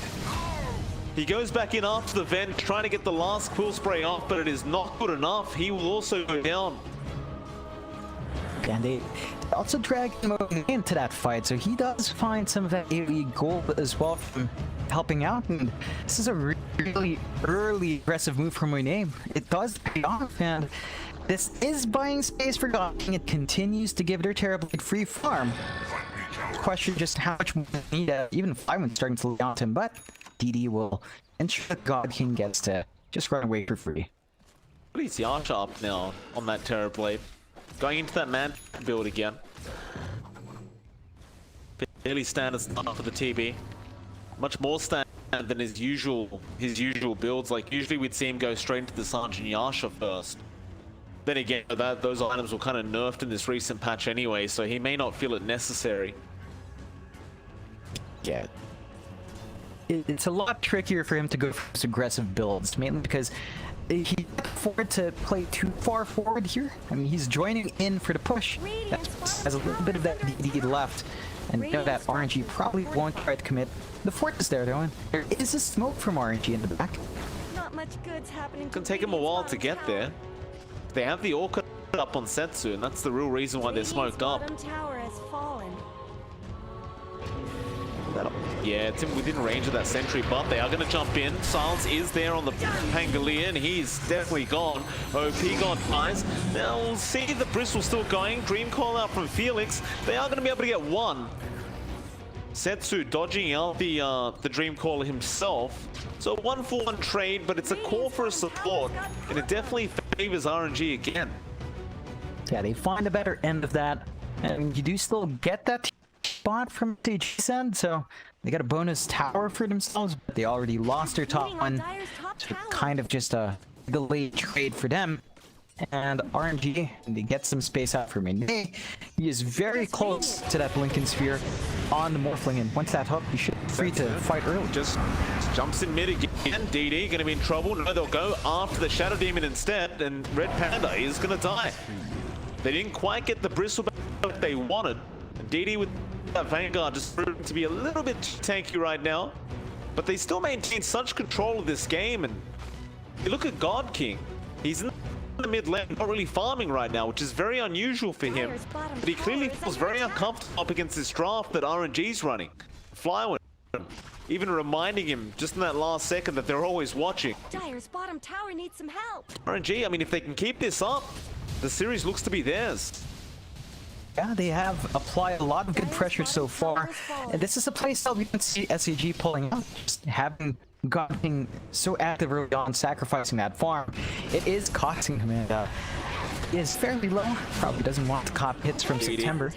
He goes back in after the vent, trying to get the last Quill Spray off, but it is not good enough. He will also go down. And they also drag him into that fight, so he does find some of that AoE gold as well from helping out, and this is a really early aggressive move from Monet. It does pay off, and this is buying space for God King. It continues to give their Terrorblade free farm. Question just how much more they need, even Flywind starting to lay onto him, but DD will ensure that God King gets to just run away for free. What is Yasha up now on that Terrorblade? Going into that man build again. Fairly standard stuff for the TB. Much more standard than his usual builds. Like usually we'd see him go straight into the Sergeant Yasha first. Then again, those items were kind of nerfed in this recent patch anyway, so he may not feel it necessary. Yeah. It's a lot trickier for him to go for those aggressive builds, mainly because he can't afford to play too far forward here. I mean, he's joining in for the push. That has a little bit of that DD left. And you know that RNG probably won't try to commit. The fort is there though, and there is a smoke from RNG in the back. Not much good's happening. It's gonna take him a while to get there. They have the Orca up on Setsu, and that's the real reason why they're smoked up. Tower has fallen. Yeah, it's within range of that sentry, but they are going to jump in. Silence is there on the Pangolier, and he's definitely gone. OP God dies. Now we'll see the Bristol still going. Dream call out from Felix. They are going to be able to get one. Setsu dodging out the Dream Caller himself. So 1-for-1 trade, but it's a call for a support, and it definitely favors RNG again. Yeah, they find a better end of that, and you do still get that spot from TG's end, so they got a bonus tower for themselves, but they already lost their top one, so kind of just a delayed trade for them. And RNG, they get some space out for Monet. He is very close to that Blinken Sphere on the Morphling, and once that hook, you should be free to fight early. Just jumps in mid again. DD going to be in trouble. No, they'll go after the Shadow Demon instead, and Red Panda is going to die. They didn't quite get the Bristle back they wanted. And DD with that Vanguard just proving to be a little bit too tanky right now. but they still maintain such control of this game. And you look at God King, he's in the mid lane, not really farming right now, which is very unusual for him. But he clearly feels very uncomfortable up against this draft that RNG's running. Flying, even reminding him just in that last second that they're always watching. Dire's bottom tower needs some help. RNG, I mean, if they can keep this up, the series looks to be theirs. Yeah, they have applied a lot of good pressure so far. And this is a playstyle we can see SAG pulling out. Just having God King so active early on, sacrificing that farm. It is costing him, and is fairly low. Probably doesn't want to cop hits from September.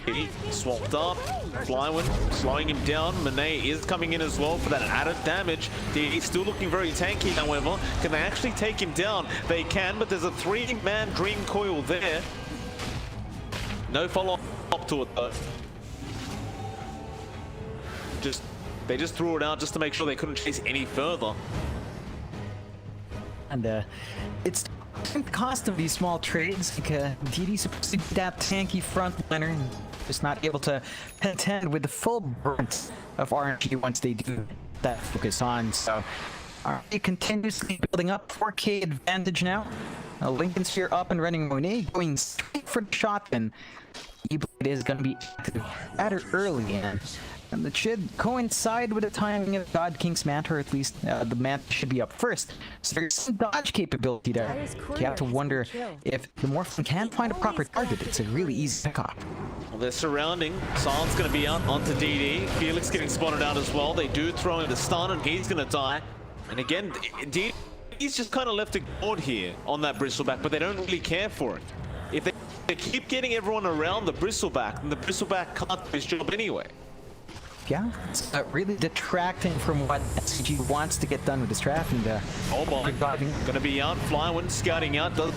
Swapped up, Flywind slowing him down. Monet is coming in as well for that added damage. He's still looking very tanky, however. Can they actually take him down? They can, but there's a 3-man Dream Coil there. No follow-up to it though. They just threw it out just to make sure they couldn't chase any further. And it's the cost of these small trades. Like DD's supposed to be that tanky frontliner, and just not able to contend with the full brunt of RNG once they do that focus on. So RNG continuously building up 4K advantage now. Lincoln's here up and running. Monet going straight for the shotgun. E-Blade is going to be active at her early end. And that should coincide with the timing of God King's Manta, or at least the Manta should be up first. So there's some dodge capability there. You have to wonder if the Morphin can't find a proper target. It's a really easy pickup. Well, they're surrounding. Silent's going to be out onto DD. Felix getting spotted out as well. They do throw in the stun, and he's going to die. And again, DD's just kind of left ignored here on that Bristleback, but they don't really care for it. If they keep getting everyone around the Bristleback, then the Bristleback can't do his job anyway. Yeah, it's really detracting from what SCG wants to get done with this draft. And oh my, gonna be out. Flywind scouting out. Does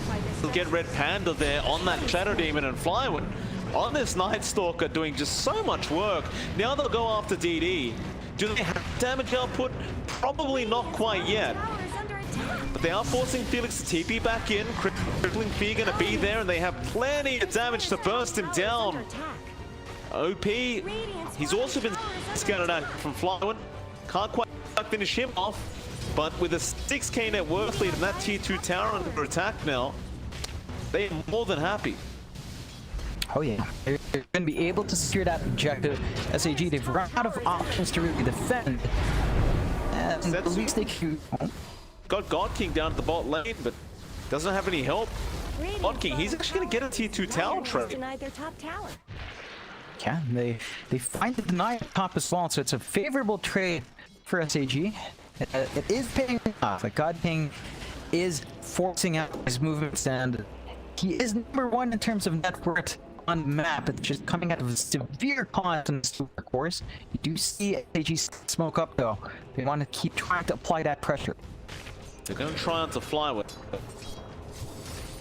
get Red Panda there on that Shadow Demon, and Flywind on this Night Stalker doing just so much work. Now they'll go after DD. Do they have damage output? Probably not quite yet. But they are forcing Felix to TP back in. Crippling Fear gonna be there, and they have plenty of damage to burst him down. OP, he's also been scouted out from Flywind. Can't quite finish him off, but with a 6k net worth lead and that tier 2 tower under attack now, they are more than happy. Oh yeah, they're going to be able to secure that objective. SAG, they've run out of options to really defend. And at least they can... Got God King down at the bot lane, but doesn't have any help. God King, he's actually going to get a tier 2 tower trade. Denied their top tower. Yeah, they find the deny top as well, so it's a favorable trade for SAG. It is paying off. Like God King is forcing out his movements, and he is #1 in terms of net worth on the map. It's just coming out of a severe cost in this course. You do see SAG smoke up though. They want to keep trying to apply that pressure. They're going to try on to Flywind.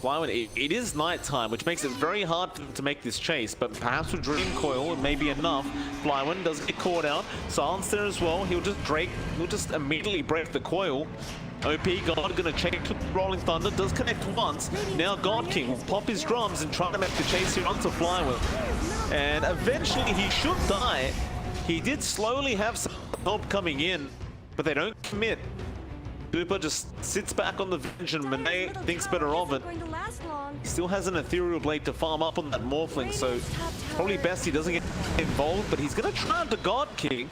Flywind, it is nighttime, which makes it very hard for them to make this chase, but perhaps with Dream Coil it may be enough. Flywind does get caught out. Silence there as well. He'll just immediately break the coil. OP God gonna check Rolling Thunder, does connect once. Now God King will pop his drums and try to make the chase here onto Flywind. And eventually he should die. He did slowly have some help coming in, but they don't commit. Cooper just sits back on the Venge, and Monet thinks better of it. He still has an Ethereal Blade to farm up on that Morphling, so probably best he doesn't get involved, but he's going to try onto God King.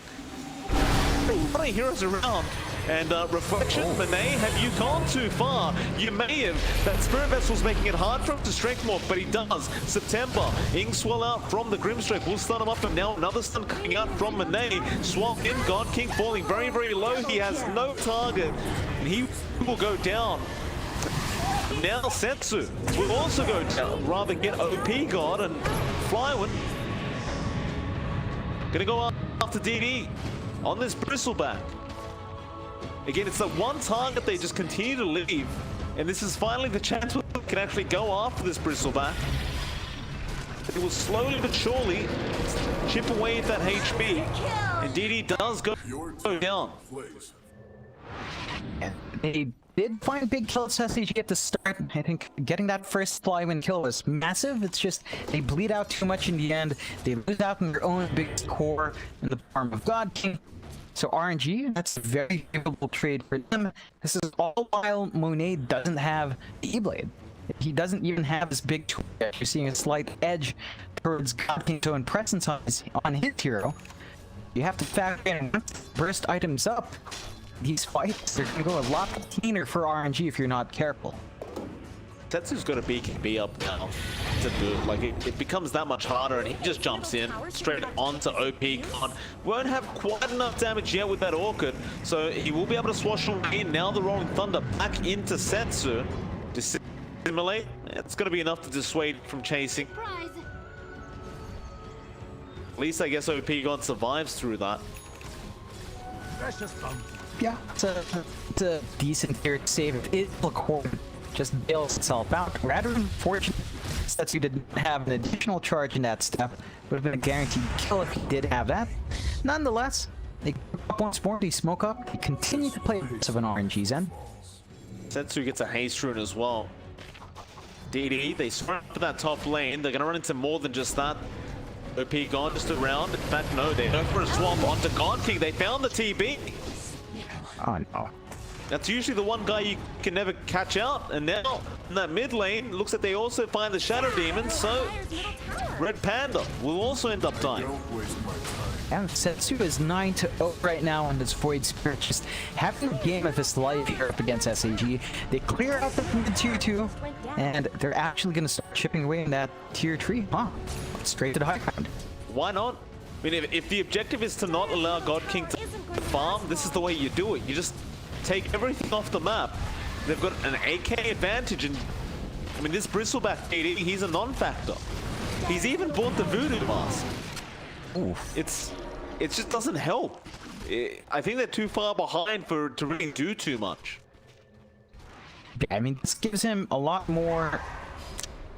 What are heroes around? And Reflection, Monet, have you gone too far? You may have. That Spirit Vessel's making it hard for him to Strength Morph, but he does. September, Inkswell out from the Grimstrike will stun him up, and now another stun coming out from Monet. Swap in, God King falling very, very low. He has no target, and he will go down. Now Setsu will also go down, rather get OP God, and Flywind gonna go after DD on this Bristleback. Again, it's the one target they just continue to leave, and this is finally the chance where they can actually go after this Bristleback. It will slowly but surely chip away at that HP, and DD does go down. They did find big kills SAG at the start. I think getting that first Flywind kill was massive. It's just they bleed out too much in the end. They lose out in their own biggest core in the form of God King. So RNG, that's a very favorable trade for them. This is all while Monet doesn't have the E-Blade. He doesn't even have this big tool yet. You're seeing a slight edge towards God King's own presence on his hero. You have to factor in burst items up. These fights, they're going to go a lot cleaner for RNG if you're not careful. Setsu's got a BKB up now to do it. Like, it becomes that much harder, and he just jumps in straight onto OP Gon. Won't have quite enough damage yet with that Orchid, so he will be able to swash away. Now the Rolling Thunder back into Setsu to simulate. It's going to be enough to dissuade from chasing. At least I guess OP Gon survives through that. Yeah, it's a decent tier to save. It just bails itself out. Rather unfortunate that you didn't have an additional charge in that step. Would have been a guaranteed kill if he did have that. Nonetheless, they come up once more, they smoke up, they continue to play of an RNG Zen. Setsu gets a haste rune as well. DD, they sprint up that top lane. They're gonna run into more than just that. OP Gon just around. In fact, no, they go for a swap onto God King. They found the TB. Oh no. That's usually the one guy you can never catch out, and now in that mid lane, looks like they also find the Shadow Demon, so Red Panda will also end up dying. And Setsu is 9-0 right now on this Void Spirit, just having a game of his life here up against SAG. They clear out the tier 2, and they're actually going to start chipping away in that tier 3. Huh? Straight to the high ground. Why not? I mean, if the objective is to not allow God King to farm, this is the way you do it. You just take everything off the map. They've got an AK advantage, and I mean, this Bristleback AD, he's a non-factor. He's even bought the Voodoo Mask. Oof. It just doesn't help. I think they're too far behind to really do too much. I mean, this gives him a lot more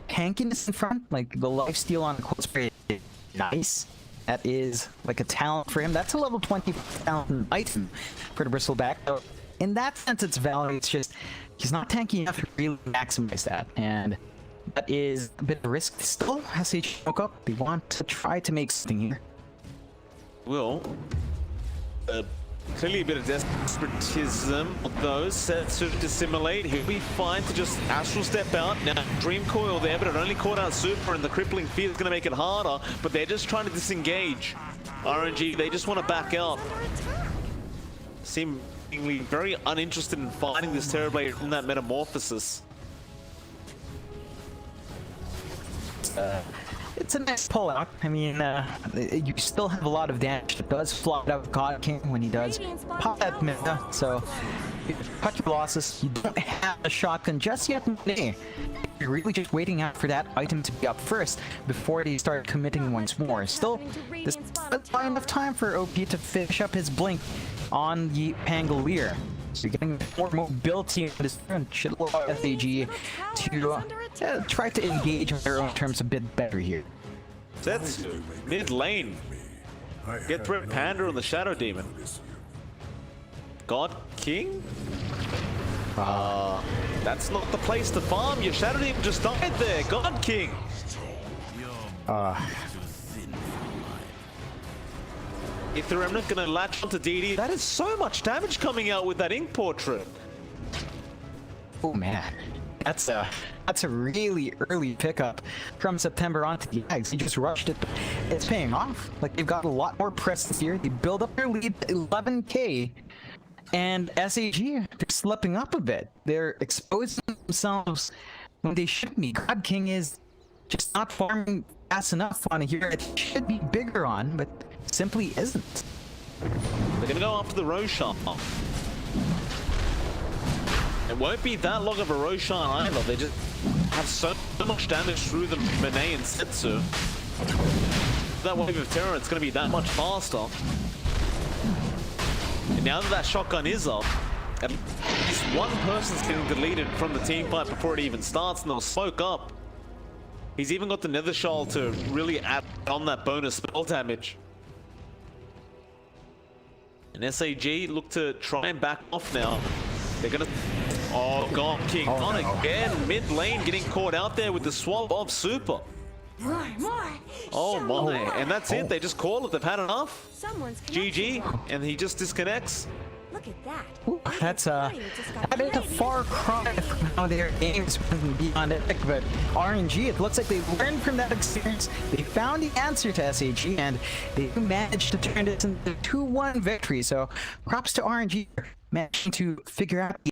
tankiness in front. Like, the lifesteal on Cold Spray is nice. That is like a talent for him. That's a level 20 talent item for the Bristleback. So in that sense, it's valid. It's just he's not tanky enough to really maximize that, and that is a bit of a risk. Still, SH woke up. They want to try to make something here. Well, clearly a bit of despotism of those set to dissimulate. He'll be fine to just astral step out. Now, Dream Coil there, but it only caught out Super, and the crippling fear is going to make it harder, but they're just trying to disengage. RNG, they just want to back out. Seemingly very uninterested in fighting this Terrorblade from that metamorphosis. It's a nice pull-out. I mean, you still have a lot of damage that does fly out of God King when he does pop that meta, so you cut your losses. You don't have a shotgun just yet today. You're really just waiting out for that item to be up first before they start committing once more. Still, there's not enough time for OP to finish up his blink on the Pangolier. So you're getting more mobility in this turn. Should allow SAG to try to engage on their own terms a bit better here. That's mid lane. Get Red Panda on the Shadow Demon. God King? That's not the place to farm. Your Shadow Demon just died there. God King. If the Remnant gonna latch onto DD, that is so much damage coming out with that Ink Portrait. Oh man, that's a really early pickup from September onto the Ags. He just rushed it. It's paying off. Like, they've got a lot more presence here. They build up their lead to 11k, and SAG, they're slipping up a bit. They're exposing themselves when they shouldn't be. God King is just not farming fast enough on a hero it should be bigger on, but simply isn't. They're gonna go after the Roshan. It won't be that long of a Roshan either. They just have so much damage through the Monet and Setsu. That wave of terror, it's gonna be that much faster. And now that shotgun is up, at least one person's getting deleted from the team fight before it even starts, and they'll smoke up. He's even got the Nether Shawl to really add on that bonus spell damage. And SAG look to try and back off now. They're gonna... Oh, God King on again. Mid lane getting caught out there with the swap of Super. More. Oh Show me my, more. and that's it. They just call it. They've had enough. Someone's GG, and he just disconnects. Look at that. Ooh, that's that is a far cry from how their games went beyond epic, but RNG, it looks like they learned from that experience. They found the answer to SAG, and they managed to turn this into a 2-1 victory. So props to RNG for managing to figure out the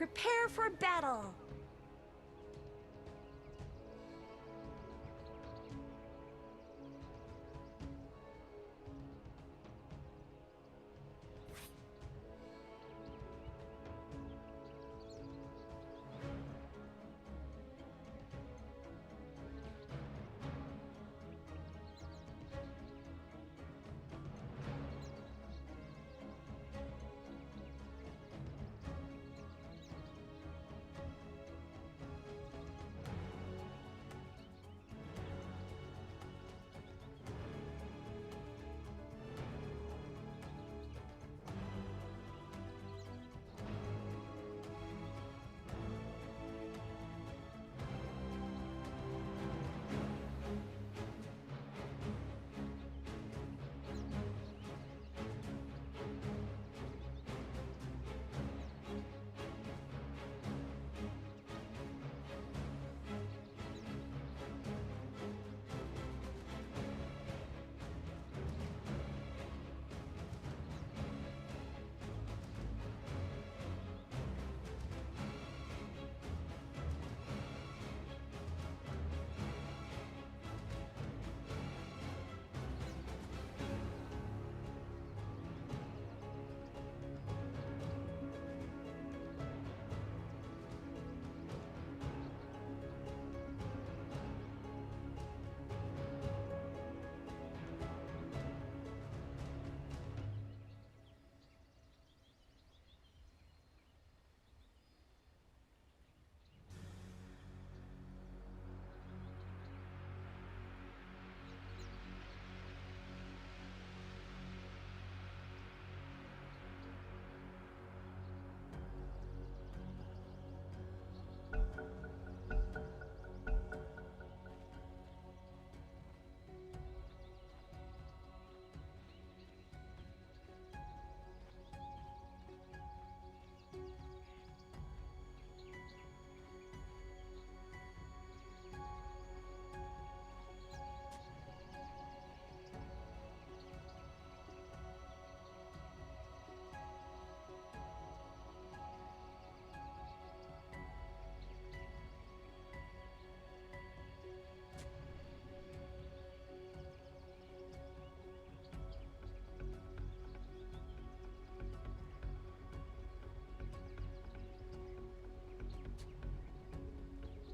Prepare for battle.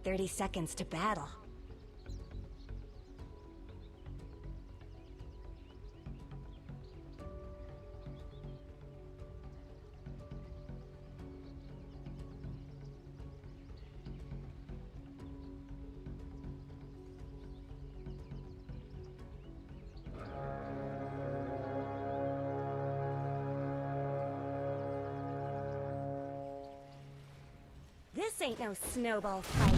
30 seconds to battle. This ain't no snowball fight.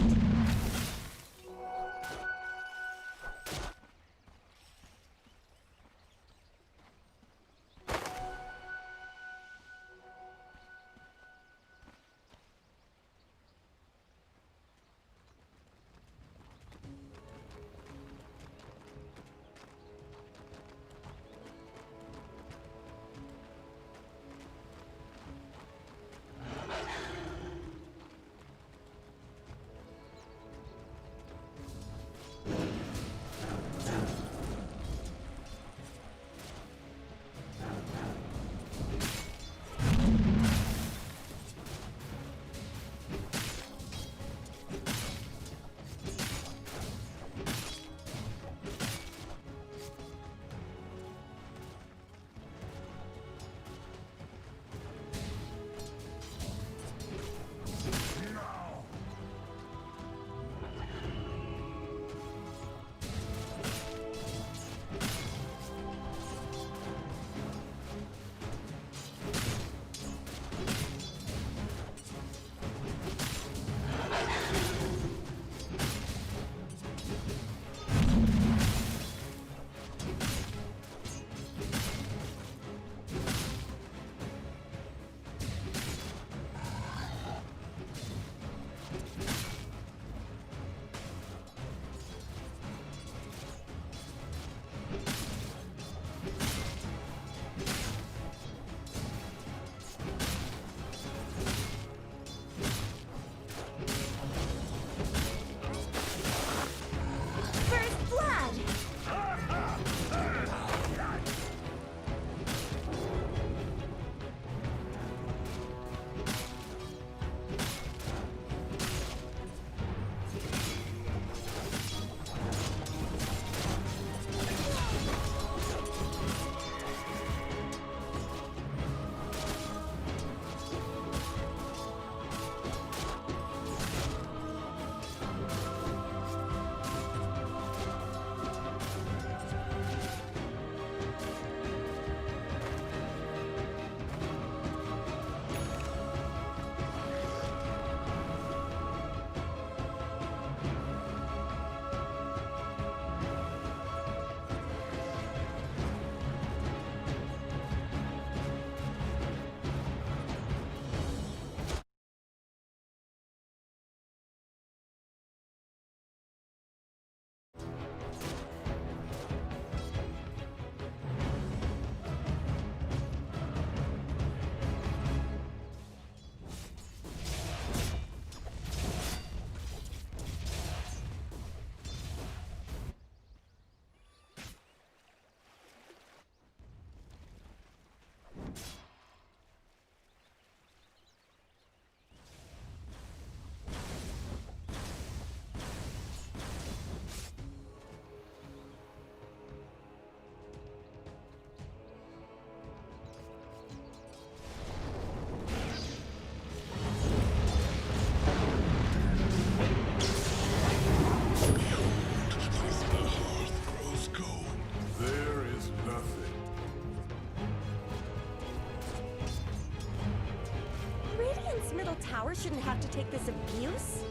Tower shouldn't have to take this abuse?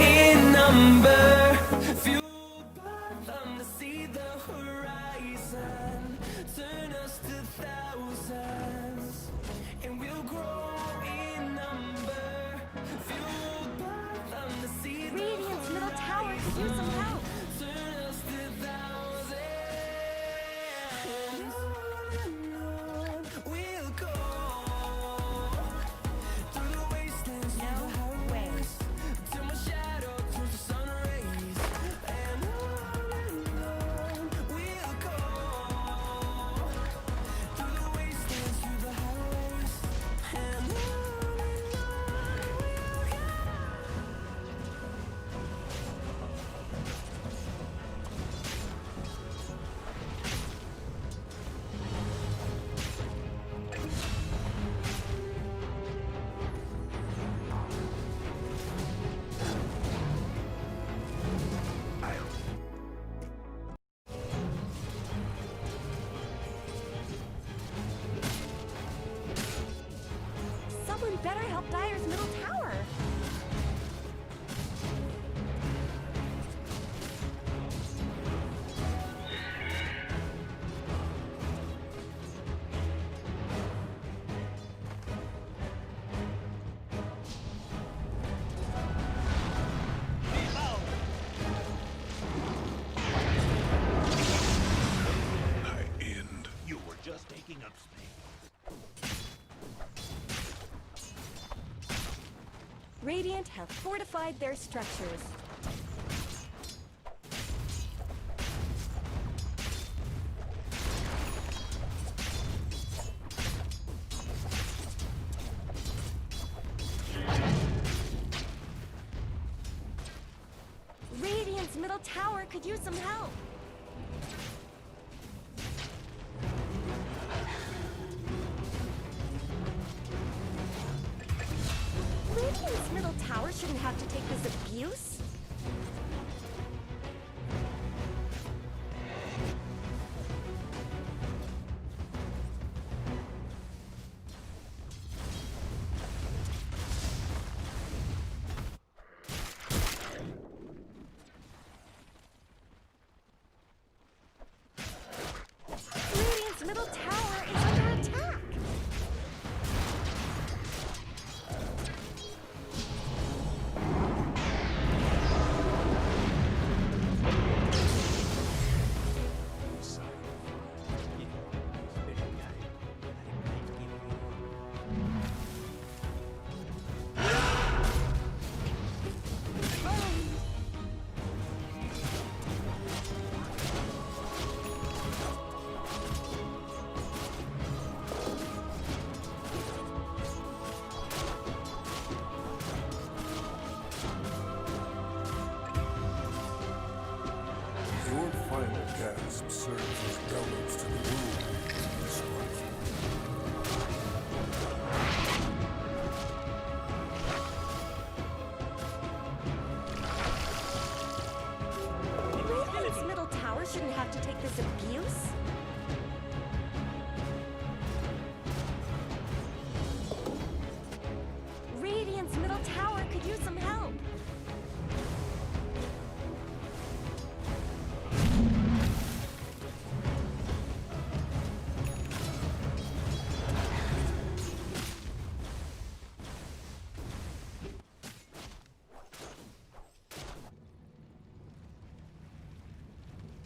In number, fueled by them to see the horizon, turn us to thousands, and we'll grow in number, fueled by better help Dire's middle tower. You were just taking up space. Radiant have fortified their structures. Radiant's middle tower could use some help. Radiant's middle tower shouldn't have to take this abuse. Radiant's middle tower is under attack. Your final gasp serves as bellows to the world in this life. Radiant's middle tower shouldn't have to take this abuse. Radiant's middle tower could use some help.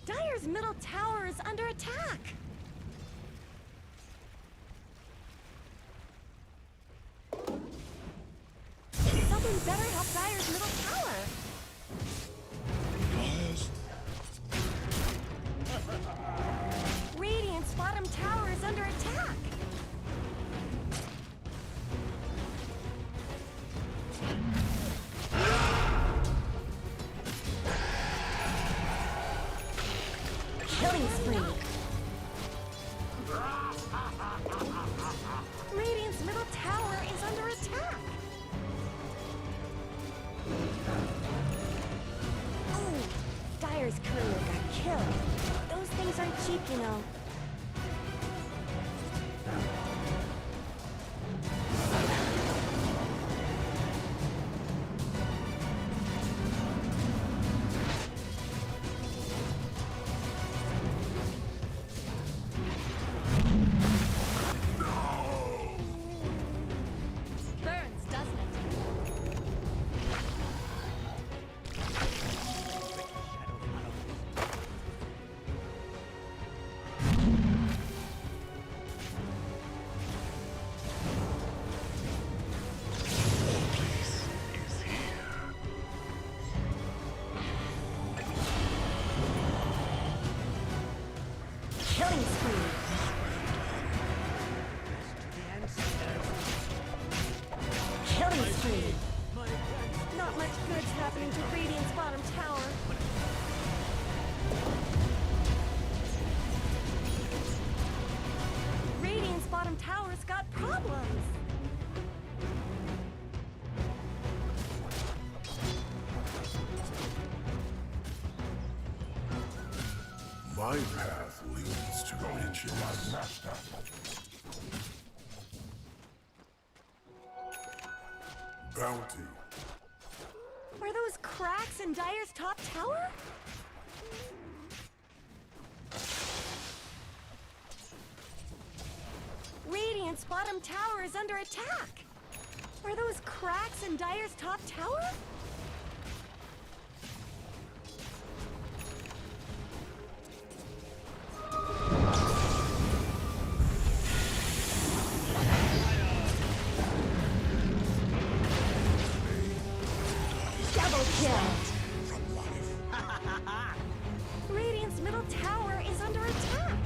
Dire's middle tower is under attack. Someone better help Dire's middle tower. Radiant's bottom tower is under attack. Killing spree. Radiant's middle tower is under attack. Oh, Dire's courier got killed. Those things aren't cheap, you know. Burns, doesn't it? Killing spree. Killing spree. Not much good's happening to Radiant's bottom tower. Radiant's bottom tower's got problems. My path leads to riches. Bounty. Are those cracks in Dire's top tower? Radiant's bottom tower is under attack. Are those cracks in Dire's top tower? Double kill! Radiant's middle tower is under attack.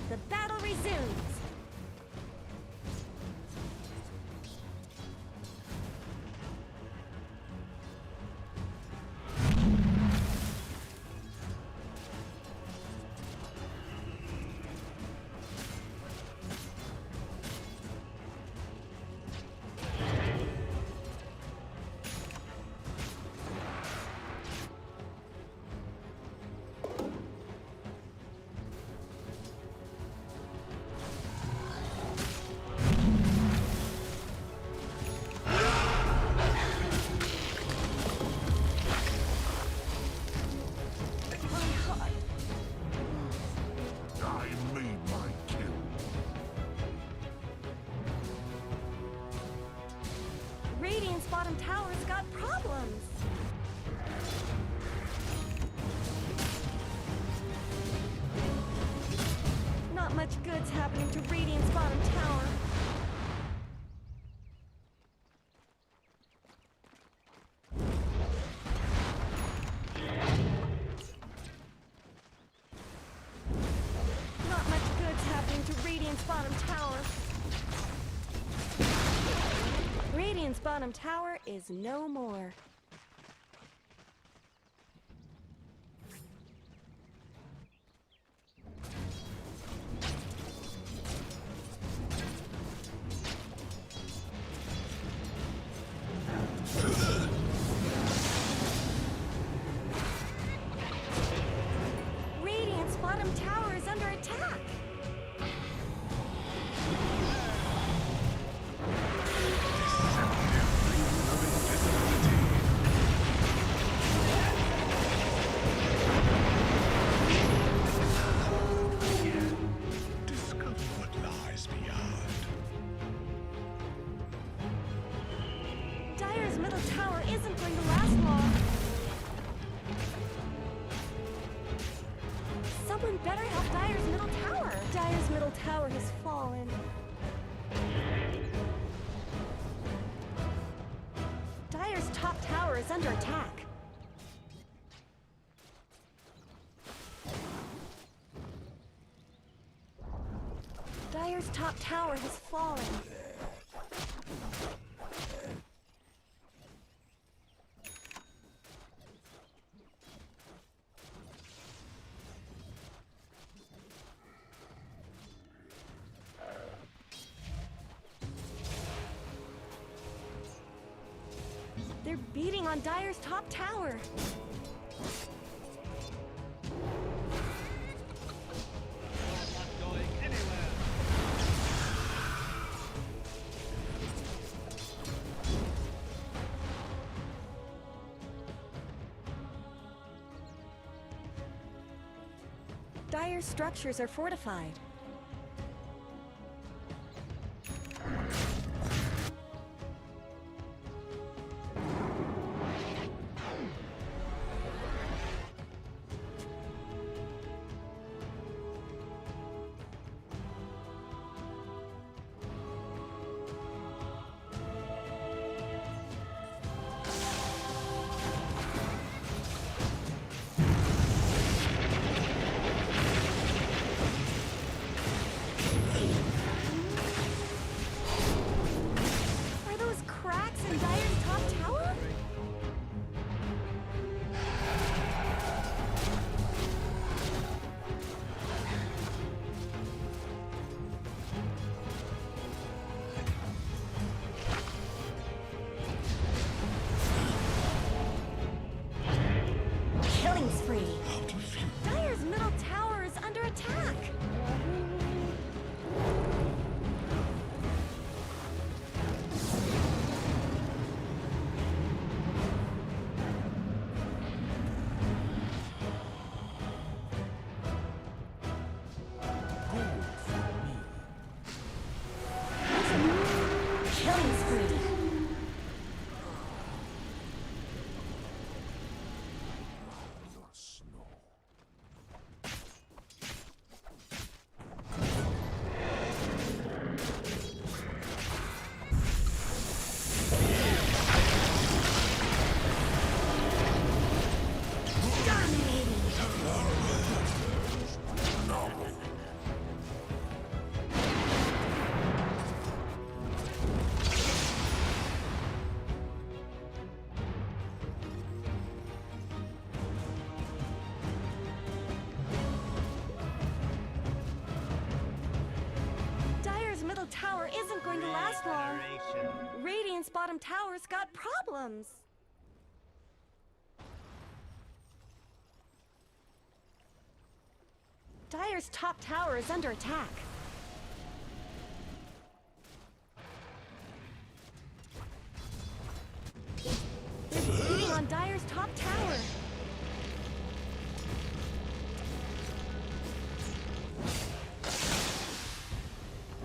The battle resumes! I made my kill. Radiant's bottom tower's got problems. Not much good's happening to Radiant's bottom tower. Not much good's happening to Radiant's bottom tower. Radiant's bottom tower is no more. Radiant's bottom tower is under attack. Discover what lies beyond. Dire's middle tower isn't going to last long. Someone better help Dire's middle tower. Dire's middle tower has fallen. Dire's top tower is under attack. Dire's top tower has fallen. They're beating on Dire's top tower. Dire's structures are fortified. Killing spree. The snow. Dire's middle tower isn't going to last long. Radiant's bottom tower's got problems. Dire's top tower is under attack. They're bleeding on Dire's top tower.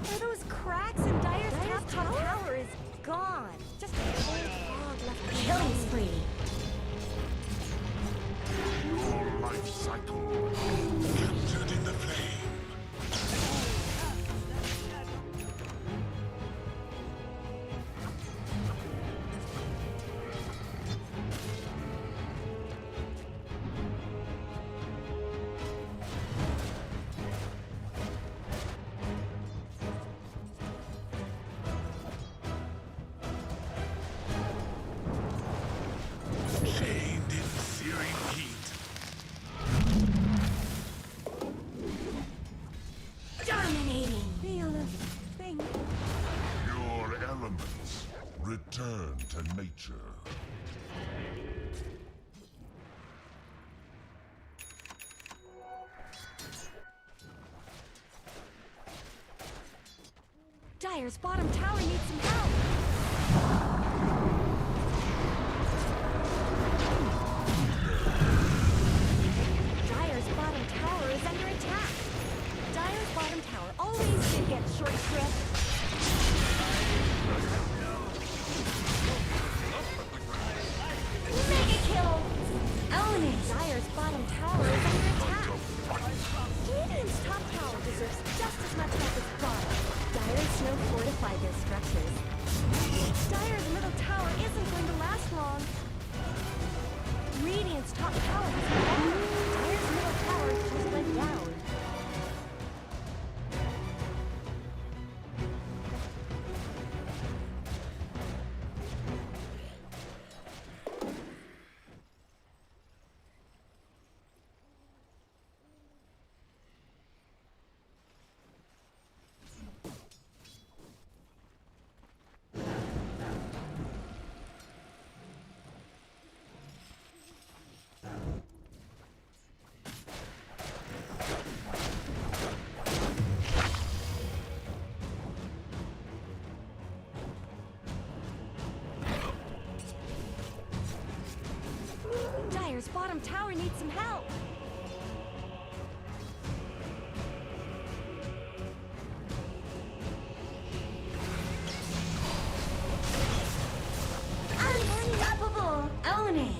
Are those cracks in Dire's top tower is gone. Just a cold fog left. Killing spree. Your life cycle captured in the flame. Chained in searing heat. Dominating. Feel the thing. Your elements return to nature. Dire's bottom tower needs some help. Dire's bottom tower is under attack. Dire's bottom tower always did get short shrift. Mega kill! Own it! Dire's bottom tower is under attack. Radiant's top tower deserves just as much help as bottom. Dire's snow fortified their structures. Dire's middle tower isn't going to last long. Radiant's top tower has fallen. Dire's middle tower just went down. Dire's bottom tower needs some help. Unstoppable! Own it!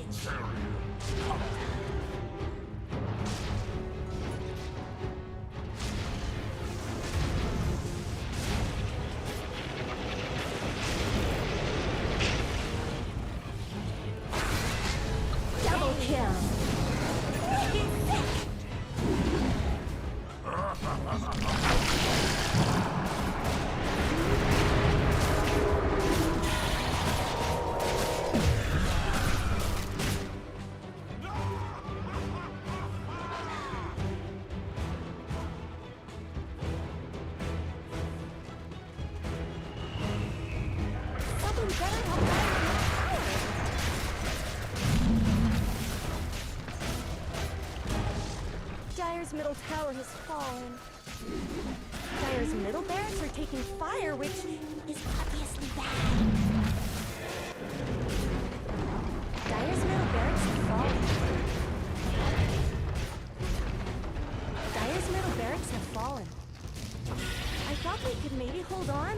Double kill! Something better help Dire's middle tower has fallen. Dire's middle barracks are taking fire, which is obviously bad. Dire's middle barracks have fallen. Dire's middle barracks have fallen. I thought we could maybe hold on.